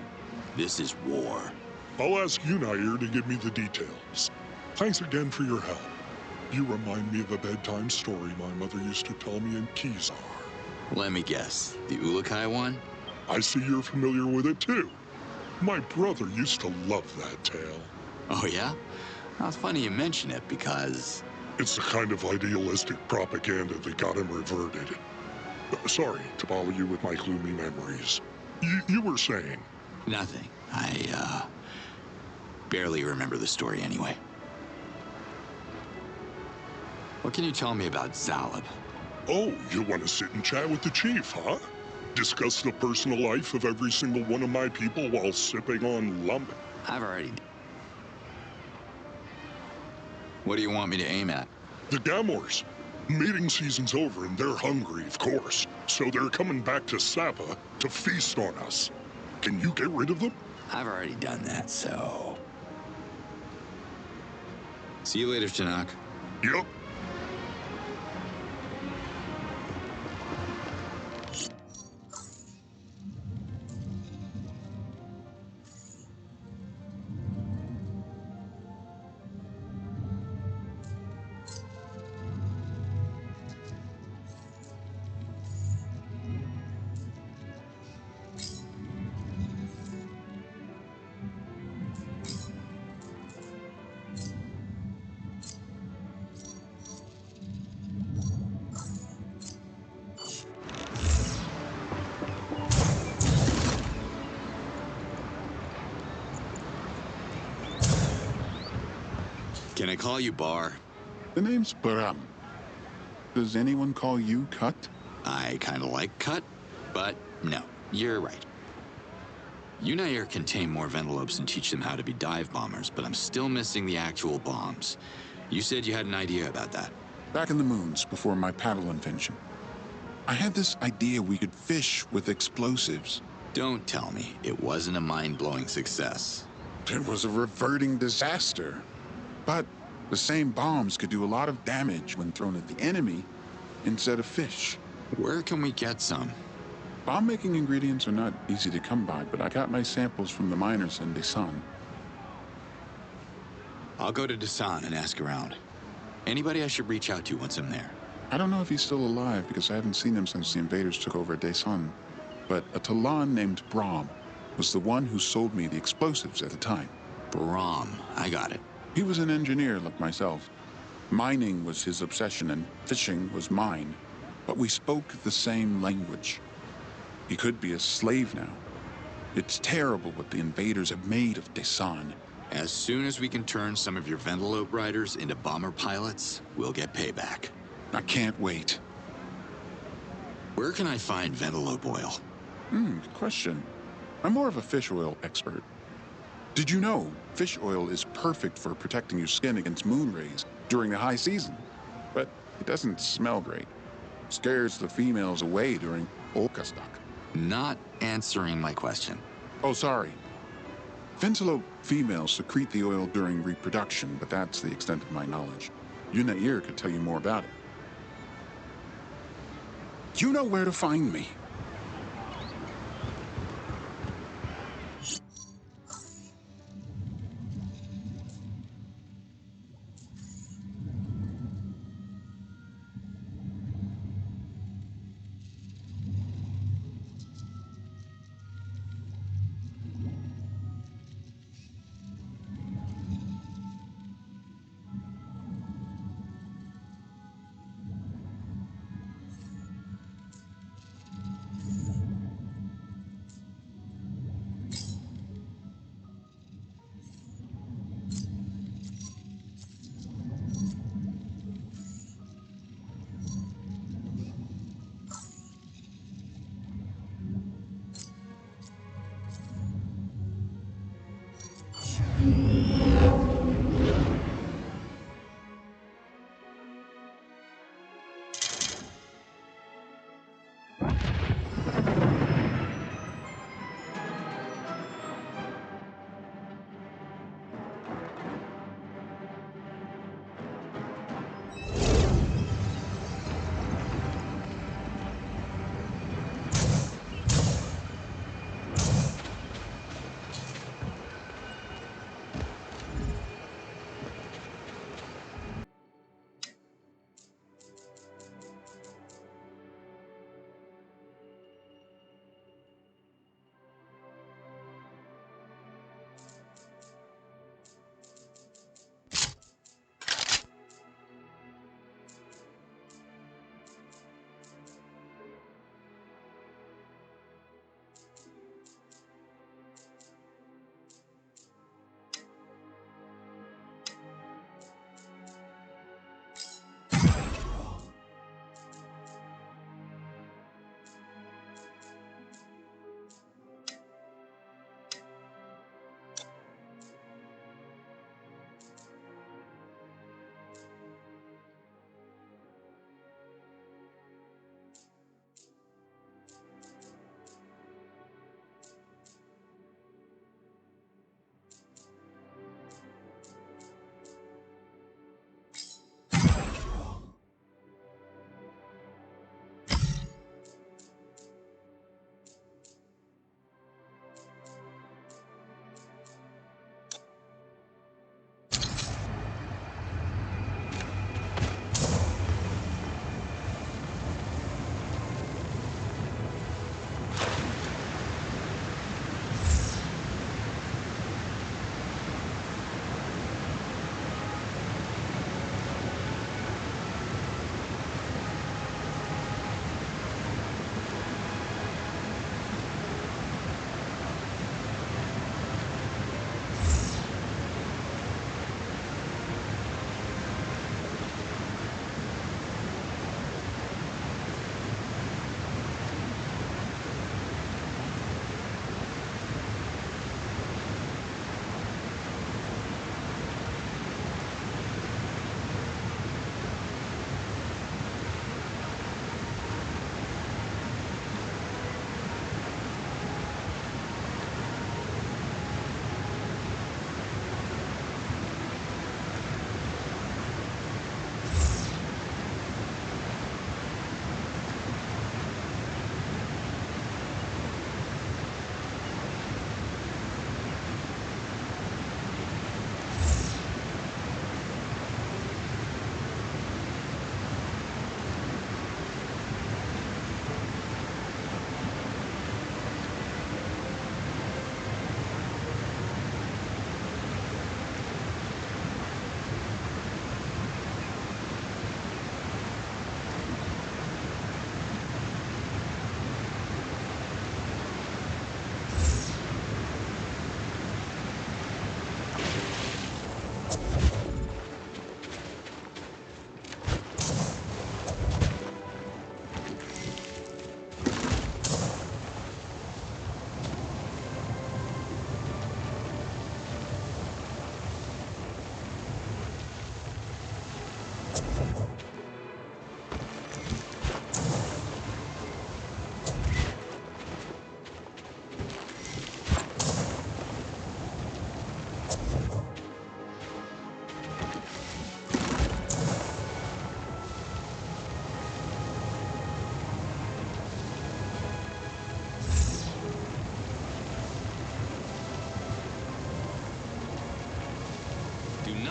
This is war. I'll ask Unair to give me the details. Thanks again for your help. You remind me of a bedtime story my mother used to tell me in Kizar. Let me guess, the Ulukai one? I see you're familiar with it too. My brother used to love that tale. Oh yeah? Well, it's funny you mention it because... It's the kind of idealistic propaganda that got him reverted. Sorry to bother you with my gloomy memories. You were saying? Nothing. I, barely remember the story anyway. What can you tell me about Zalab? Oh, you want to sit and chat with the Chief, huh? Discuss the personal life of every single one of my people while sipping on lump? I've already... What do you want me to aim at? The Gamors. Mating season's over and they're hungry, of course. So they're coming back to Sapa to feast on us. Can you get rid of them? I've already done that, so... See you later, Tanakh. Yup. Can I call you Bar? The name's Baram. Does anyone call you Cut? I kind of like Cut, but no, you're right. Unair can tame more Ventelopes and teach them how to be dive bombers, but I'm still missing the actual bombs. You said you had an idea about that. Back in the moons, before my paddle invention, I had this idea we could fish with explosives. Don't tell me it wasn't a mind-blowing success. It was a reverting disaster. But the same bombs could do a lot of damage when thrown at the enemy instead of fish. Where can we get some? Bomb-making ingredients are not easy to come by, but I got my samples from the miners in Desan. I'll go to Dasan and ask around. Anybody I should reach out to once I'm there? I don't know if he's still alive because I haven't seen him since the invaders took over Dasan. But a Talan named Brahm was the one who sold me the explosives at the time. Brahm, I got it. He was an engineer like myself. Mining was his obsession and fishing was mine. But we spoke the same language. He could be a slave now. It's terrible what the invaders have made of Dasan. As soon as we can turn some of your Ventelope riders into bomber pilots, we'll get payback. I can't wait. Where can I find Ventelope oil? Good question. I'm more of a fish oil expert. Did you know fish oil is perfect for protecting your skin against moon rays during the high season? But it doesn't smell great. Scares the females away during Outcast. Not answering my question. Oh, sorry. Ventelope females secrete the oil during reproduction, but that's the extent of my knowledge. Yunair could tell you more about it. You know where to find me.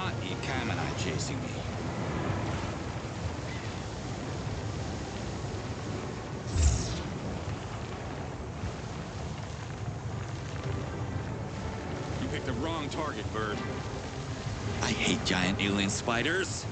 not Ikamanai chasing me. You picked the wrong target, Bird. I hate giant alien spiders.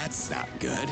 That's not good.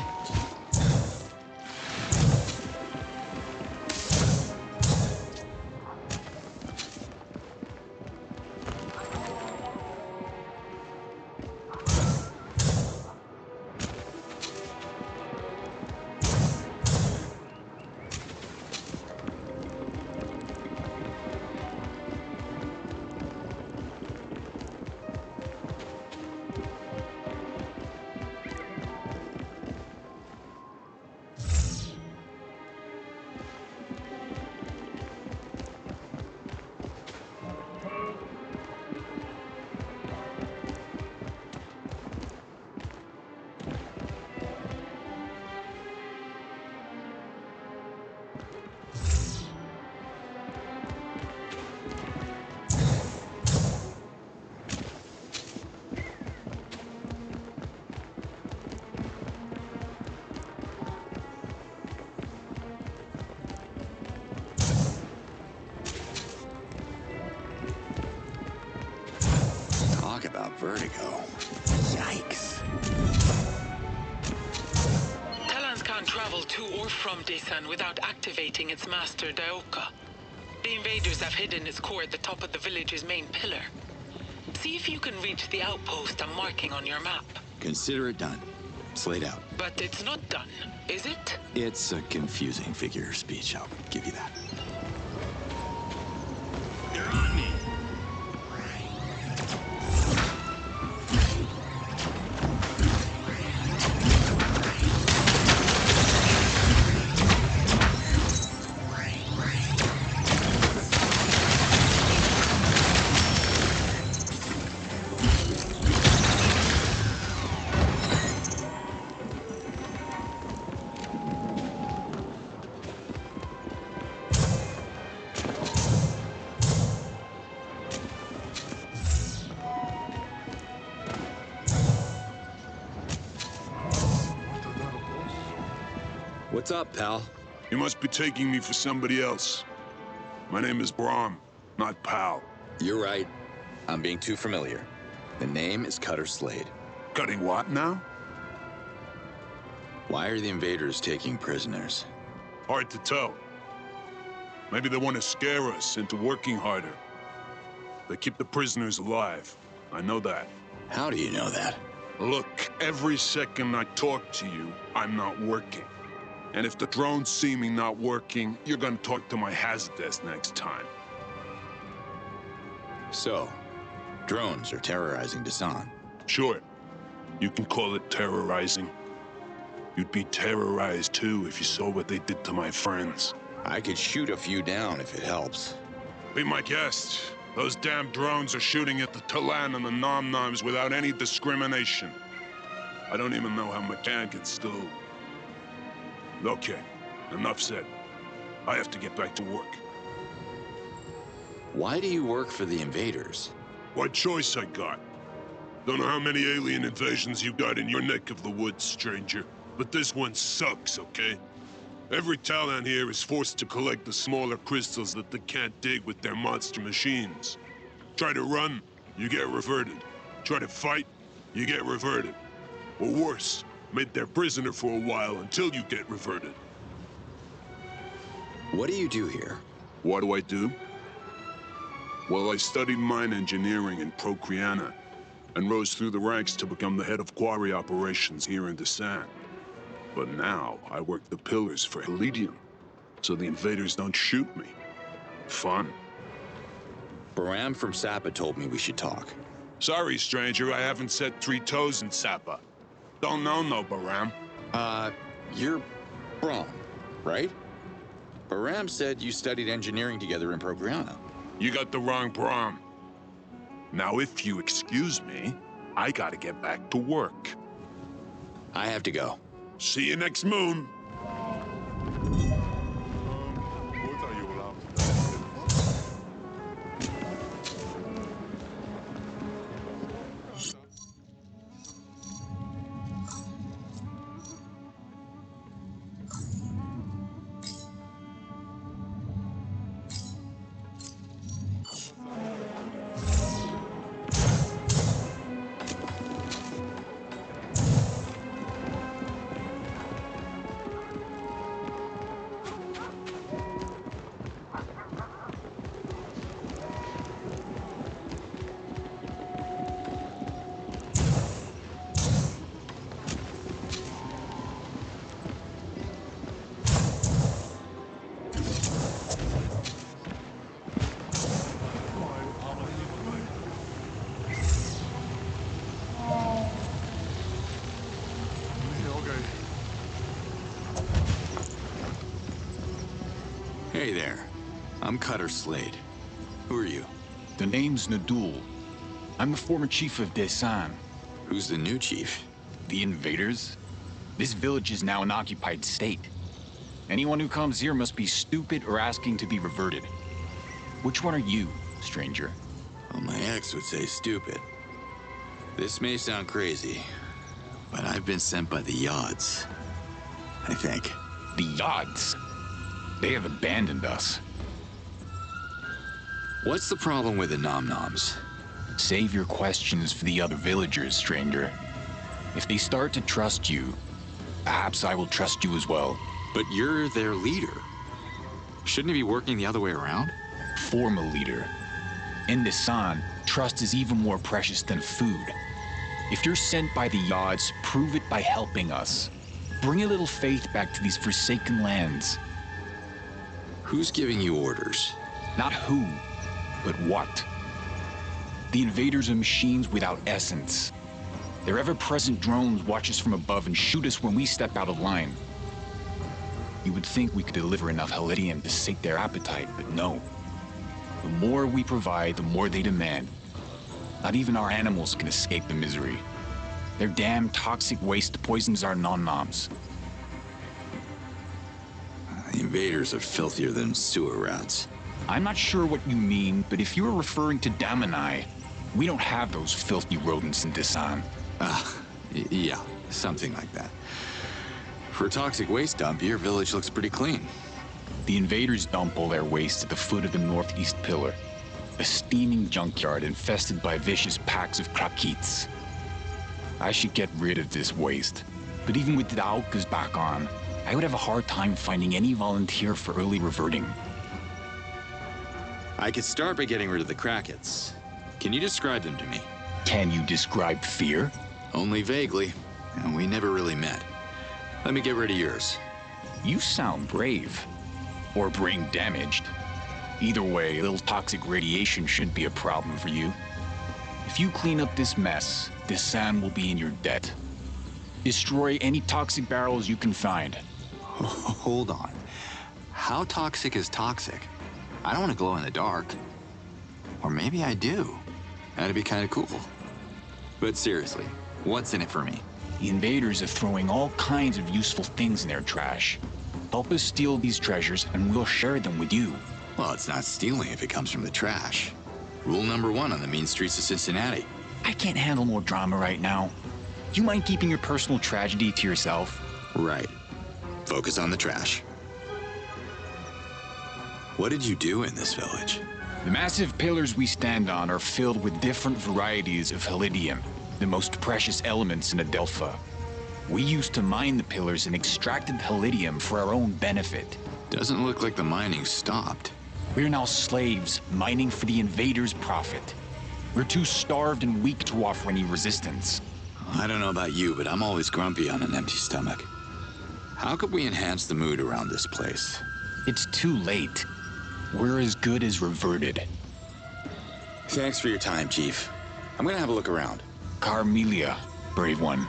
Talk about vertigo. Yikes. Talans can't travel to or from Desan without activating its master, Daoka. The invaders have hidden its core at the top of the village's main pillar. See if you can reach the outpost I'm marking on your map. Consider it done. Slade out. But it's not done, is it? It's a confusing figure of speech, I'll give you that. You're on me. What's up, pal? You must be taking me for somebody else. My name is Brahm, not Pal. You're right. I'm being too familiar. The name is Cutter Slade. Cutting what now? Why are the invaders taking prisoners? Hard to tell. Maybe they want to scare us into working harder. They keep the prisoners alive. I know that. How do you know that? Look, every second I talk to you, I'm not working. And if the drones see me not working, you're gonna talk to my hazard desk next time. So, drones are terrorizing Desan. Sure. You can call it terrorizing. You'd be terrorized too if you saw what they did to my friends. I could shoot a few down if it helps. Be my guest. Those damn drones are shooting at the Talan and the Nom-Noms without any discrimination. I don't even know how McCann can still... Okay, enough said. I have to get back to work. Why do you work for the invaders? What choice I got? Don't know how many alien invasions you got in your neck of the woods, stranger. But this one sucks, okay? Every Talan here is forced to collect the smaller crystals that they can't dig with their monster machines. Try to run, you get reverted. Try to fight, you get reverted. Or worse, made their prisoner for a while until you get reverted. What do you do here? What do I do? Well, I studied mine engineering in Procreana and rose through the ranks to become the head of quarry operations here in Desan. But now, I work the pillars for Helidium, so the invaders don't shoot me. Fun. Baram from Sapa told me we should talk. Sorry, stranger, I haven't set 3 toes in Sapa. Don't know no Baram. You're Brahm, right? Baram said you studied engineering together in Procreana. You got the wrong Brahm. Now, if you excuse me, I gotta get back to work. I have to go. See you next moon. Hey there. I'm Cutter Slade. Who are you? The name's Nadul. I'm the former chief of Desan. Who's the new chief? The invaders? This village is now an occupied state. Anyone who comes here must be stupid or asking to be reverted. Which one are you, stranger? Well, my ex would say stupid. This may sound crazy, but I've been sent by the Yods. I think. The Yods? They have abandoned us. What's the problem with the Nom-Noms? Save your questions for the other villagers, stranger. If they start to trust you, perhaps I will trust you as well. But you're their leader. Shouldn't it be working the other way around? Former leader. In Desan, trust is even more precious than food. If you're sent by the Yods, prove it by helping us. Bring a little faith back to these forsaken lands. Who's giving you orders? Not who, but what. The invaders are machines without essence. Their ever-present drones watch us from above and shoot us when we step out of line. You would think we could deliver enough Helidium to sate their appetite, but no. The more we provide, the more they demand. Not even our animals can escape the misery. Their damn toxic waste poisons our nom-noms. The invaders are filthier than sewer rats. I'm not sure what you mean, but if you're referring to Damanai, we don't have those filthy rodents in Desan. Yeah, something like that. For a toxic waste dump, your village looks pretty clean. The invaders dump all their waste at the foot of the northeast pillar. A steaming junkyard infested by vicious packs of Krakits. I should get rid of this waste. But even with the Outcast back on, I would have a hard time finding any volunteer for early reverting. I could start by getting rid of the Krakits. Can you describe them to me? Can you describe fear? Only vaguely, and we never really met. Let me get rid of yours. You sound brave. Or brain damaged. Either way, a little toxic radiation shouldn't be a problem for you. If you clean up this mess, Desan will be in your debt. Destroy any toxic barrels you can find. Hold on. How toxic is toxic? I don't want to glow in the dark. Or maybe I do. That'd be kind of cool. But seriously, what's in it for me? The invaders are throwing all kinds of useful things in their trash. Help us steal these treasures, and we'll share them with you. Well, it's not stealing if it comes from the trash. Rule number 1 on the mean streets of Cincinnati. I can't handle more drama right now. Do you mind keeping your personal tragedy to yourself? Right. Focus on the trash. What did you do in this village? The massive pillars we stand on are filled with different varieties of Helidium, the most precious elements in Adelpha. We used to mine the pillars and extracted Helidium for our own benefit. Doesn't look like the mining stopped. We're now slaves, mining for the invaders' profit. We're too starved and weak to offer any resistance. I don't know about you, but I'm always grumpy on an empty stomach. How could we enhance the mood around this place? It's too late. We're as good as reverted. Thanks for your time, Chief. I'm gonna have a look around. Carmelia, brave one.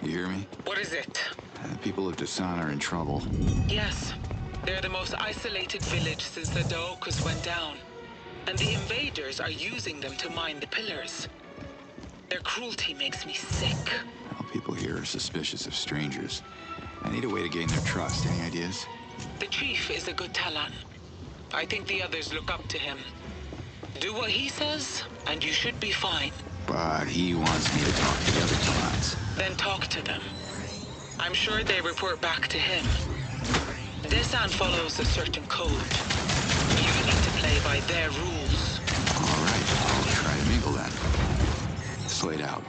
You hear me? What is it? The people of Desan are in trouble. Yes. They're the most isolated village since the Daokas went down. and the invaders are using them to mine the pillars. Their cruelty makes me sick. Well, people here are suspicious of strangers. I need a way to gain their trust. Any ideas? The chief is a good Talan. I think the others look up to him. Do what he says, and you should be fine. But he wants me to talk to the other Talans. Then talk to them. I'm sure they report back to him. Desan follows a certain code. You need to play by their rules. All right, I'll try to mingle then. Slade out.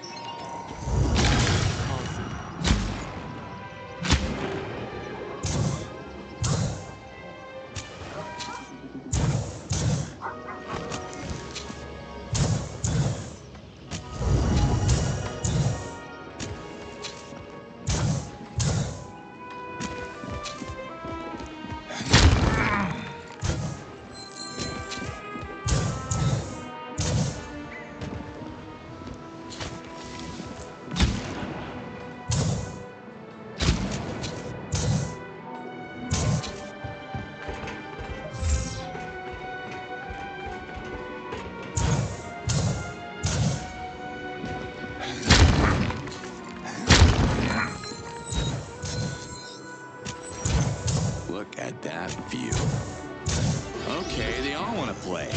Look at that view. Okay, they all want to play.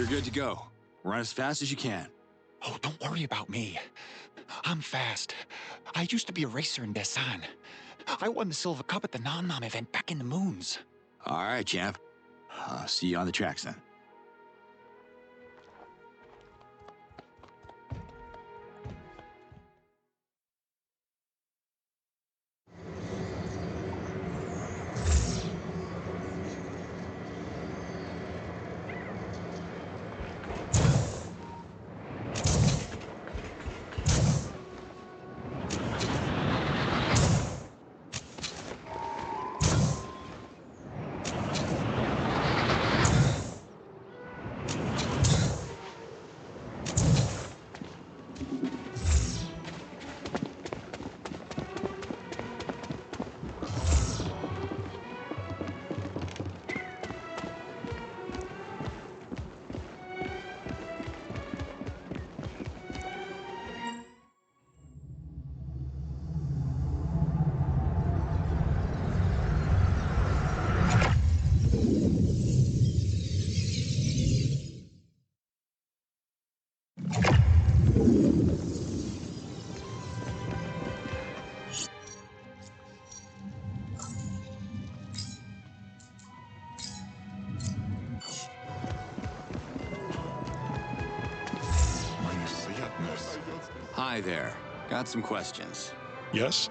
good to go. Run as fast as you can. Oh, don't worry about me. I'm fast. I used to be a racer in Desan. I won the Silver Cup at the Nam event back in the moons. All right, champ. See you on the tracks then. Hi there. Got some questions. Yes?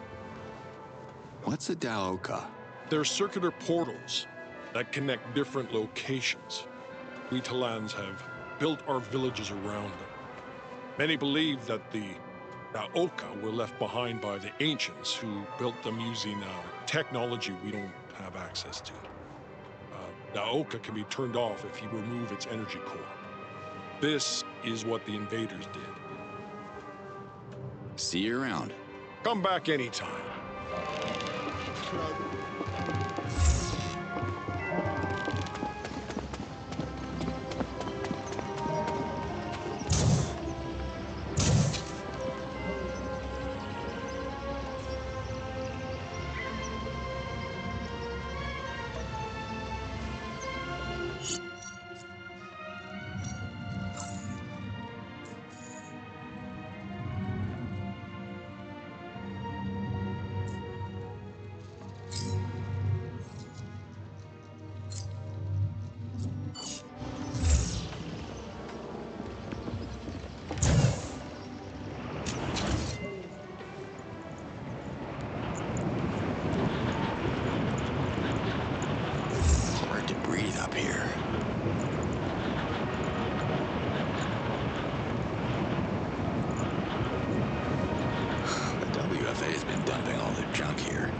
What's a Daoka? They're circular portals that connect different locations. We Talans have built our villages around them. Many believe that the Daoka were left behind by the ancients who built them using technology we don't have access to. Daoka can be turned off if you remove its energy core. This is what the invaders did. See you around. Come back anytime. Hard to breathe up here. The WFA has been dumping all their junk here.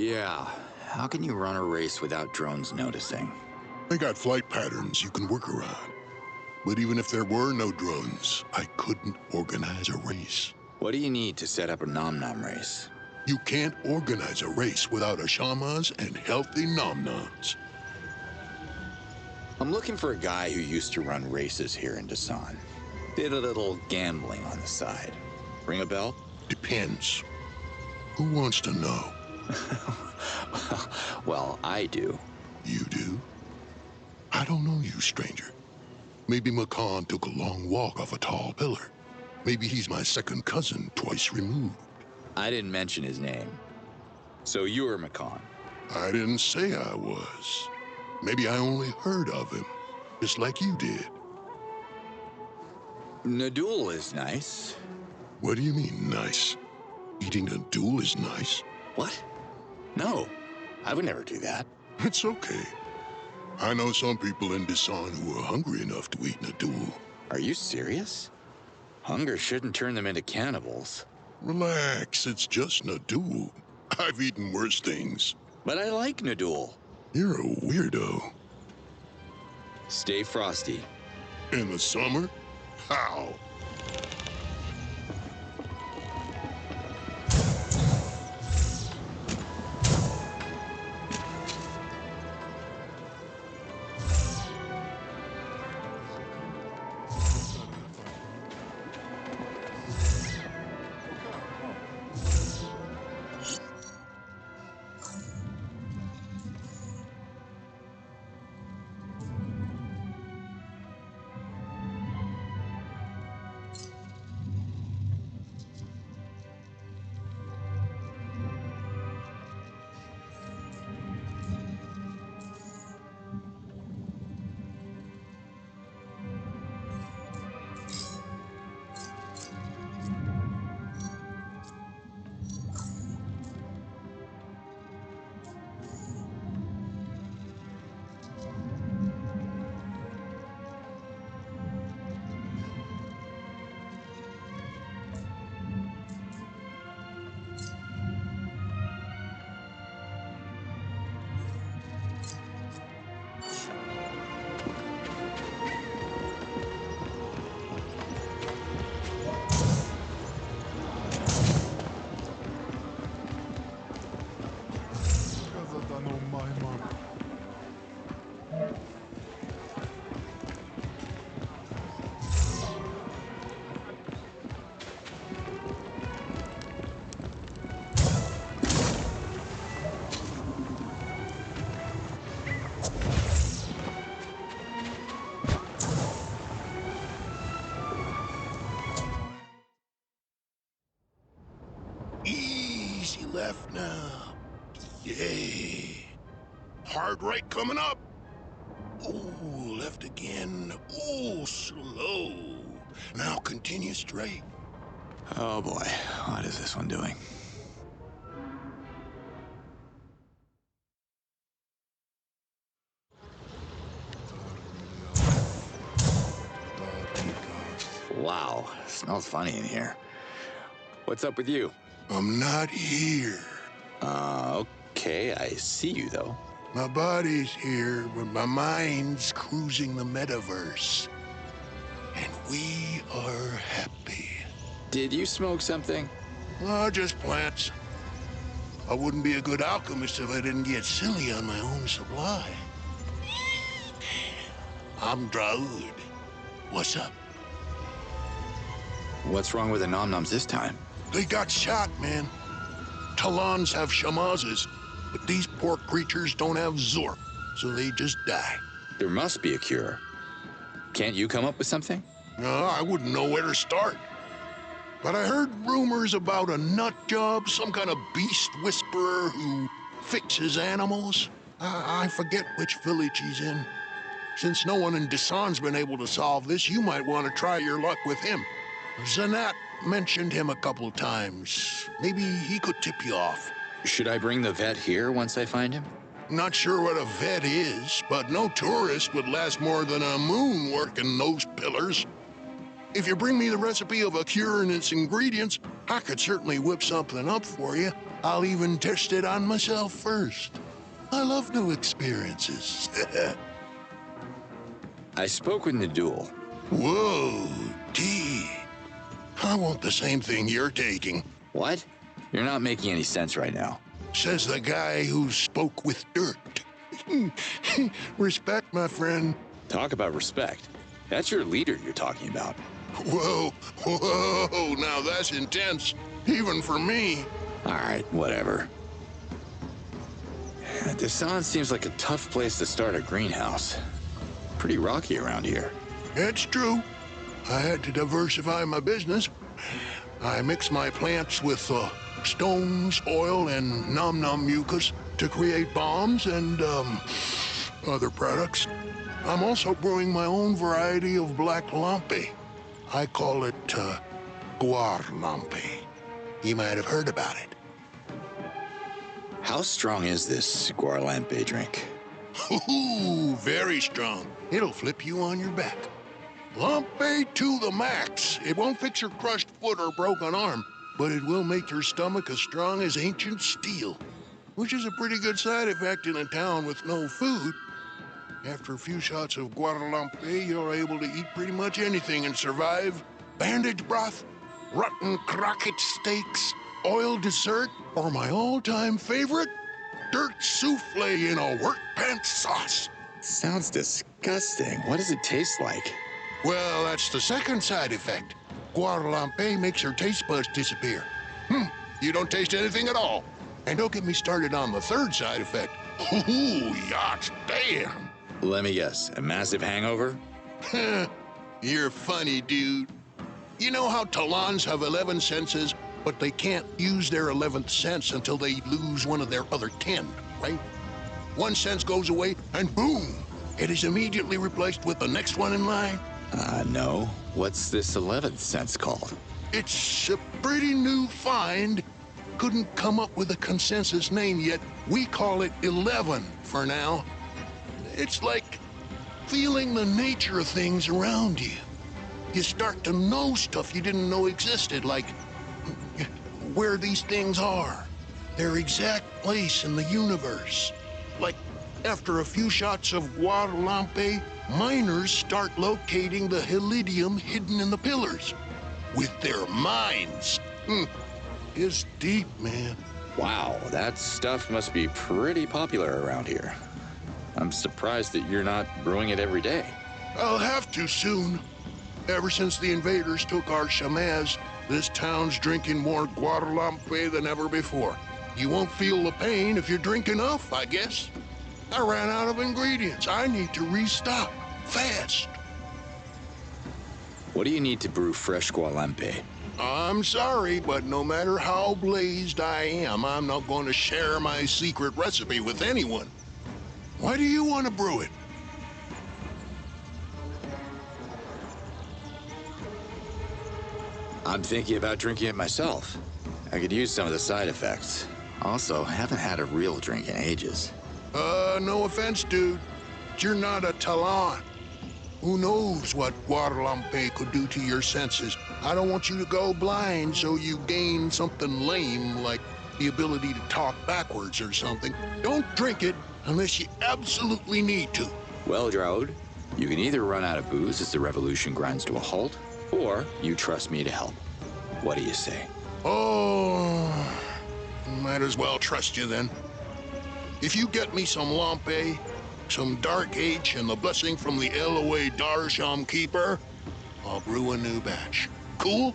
Yeah, how can you run a race without drones noticing? They got flight patterns you can work around. But even if there were no drones, I couldn't organize a race. What do you need to set up a nom-nom race? You can't organize a race without a shamas and healthy nom-noms. I'm looking for a guy who used to run races here in Dasan. Did a little gambling on the side. Ring a bell? Depends. Who wants to know? Well, I do. You do? I don't know you, stranger. Maybe Makan took a long walk off a tall pillar. Maybe he's my second cousin, twice removed. I didn't mention his name. So you're Makan. I didn't say I was. Maybe I only heard of him, just like you did. Nadul is nice. What do you mean, nice? Eating Nadul is nice? What? No, I would never do that. It's okay. I know some people in Dasan who are hungry enough to eat Nadul. Are you serious? Hunger shouldn't turn them into cannibals. Relax, it's just Nadul. I've eaten worse things. But I like Nadul. You're a weirdo. Stay frosty. In the summer? How? Easy left now. Yay. Hard right coming up. Ooh, left again. Ooh, slow. Now continue straight. Oh boy, what is this one doing? Wow, smells funny in here. What's up with you? I'm not here. Okay, I see you though. My body's here, but my mind's cruising the metaverse. And we are happy. Did you smoke something? Oh, just plants. I wouldn't be a good alchemist if I didn't get silly on my own supply. I'm Draud. What's up? What's wrong with the nom-noms this time? They got shot, man. Talans have shamazes, but these poor creatures don't have Zorp, so they just die. There must be a cure. Can't you come up with something? No, I wouldn't know where to start. But I heard rumors about a nut job, some kind of beast whisperer who fixes animals. I forget which village he's in. Since no one in Dasan's been able to solve this, you might want to try your luck with him. Zanat mentioned him a couple times. Maybe he could tip you off. Should I bring the vet here once I find him? Not sure what a vet is, but no tourist would last more than a moon working those pillars. If you bring me the recipe of a cure and its ingredients, I could certainly whip something up for you. I'll even test it on myself first. I love new experiences. I spoke with Nadul. Whoa, tea. I want the same thing you're taking. What? You're not making any sense right now. Says the guy who spoke with dirt. Respect, my friend. Talk about respect. That's your leader you're talking about. Whoa, whoa, now that's intense, even for me. All right, whatever. Talan seems like a tough place to start a greenhouse. Pretty rocky around here. It's true. I had to diversify my business. I mix my plants with stones, oil, and num-num mucus to create bombs and other products. I'm also brewing my own variety of black lampe. I call it guarlampe. You might have heard about it. How strong is this guarlampe drink? Ooh, very strong. It'll flip you on your back. Lampe to the max. It won't fix your crushed foot or broken arm, but it will make your stomach as strong as ancient steel, which is a pretty good side effect in a town with no food. After a few shots of guarlampe, you're able to eat pretty much anything and survive. Bandage broth, rotten croquette steaks, oil dessert, or my all-time favorite, dirt souffle in a work pants sauce. Sounds disgusting. What does it taste like? Well, that's the second side effect. Guarlampe makes your taste buds disappear. You don't taste anything at all. And don't get me started on the third side effect. Ooh, yachts, damn. Let me guess, a massive hangover? You're funny, dude. You know how Talans have 11 senses, but they can't use their 11th sense until they lose one of their other 10, right? One sense goes away, and boom, it is immediately replaced with the next one in line. No. What's this 11th sense called? It's a pretty new find. Couldn't come up with a consensus name yet. We call it 11 for now. It's like feeling the nature of things around you. You start to know stuff you didn't know existed, like where these things are, their exact place in the universe. Like after a few shots of guarlampe, miners start locating the helidium hidden in the pillars with their minds. It's deep, man. Wow, that stuff must be pretty popular around here. I'm surprised that you're not brewing it every day. I'll have to soon. Ever since the invaders took our chamez, this town's drinking more guarlampe than ever before. You won't feel the pain if you drink enough, I guess. I ran out of ingredients. I need to restock, fast. What do you need to brew fresh guarlampe? I'm sorry, but no matter how blazed I am, I'm not going to share my secret recipe with anyone. Why do you want to brew it? I'm thinking about drinking it myself. I could use some of the side effects. Also, I haven't had a real drink in ages. No offense, dude. But you're not a Talan. Who knows what guarlampe could do to your senses? I don't want you to go blind so you gain something lame, like the ability to talk backwards or something. Don't drink it unless you absolutely need to. Well, Droud, you can either run out of booze as the revolution grinds to a halt, or you trust me to help. What do you say? Oh, might as well trust you then. If you get me some lampe, some Dark H, and the blessing from the LOA Darsham Keeper, I'll brew a new batch. Cool?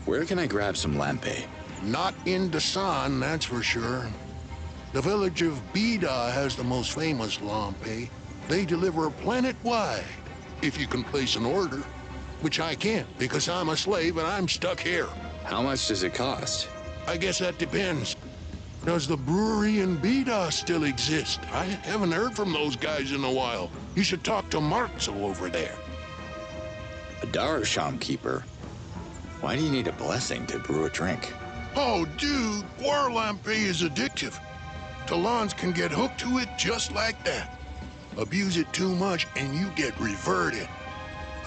Where can I grab some lampe? Not in Dasan, that's for sure. The village of Bida has the most famous lampe. They deliver planet-wide, if you can place an order. Which I can't, because I'm a slave and I'm stuck here. How much does it cost? I guess that depends. Does the brewery in Bida still exist? I haven't heard from those guys in a while. You should talk to Marzo over there. A Darsham Keeper? Why do you need a blessing to brew a drink? Oh, dude, guarlampe is addictive. Talans can get hooked to it just like that. Abuse it too much and you get reverted.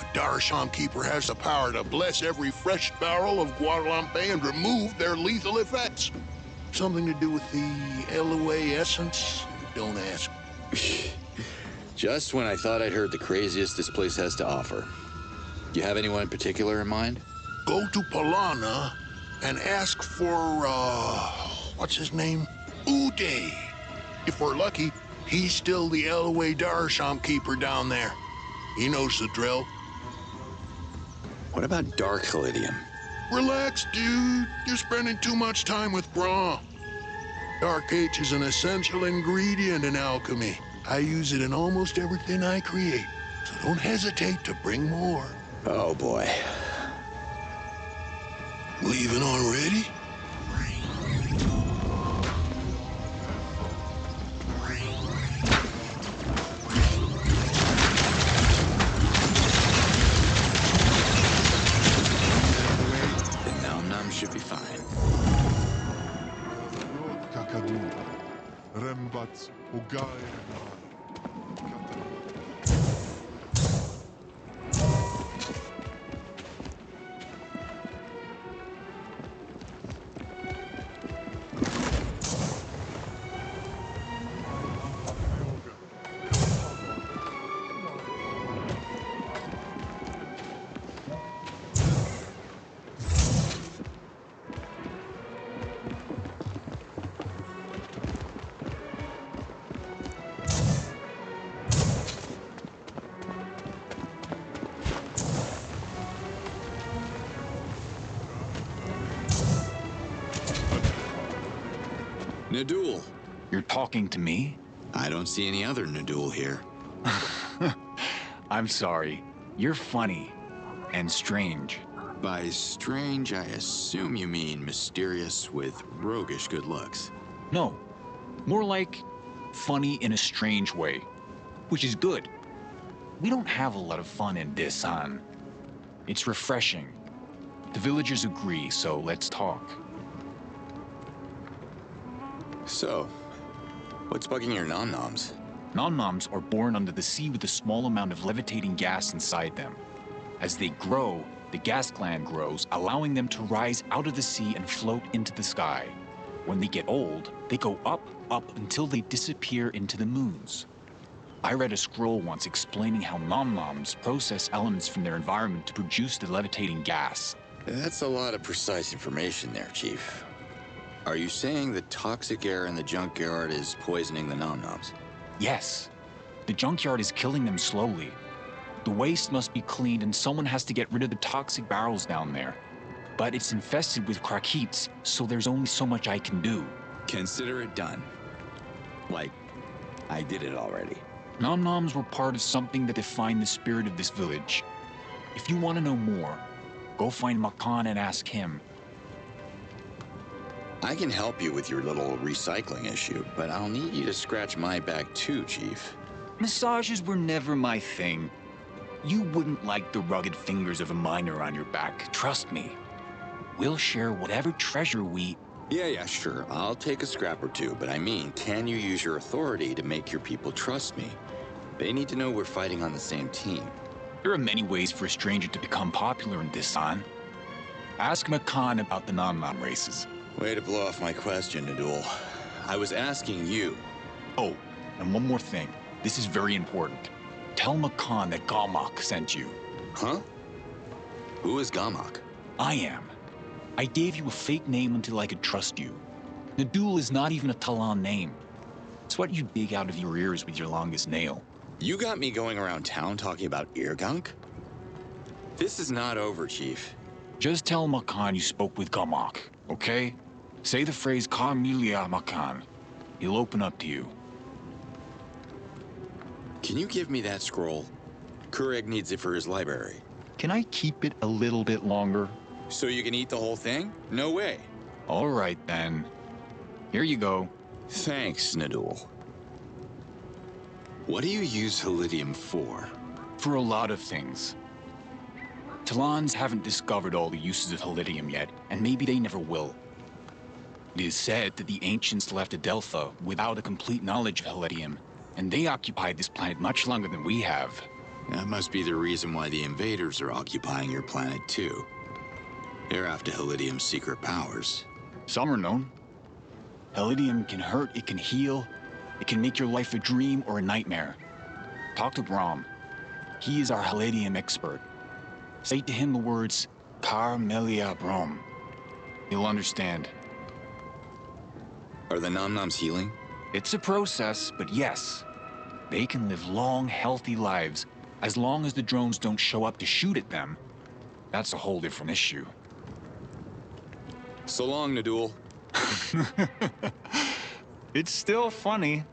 A Darsham Keeper has the power to bless every fresh barrel of Guadalupe and remove their lethal effects. Something to do with the LOA essence? Don't ask. Just when I thought I'd heard the craziest this place has to offer. You have anyone in particular in mind? Go to Palana and ask for, what's his name? Uday. If we're lucky, he's still the LOA Darsham Keeper down there. He knows the drill. What about dark Helidium? Relax, dude. You're spending too much time with Bra. Dark H is an essential ingredient in alchemy. I use it in almost everything I create, so don't hesitate to bring more. Oh, boy. Leaving already? The Num should be fine. Nadul. You're talking to me? I don't see any other Nadul here. I'm sorry. You're funny. And strange. By strange, I assume you mean mysterious with roguish good looks. No. More like funny in a strange way. Which is good. We don't have a lot of fun in Desan. It's refreshing. The villagers agree, so let's talk. So, what's bugging your nom-noms? Nom-noms are born under the sea with a small amount of levitating gas inside them. As they grow, the gas gland grows, allowing them to rise out of the sea and float into the sky. When they get old, they go up, up until they disappear into the moons. I read a scroll once explaining how nom-noms process elements from their environment to produce the levitating gas. That's a lot of precise information there, Chief. Are you saying the toxic air in the junkyard is poisoning the nom-noms? Yes. The junkyard is killing them slowly. The waste must be cleaned and someone has to get rid of the toxic barrels down there. But it's infested with Krakits, so there's only so much I can do. Consider it done. Like, I did it already. Nom-noms were part of something that defined the spirit of this village. If you want to know more, go find Makan and ask him. I can help you with your little recycling issue, but I'll need you to scratch my back too, Chief. Massages were never my thing. You wouldn't like the rugged fingers of a miner on your back, trust me. We'll share whatever treasure we... Yeah, sure. I'll take a scrap or two, but I mean, can you use your authority to make your people trust me? They need to know we're fighting on the same team. There are many ways for a stranger to become popular in Desan. Ask Makan about the nom-nom races. Way to blow off my question, Nadul. I was asking you. Oh, and one more thing. This is very important. Tell Makan that Gamak sent you. Huh? Who is Gamak? I am. I gave you a fake name until I could trust you. Nadul is not even a Talan name. It's what you dig out of your ears with your longest nail. You got me going around town talking about ear gunk? This is not over, Chief. Just tell Makan you spoke with Gamak, okay? Say the phrase Carmelia Makan. He'll open up to you. Can you give me that scroll? Kureg needs it for his library. Can I keep it a little bit longer? So you can eat the whole thing? No way. All right, then. Here you go. Thanks, Nadul. What do you use Helidium for? For a lot of things. Talans haven't discovered all the uses of Helidium yet, and maybe they never will. It is said that the ancients left Adelpha without a complete knowledge of Helidium, and they occupied this planet much longer than we have. That must be the reason why the invaders are occupying your planet, too. They're after Helidium's secret powers. Some are known. Helidium can hurt, it can heal, it can make your life a dream or a nightmare. Talk to Brahm. He is our Helidium expert. Say to him the words, Carmelia Brahm. He'll understand. Are the Nom-Noms healing? It's a process, but yes. They can live long, healthy lives, as long as the drones don't show up to shoot at them. That's a whole different issue. So long, Nadul. It's still funny.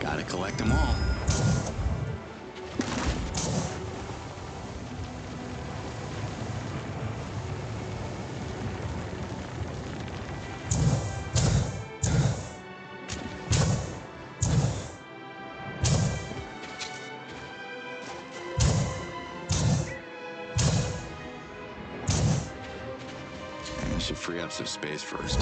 Gotta collect them all. I should free up some space first.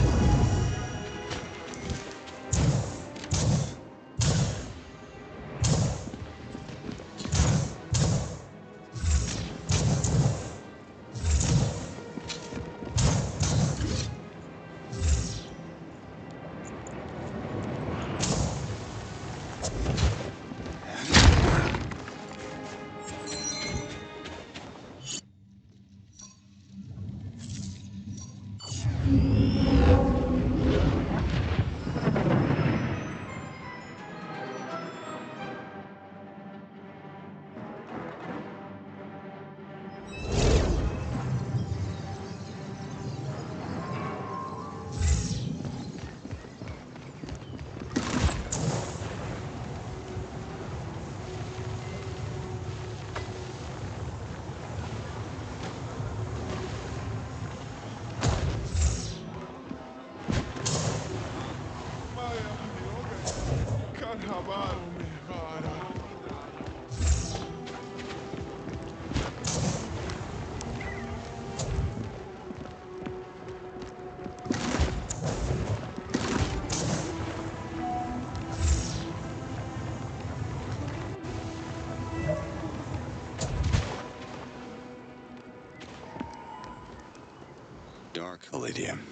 Dark Iridium.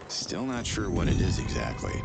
Still not sure what it is exactly.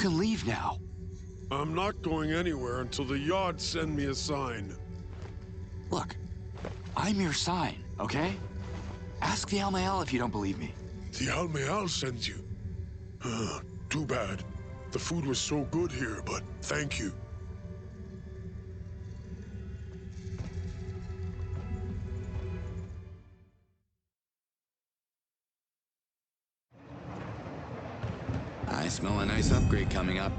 can leave now. I'm not going anywhere until the Yod send me a sign. Look, I'm your sign, okay? Ask the Almael if you don't believe me. The Almael sends you? Too bad. The food was so good here, but thank you. I smell a nice upgrade coming up.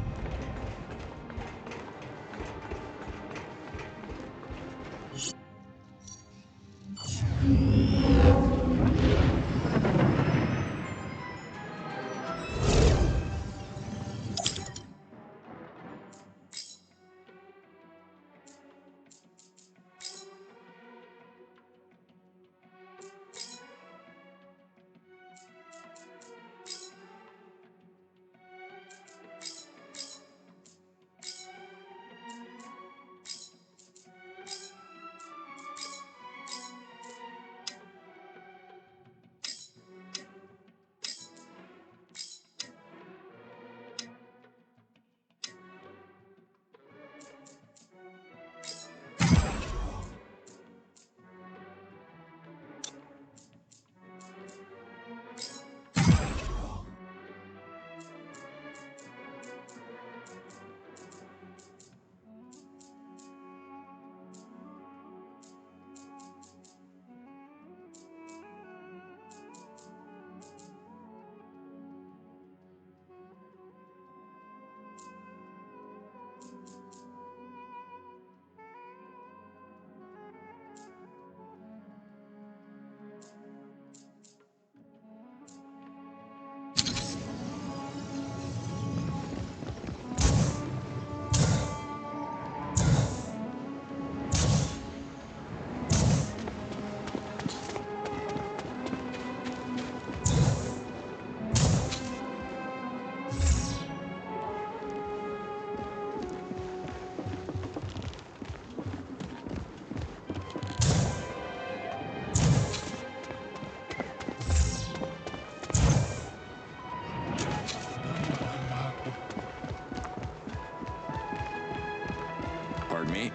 Pardon me?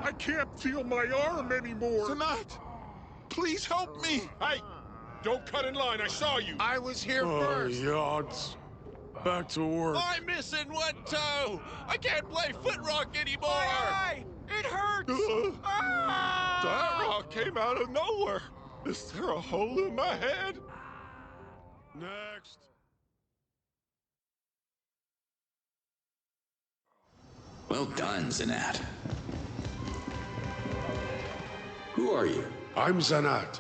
I can't feel my arm anymore! Sanat! Please help me! Hey! Don't cut in line, I saw you! I was here first! Yods. Back to work. I'm missing one toe! I can't play foot rock anymore! My eye! It hurts! That rock came out of nowhere! Is there a hole in my head? Next. Well done, Zanat. Who are you? I'm Zanat,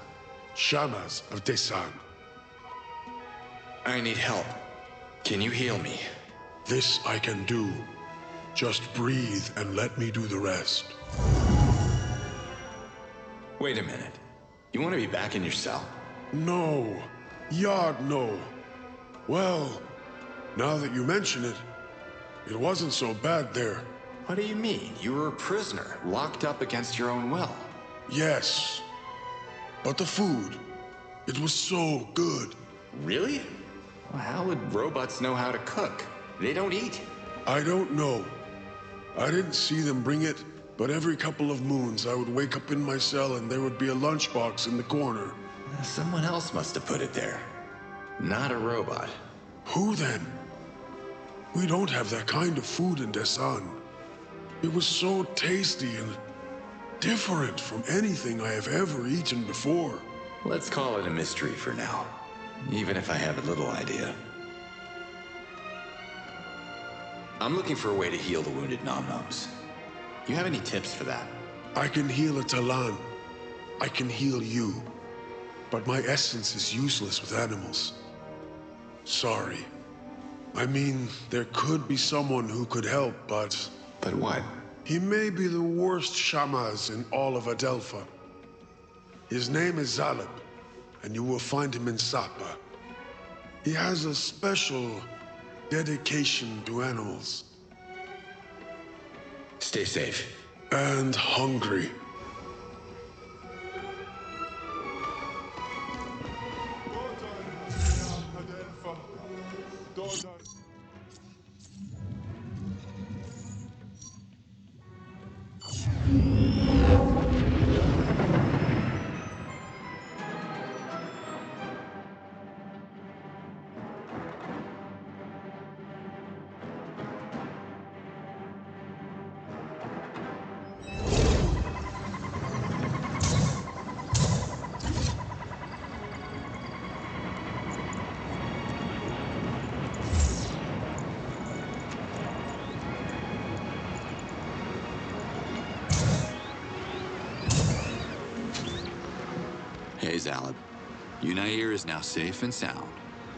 Shamas of Desan. I need help. Can you heal me? This I can do. Just breathe and let me do the rest. Wait a minute. You want to be back in your cell? No. Yard, no. Well, now that you mention it, it wasn't so bad there. What do you mean? You were a prisoner, locked up against your own will. Yes. But the food, it was so good. Really? Well, how would robots know how to cook? They don't eat. I don't know. I didn't see them bring it, but every couple of moons I would wake up in my cell and there would be a lunchbox in the corner. Someone else must have put it there. Not a robot. Who then? We don't have that kind of food in Desan. It was so tasty and different from anything I have ever eaten before. Let's call it a mystery for now, even if I have a little idea. I'm looking for a way to heal the wounded Nom-Noms. You have any tips for that? I can heal a Talan. I can heal you. But my essence is useless with animals. Sorry. I mean, there could be someone who could help, but... But what? He may be the worst Shamaz in all of Adelpha. His name is Zalib, and you will find him in Sapa. He has a special dedication to animals. Stay safe. And hungry. Hey, Zalib. Unair is now safe and sound.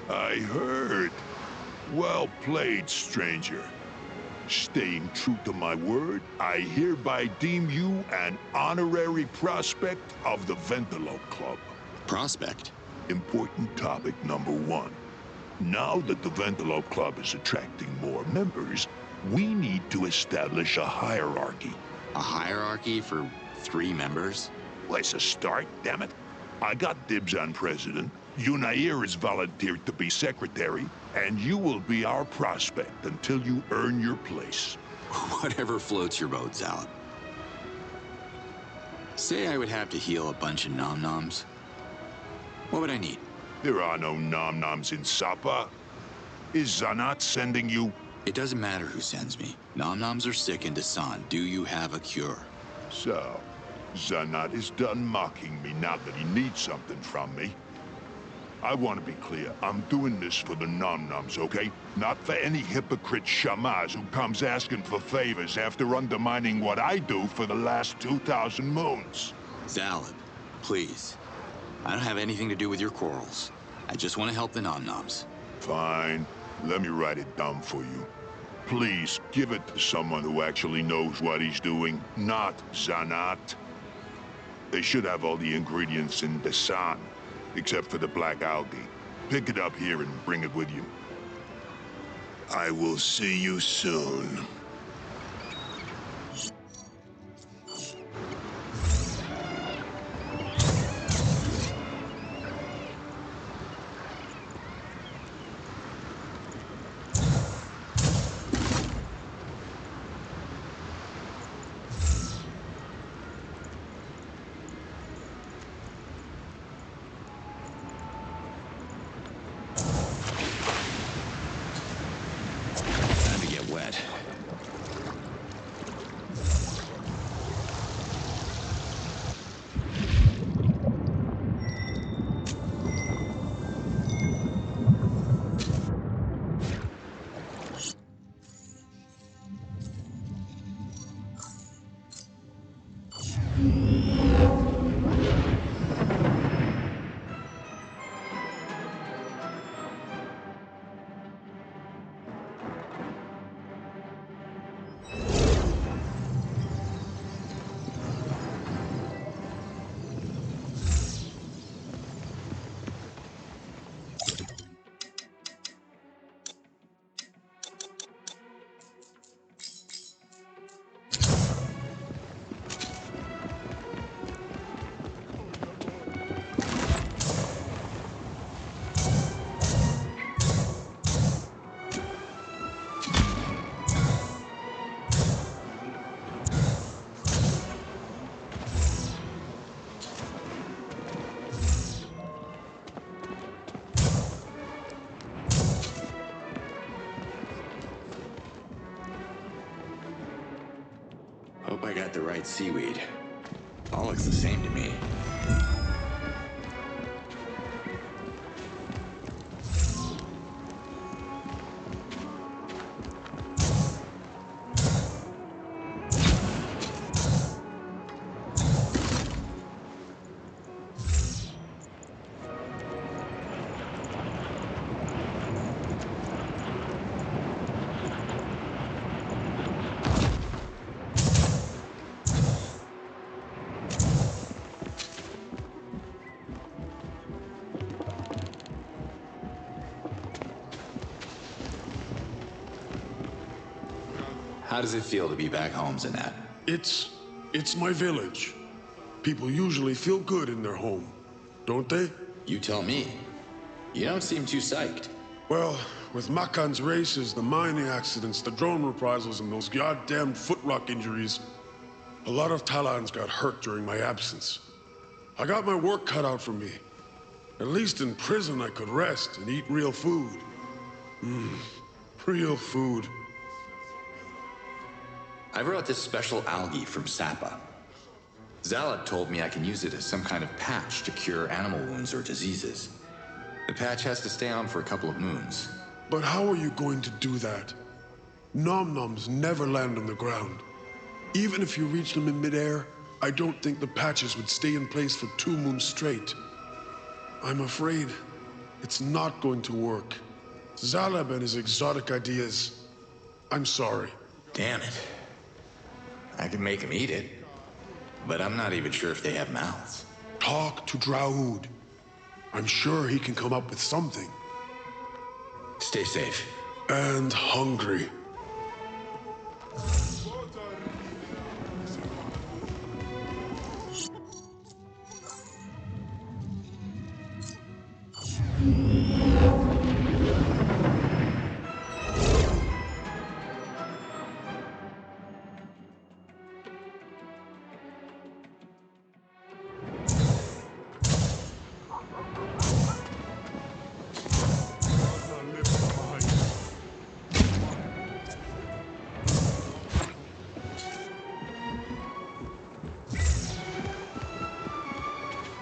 I heard. Well played, stranger. Staying true to my word, I hereby deem you an honorary prospect of the Ventalope Club. Prospect? Important topic number one. Now that the Ventalope Club is attracting more members, we need to establish a hierarchy. A hierarchy for 3 members? Well, it's a start, damn it. I got dibs on president. Unair is volunteered to be secretary, and you will be our prospect until you earn your place. Whatever floats your boat, Zalib. Say I would have to heal a bunch of nom-noms. What would I need? There are no nom-noms in Sapa. Is Zanat sending you? It doesn't matter who sends me. Nom-noms are sick in Dasan. Do you have a cure? So, Zanat is done mocking me now that he needs something from me. I want to be clear. I'm doing this for the nom-noms, okay? Not for any hypocrite Shamaz who comes asking for favors after undermining what I do for the last 2,000 moons. Zalib, please. I don't have anything to do with your quarrels. I just want to help the nom-noms. Fine. Let me write it down for you. Please, give it to someone who actually knows what he's doing, not Zanat. They should have all the ingredients in Dasan, except for the black algae. Pick it up here and bring it with you. I will see you soon. Hope I got the right seaweed. All looks the same to me. How does it feel to be back home, Zanat? It's my village. People usually feel good in their home, don't they? You tell me. You don't seem too psyched. Well, with Makan's races, the mining accidents, the drone reprisals, and those goddamn footrock injuries, a lot of Talans got hurt during my absence. I got my work cut out for me. At least in prison I could rest and eat real food. Real food. I brought this special algae from Sapa. Zalad told me I can use it as some kind of patch to cure animal wounds or diseases. The patch has to stay on for a couple of moons. But how are you going to do that? Nom-noms never land on the ground. Even if you reach them in midair, I don't think the patches would stay in place for 2 moons straight. I'm afraid it's not going to work. Zalab and his exotic ideas. I'm sorry. Damn it. I can make him eat it, but I'm not even sure if they have mouths. Talk to Draud. I'm sure he can come up with something. Stay safe. And hungry.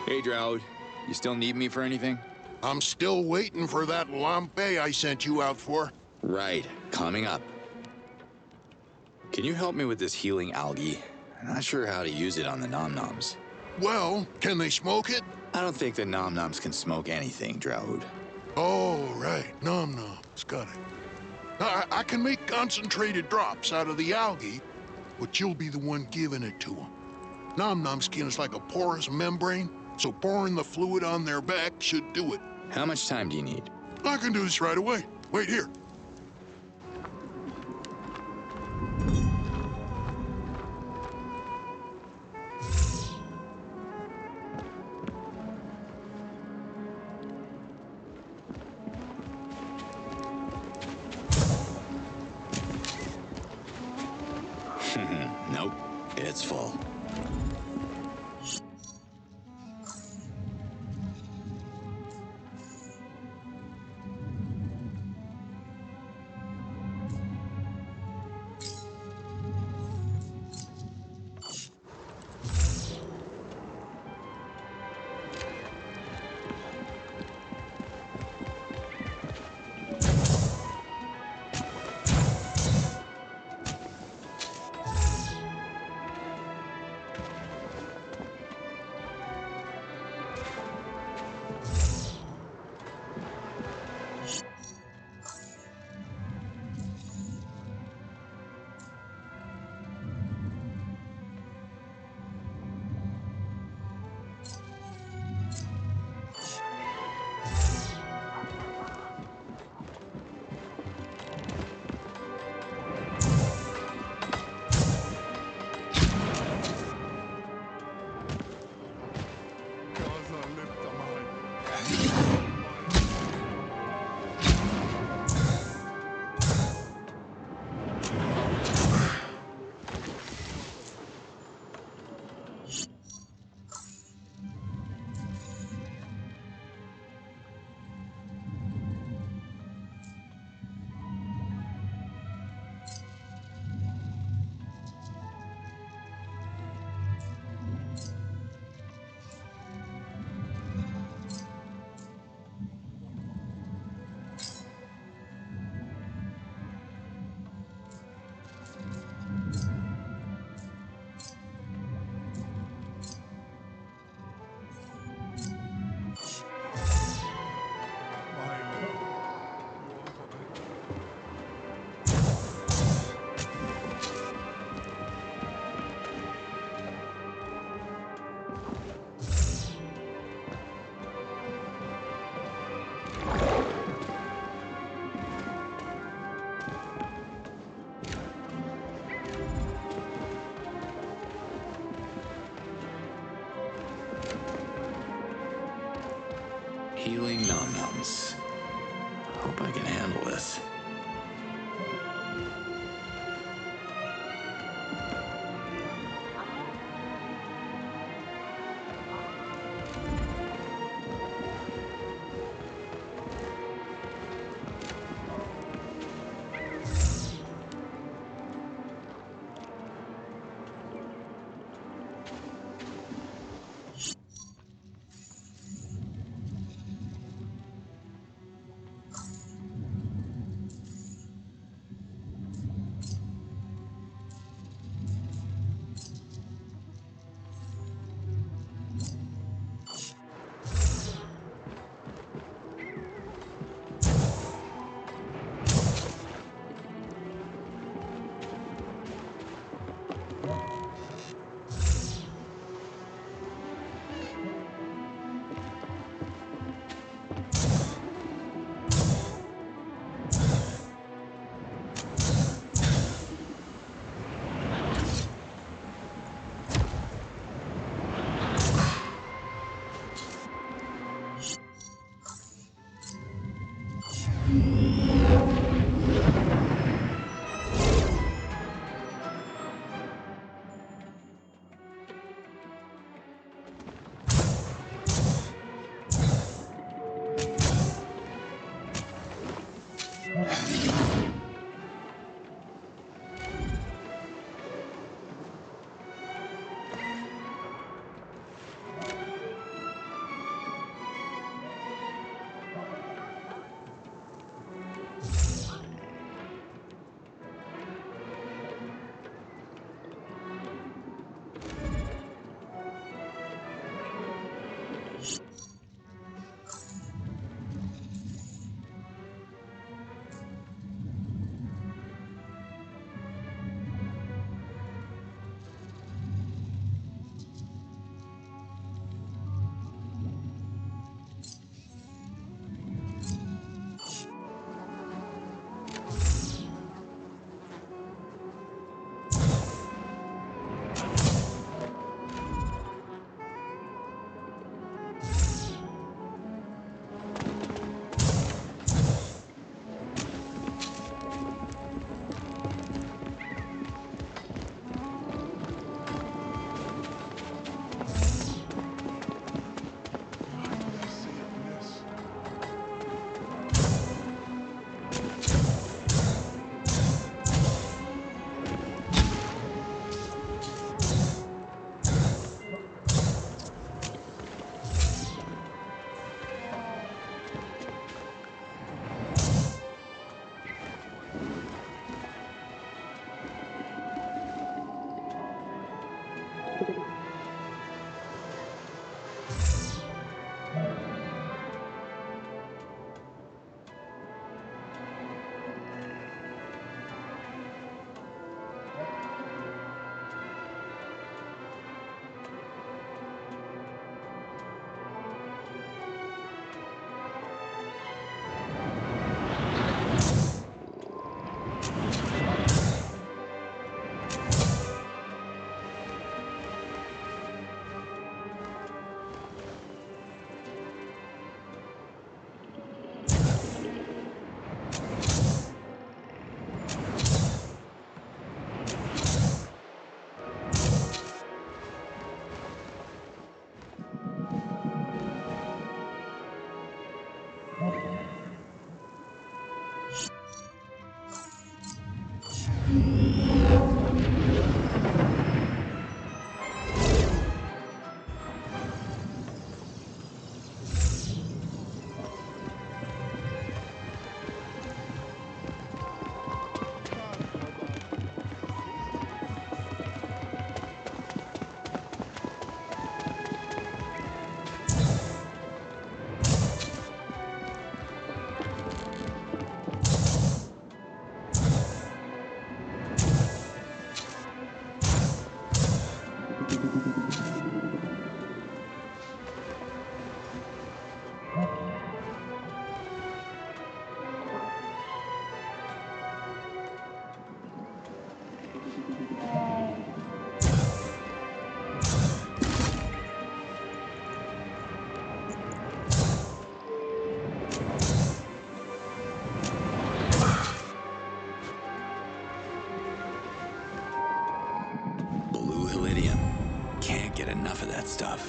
Hey, Droud. You still need me for anything? I'm still waiting for that lampe I sent you out for. Right. Coming up. Can you help me with this healing algae? I'm not sure how to use it on the nom-noms. Well, can they smoke it? I don't think the nom-noms can smoke anything, Droud. Oh, right. Nom-noms. Got it. I can make concentrated drops out of the algae, but you'll be the one giving it to them. Nom-nom skin is like a porous membrane, so pouring the fluid on their back should do it. How much time do you need? I can do this right away. Wait here. Nope. It's full. Healing nom-noms. Hope I can handle this.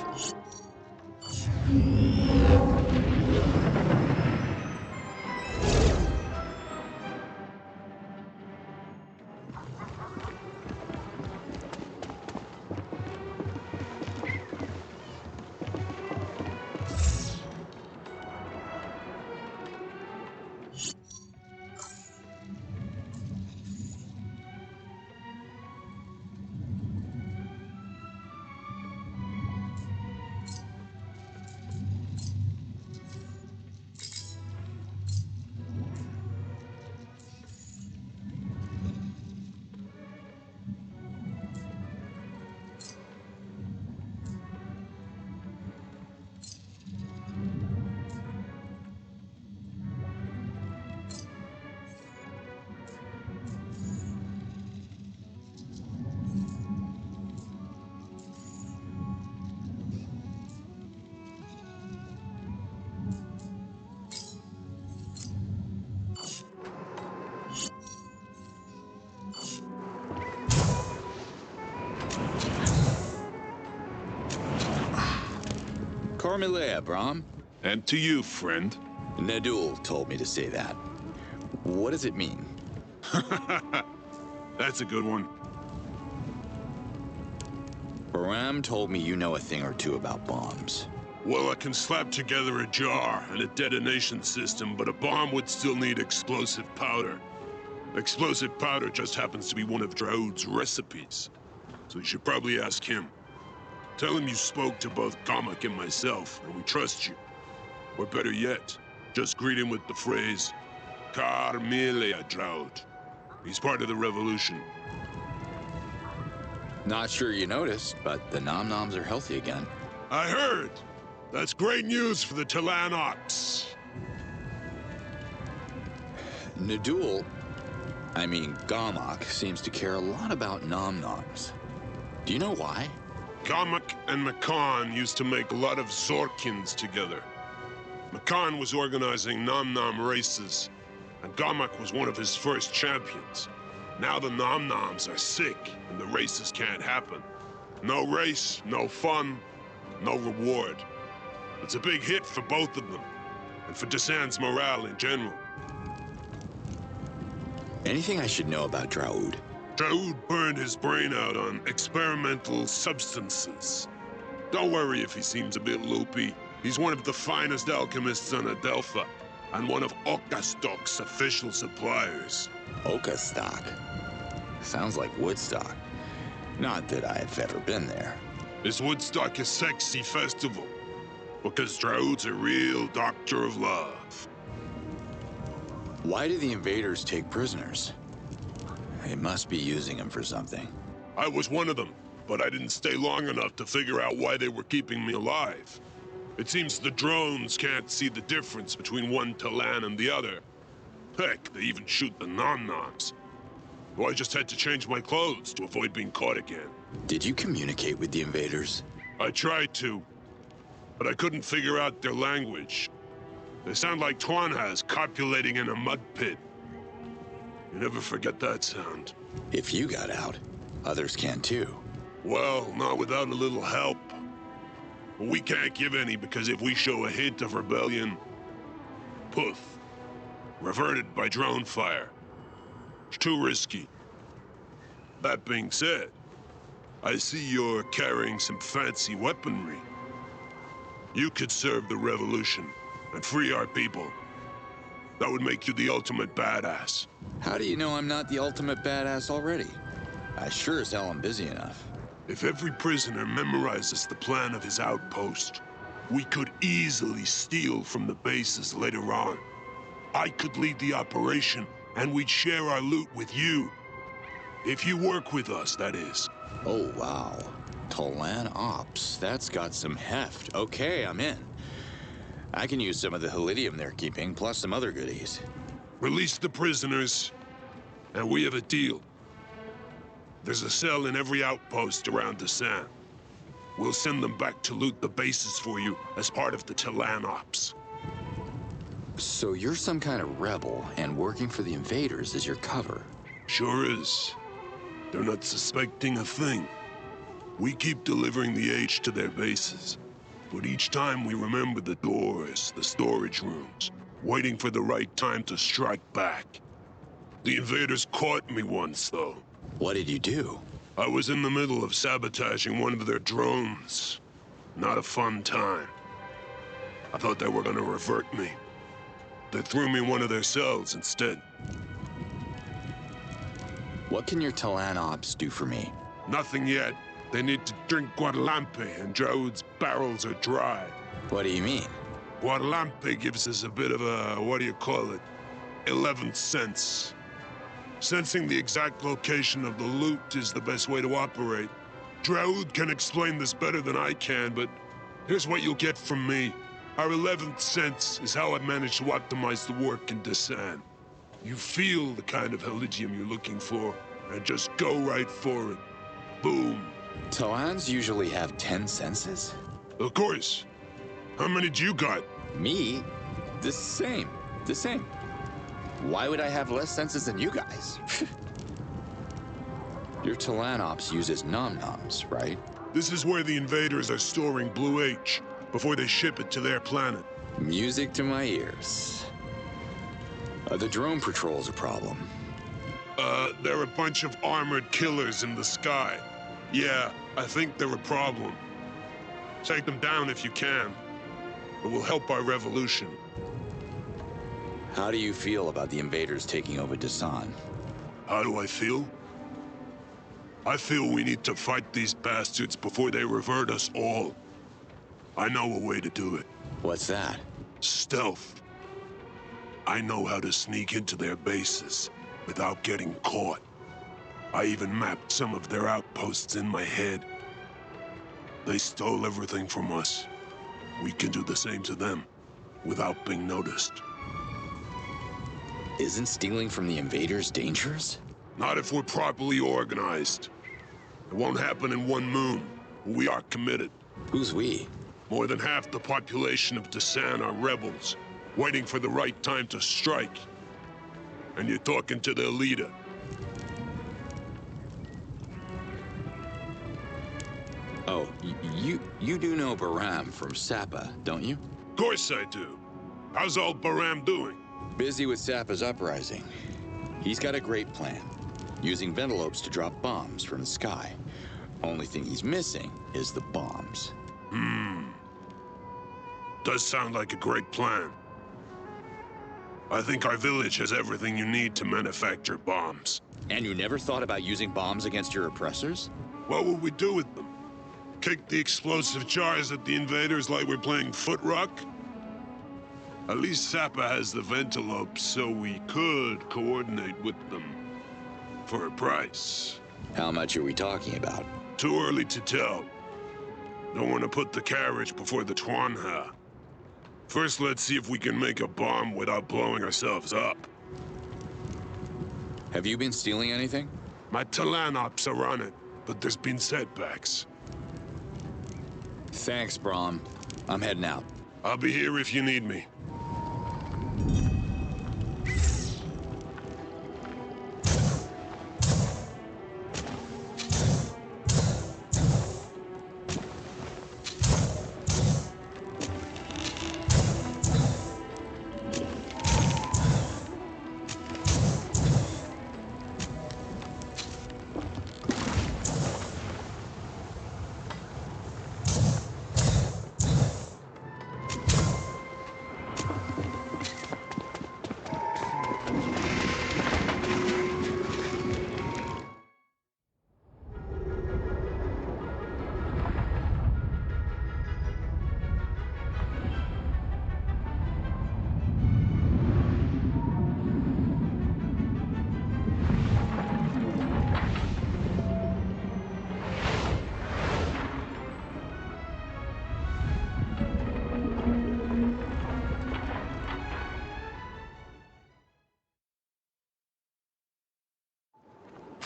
enough. Cormilea, Brom. And to you, friend. Nadul told me to say that. What does it mean? That's a good one. Baram told me you know a thing or two about bombs. Well, I can slap together a jar and a detonation system, but a bomb would still need explosive powder. Explosive powder just happens to be one of Draud's recipes, so you should probably ask him. Tell him you spoke to both Gamak and myself, and we trust you. Or better yet, just greet him with the phrase, Carmilea Draud. He's part of the revolution. Not sure you noticed, but the Nom-Noms are healthy again. I heard! That's great news for the Talan ops. Nadul, I mean Gamak, seems to care a lot about Nom-Noms. Do you know why? Gamak and Makan used to make a lot of Zorkins together. Makan was organizing Nom-Nom races, and Gamak was one of his first champions. Now the Nom-Noms are sick, and the races can't happen. No race, no fun, no reward. It's a big hit for both of them, and for Desan's morale in general. Anything I should know about Draud? Draud burned his brain out on experimental substances. Don't worry if he seems a bit loopy. He's one of the finest alchemists on Adelpha, and one of Okastok's official suppliers. Okastok? Sounds like Woodstock. Not that I've ever been there. Is Woodstock a sexy festival? Because Draud's a real doctor of love. Why do the invaders take prisoners? They must be using them for something. I was one of them, but I didn't stay long enough to figure out why they were keeping me alive. It seems the drones can't see the difference between one Talan and the other. Heck, they even shoot the Nom-Noms. Well, I just had to change my clothes to avoid being caught again. Did you communicate with the invaders? I tried to, but I couldn't figure out their language. They sound like Twanhas copulating in a mud pit. You never forget that sound. If you got out, others can too. Well, not without a little help. We can't give any because if we show a hint of rebellion, poof, reverted by drone fire. It's too risky. That being said, I see you're carrying some fancy weaponry. You could serve the revolution and free our people. That would make you the ultimate badass. How do you know I'm not the ultimate badass already? I sure as hell am busy enough. If every prisoner memorizes the plan of his outpost, we could easily steal from the bases later on. I could lead the operation, and we'd share our loot with you. If you work with us, that is. Oh, wow. Talan Ops. That's got some heft. Okay, I'm in. I can use some of the Helidium they're keeping, plus some other goodies. Release the prisoners, and we have a deal. There's a cell in every outpost around Desan. We'll send them back to loot the bases for you as part of the Talan Ops. So you're some kind of rebel, and working for the invaders is your cover? Sure is. They're not suspecting a thing. We keep delivering the H to their bases. But each time we remember the doors, the storage rooms, waiting for the right time to strike back. The invaders caught me once, though. What did you do? I was in the middle of sabotaging one of their drones. Not a fun time. I thought they were gonna revert me. They threw me in one of their cells instead. What can your Talan ops do for me? Nothing yet. They need to drink Guadalampe, and Draud's barrels are dry. What do you mean? Guadalampe gives us a bit of a, what do you call it? 11th sense. Sensing the exact location of the loot is the best way to operate. Draud can explain this better than I can, but here's what you'll get from me. Our 11th sense is how I managed to optimize the work in Desan. You feel the kind of Heligium you're looking for, and just go right for it. Boom. Talans usually have 10 senses? Of course. How many do you got? Me? The same. The same. Why would I have less senses than you guys? Your Talan ops uses nom-noms, right? This is where the invaders are storing Blue H before they ship it to their planet. Music to my ears. The drone patrol's a problem. They're a bunch of armored killers in the sky. Yeah, I think they're a problem. Take them down if you can. It will help our revolution. How do you feel about the invaders taking over Desan? How do I feel? I feel we need to fight these bastards before they revert us all. I know a way to do it. What's that? Stealth. I know how to sneak into their bases without getting caught. I even mapped some of their outposts in my head. They stole everything from us. We can do the same to them without being noticed. Isn't stealing from the invaders dangerous? Not if we're properly organized. It won't happen in one moon. We are committed. Who's we? More than half the population of Desan are rebels, waiting for the right time to strike. And you're talking to their leader. Oh, you do know Baram from Sapa, don't you? Of course I do. How's old Baram doing? Busy with Sapa's uprising. He's got a great plan. Using Ventilopes to drop bombs from the sky. Only thing he's missing is the bombs. Does sound like a great plan. I think our village has everything you need to manufacture bombs. And you never thought about using bombs against your oppressors? What would we do with them? Kick the explosive jars at the invaders like we're playing foot rock? At least Sapa has the Ventilopes, so we could coordinate with them. For a price. How much are we talking about? Too early to tell. Don't want to put the carriage before the Twanha. First, let's see if we can make a bomb without blowing ourselves up. Have you been stealing anything? My Talan ops are on it, but there's been setbacks. Thanks, Brahm. I'm heading out. I'll be here if you need me.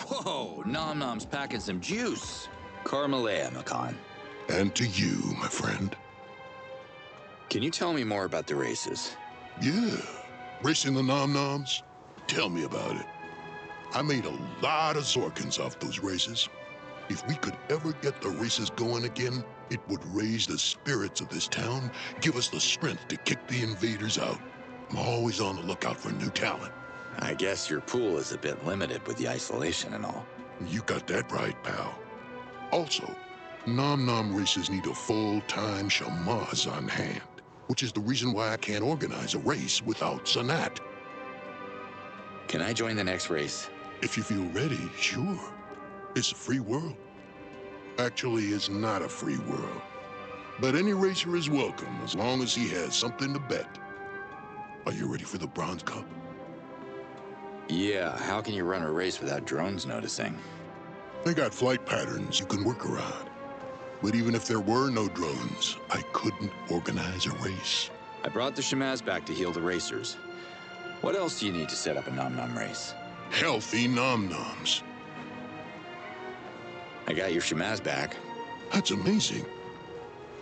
Whoa, Nom Nom's packing some juice. Carmelea, Makan. And to you, my friend. Can you tell me more about the races? Yeah. Racing the Nom-Noms? Tell me about it. I made a lot of Zorkins off those races. If we could ever get the races going again, it would raise the spirits of this town, give us the strength to kick the invaders out. I'm always on the lookout for new talent. I guess your pool is a bit limited with the isolation and all. You got that right, pal. Also, Nom races need a full-time shamaz on hand, which is the reason why I can't organize a race without Sanat. Can I join the next race? If you feel ready, sure. It's a free world. Actually, it's not a free world. But any racer is welcome as long as he has something to bet. Are you ready for the Bronze Cup? Yeah, how can you run a race without drones noticing? They got flight patterns you can work around. But even if there were no drones, I couldn't organize a race. I brought the Shamaz back to heal the racers. What else do you need to set up a Nom race? Healthy Nom-Noms. I got your Shamaz back. That's amazing.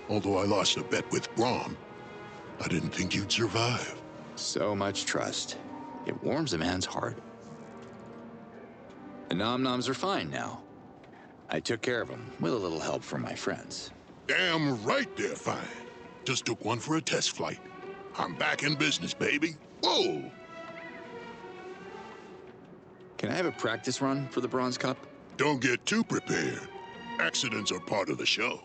Although I lost a bet with Brahm, I didn't think you'd survive. So much trust. It warms a man's heart. The Nom-Noms are fine now. I took care of them with a little help from my friends. Damn right they're fine. Just took one for a test flight. I'm back in business, baby. Whoa! Can I have a practice run for the Bronze Cup? Don't get too prepared. Accidents are part of the show.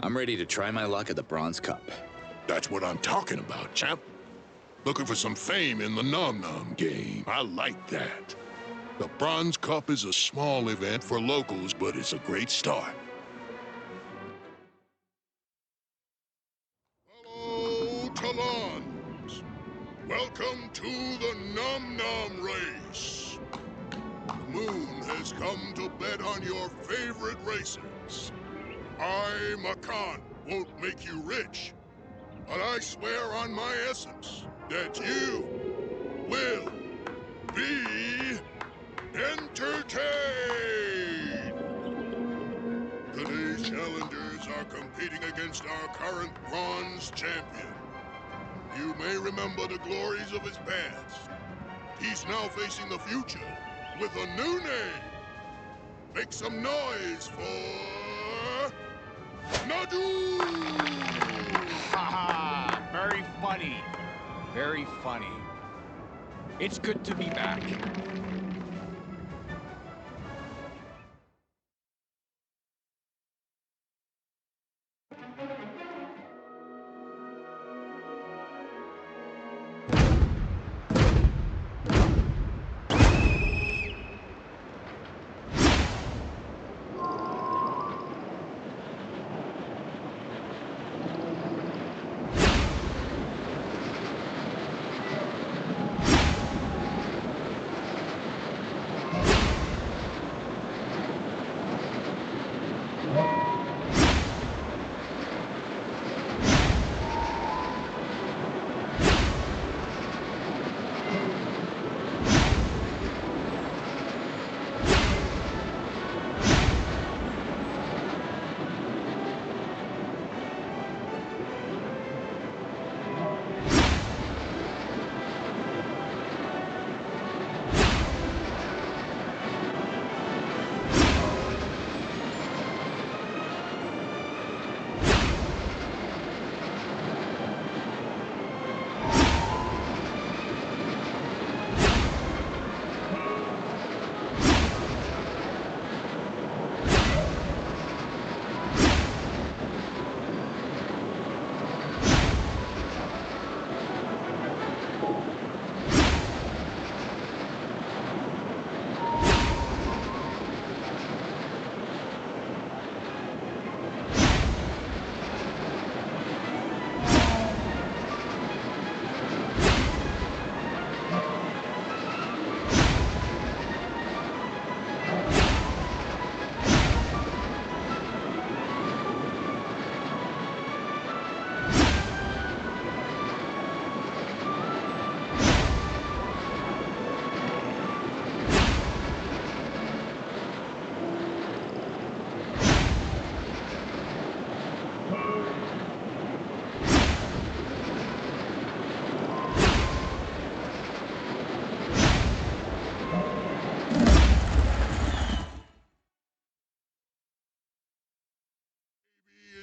I'm ready to try my luck at the Bronze Cup. That's what I'm talking about, champ. Looking for some fame in the Nom game. I like that. The Bronze Cup is a small event for locals, but it's a great start. Hello, Talans. Welcome to the Nom race. The moon has come to bet on your favorite racers. I, Makan, won't make you rich, but I swear on my essence that you will be entertained. Today's challengers are competing against our current bronze champion. You may remember the glories of his past. He's now facing the future with a new name. Make some noise for... Nadu! Haha! Very funny. Very funny. It's good to be back.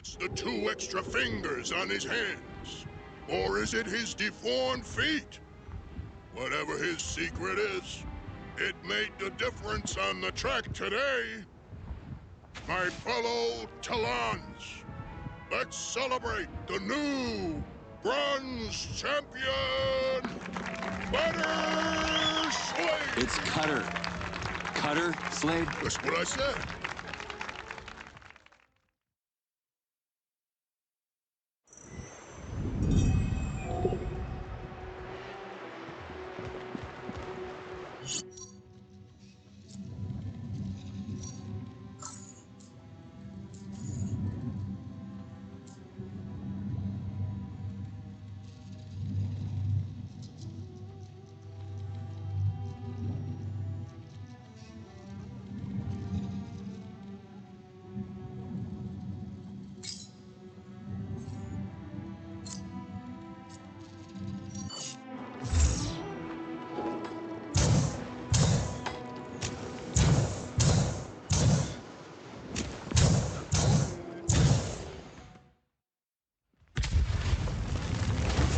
it's the 2 extra fingers on his hands? Or is it his deformed feet? Whatever his secret is, it made the difference on the track today. My fellow Talans, let's celebrate the new bronze champion, Cutter Slade! It's Cutter. Cutter Slade? That's what I said.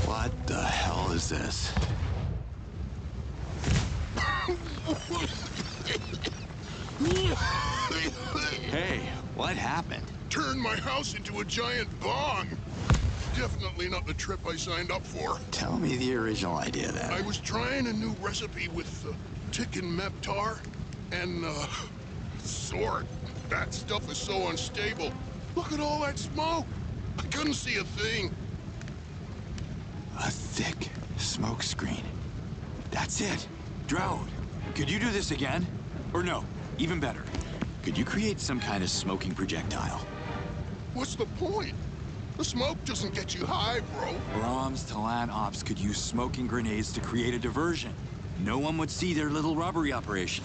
What the hell is this? Hey, what happened? Turned my house into a giant bong. Definitely not the trip I signed up for. Tell me the original idea then. I was trying a new recipe with chicken meptar and sword. That stuff is so unstable. Look at all that smoke. I couldn't see a thing. A thick smoke screen. That's it. Drode, could you do this again? Or no, even better. Could you create some kind of smoking projectile? What's the point? The smoke doesn't get you high, bro. Brahms Talan Ops could use smoking grenades to create a diversion. No one would see their little robbery operation.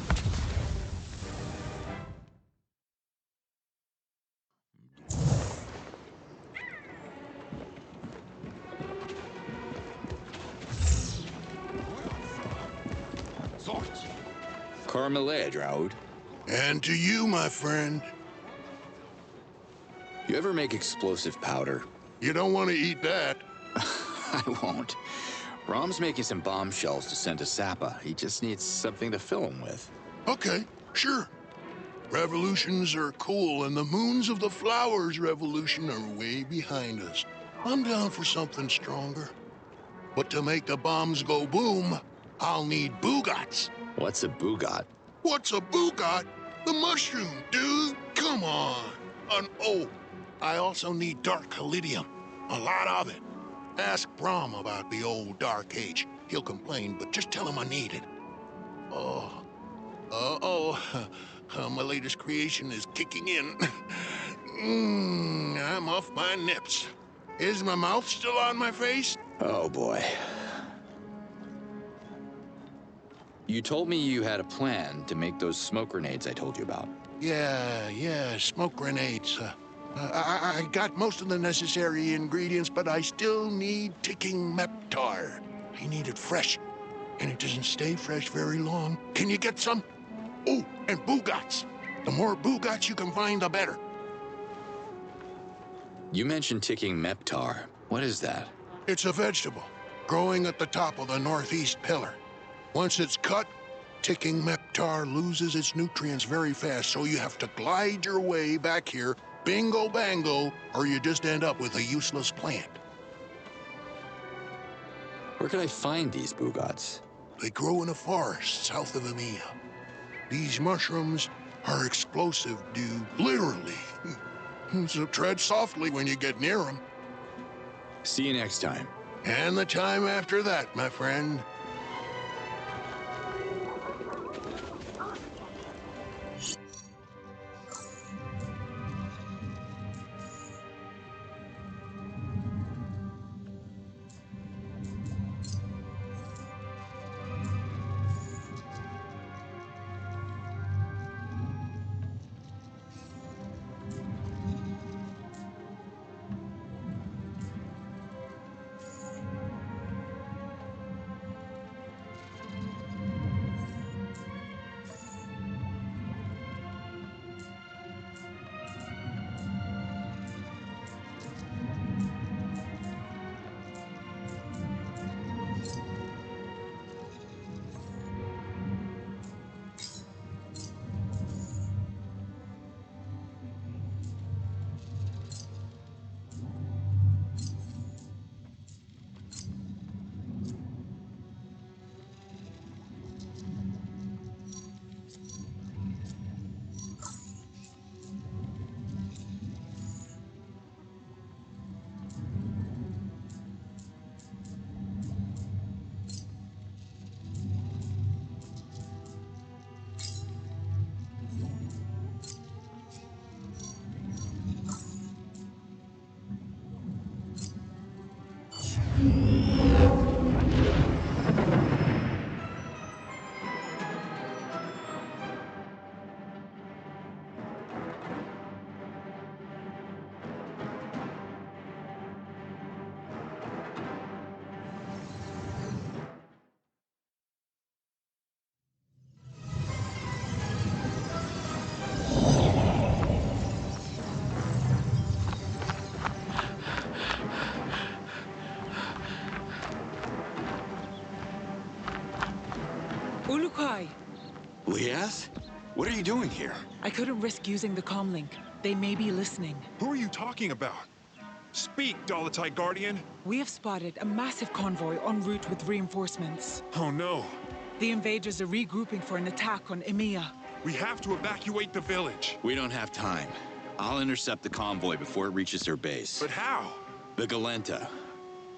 Carmelet, Drode. And to you, my friend. You ever make explosive powder? You don't want to eat that. I won't. Brahms making some bombshells to send to Sappa. He just needs something to fill them with. Okay, sure. Revolutions are cool, and the moons of the flowers revolution are way behind us. I'm down for something stronger. But to make the bombs go boom, I'll need boogats. What's a boogot? What's a boogot? The mushroom, dude. Come on. I also need dark callidium. A lot of it. Ask Brahm about the old Dark Age. He'll complain, but just tell him I need it. My latest creation is kicking in. I'm off my nips. Is my mouth still on my face? Oh, boy. You told me you had a plan to make those smoke grenades I told you about. Yeah, smoke grenades. I got most of the necessary ingredients, but I still need ticking meptar. I need it fresh, and it doesn't stay fresh very long. Can you get some? Oh, and boogats. The more boogats you can find, the better. You mentioned ticking meptar. What is that? It's a vegetable, growing at the top of the northeast pillar. Once it's cut, ticking meptar loses its nutrients very fast, so you have to glide your way back here, bingo bango, or you just end up with a useless plant. Where can I find these boogats? They grow in a forest south of Emia. These mushrooms are explosive, dude. Literally. So tread softly when you get near them. See you next time. And the time after that, my friend. Liaz? What are you doing here? I couldn't risk using the comlink. They may be listening. Who are you talking about? Speak, Dolotai Guardian! We have spotted a massive convoy en route with reinforcements. Oh no! The invaders are regrouping for an attack on Emia. We have to evacuate the village. We don't have time. I'll intercept the convoy before it reaches their base. But how? The Galenta.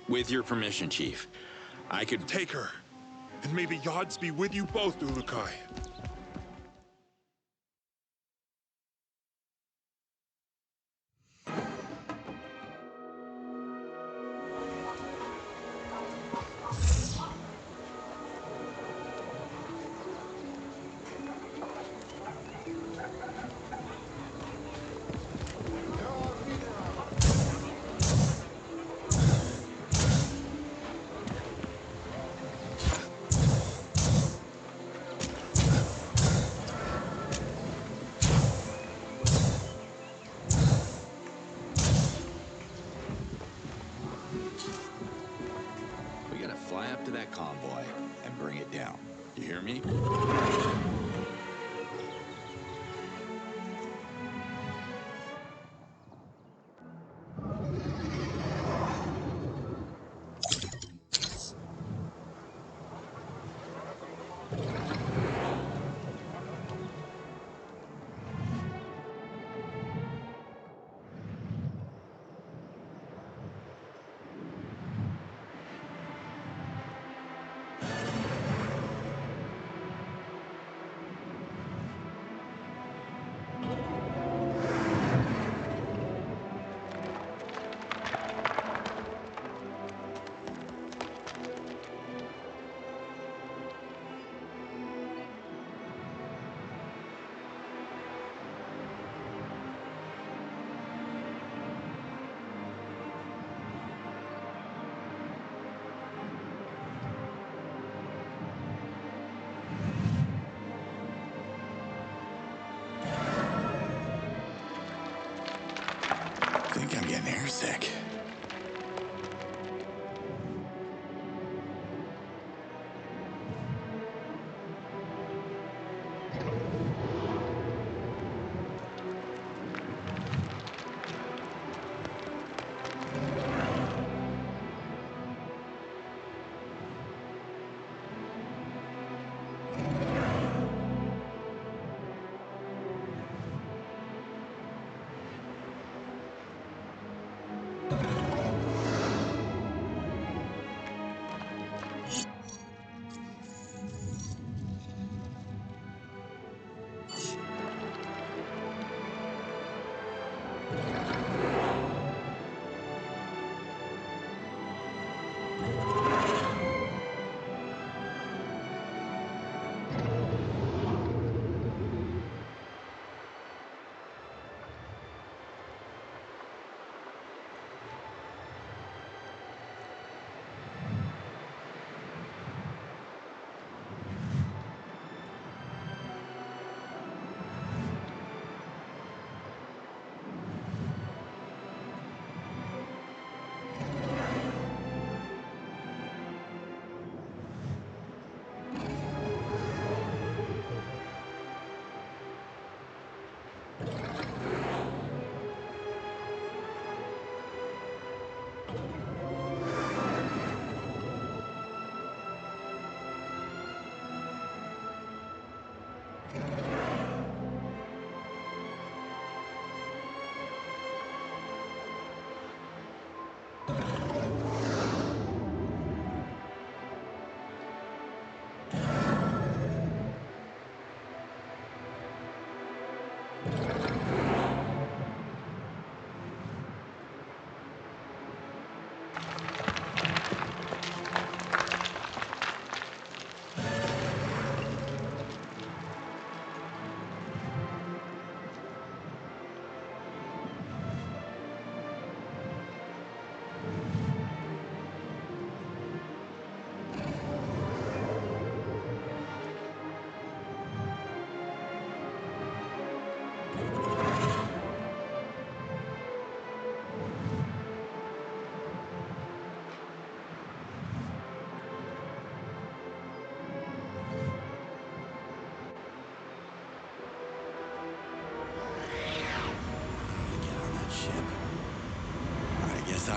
With your permission, Chief. I could... Take her. And may the Yods be with you both, Ulukai. We gotta fly up to that convoy and bring it down. You hear me? I think I'm getting airsick.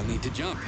need to jump.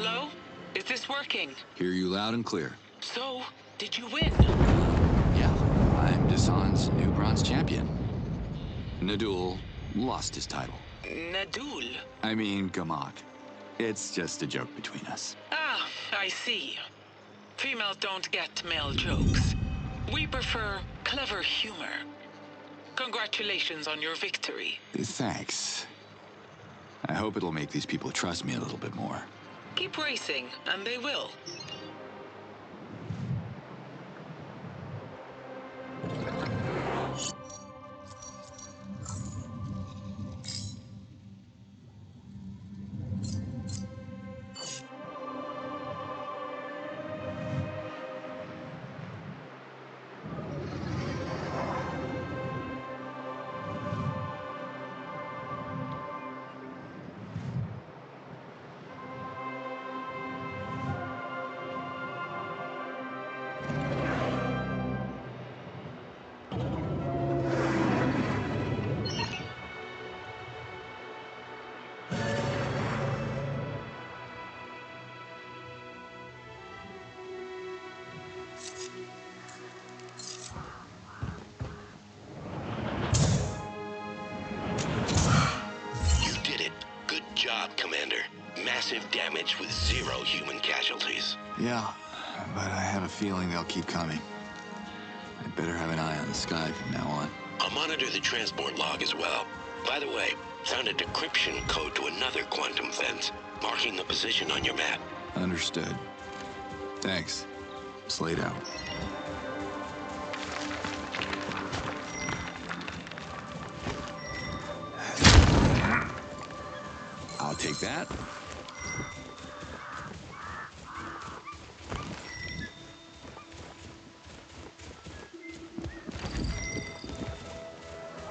Hello? Is this working? Hear you loud and clear. So, did you win? Yeah, I'm Dasan's new bronze champion. Nadul lost his title. Nadul? I mean, Gamak. It's just a joke between us. Ah, I see. Females don't get male jokes. We prefer clever humor. Congratulations on your victory. Thanks. I hope it'll make these people trust me a little bit more. Keep racing, and they will. damaged with 0 human casualties. Yeah, but I have a feeling they'll keep coming. I'd better have an eye on the sky from now on. I'll monitor the transport log as well. By the way, found a decryption code to another quantum fence, marking the position on your map. Understood. Thanks. Slade out. I'll take that.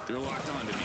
They're locked onto me.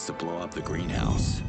To blow up the greenhouse.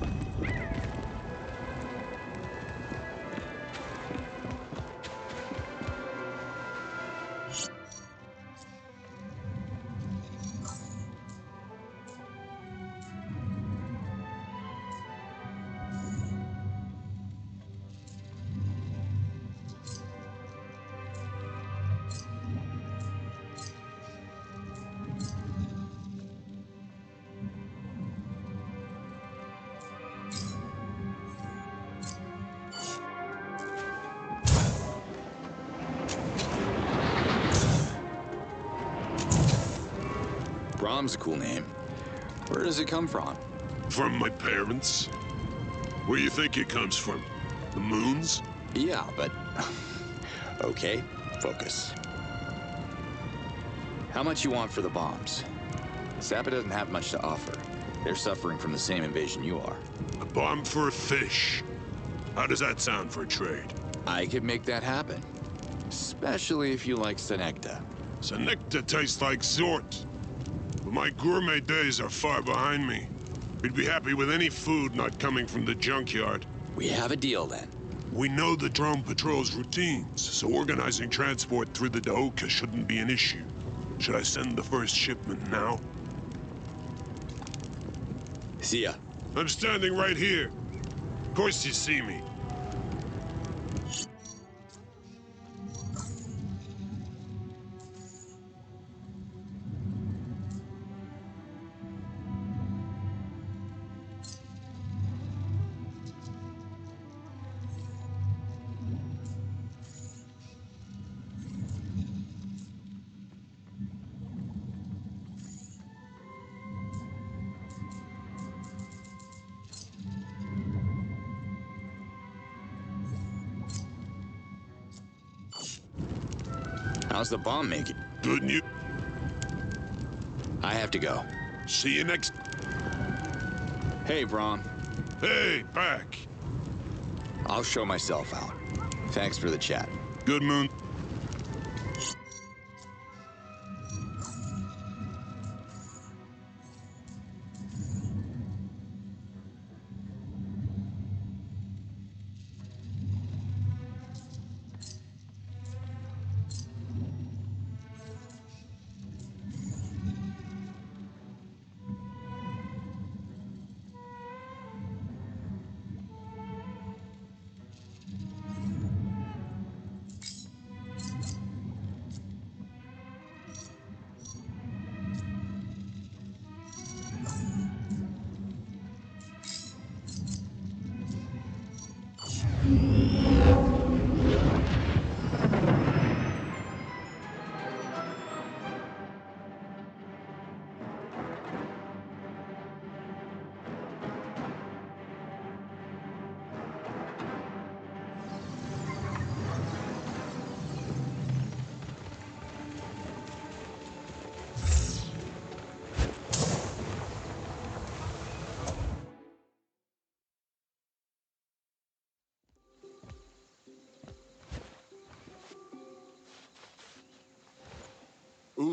Brahm's a cool name. Where does it come from? From my parents. Where do you think it comes from? The moons? Yeah, but... Okay, focus. How much you want for the bombs? Zappa doesn't have much to offer. They're suffering from the same invasion you are. A bomb for a fish. How does that sound for a trade? I could make that happen. Especially if you like Senecta. Senecta tastes like Zort. But my gourmet days are far behind me. We'd be happy with any food not coming from the junkyard. We have a deal then. We know the drone patrol's routines, so organizing transport through the Daoka shouldn't be an issue. Should I send the first shipment now? See ya. I'm standing right here. Of course you see me. How's the bomb making? Good news. I have to go. See you next... Hey, Brahm. Hey, back. I'll show myself out. Thanks for the chat. Good moon.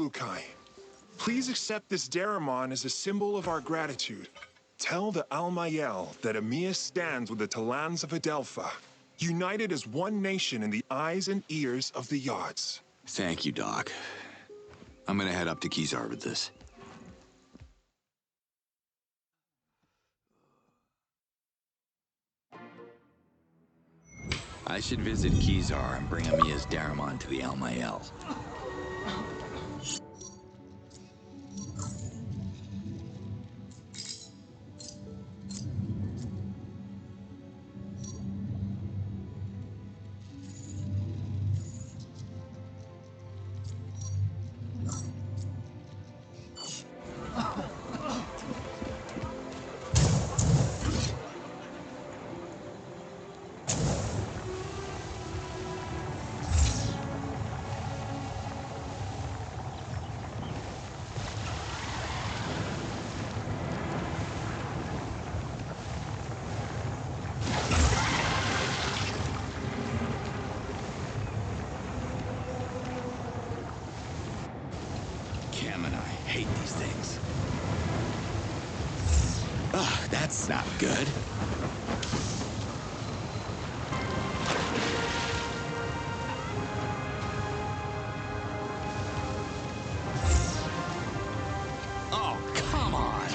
Alukai. Please accept this Daramon as a symbol of our gratitude. Tell the Almayel that Amiya stands with the Talans of Adelpha, united as one nation in the eyes and ears of the Yods. Thank you, Doc. I'm gonna head up to Kizar with this. I should visit Kizar and bring Amiya's Daramon to the Almayel. That's not good. Oh, come on.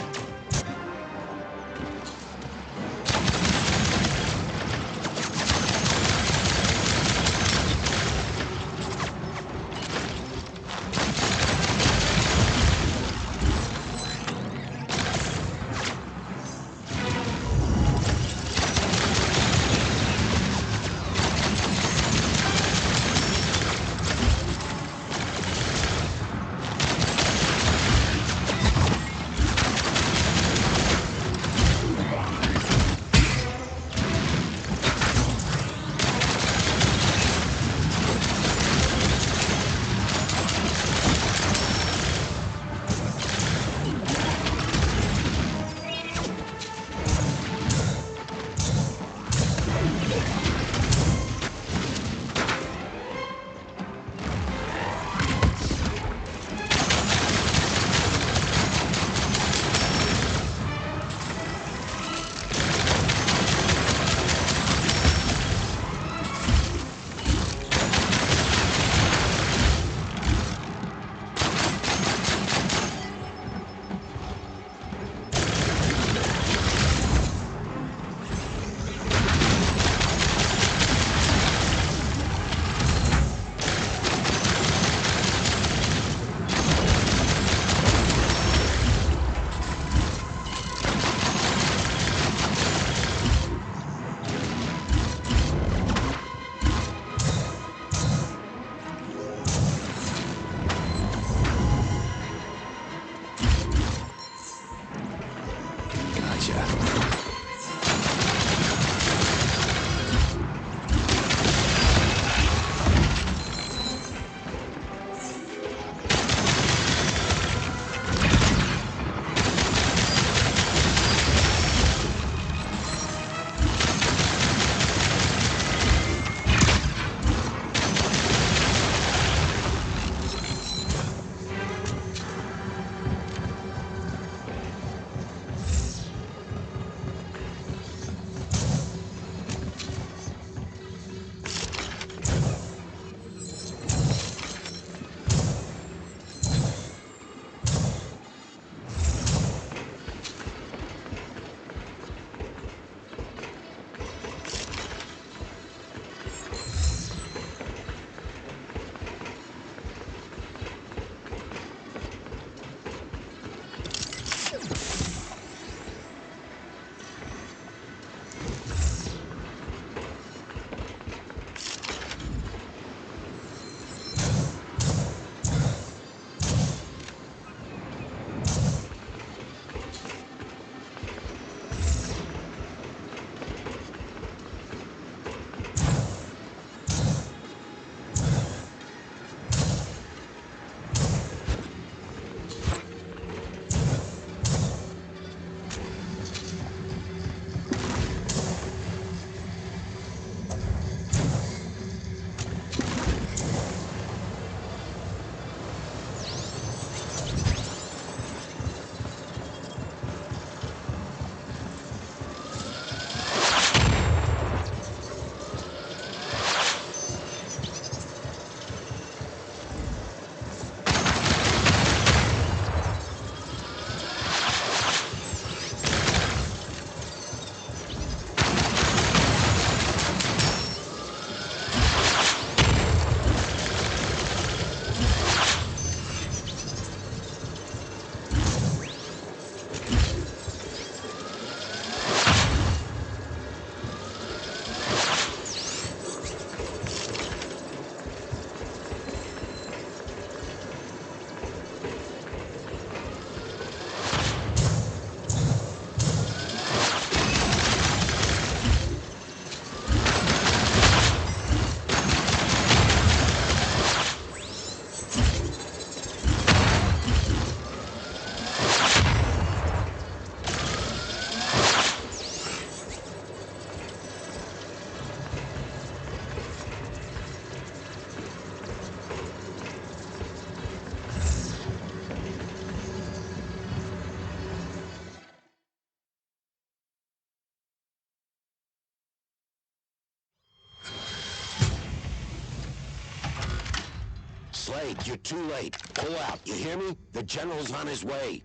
Slade, you're too late. Pull out, you hear me? The General's on his way.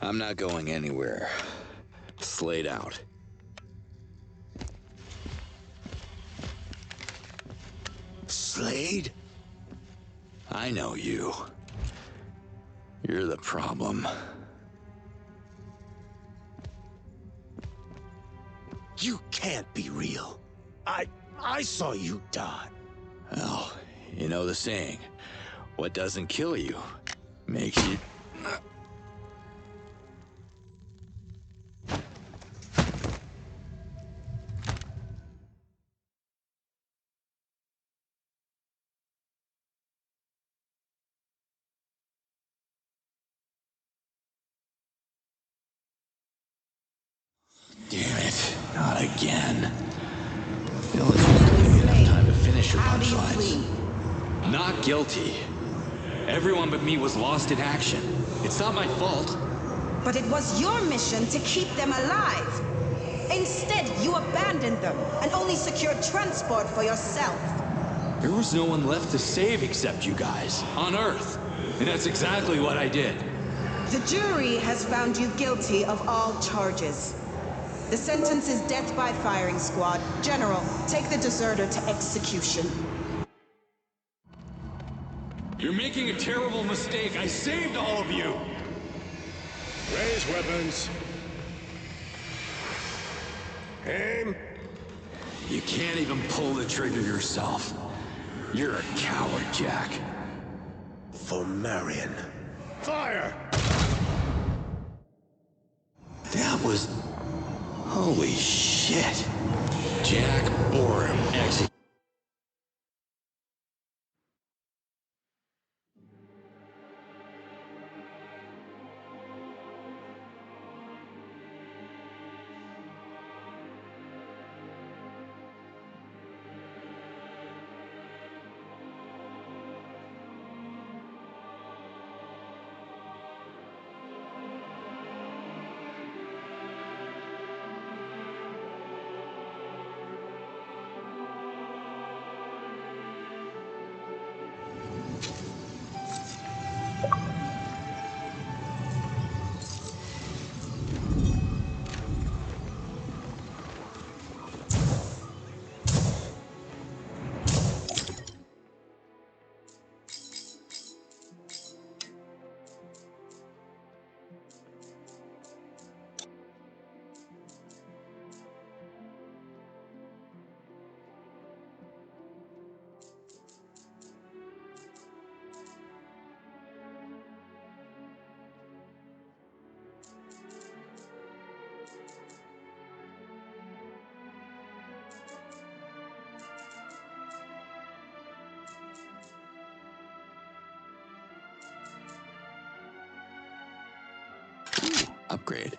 I'm not going anywhere. Slade out. Slade? I know you. You're the problem. You can't be real. I saw you die. Well, you know the saying, what doesn't kill you makes you... Damn it, not again. Villains don't even have time to finish your punchlines. Not guilty. Everyone but me was lost in action. It's not my fault. But it was your mission to keep them alive. Instead, you abandoned them and only secured transport for yourself. There was no one left to save except you guys, on Earth. And that's exactly what I did. The jury has found you guilty of all charges. The sentence is death by firing squad. General, take the deserter to execution. You're making a terrible mistake. I saved all of you. Raise weapons. Aim. You can't even pull the trigger yourself. You're a coward, Jack. For Marion. Fire! That was... Holy shit. Jack Borum executed. Upgrade.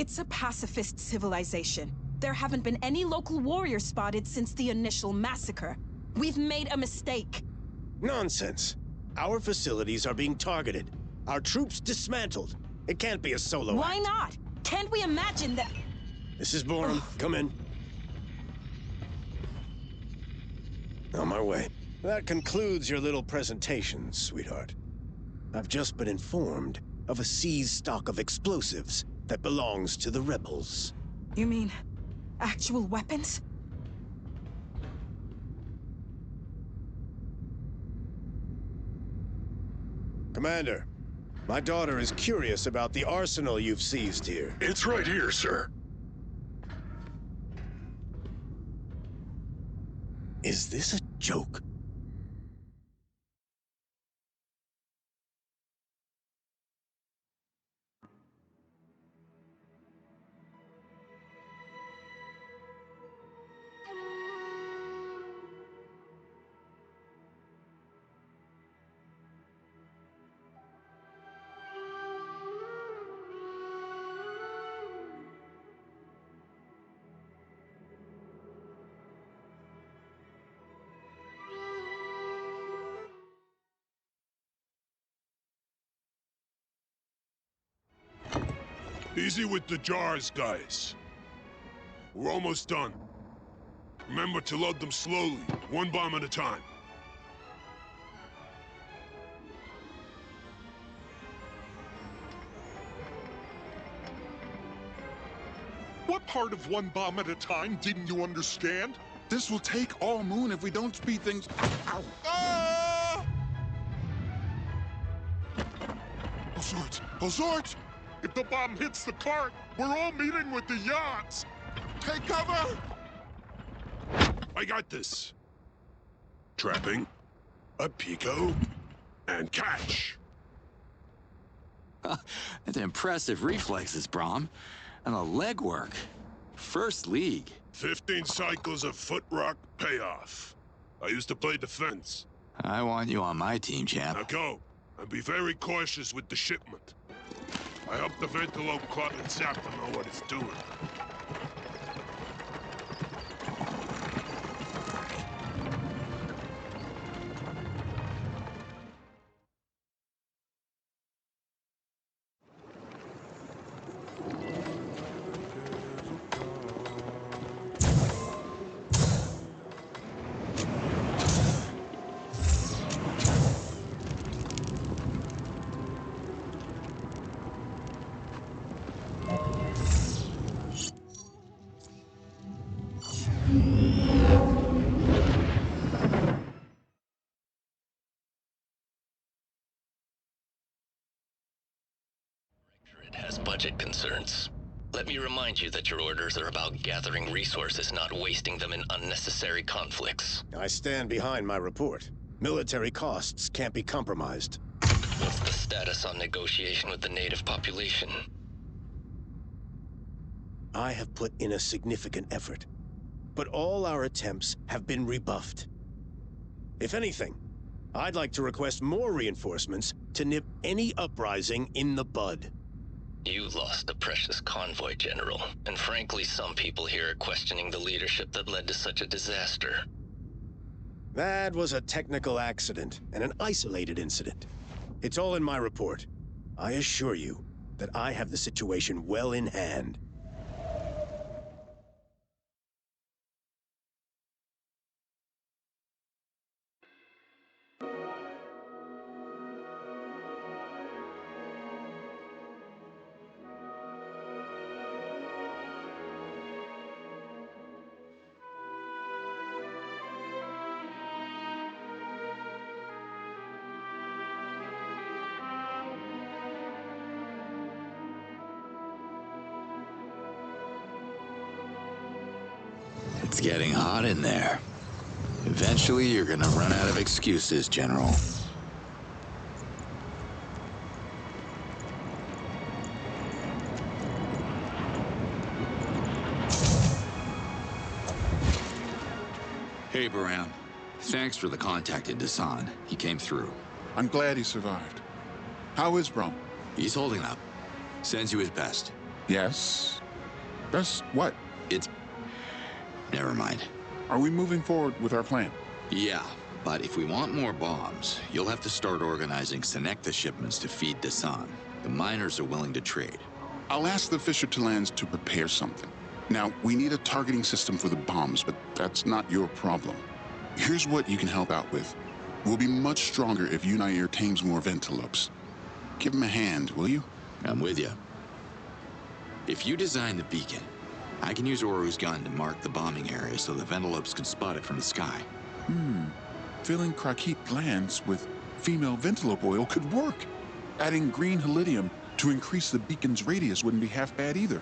It's a pacifist civilization. There haven't been any local warriors spotted since the initial massacre. We've made a mistake. Nonsense. Our facilities are being targeted. Our troops dismantled. It can't be a solo Why act. not? Can't we imagine that? Mrs. Bourne, come in. On my way. That concludes your little presentation, sweetheart. I've just been informed of a seized stock of explosives that belongs to the rebels. You mean actual weapons? Commander, my daughter is curious about the arsenal you've seized here. It's right here, sir. Is this a joke? Easy with the jars, guys. We're almost done. Remember to load them slowly, one bomb at a time. What part of one bomb at a time didn't you understand? This will take all moon if we don't speed things... Ow! Ah! Azort! Azort! If the bomb hits the cart, we're all meeting with the yachts! Take cover! I got this. Trapping, a pico, and catch. That's impressive reflexes, Brom. And the legwork. First league. 15 cycles of foot rock payoff. I used to play defense. I want you on my team, champ. Now go, and be very cautious with the shipment. I hope the Ventalope Club and Zappa know what it's doing. Has budget concerns. Let me remind you that your orders are about gathering resources, not wasting them in unnecessary conflicts. I stand behind my report. Military costs can't be compromised. What's the status on negotiation with the native population? I have put in a significant effort, but all our attempts have been rebuffed. If anything, I'd like to request more reinforcements to nip any uprising in the bud. You lost a precious convoy, General, and frankly, some people here are questioning the leadership that led to such a disaster. That was a technical accident and an isolated incident. It's all in my report. I assure you that I have the situation well in hand. It's getting hot in there. Eventually, you're gonna run out of excuses, General. Hey, Baram. Thanks for the contact in Dasan. He came through. I'm glad he survived. How is Brom? He's holding up. Sends you his best. Yes? That's what? It's... Never mind. Are we moving forward with our plan? Yeah, but if we want more bombs, you'll have to start organizing Senecta shipments to feed Dasan. The miners are willing to trade. I'll ask the Fisher Talans to prepare something. Now, we need a targeting system for the bombs, but that's not your problem. Here's what you can help out with. We'll be much stronger if Unair tames more Ventilopes. Give him a hand, will you? I'm with you. If you design the beacon, I can use Oru's gun to mark the bombing area so the Ventilopes can spot it from the sky. Filling Krakit glands with female Ventilope oil could work. Adding green helidium to increase the beacon's radius wouldn't be half bad either.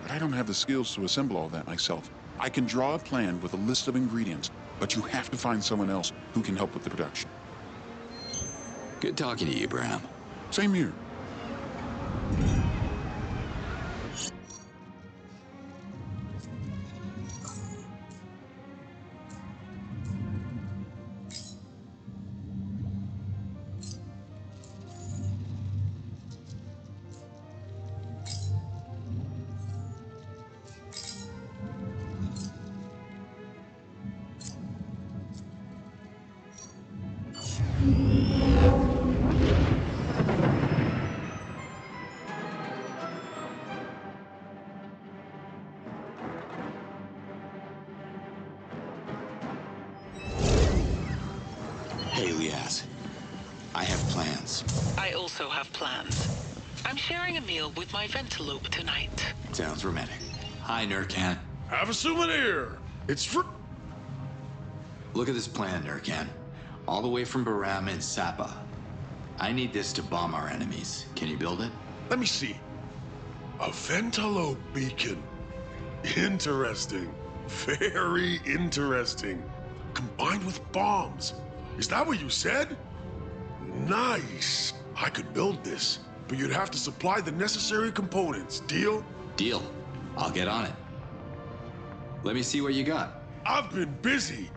But I don't have the skills to assemble all that myself. I can draw a plan with a list of ingredients, but you have to find someone else who can help with the production. Good talking to you, Bram. Same here. Hey, Liaz. I have plans. I also have plans. I'm sharing a meal with my Ventilope tonight. Sounds romantic. Hi, Nurkan. Have a souvenir. It's for... Look at this plan, Nurkan. All the way from Baram and Sapa. I need this to bomb our enemies. Can you build it? Let me see. A Ventilope beacon. Interesting. Very interesting. Combined with bombs. Is that what you said? Nice. I could build this, but you'd have to supply the necessary components. Deal? Deal. I'll get on it. Let me see what you got. I've been busy.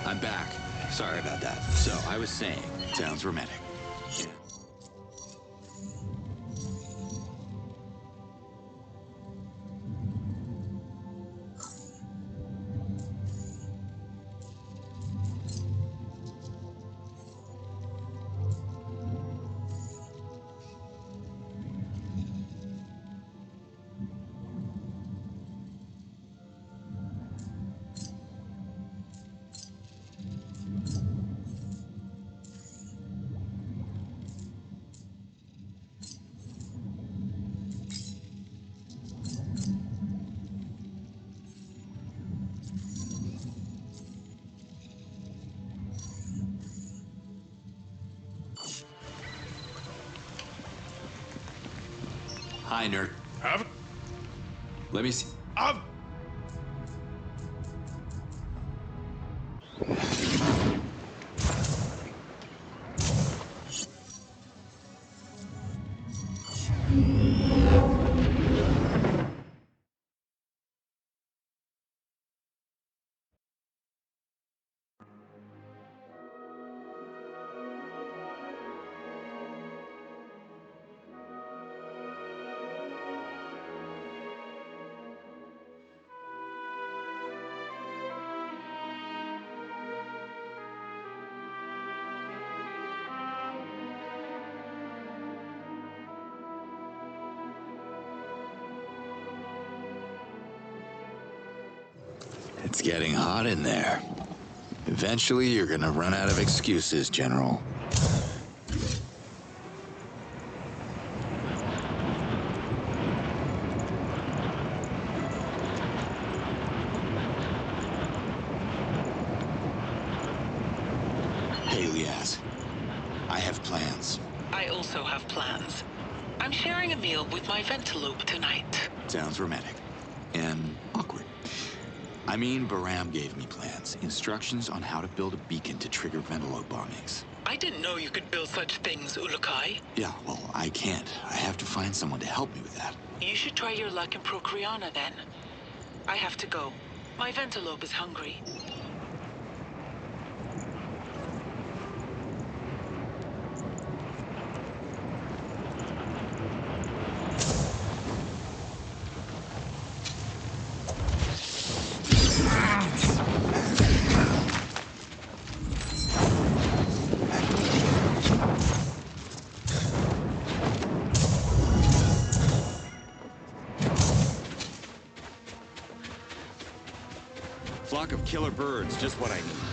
I'm back. Sorry about that. So, I was saying, sounds romantic. Hi, nerd. Have it? Let me see. It's getting hot in there. Eventually, you're gonna run out of excuses, General. Hey, Liaz. I have plans. I also have plans. I'm sharing a meal with my Ventilope tonight. Sounds romantic. And awkward. I mean, Baram gave me plans. Instructions on how to build a beacon to trigger Ventalope bombings. I didn't know you could build such things, Ulukai. Yeah, well, I can't. I have to find someone to help me with that. You should try your luck in Procreana then. I have to go. My Ventalope is hungry. Flock of killer birds, just what I need.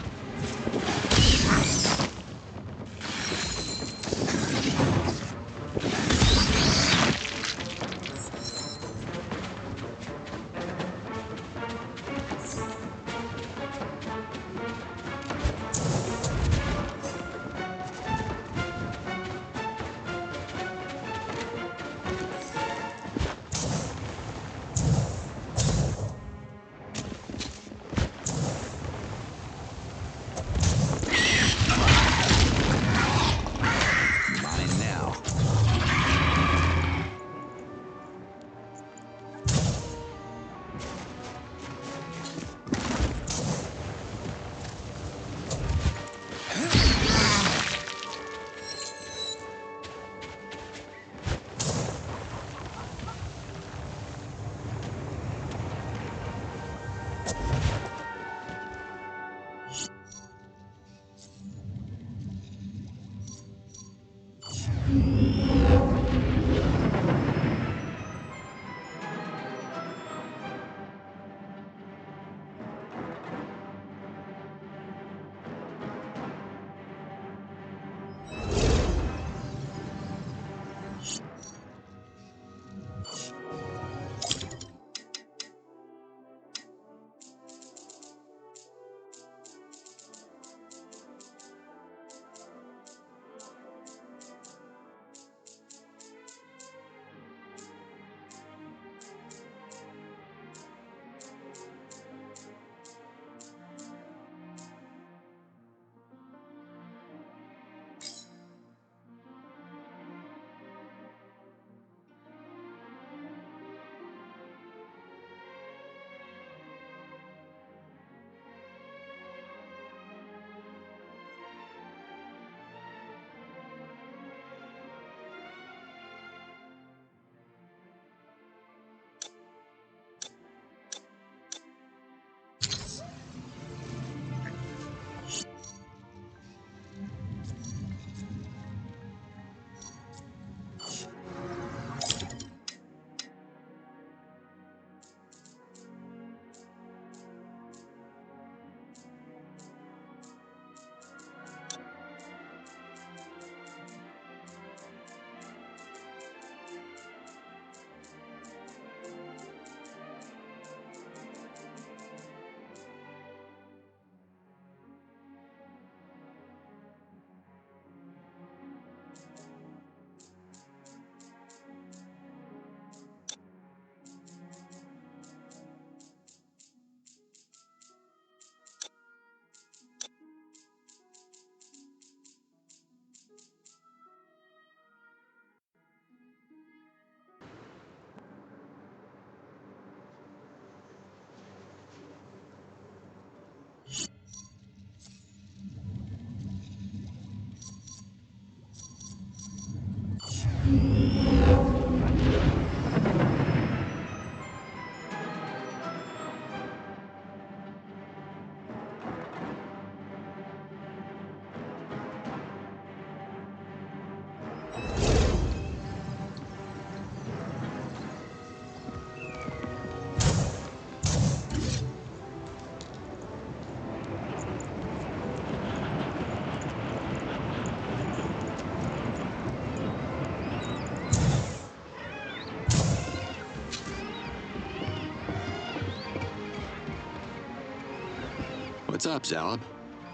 What's up, Zalab?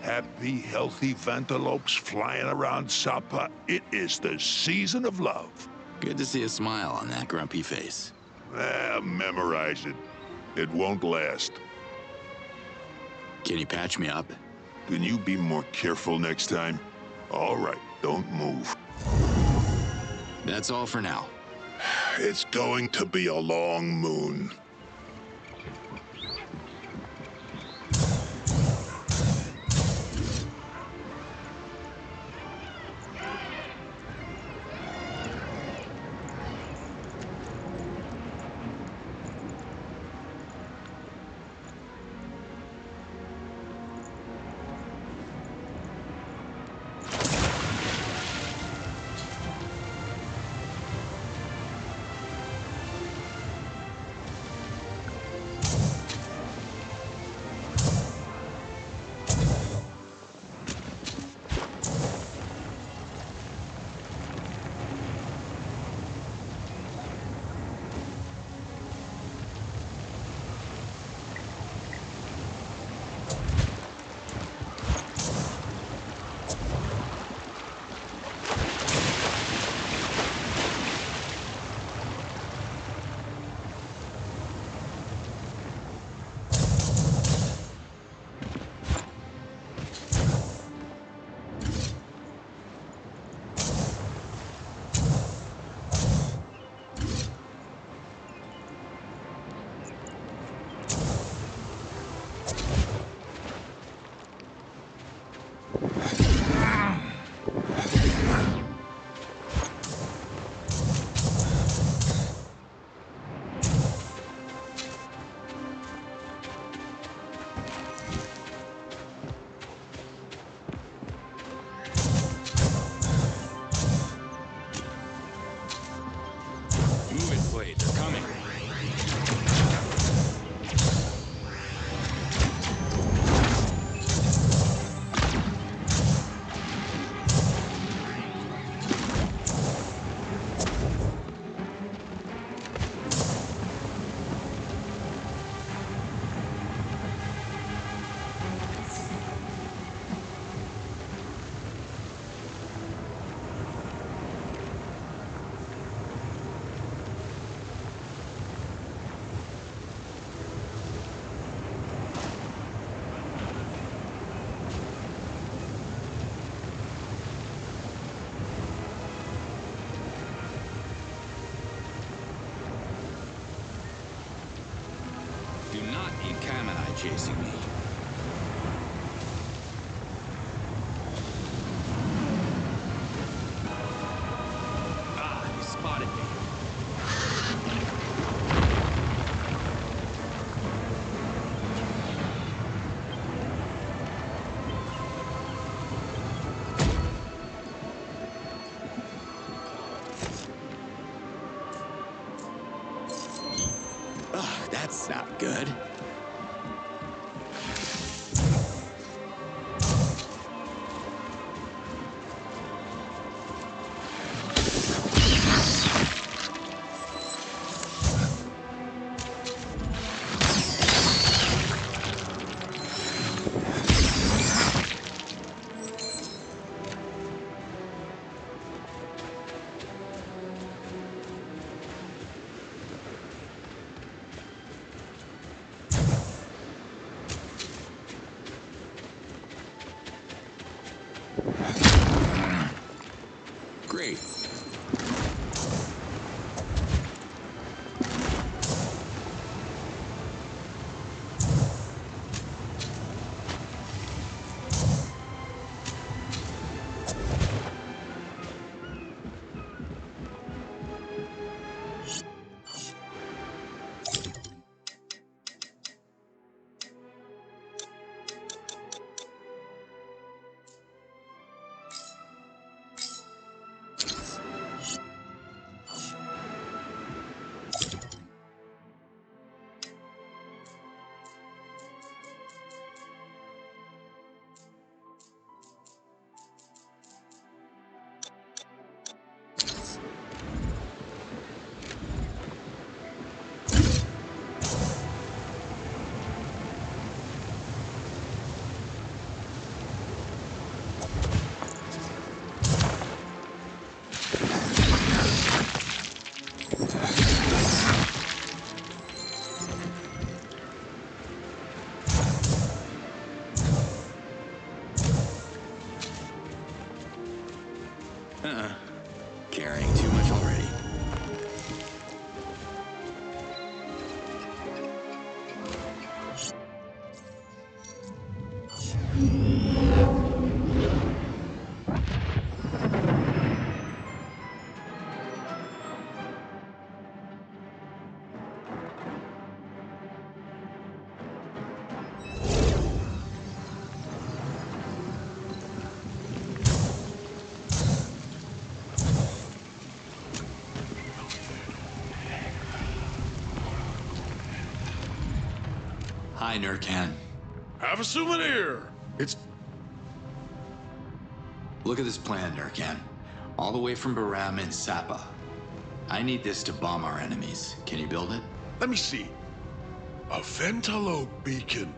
Happy, healthy Vantelopes flying around Sapa. It is the season of love. Good to see a smile on that grumpy face. Memorize it. It won't last. Can you patch me up? Can you be more careful next time? All right, don't move. That's all for now. It's going to be a long moon. Move it, Slade. They're coming. Do not need Kamanai chasing me. Ah, he spotted me. Ugh, that's not good. Hi, Nurkan. Have a souvenir. It's... Look at this plan, Nurkan. All the way from Baram and Sapa. I need this to bomb our enemies. Can you build it? Let me see. A Ventalo beacon.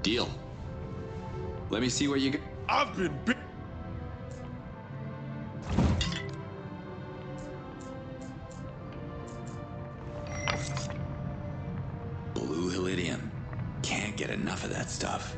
Deal. Let me see what you got. I've been... Blue Helidium. Can't get enough of that stuff.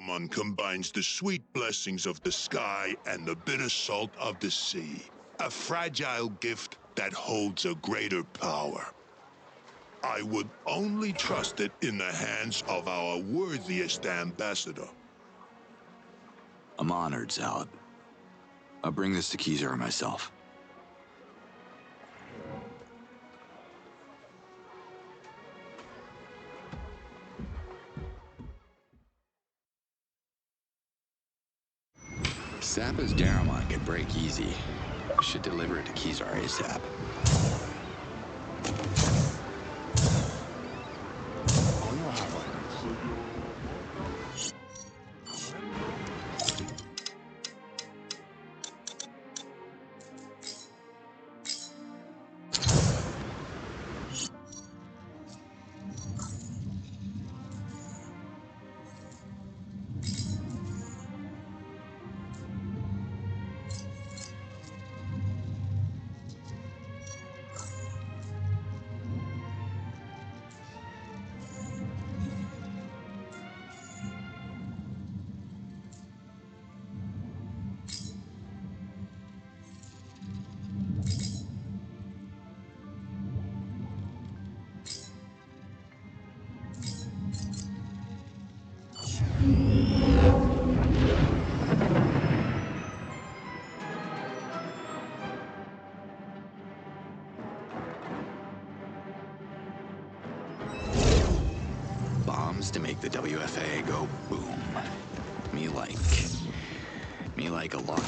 Daruman combines the sweet blessings of the sky and the bitter salt of the sea. A fragile gift that holds a greater power. I would only trust it in the hands of our worthiest ambassador. I'm honored, Zalab. I'll bring this to Kizar myself. Sapa's Daramon can break easy. Should deliver it to Kizar ASAP. Bombs to make the WFA go boom. Me like a lot.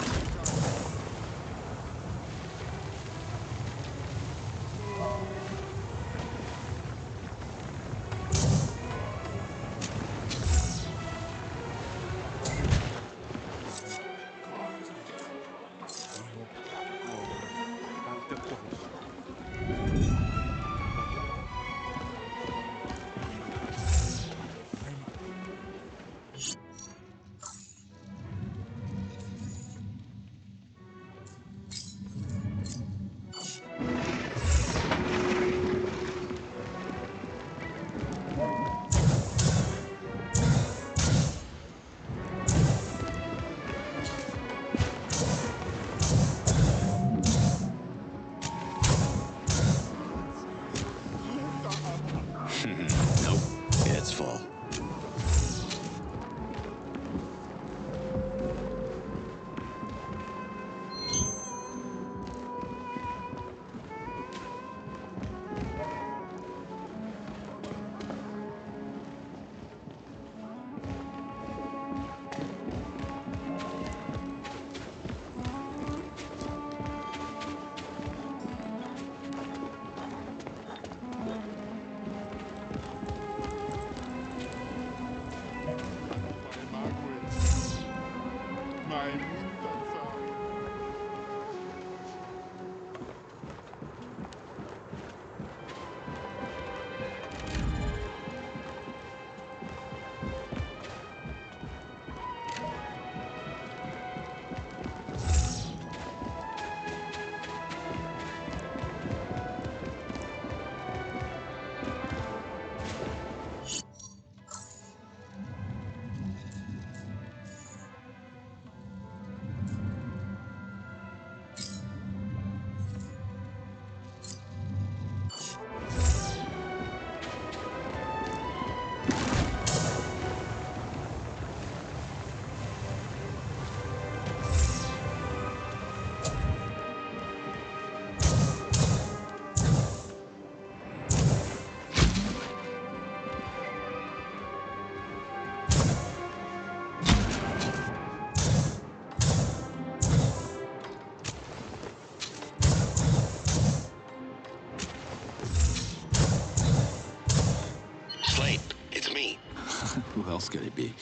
to be.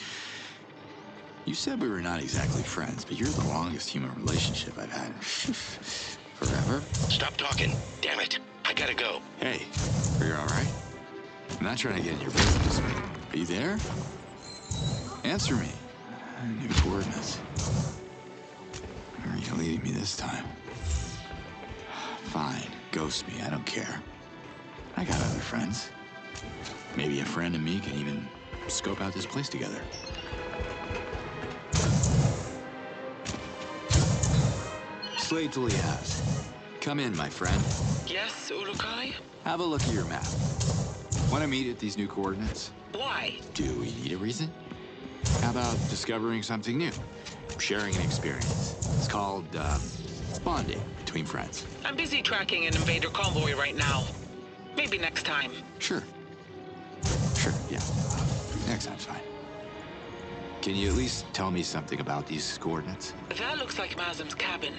You said we were not exactly friends, but you're the longest human relationship I've had. Forever? Stop talking. Damn it. I gotta go. Hey, are you all right? I'm not trying to get in your business, but are you there? Answer me. New coordinates. Where are you leading me this time? Fine, ghost me. I don't care. I got other friends. Maybe a friend and me can even scope out this place together. Slade to Liaz. Come in, my friend. Yes, Urukai? Have a look at your map. Want to meet at these new coordinates? Why? Do we need a reason? How about discovering something new? Sharing an experience. It's called, bonding between friends. I'm busy tracking an invader convoy right now. Maybe next time. Sure. Sure, yeah. Next time's fine. Can you at least tell me something about these coordinates? That looks like Mazem's cabin.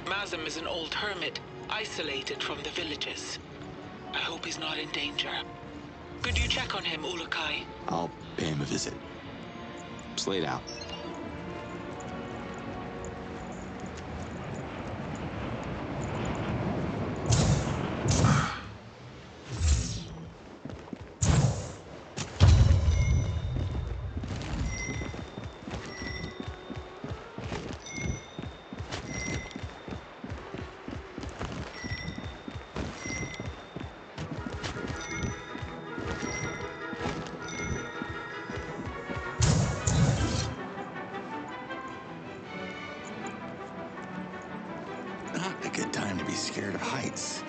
Mazem is an old hermit, isolated from the villages. I hope he's not in danger. Could you check on him, Urukai? I'll pay him a visit. Slade out. Not a good time to be scared of heights.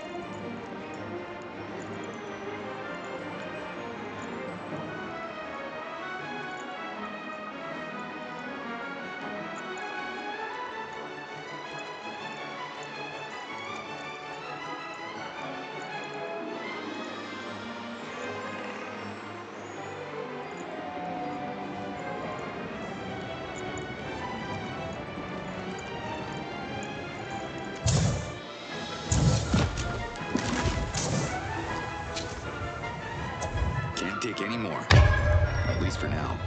Can't take any more. At least for now.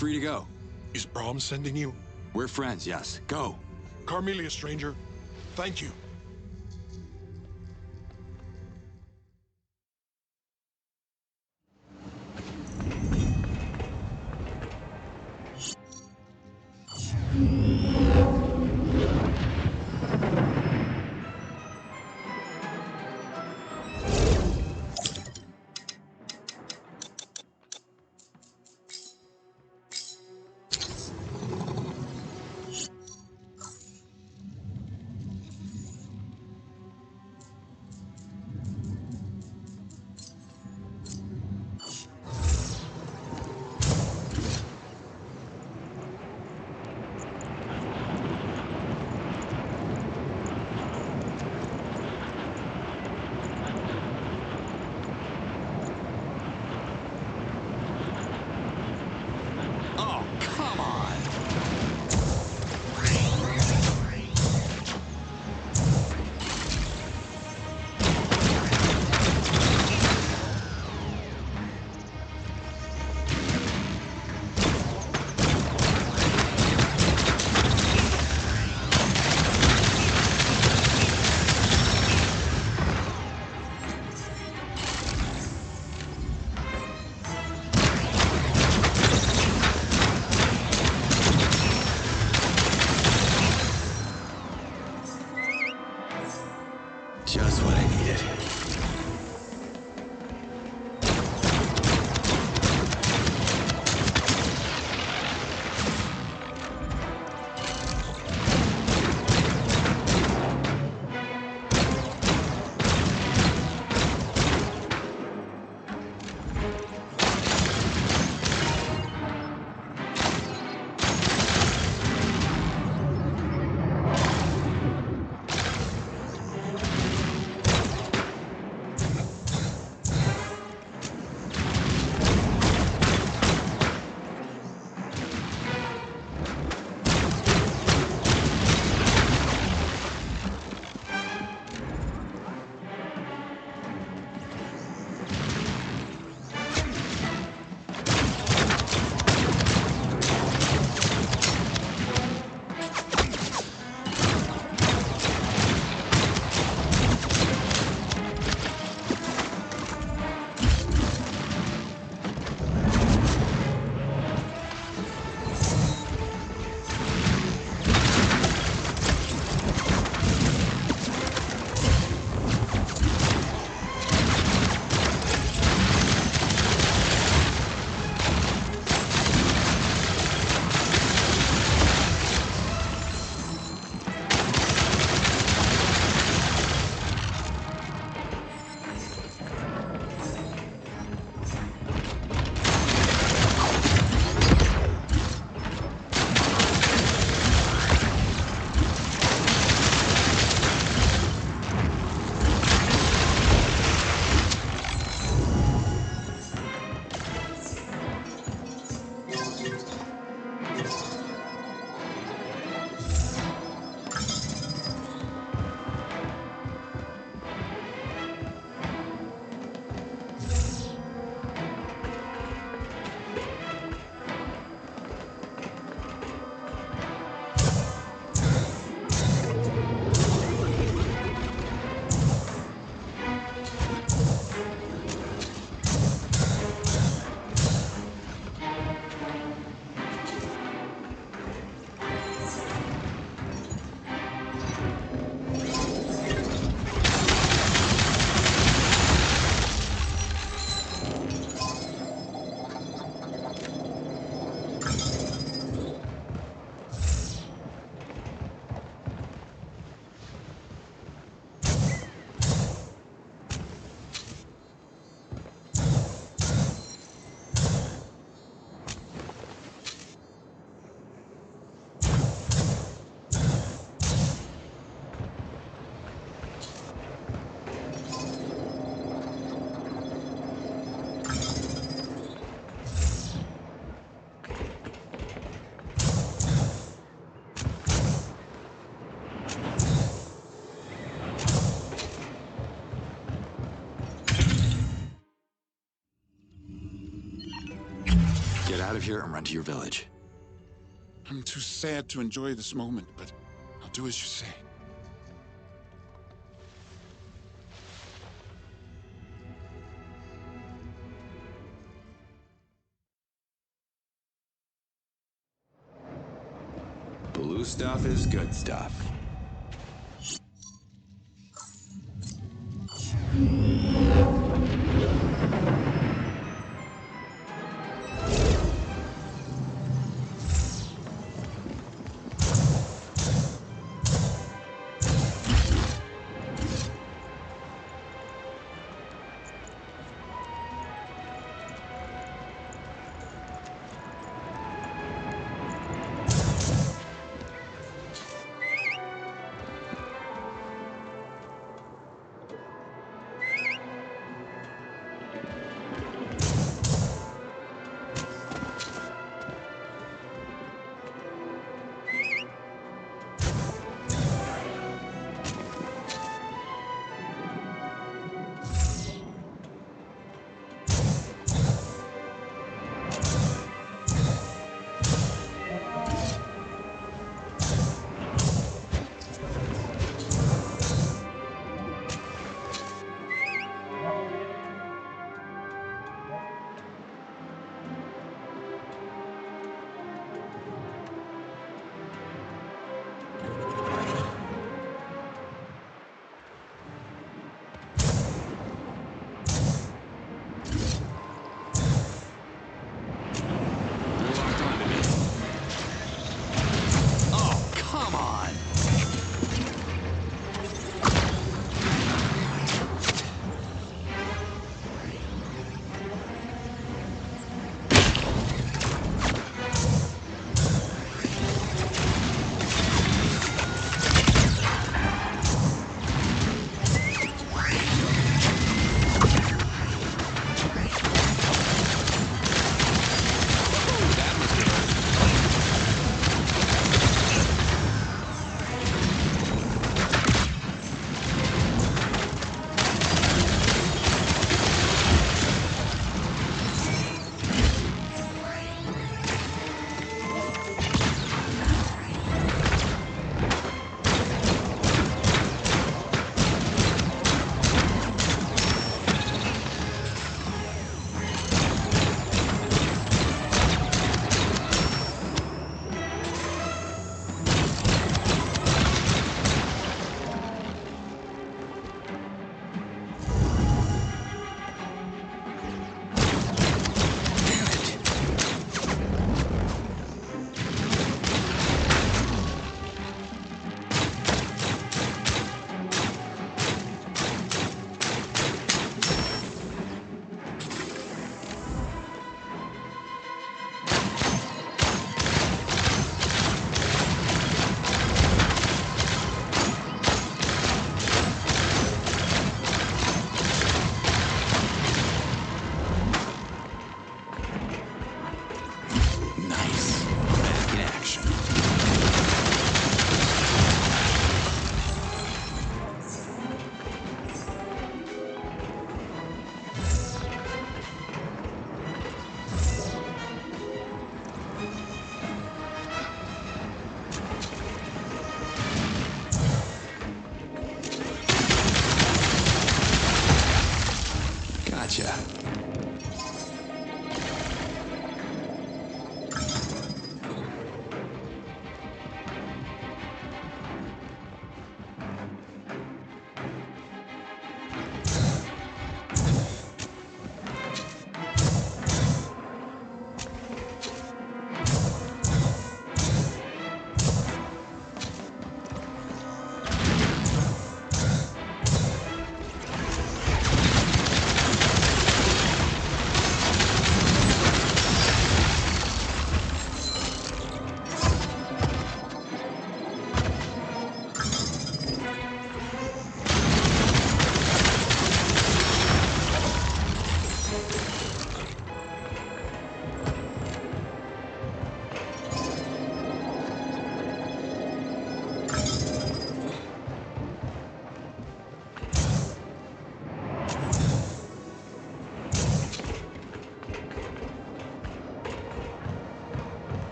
free to go. Is Brahm sending you? We're friends, yes. Go. Carmelia, stranger. Thank you. Oh, come on! Just what I needed. Get out of here and run to your village. I'm too sad to enjoy this moment, but I'll do as you say. Blue stuff is good stuff.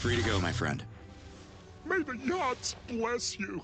Free to go, my friend. May the yachts bless you.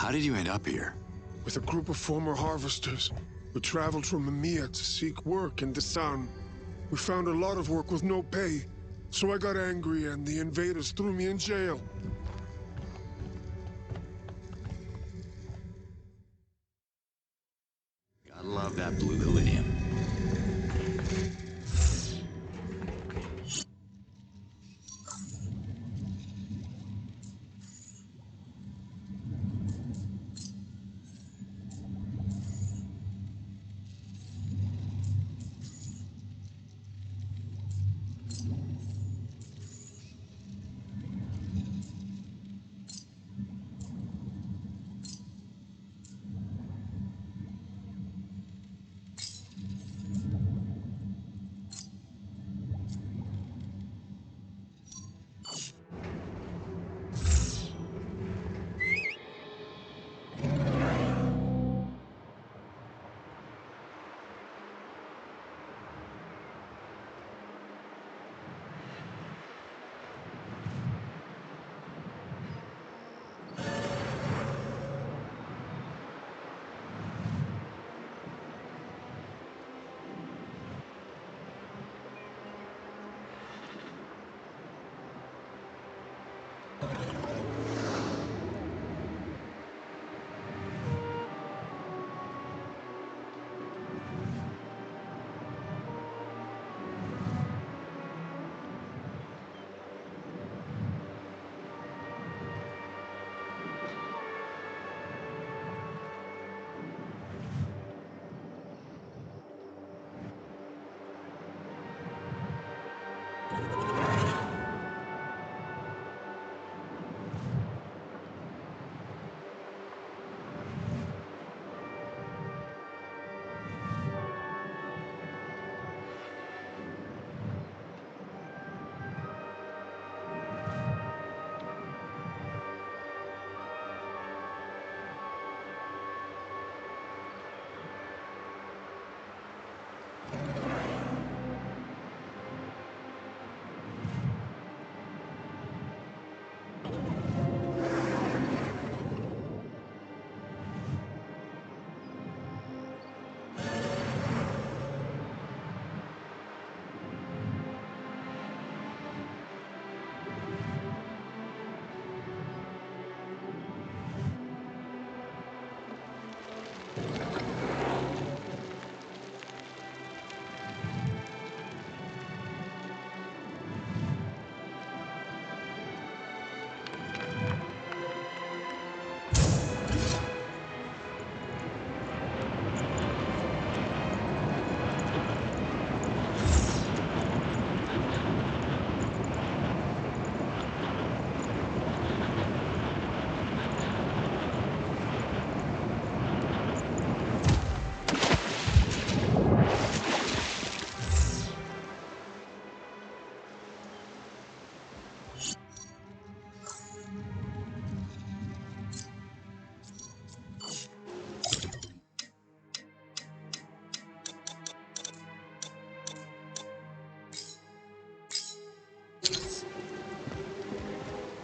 How did you end up here? With a group of former harvesters. We traveled from Mamiya to seek work in Desan. We found a lot of work with no pay. So I got angry and the invaders threw me in jail. Gotta love that blue Callidium.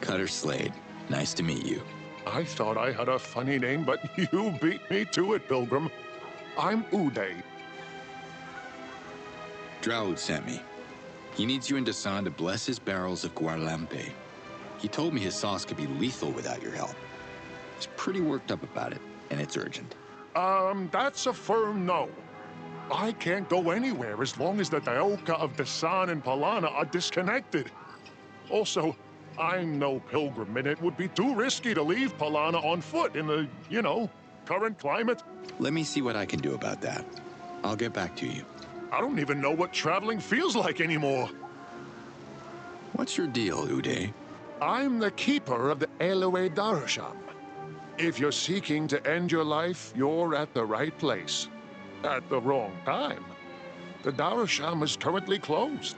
Cutter Slade. Nice to meet you. I thought I had a funny name, but you beat me to it, Pilgrim. I'm Uday. Draud sent me. He needs you and Dasan to bless his barrels of guarlampe. He told me his sauce could be lethal without your help. He's pretty worked up about it, and it's urgent. That's a firm no. I can't go anywhere as long as the Daoka of Dasan and Palana are disconnected. Also, I'm no pilgrim, and it would be too risky to leave Palana on foot in the, current climate. Let me see what I can do about that. I'll get back to you. I don't even know what traveling feels like anymore. What's your deal, Uday? I'm the keeper of the Eloe Darasham. If you're seeking to end your life, you're at the right place. At the wrong time. The Darasham is currently closed.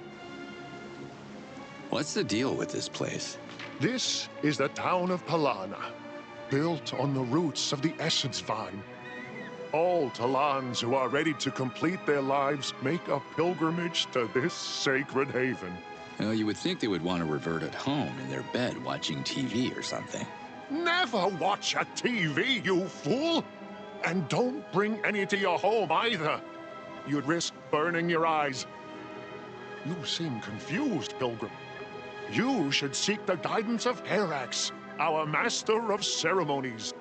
What's the deal with this place? This is the town of Palana, built on the roots of the Essence Vine. All Talans who are ready to complete their lives make a pilgrimage to this sacred haven. Well, you would think they would want to revert at home in their bed watching TV or something. Never watch a TV, you fool! And don't bring any to your home either. You'd risk burning your eyes. You seem confused, Pilgrim. You should seek the guidance of Herax, our master of ceremonies.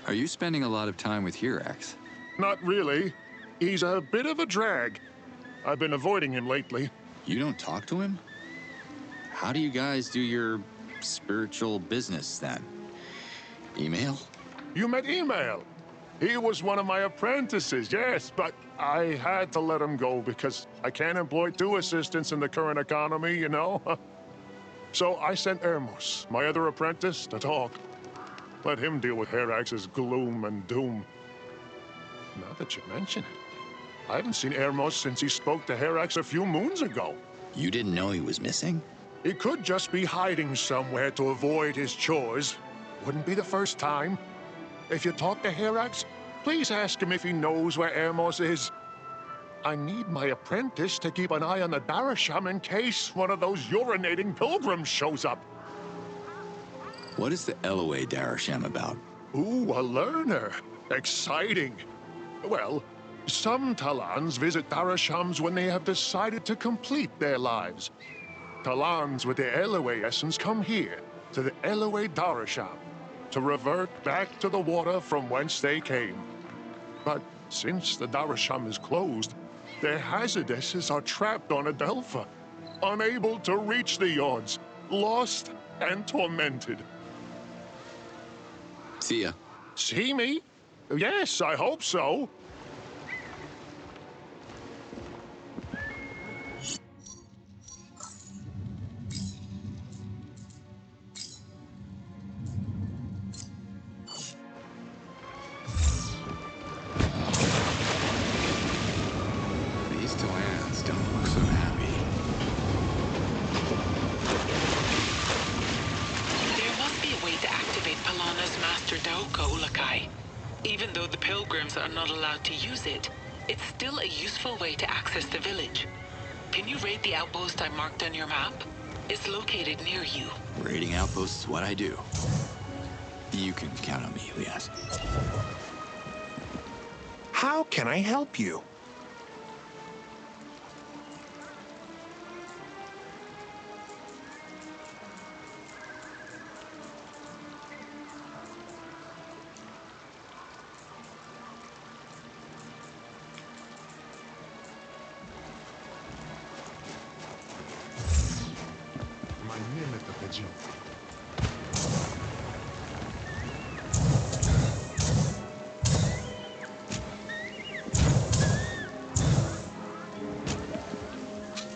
Are you spending a lot of time with Herax? Not really. He's a bit of a drag. I've been avoiding him lately. You don't talk to him? How do you guys do your spiritual business then? Email? You met Email. He was one of my apprentices, yes, but I had to let him go because I can't employ 2 assistants in the current economy, So I sent Hermos, my other apprentice, to talk. Let him deal with Herax's gloom and doom. Now that you mention it, I haven't seen Hermos since he spoke to Herax a few moons ago. You didn't know he was missing? He could just be hiding somewhere to avoid his chores. Wouldn't be the first time. If you talk to Herax, please ask him if he knows where Hermos is. I need my apprentice to keep an eye on the Darasham in case one of those urinating pilgrims shows up. What is the Eloe Darasham about? Ooh, a learner. Exciting. Well, some Talans visit Darashams when they have decided to complete their lives. Talans with the Eloe essence come here, to the Eloe Darasham, to revert back to the water from whence they came. But since the Darasham is closed, their hazardesses are trapped on Adelpha, unable to reach the Yods, lost and tormented. See ya. See me? Yes, I hope so. These Talans don't look so happy. There must be a way to activate Palana's Master Daoka Ulakai. Even though the pilgrims are not allowed to use it, it's still a useful way to access the village. Can you raid the outpost I marked on your map? It's located near you. Raiding outposts is what I do. You can count on me, Elias. How can I help you?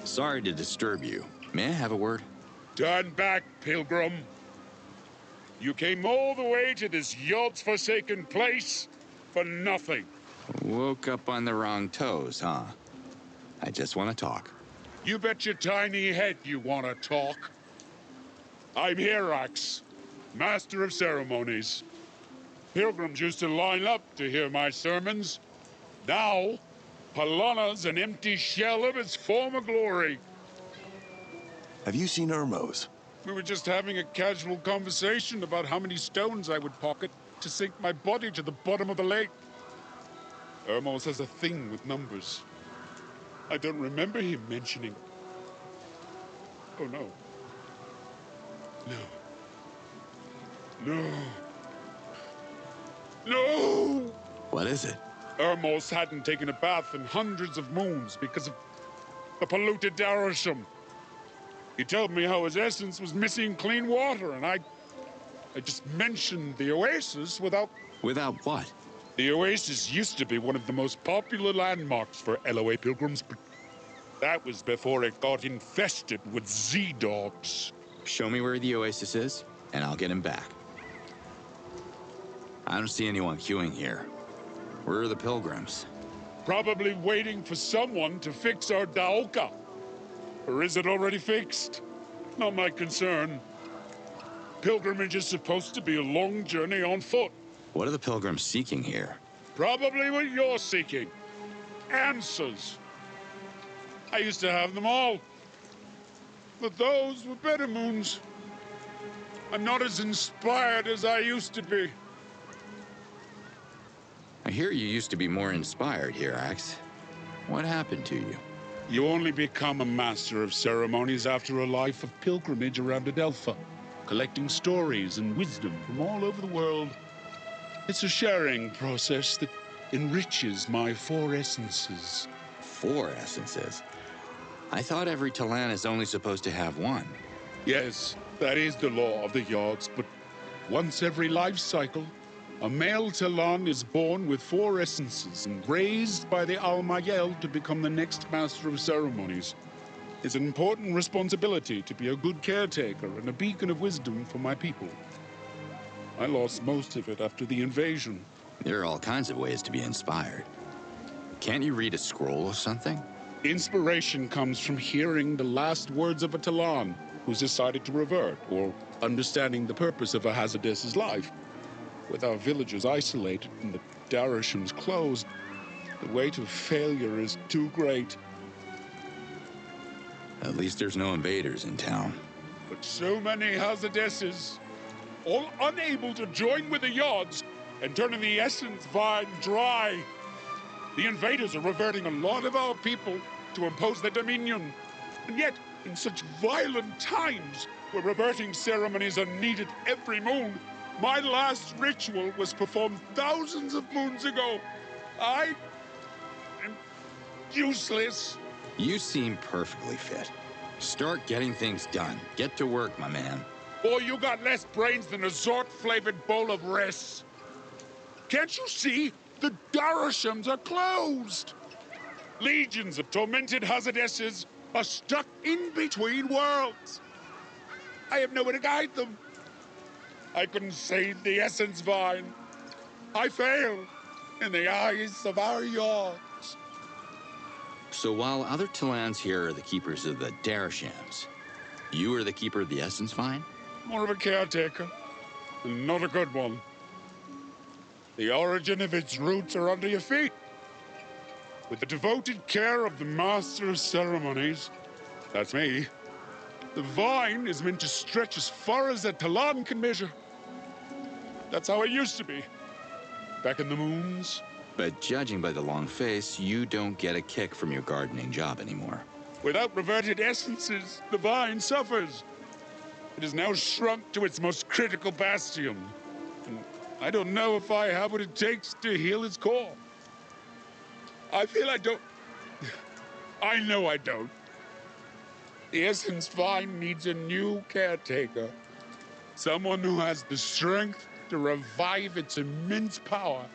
Sorry to disturb you. May I have a word? Turn back, pilgrim. You came all the way to this Yod's forsaken place for nothing. Woke up on the wrong toes, huh? I just want to talk. You bet your tiny head you want to talk. I'm Herax, Master of Ceremonies. Pilgrims used to line up to hear my sermons. Now, Palana's an empty shell of its former glory. Have you seen Ermos? We were just having a casual conversation about how many stones I would pocket to sink my body to the bottom of the lake. Ermos has a thing with numbers. I don't remember him mentioning. Oh, no. No. No. No! What is it? Ermos hadn't taken a bath in hundreds of moons because of the polluted Darasham. He told me how his essence was missing clean water, and I just mentioned the oasis without... Without what? The oasis used to be one of the most popular landmarks for LOA pilgrims, but that was before it got infested with Z-dogs. Show me where the oasis is, and I'll get him back. I don't see anyone queuing here. Where are the pilgrims? Probably waiting for someone to fix our Daoka. Or is it already fixed? Not my concern. Pilgrimage is supposed to be a long journey on foot. What are the pilgrims seeking here? Probably what you're seeking. Answers. I used to have them all. But those were better moons. I'm not as inspired as I used to be. I hear you used to be more inspired here, Axe. What happened to you? You only become a master of ceremonies after a life of pilgrimage around Adelpha, collecting stories and wisdom from all over the world. It's a sharing process that enriches my 4 essences. 4 essences? I thought every Talan is only supposed to have 1. Yes, that is the law of the Yards, but once every life cycle, a male Talan is born with 4 essences and raised by the Almayel to become the next Master of Ceremonies. It's an important responsibility to be a good caretaker and a beacon of wisdom for my people. I lost most of it after the invasion. There are all kinds of ways to be inspired. Can't you read a scroll or something? Inspiration comes from hearing the last words of a Talan who's decided to revert, or understanding the purpose of a Hazardess's life. With our villagers isolated and the Darashams closed, the weight of failure is too great. At least there's no invaders in town. But so many Hazardesses, all unable to join with the Yods and turning the Essence Vine dry. The invaders are reverting a lot of our people to impose their dominion. And yet, in such violent times, where reverting ceremonies are needed every moon, my last ritual was performed thousands of moons ago. I am useless. You seem perfectly fit. Start getting things done. Get to work, my man. Boy, you got less brains than a Zort-flavored bowl of res. Can't you see? The Darashams are closed. Legions of tormented Hazardesses are stuck in between worlds. I have nowhere to guide them. I couldn't save the Essence Vine. I failed in the eyes of our Yards. So while other Talans here are the keepers of the Darashams, you are the keeper of the Essence Vine? More of a caretaker, and not a good one. The origin of its roots are under your feet. With the devoted care of the Master of Ceremonies, that's me, the vine is meant to stretch as far as a Talan can measure. That's how it used to be, back in the moons. But judging by the long face, you don't get a kick from your gardening job anymore. Without reverted essences, the vine suffers. It is now shrunk to its most critical bastion. And I don't know if I have what it takes to heal its core. I feel I don't. I know I don't. The Essence Vine needs a new caretaker. Someone who has the strength to revive its immense power.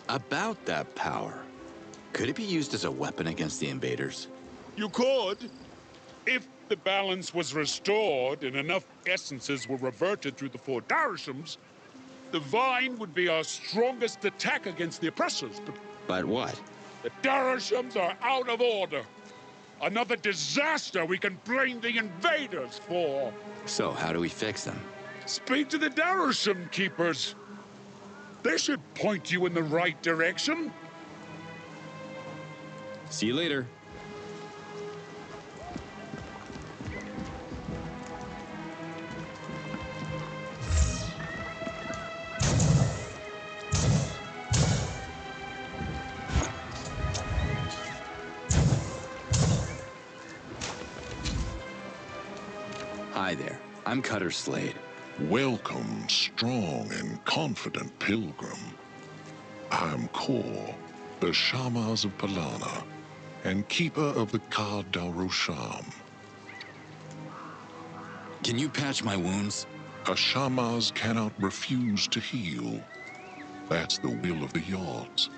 About that power, could it be used as a weapon against the invaders? You could, if the balance was restored and enough essences were reverted through the 4 Darishams. The Vine would be our strongest attack against the oppressors, But what? the Darishams are out of order. Another disaster we can blame the invaders for. So how do we fix them? Speak to the Darisham Keepers. They should point you in the right direction. See you later. Hi there, I'm Cutter Slade. Welcome, strong and confident pilgrim. I'm Kor, the Shamas of Palana, and keeper of the Ka Darosham. Can you patch my wounds? A Shamas cannot refuse to heal. That's the will of the Yods.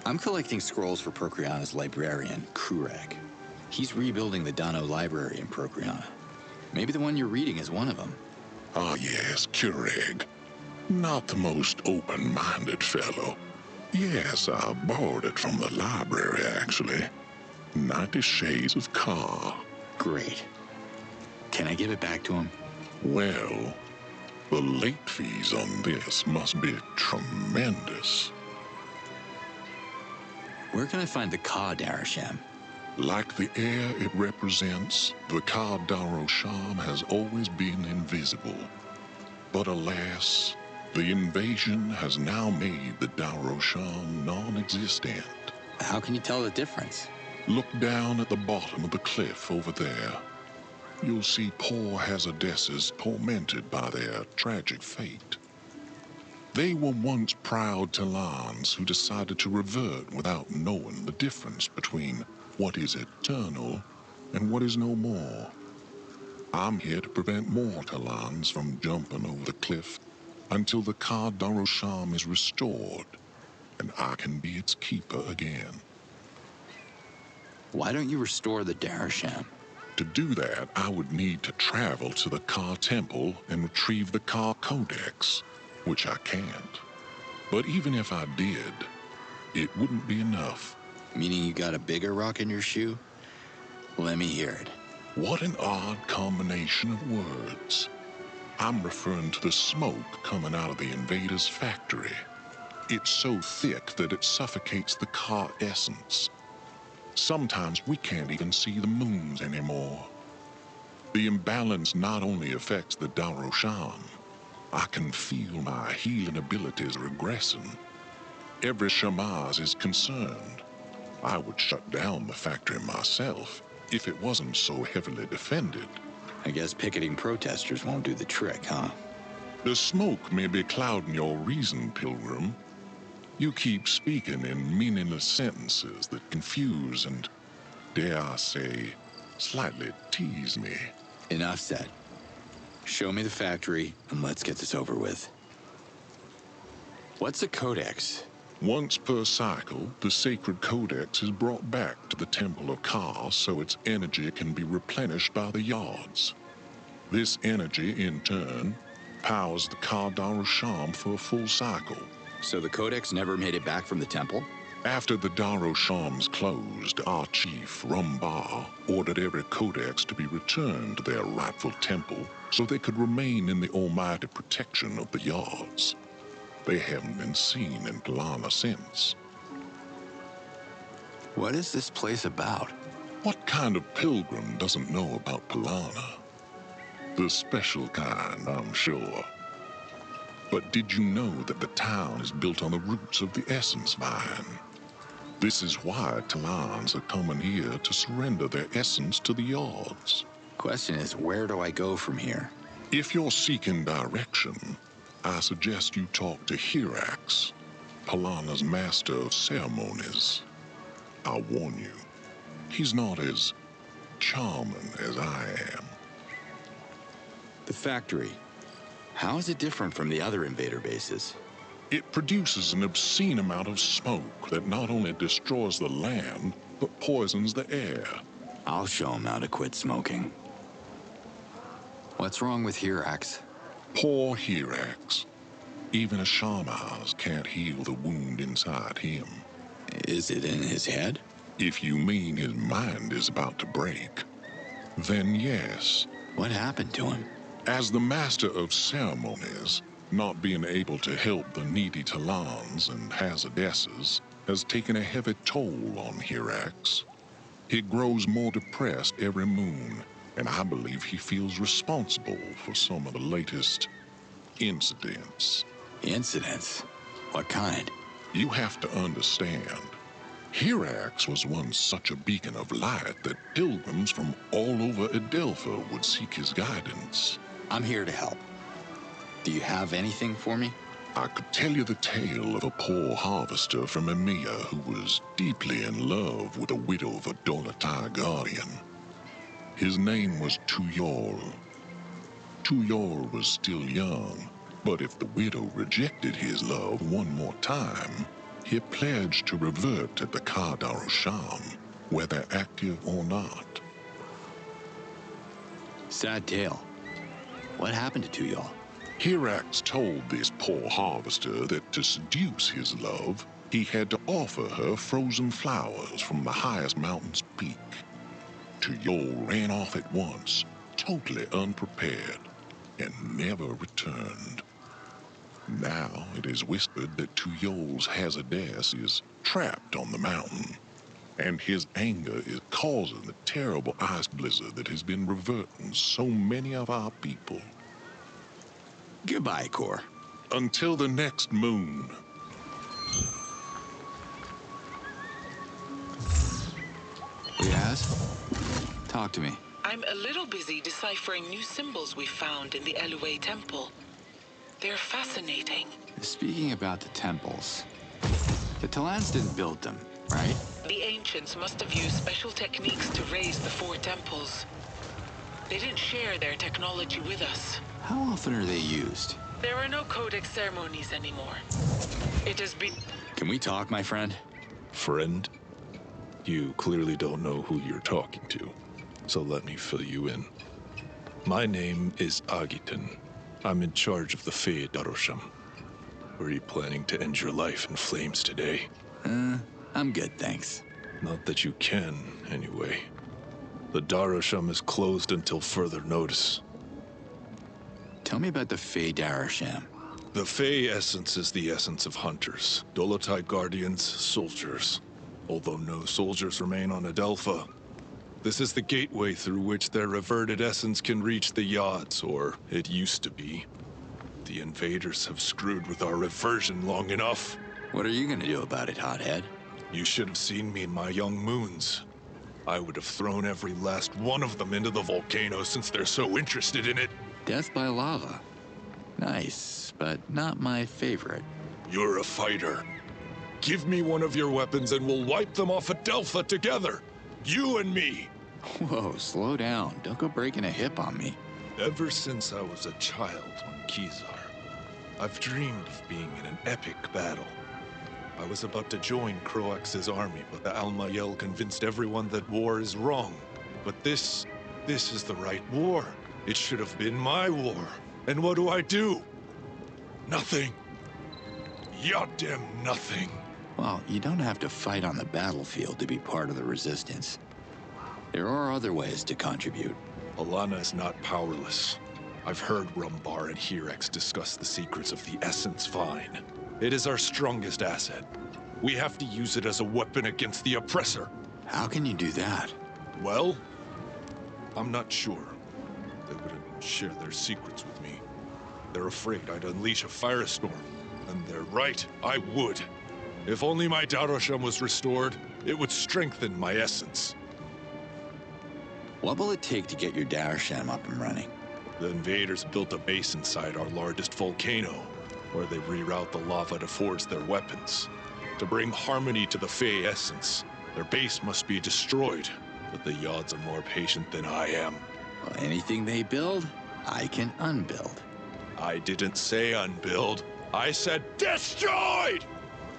I'm collecting scrolls for Procreana's librarian, Kurag. He's rebuilding the Dano library in Procreana. Maybe the one you're reading is one of them. Ah yes, Kurag. Not the most open-minded fellow. Yes, I borrowed it from the library, actually. 90 Shades of Ka. Great. Can I give it back to him? Well, the late fees on this must be tremendous. Where can I find the Ka Darisham? Like the air it represents, the Ka Darosham has always been invisible. But alas, the invasion has now made the Darosham non-existent. How can you tell the difference? Look down at the bottom of the cliff over there. You'll see poor Hazardesses tormented by their tragic fate. They were once proud Talans who decided to revert without knowing the difference between what is eternal and what is no more. I'm here to prevent more Talans from jumping over the cliff until the Ka Darosham is restored and I can be its keeper again. Why don't you restore the Darisham? To do that, I would need to travel to the Ka Temple and retrieve the Ka Codex, which I can't. But even if I did, it wouldn't be enough. Meaning you got a bigger rock in your shoe? Let me hear it. What an odd combination of words. I'm referring to the smoke coming out of the invaders' factory. It's so thick that it suffocates the Ka essence. Sometimes we can't even see the moons anymore. The imbalance not only affects the Darosham, I can feel my healing abilities regressing. Every Shamaz is concerned. I would shut down the factory myself if it wasn't so heavily defended. I guess picketing protesters won't do the trick, huh? The smoke may be clouding your reason, Pilgrim. You keep speaking in meaningless sentences that confuse and, dare I say, slightly tease me. Enough said. Show me the factory, and let's get this over with. What's a codex? Once per cycle, the sacred codex is brought back to the Temple of Ka so its energy can be replenished by the Yods. This energy, in turn, powers the Ka Darosham for a full cycle. So the codex never made it back from the temple? After the Daroshams closed, our chief, Rumbar, ordered every codex to be returned to their rightful temple so they could remain in the almighty protection of the Yods. They haven't been seen in Palana since. What is this place about? What kind of pilgrim doesn't know about Palana? The special kind, I'm sure. But did you know that the town is built on the roots of the Essence Vine? This is why Talans are coming here to surrender their essence to the Yods. Question is, where do I go from here? If you're seeking direction, I suggest you talk to Hirax, Palana's master of ceremonies. I'll warn you, he's not as charming as I am. The factory. How is it different from the other invader bases? It produces an obscene amount of smoke that not only destroys the land, but poisons the air. I'll show him how to quit smoking. What's wrong with Hirax? Poor Hirax. Even a Shamaz can't heal the wound inside him. Is it in his head? If you mean his mind is about to break, then yes. What happened to him? As the master of ceremonies, not being able to help the needy Talans and hazardesses has taken a heavy toll on Hirax. He grows more depressed every moon, and I believe he feels responsible for some of the latest incidents. Incidents? What kind? You have to understand, Hirax was once such a beacon of light that pilgrims from all over Adelpha would seek his guidance. I'm here to help. Do you have anything for me? I could tell you the tale of a poor harvester from Emia who was deeply in love with a widow of a Dolotai guardian. His name was Tuyol. Tuyol was still young, but if the widow rejected his love one more time, he pledged to revert at the Ka Darusham, whether active or not. Sad tale. What happened to Tuyol? Hirax told this poor harvester that to seduce his love, he had to offer her frozen flowers from the highest mountain's peak. Tuyol ran off at once, totally unprepared, and never returned. Now it is whispered that Tuyol's hazardess is trapped on the mountain, and his anger is causing the terrible ice blizzard that has been reverting so many of our people. Goodbye, Kor. Until the next moon. Yes? Talk to me. I'm a little busy deciphering new symbols we found in the Elue Temple. They're fascinating. Speaking about the temples, the Talans didn't build them, right? The ancients must have used special techniques to raise the 4 temples. They didn't share their technology with us. How often are they used? There are no codex ceremonies anymore. It has been... Can we talk, my friend? Friend? You clearly don't know who you're talking to, so let me fill you in. My name is Agitan. I'm in charge of the Fey Darosham. Were you planning to end your life in flames today? I'm good, thanks. Not that you can, anyway. The Darosham is closed until further notice. Tell me about the Fey Darosham. The Fey essence is the essence of hunters, Dolotai guardians, soldiers. Although no soldiers remain on Adelpha, this is the gateway through which their reverted essence can reach the yachts, or it used to be. The invaders have screwed with our reversion long enough. What are you gonna do about it, hothead? You should have seen me in my young moons. I would have thrown every last one of them into the volcano since they're so interested in it. Death by lava. Nice, but not my favorite. You're a fighter. Give me one of your weapons and we'll wipe them off Adelpha together. You and me. Whoa, slow down. Don't go breaking a hip on me. Ever since I was a child on Kizar, I've dreamed of being in an epic battle. I was about to join Croax's army, but the Almayel convinced everyone that war is wrong. But this is the right war. It should have been my war. And what do? Nothing. Goddamn nothing. Well, you don't have to fight on the battlefield to be part of the resistance. There are other ways to contribute. Alana is not powerless. I've heard Rumbar and Hirax discuss the secrets of the Essence Vine. It is our strongest asset. We have to use it as a weapon against the oppressor. How can you do that? Well, I'm not sure. They wouldn't share their secrets with me. They're afraid I'd unleash a firestorm. And they're right, I would. If only my Darosham was restored, it would strengthen my essence. What will it take to get your Darosham up and running? The invaders built a base inside our largest volcano, where they reroute the lava to forge their weapons. To bring harmony to the Fey essence, Their base must be destroyed, but the Yods are more patient than I am. Well, anything they build, I can unbuild. I didn't say unbuild. I said destroyed!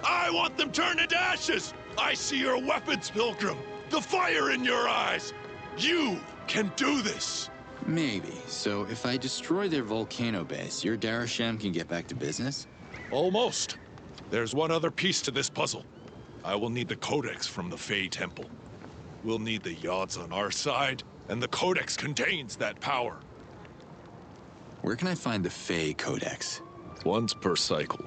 I want them turned into ashes! I see your weapons, Pilgrim! The fire in your eyes! You can do this! Maybe. So if I destroy their volcano base, your Darasham can get back to business? Almost. There's one other piece to this puzzle. I will need the Codex from the Fey Temple. We'll need the Yods on our side, and the Codex contains that power. Where can I find the Fey Codex? Once per cycle,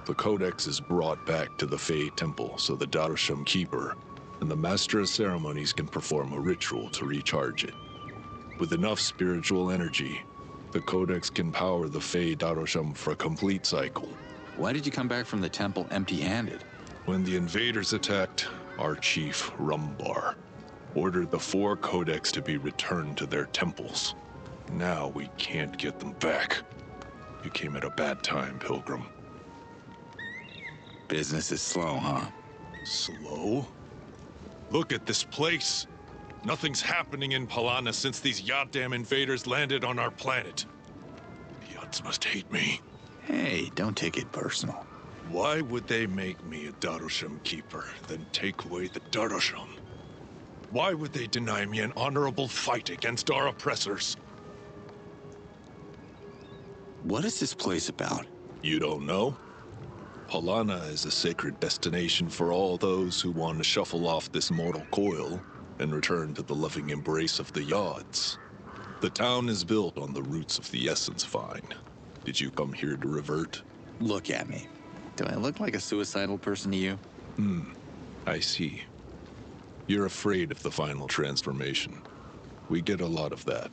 the Codex is brought back to the Fey Temple so the Darasham Keeper and the Master of Ceremonies can perform a ritual to recharge it. With enough spiritual energy, the Codex can power the Fey Darasham for a complete cycle. Why did you come back from the temple empty-handed? When the invaders attacked, our chief, Rumbar, ordered the 4 Codex to be returned to their temples. Now we can't get them back. You came at a bad time, Pilgrim. Business is slow, huh? Slow? Look at this place. Nothing's happening in Palana since these goddamn invaders landed on our planet. The Yods must hate me. Hey, don't take it personal. Why would they make me a Darasham Keeper, then take away the Darasham? Why would they deny me an honorable fight against our oppressors? What is this place about? You don't know? Palana is a sacred destination for all those who want to shuffle off this mortal coil and return to the loving embrace of the Yods. The town is built on the roots of the Essence Vine. Did you come here to revert? Look at me. Do I look like a suicidal person to you? I see. You're afraid of the final transformation. We get a lot of that.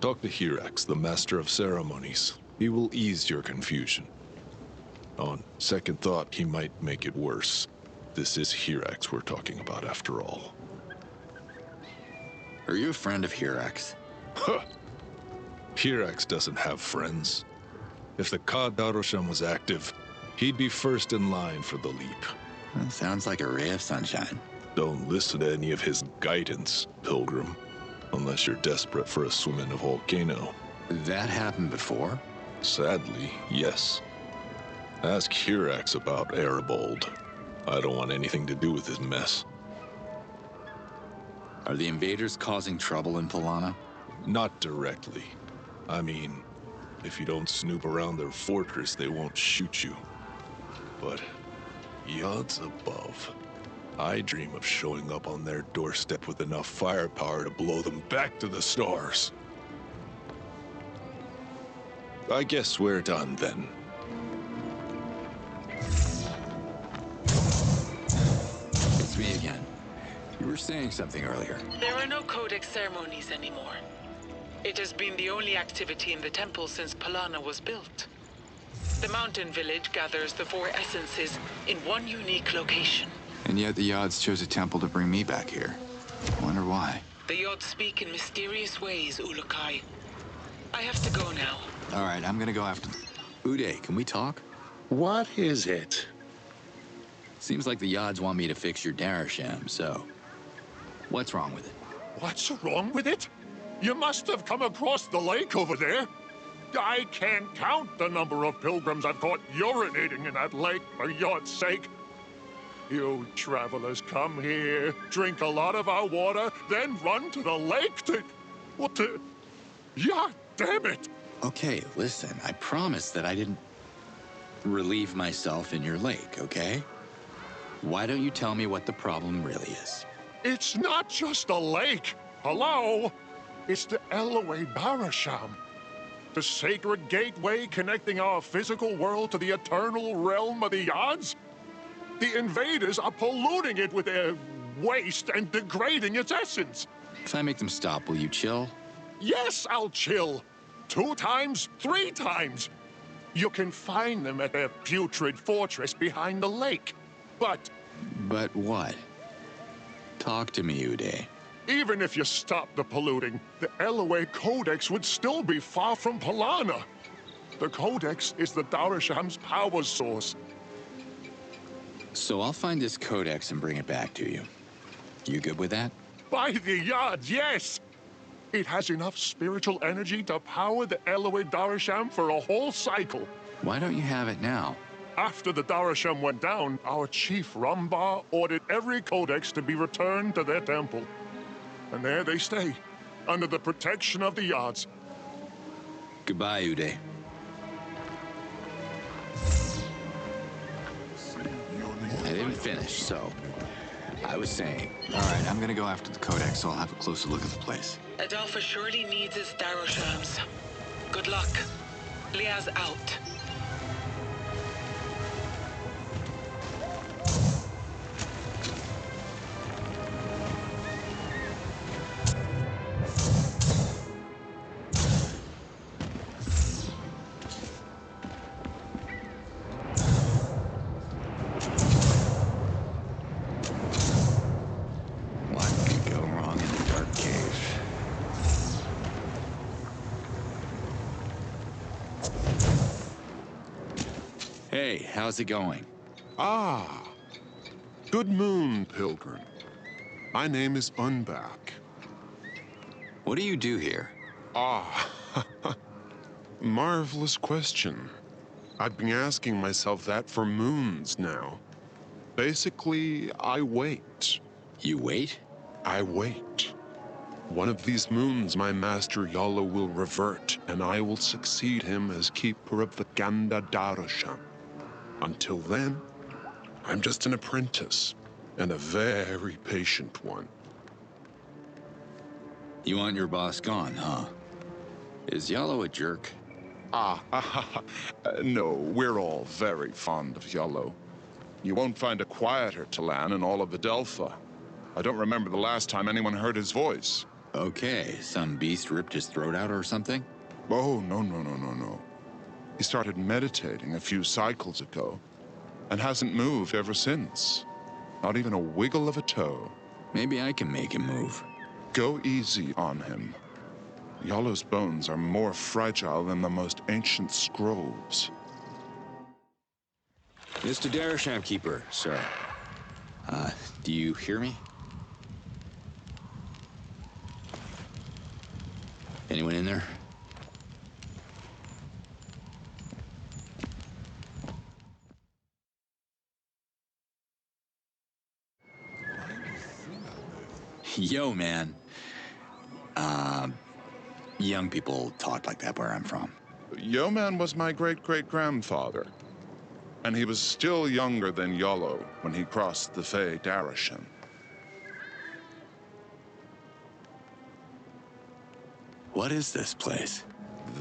Talk to Hirax, the Master of Ceremonies. He will ease your confusion. On second thought, he might make it worse. This is Hirax we're talking about after all. Are you a friend of Hirax? Huh! Hirax doesn't have friends. If the Ka Darosham was active, he'd be first in line for the leap. That sounds like a ray of sunshine. Don't listen to any of his guidance, Pilgrim. Unless you're desperate for a swim in a volcano. That happened before? Sadly, yes. Ask Hirax about Arabold. I don't want anything to do with his mess. Are the invaders causing trouble in Palana? Not directly. I mean, if you don't snoop around their fortress, they won't shoot you. But Yods above. I dream of showing up on their doorstep with enough firepower to blow them back to the stars. I guess we're done then. It's me again. You were saying something earlier. There are no Codex ceremonies anymore. It has been the only activity in the temple since Palana was built. The mountain village gathers the 4 essences in one unique location. And yet the Yods chose a temple to bring me back here. I wonder why. The Yods speak in mysterious ways, Ulukai. I have to go now. All right, I'm gonna go after them. Uday, can we talk? What is it? Seems like the Yods want me to fix your Darasham, so... what's wrong with it? What's wrong with it? You must have come across the lake over there. I can't count the number of pilgrims I've caught urinating in that lake for your sake. You travelers come here, drink a lot of our water, then run to the lake to... what to... yeah, damn it! Okay, listen, I promise that I didn't relieve myself in your lake, okay? Why don't you tell me what the problem really is? It's not just a lake. Hello? It's the Elway Barasham. The sacred gateway connecting our physical world to the eternal realm of the Yods. The invaders are polluting it with their waste and degrading its essence. If I make them stop, will you chill? Yes, I'll chill. 2 times, 3 times. You can find them at their putrid fortress behind the lake. But what? Talk to me, Uday. Even if you stop the polluting, the Elway Codex would still be far from Palana. The Codex is the Darasham's power source. So I'll find this codex and bring it back to you. You good with that? By the yards, yes! It has enough spiritual energy to power the Eloid Darasham for a whole cycle. Why don't you have it now? After the Darasham went down, our chief Rumbar ordered every codex to be returned to their temple. And there they stay, under the protection of the yards. Goodbye, Uday. I didn't finish, so I was saying. All right, I'm gonna go after the codex, so I'll have a closer look at the place. Adelpha surely needs his Daroshams. Good luck. Liaz out. Hey, how's it going? Ah, good moon, Pilgrim. My name is Unback. What do you do here? Ah, marvelous question. I've been asking myself that for moons now. Basically, I wait. You wait? I wait. One of these moons, my master Yalo will revert, and I will succeed him as keeper of the Ganda Darosham. Until then, I'm just an apprentice, and a very patient one. You want your boss gone, huh? Is Yalo a jerk? No, we're all very fond of Yalo. You won't find a quieter Talan in all of Adelpha. I don't remember the last time anyone heard his voice. Okay, some beast ripped his throat out or something? Oh, no. He started meditating a few cycles ago, and hasn't moved ever since. Not even a wiggle of a toe. Maybe I can make him move. Go easy on him. Yalo's bones are more fragile than the most ancient scrolls. Mr. Darasham Keeper, sir. Do you hear me? Anyone in there? Yo, man. Young people talk like that where I'm from. Yo Man was my great-great-grandfather. And he was still younger than Yalo when he crossed the Fey Darasham. What is this place?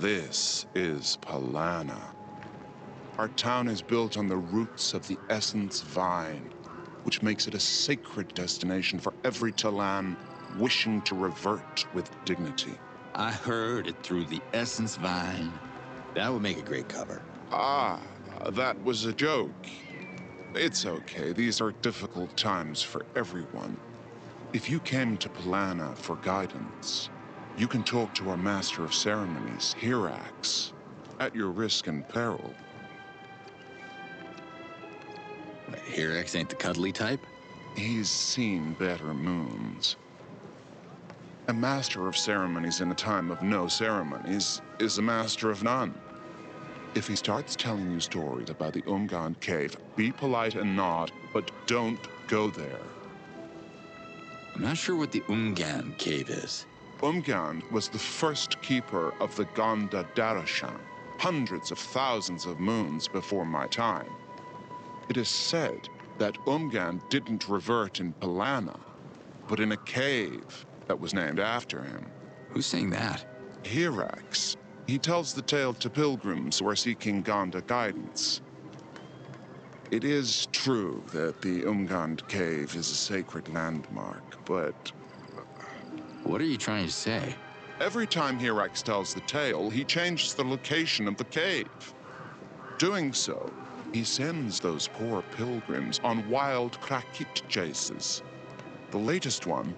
This is Palana. Our town is built on the roots of the Essence Vine, which makes it a sacred destination for every Talan wishing to revert with dignity. I heard it through the Essence Vine. That would make a great cover. That was a joke. It's okay. These are difficult times for everyone. If you came to Palana for guidance, you can talk to our Master of Ceremonies, Hirax, at your risk and peril. Hirax ain't the cuddly type? He's seen better moons. A Master of Ceremonies in a time of no ceremonies is a master of none. If he starts telling you stories about the Umgand Cave, be polite and nod, but don't go there. I'm not sure what the Umgand Cave is. Umgand was the first keeper of the Ganda Darasham, hundreds of thousands of moons before my time. It is said that Umgand didn't revert in Palana, but in a cave that was named after him. Who's saying that? Hirax. He tells the tale to pilgrims who are seeking Ganda guidance. It is true that the Umgand Cave is a sacred landmark, but... What are you trying to say? Every time Hirax tells the tale, he changes the location of the cave. Doing so, he sends those poor pilgrims on wild Krakit chases. The latest one,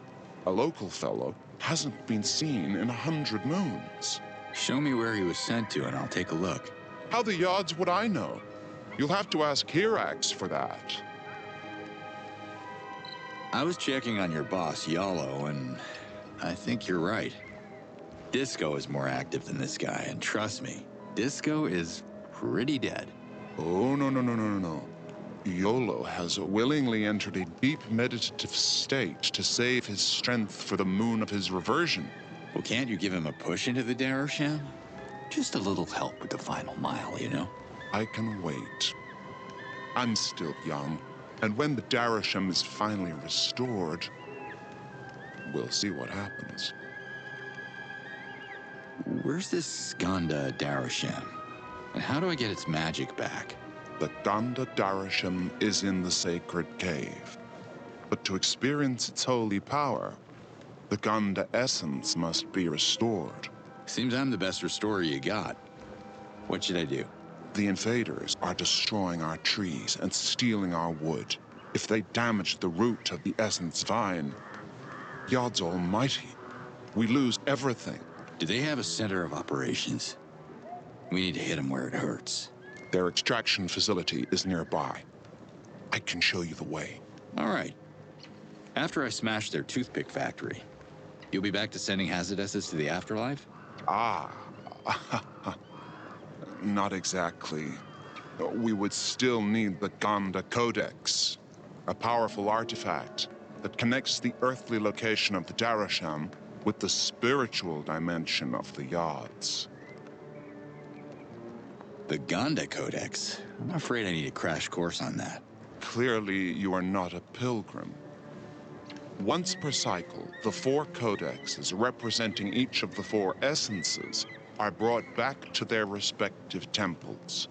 a local fellow, hasn't been seen in 100 moons. Show me where he was sent to and I'll take a look. How the odds would I know? You'll have to ask Hirax for that. I was checking on your boss, Yalo, and I think you're right. Disco is more active than this guy, and trust me, Disco is pretty dead. Oh, no. Yolo has willingly entered a deep meditative state to save his strength for the moon of his reversion. Well, can't you give him a push into the Darasham? Just a little help with the final mile, you know? I can wait. I'm still young, and when the Darasham is finally restored, we'll see what happens. Where's this Ganda Darasham? And how do I get its magic back? The Ganda Darasham is in the sacred cave. But to experience its holy power, the Ganda essence must be restored. Seems I'm the best restorer you got. What should I do? The invaders are destroying our trees and stealing our wood. If they damage the root of the essence vine, Yod's almighty. We lose everything. Do they have a center of operations? We need to hit them where it hurts. Their extraction facility is nearby. I can show you the way. All right. After I smash their toothpick factory, you'll be back to sending hazardesses to the afterlife? Ah. Not exactly. We would still need the Ganda Codex, a powerful artifact that connects the earthly location of the Darasham with the spiritual dimension of the Yods. The Ganda Codex? I'm afraid I need a crash course on that. Clearly, you are not a pilgrim. Once per cycle, the 4 codexes representing each of the 4 essences are brought back to their respective temples.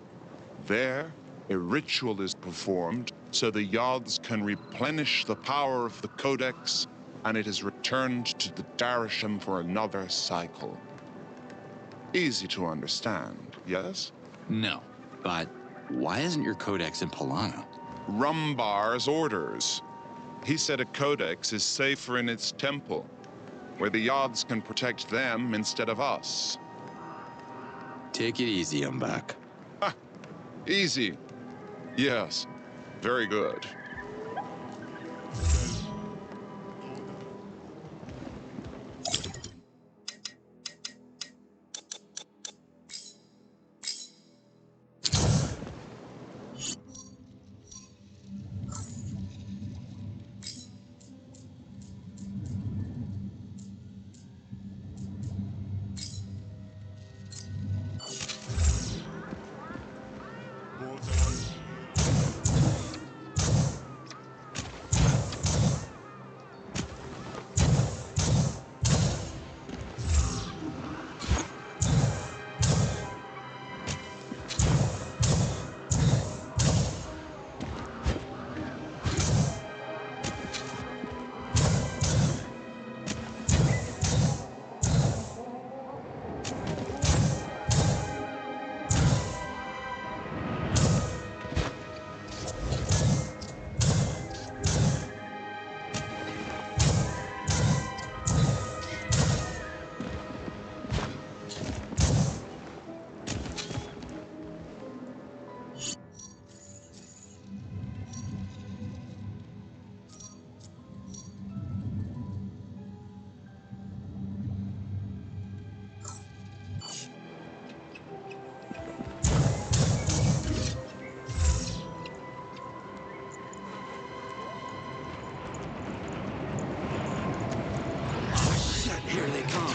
There, a ritual is performed so the Yods can replenish the power of the codex, and it is returned to the Darasham for another cycle. Easy to understand, yes? No, but why isn't your codex in Polana? Rumbar's orders. He said a codex is safer in its temple, where the Yods can protect them instead of us. Take it easy, Umbak. Easy. Yes, very good. Here they come.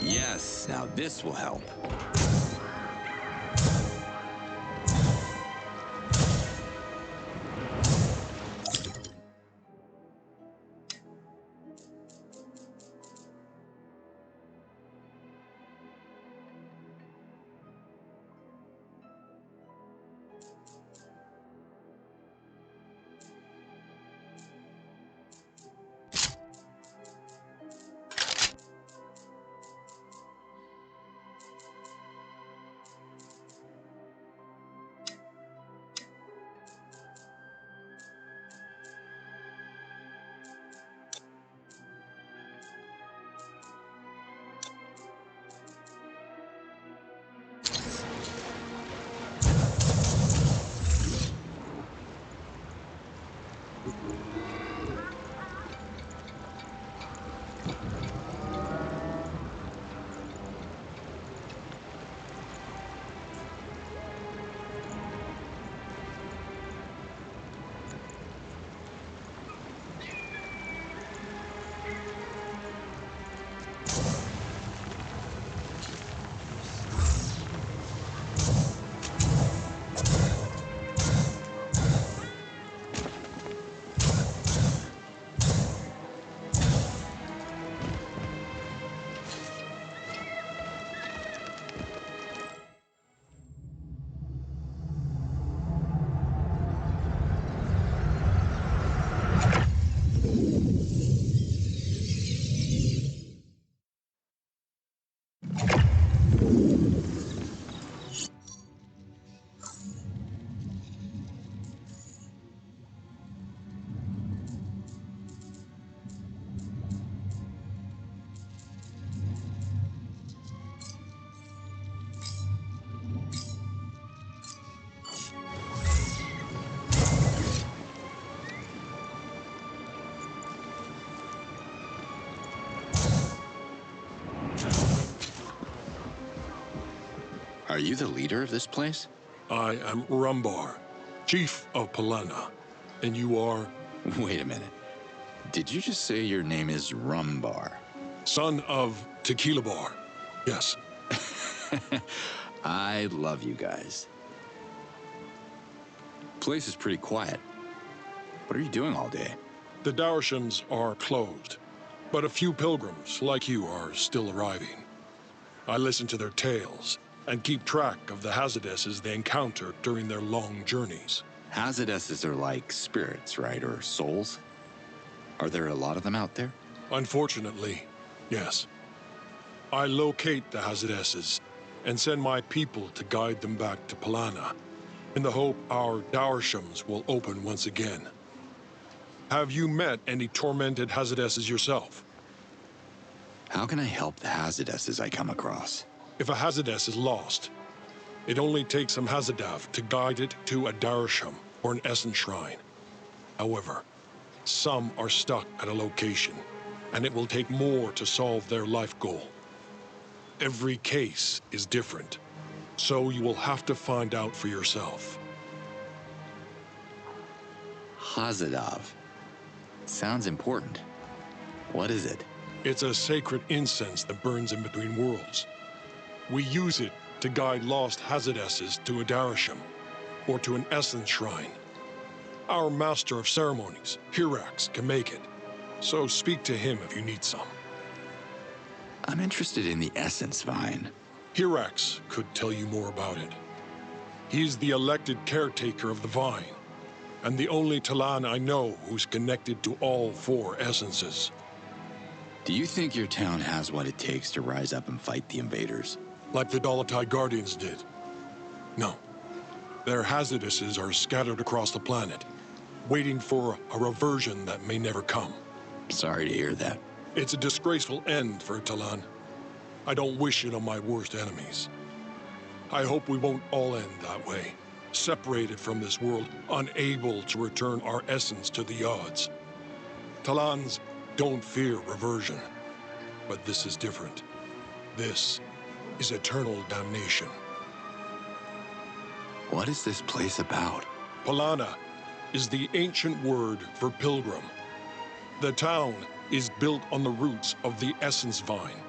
Yes, now this will help. Are you the leader of this place? I am Rumbar, chief of Palana, and you are... Wait a minute. Did you just say your name is Rumbar? Son of Tequila Bar, yes. I love you guys. Place is pretty quiet. What are you doing all day? The Darshams are closed, but a few pilgrims like you are still arriving. I listen to their tales and keep track of the Hazardesses they encounter during their long journeys. Hazardesses are like spirits, right? Or souls? Are there a lot of them out there? Unfortunately, yes. I locate the Hazardesses and send my people to guide them back to Palana, in the hope our Darshams will open once again. Have you met any tormented Hazardesses yourself? How can I help the Hazardesses I come across? If a Hazardess is lost, it only takes some Hazardav to guide it to a Darsham or an Essence Shrine. However, some are stuck at a location, and it will take more to solve their life goal. Every case is different, so you will have to find out for yourself. Hazardav. Sounds important. What is it? It's a sacred incense that burns in between worlds. We use it to guide lost Hazardesses to a Darasham, or to an Essence Shrine. Our Master of Ceremonies, Hirax, can make it, so speak to him if you need some. I'm interested in the Essence Vine. Hirax could tell you more about it. He's the elected caretaker of the Vine, and the only Talan I know who's connected to all 4 essences. Do you think your town has what it takes to rise up and fight the invaders? Like the Dolotai Guardians did? No. Their Hazardesses are scattered across the planet, waiting for a reversion that may never come. Sorry to hear that. It's a disgraceful end for Talan. I don't wish it on my worst enemies. I hope we won't all end that way, separated from this world, unable to return our essence to the odds. Talans don't fear reversion, but this is different. This is eternal damnation. What is this place about? Polana is the ancient word for pilgrim. The town is built on the roots of the essence vine,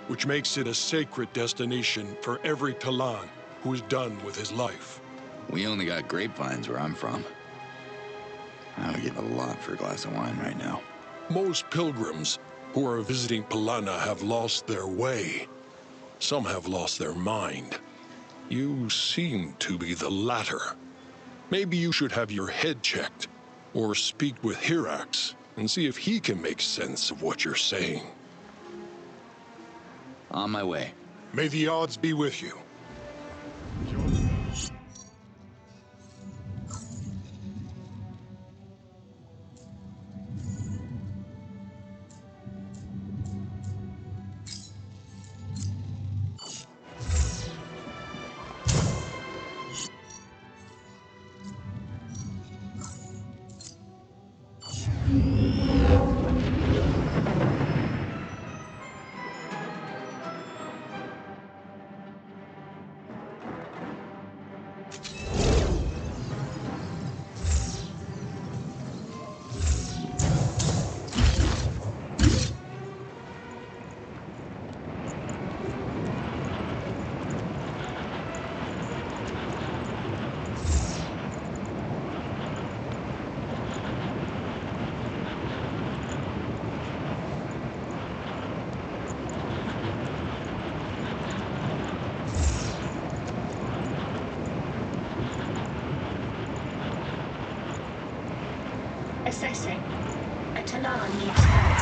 which makes it a sacred destination for every Talan who is done with his life. We only got grapevines where I'm from. I would give a lot for a glass of wine right now. Most pilgrims who are visiting Polana have lost their way. Some have lost their mind. You seem to be the latter. Maybe you should have your head checked, or speak with Hirax and see if he can make sense of what you're saying. On my way. May the odds be with you. Assessing. A Talan needs help.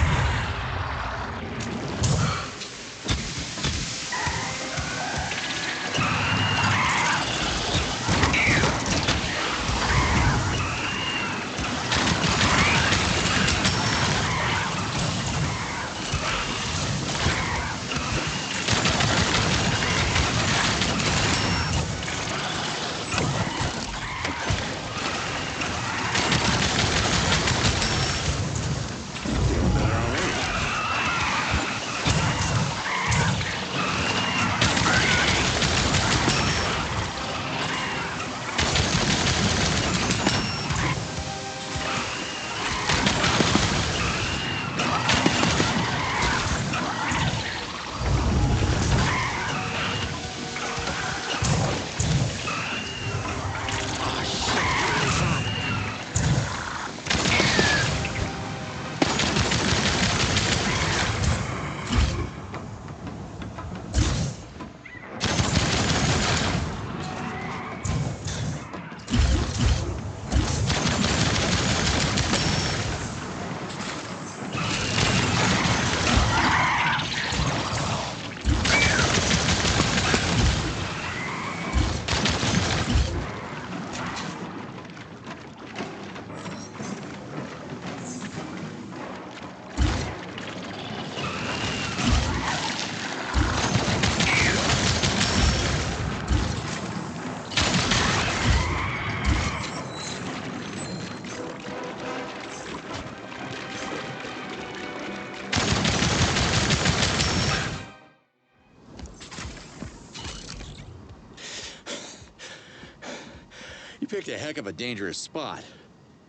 Picked a heck of a dangerous spot.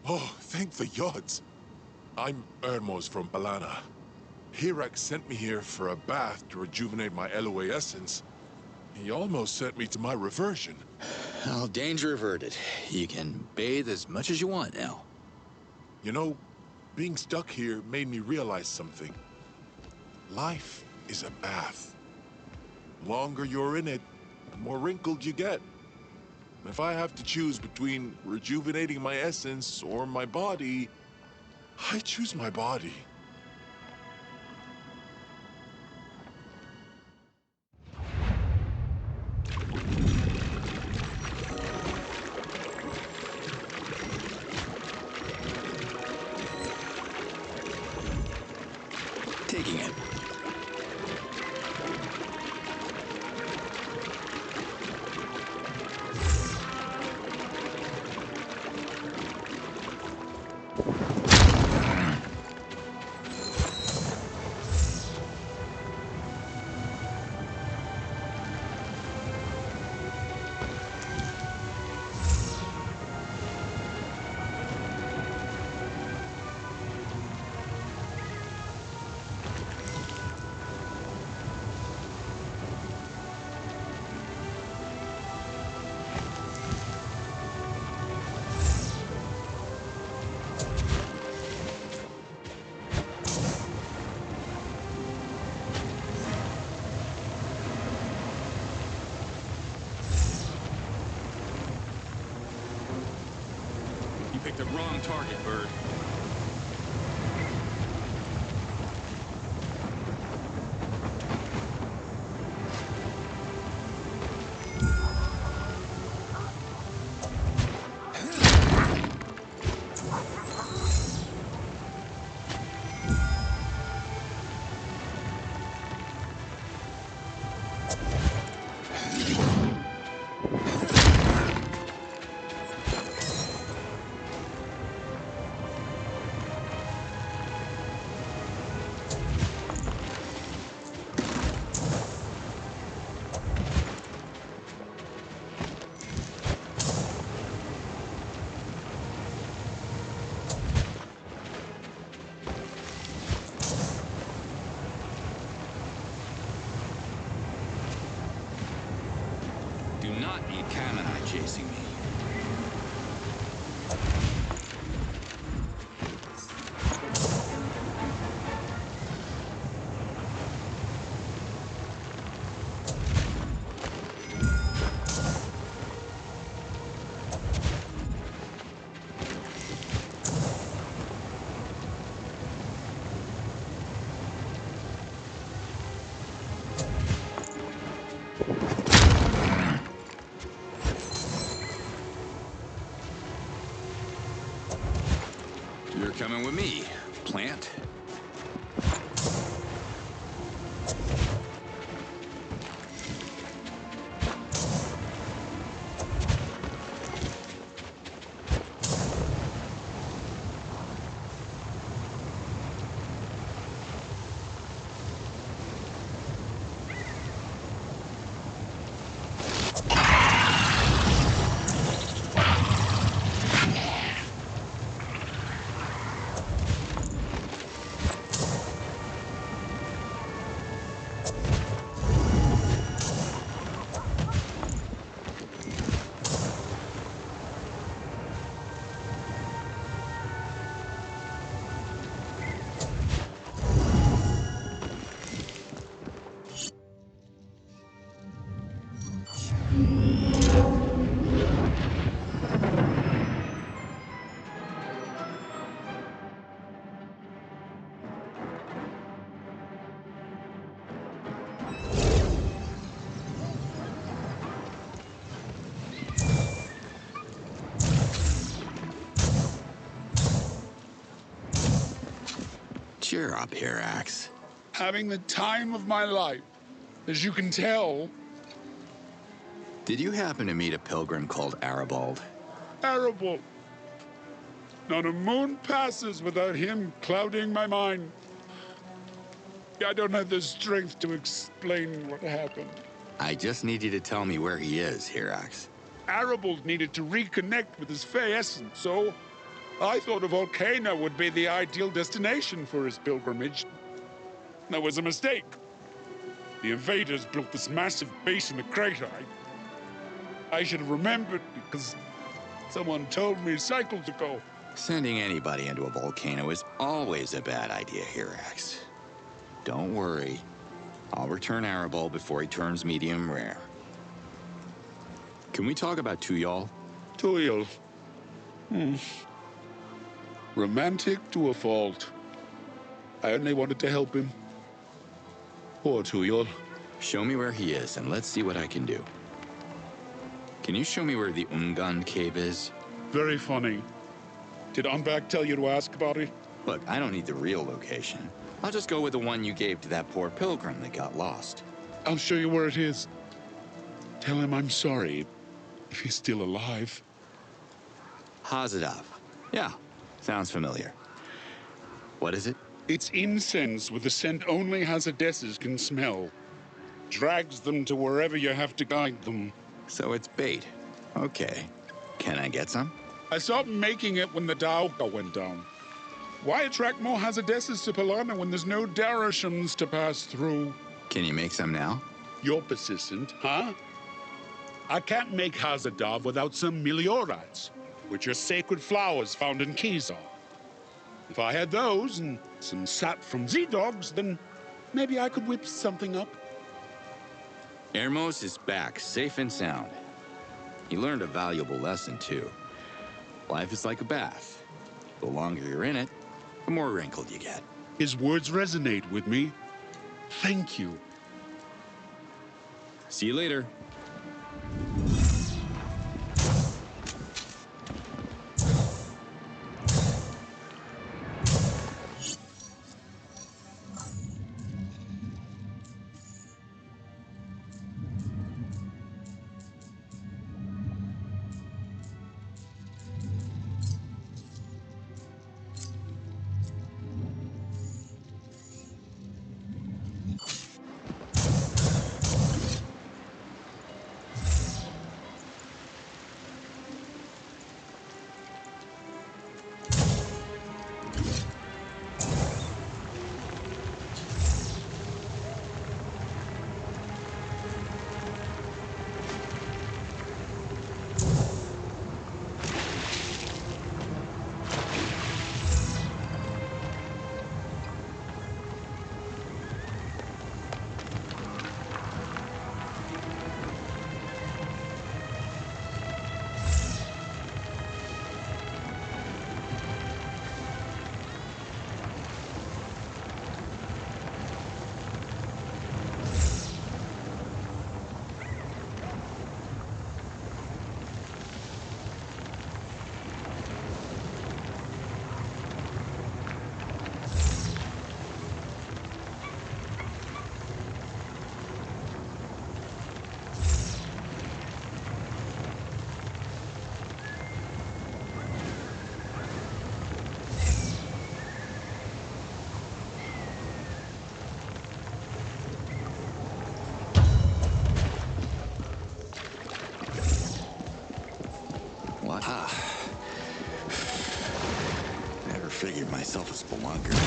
Oh, thank the Yods. I'm Ermos from Balana. Hirax sent me here for a bath to rejuvenate my Eloe essence. He almost sent me to my reversion. Well, danger averted. You can bathe as much as you want now. You know, being stuck here made me realize something. Life is a bath. The longer you're in it, the more wrinkled you get. If I have to choose between rejuvenating my essence or my body, I choose my body. Taking it. Picked the wrong target, Bird. Do not need Kamenai chasing me. You're coming with me, plant. Cheer up here, Axe. Having the time of my life. As you can tell. Did you happen to meet a pilgrim called Aribald? Aribald. Not a moon passes without him clouding my mind. I don't have the strength to explain what happened. I just need you to tell me where he is, Hirax. Aribald needed to reconnect with his Fey essence, so I thought a volcano would be the ideal destination for his pilgrimage. That was a mistake. The invaders built this massive base in the crater. I should have remembered because someone told me cycles ago. Sending anybody into a volcano is always a bad idea, Hirax. Don't worry. I'll return Aribald before he turns medium rare. Can we talk about Tuyol? Tuyol? Romantic to a fault. I only wanted to help him. Poor Tuyol. Show me where he is, and let's see what I can do. Can you show me where the Ungan cave is? Very funny. Did Unback tell you to ask about it? Look, I don't need the real location. I'll just go with the one you gave to that poor pilgrim that got lost. I'll show you where it is. Tell him I'm sorry, if he's still alive. Hazadav. Yeah, sounds familiar. What is it? It's incense with a scent only Hazadesses can smell. Drags them to wherever you have to guide them. So it's bait. Okay. Can I get some? I stopped making it when the Daoka went down. Why attract more Hazadesses to Palana when there's no Darashams to pass through? Can you make some now? You're persistent, huh? I can't make Hazadav without some Meliorites, which are sacred flowers found in Kizar. If I had those and some sap from Z-Dogs, then maybe I could whip something up. Ermos is back, safe and sound. He learned a valuable lesson, too. Life is like a bath. The longer you're in it, the more wrinkled you get. His words resonate with me. Thank you. See you later. What? Never figured myself a spelunker.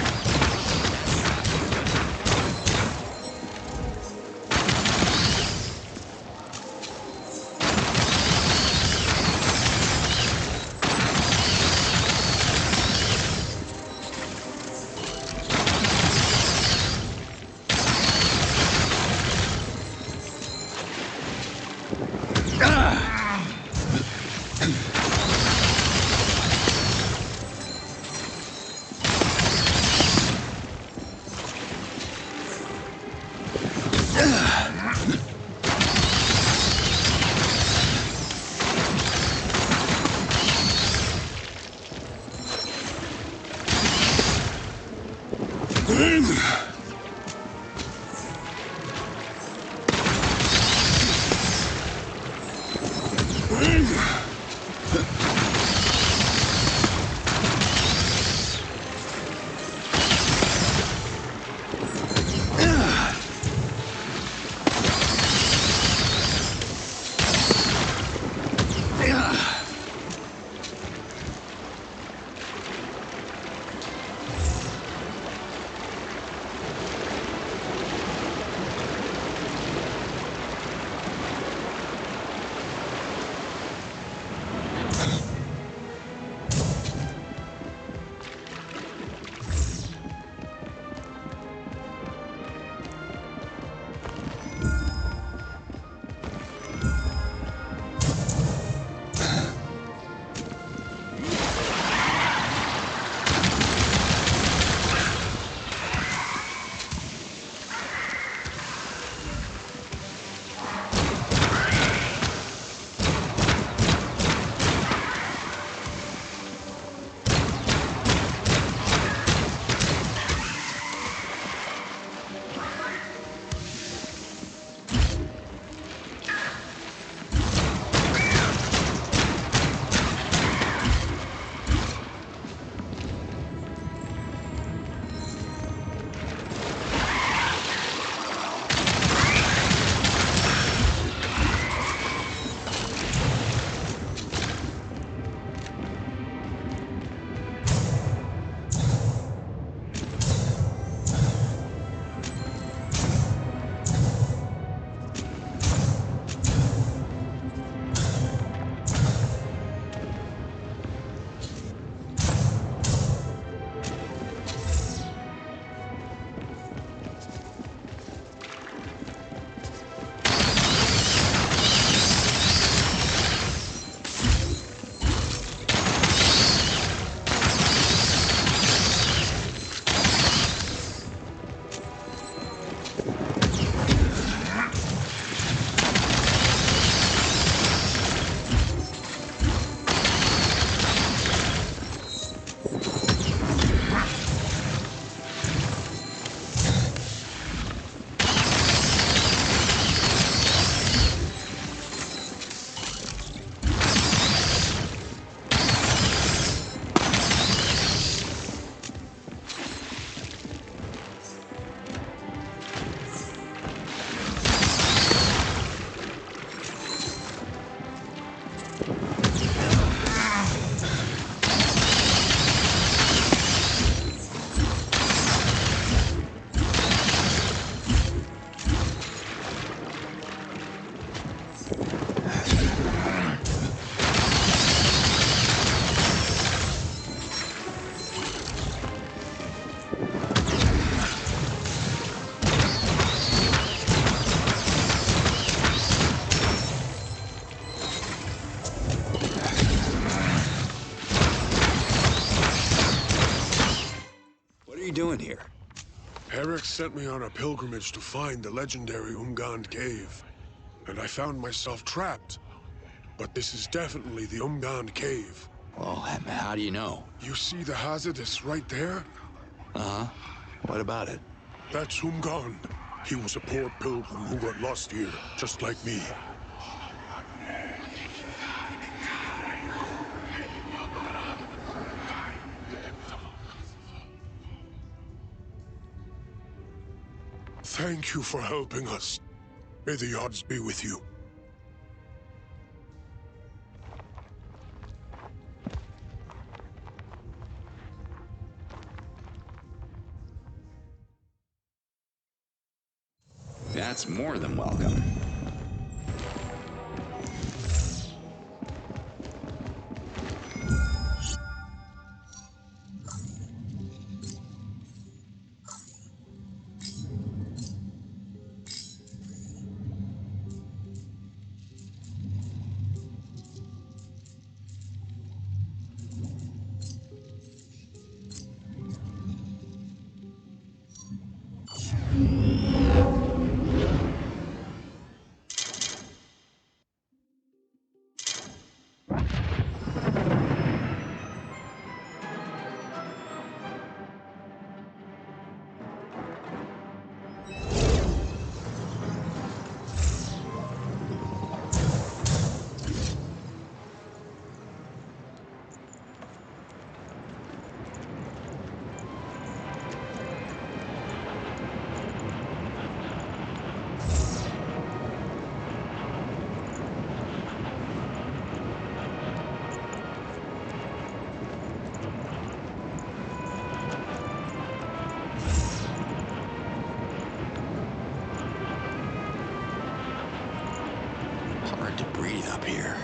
doing here? Eric sent me on a pilgrimage to find the legendary Umgand Cave. And I found myself trapped. But this is definitely the Umgand Cave. Well, how do you know? You see the hazardous right there? Uh-huh. What about it? That's Umgand. He was a poor pilgrim who got lost here, just like me. Thank you for helping us. May the odds be with you. That's more than welcome. Hard to breathe up here.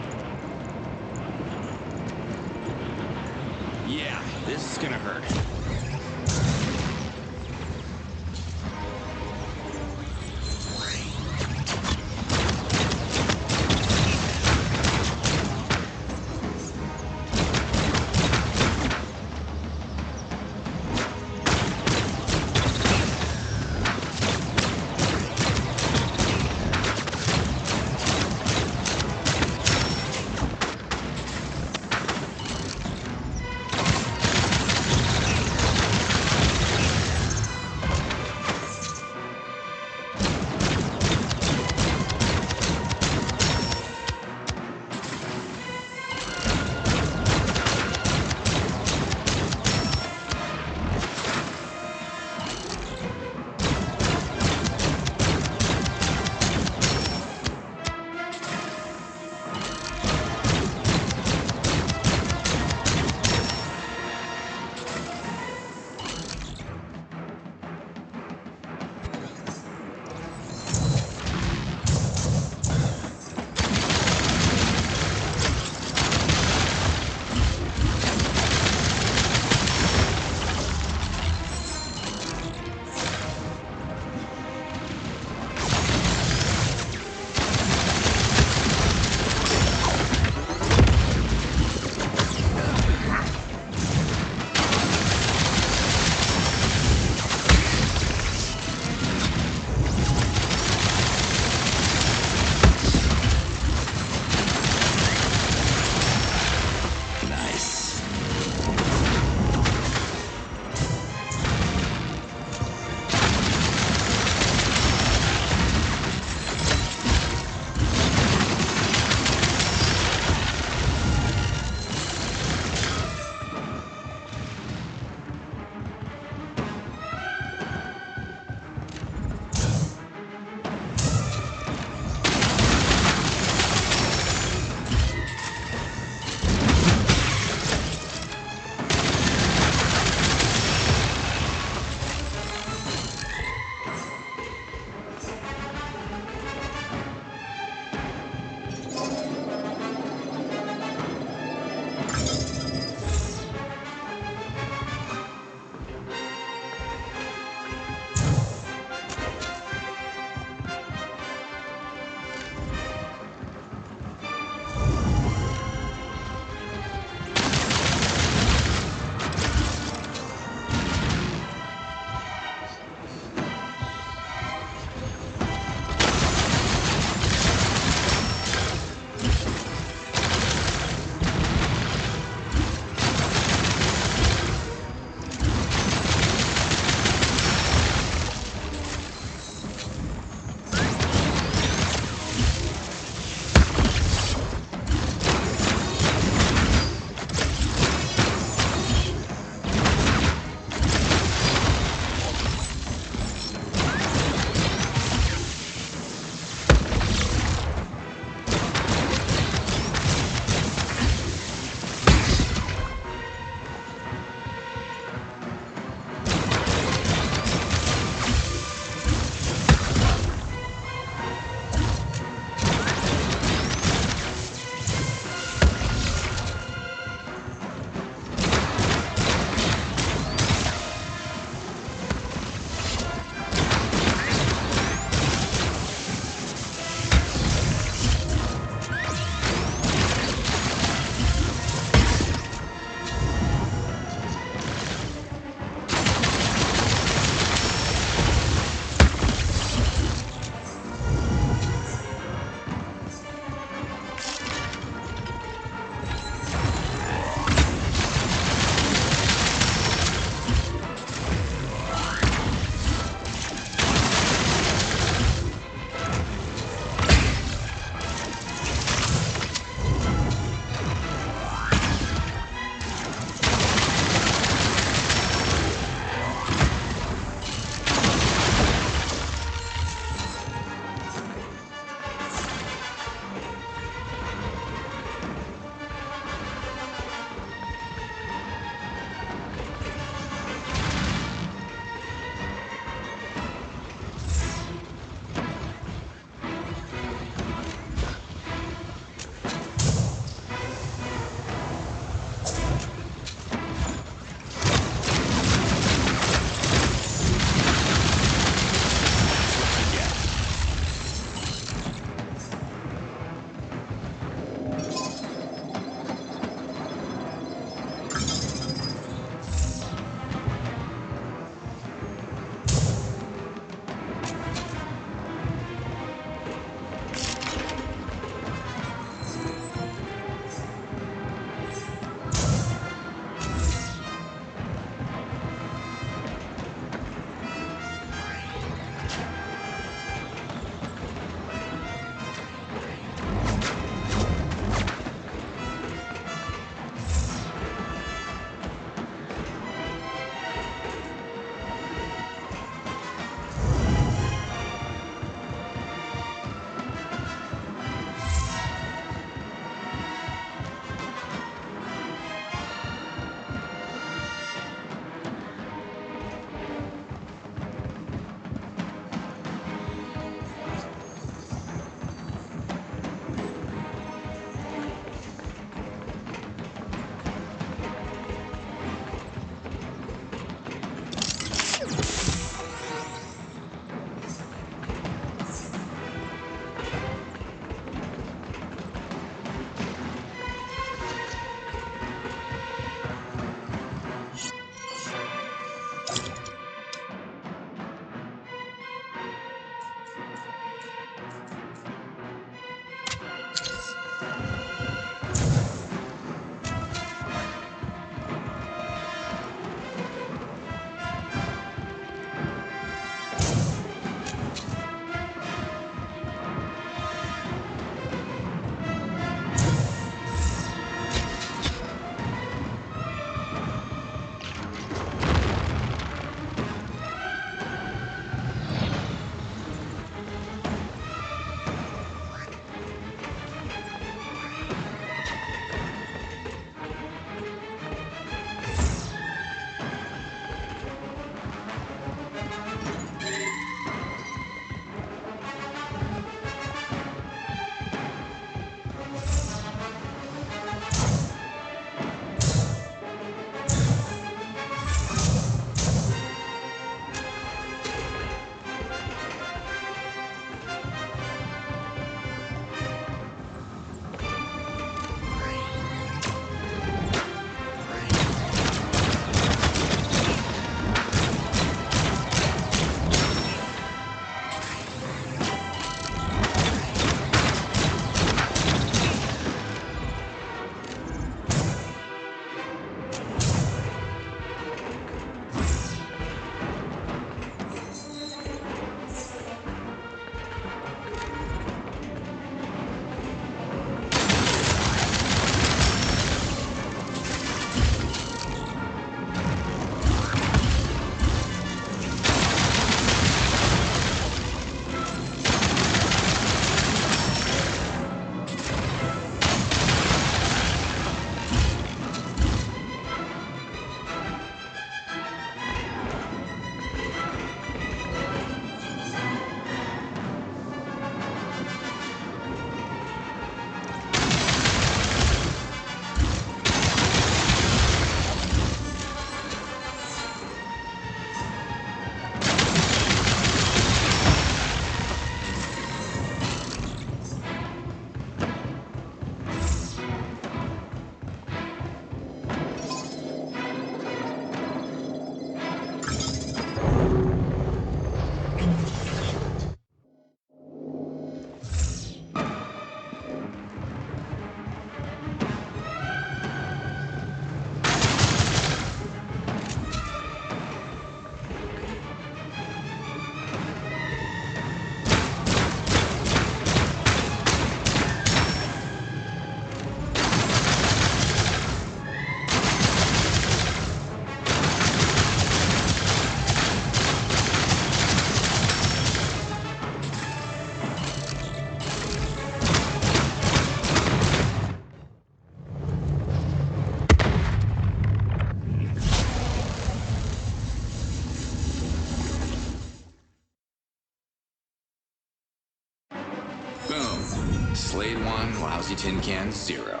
Slade 1, lousy tin can 0.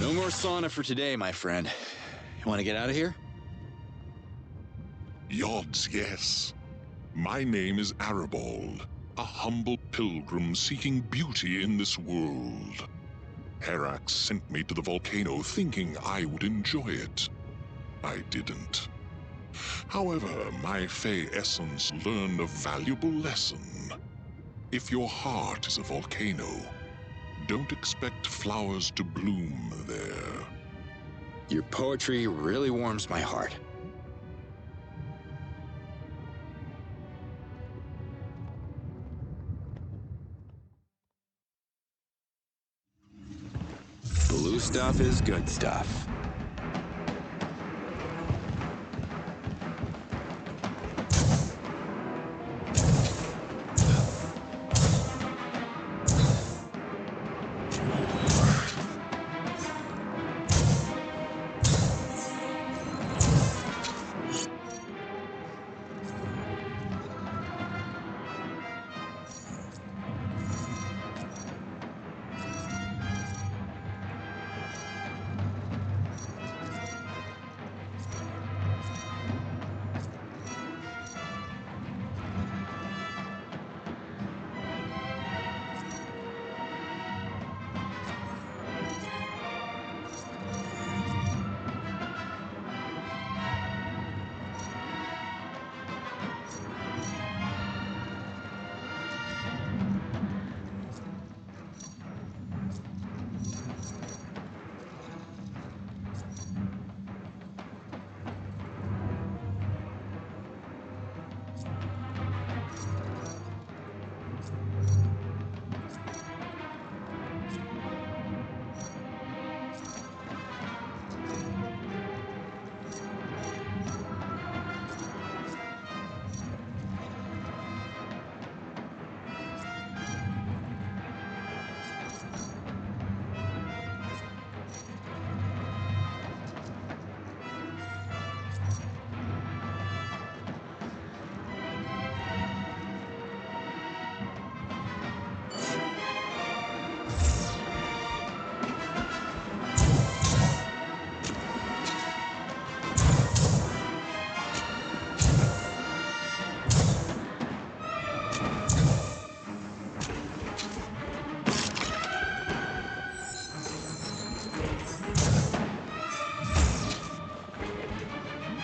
No more sauna for today, my friend. You want to get out of here? Yods, yes. My name is Aribald, a humble pilgrim seeking beauty in this world. Herax sent me to the volcano thinking I would enjoy it. I didn't. However, my Fey essence learned a valuable lesson. If your heart is a volcano, don't expect flowers to bloom there. Your poetry really warms my heart. Blue stuff is good stuff.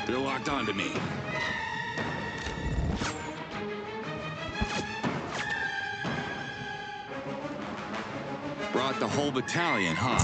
They're locked onto me. Brought the whole battalion, huh?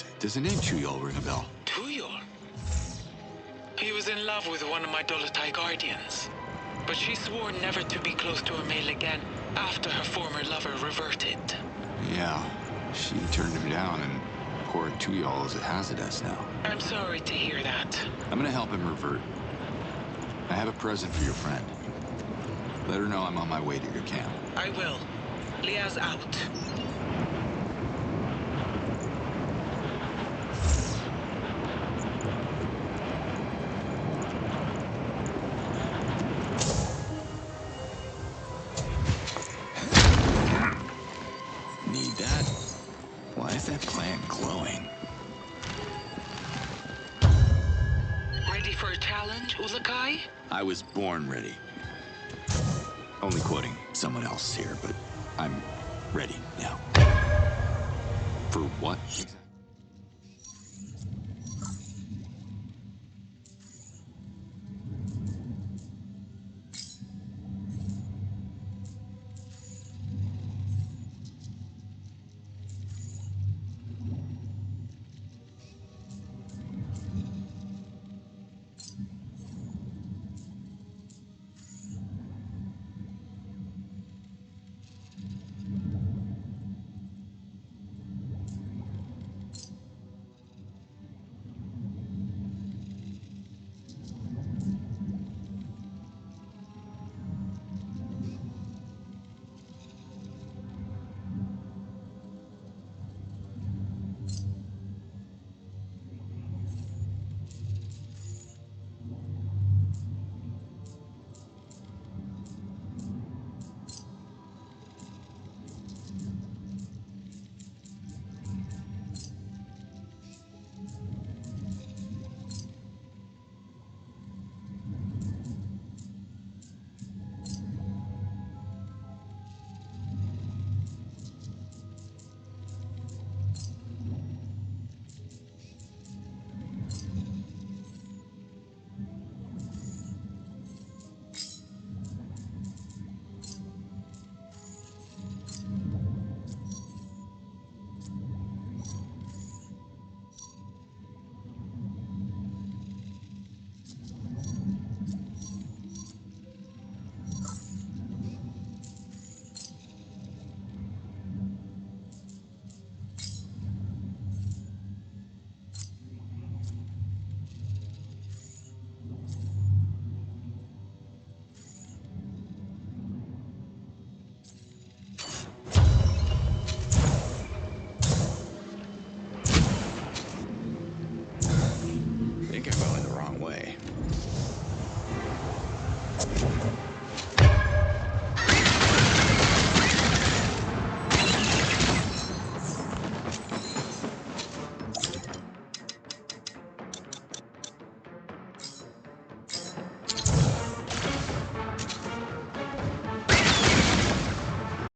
Liaz, does the name Chuyol ring a bell? Tuyol? He was in love with one of my Dolotai guardians. But she swore never to be close to a male again after her former lover reverted. Yeah, she turned him down, and poor Chuyol is a Hazardous now. I'm sorry to hear that. I'm gonna help him revert. I have a present for your friend. Let her know I'm on my way to your camp. I will. Liaz out. Need that? Why is that plant glowing? Ready for a challenge, Ulakai? I was born ready. Only quoting someone else here, but I'm ready now. For what exactly?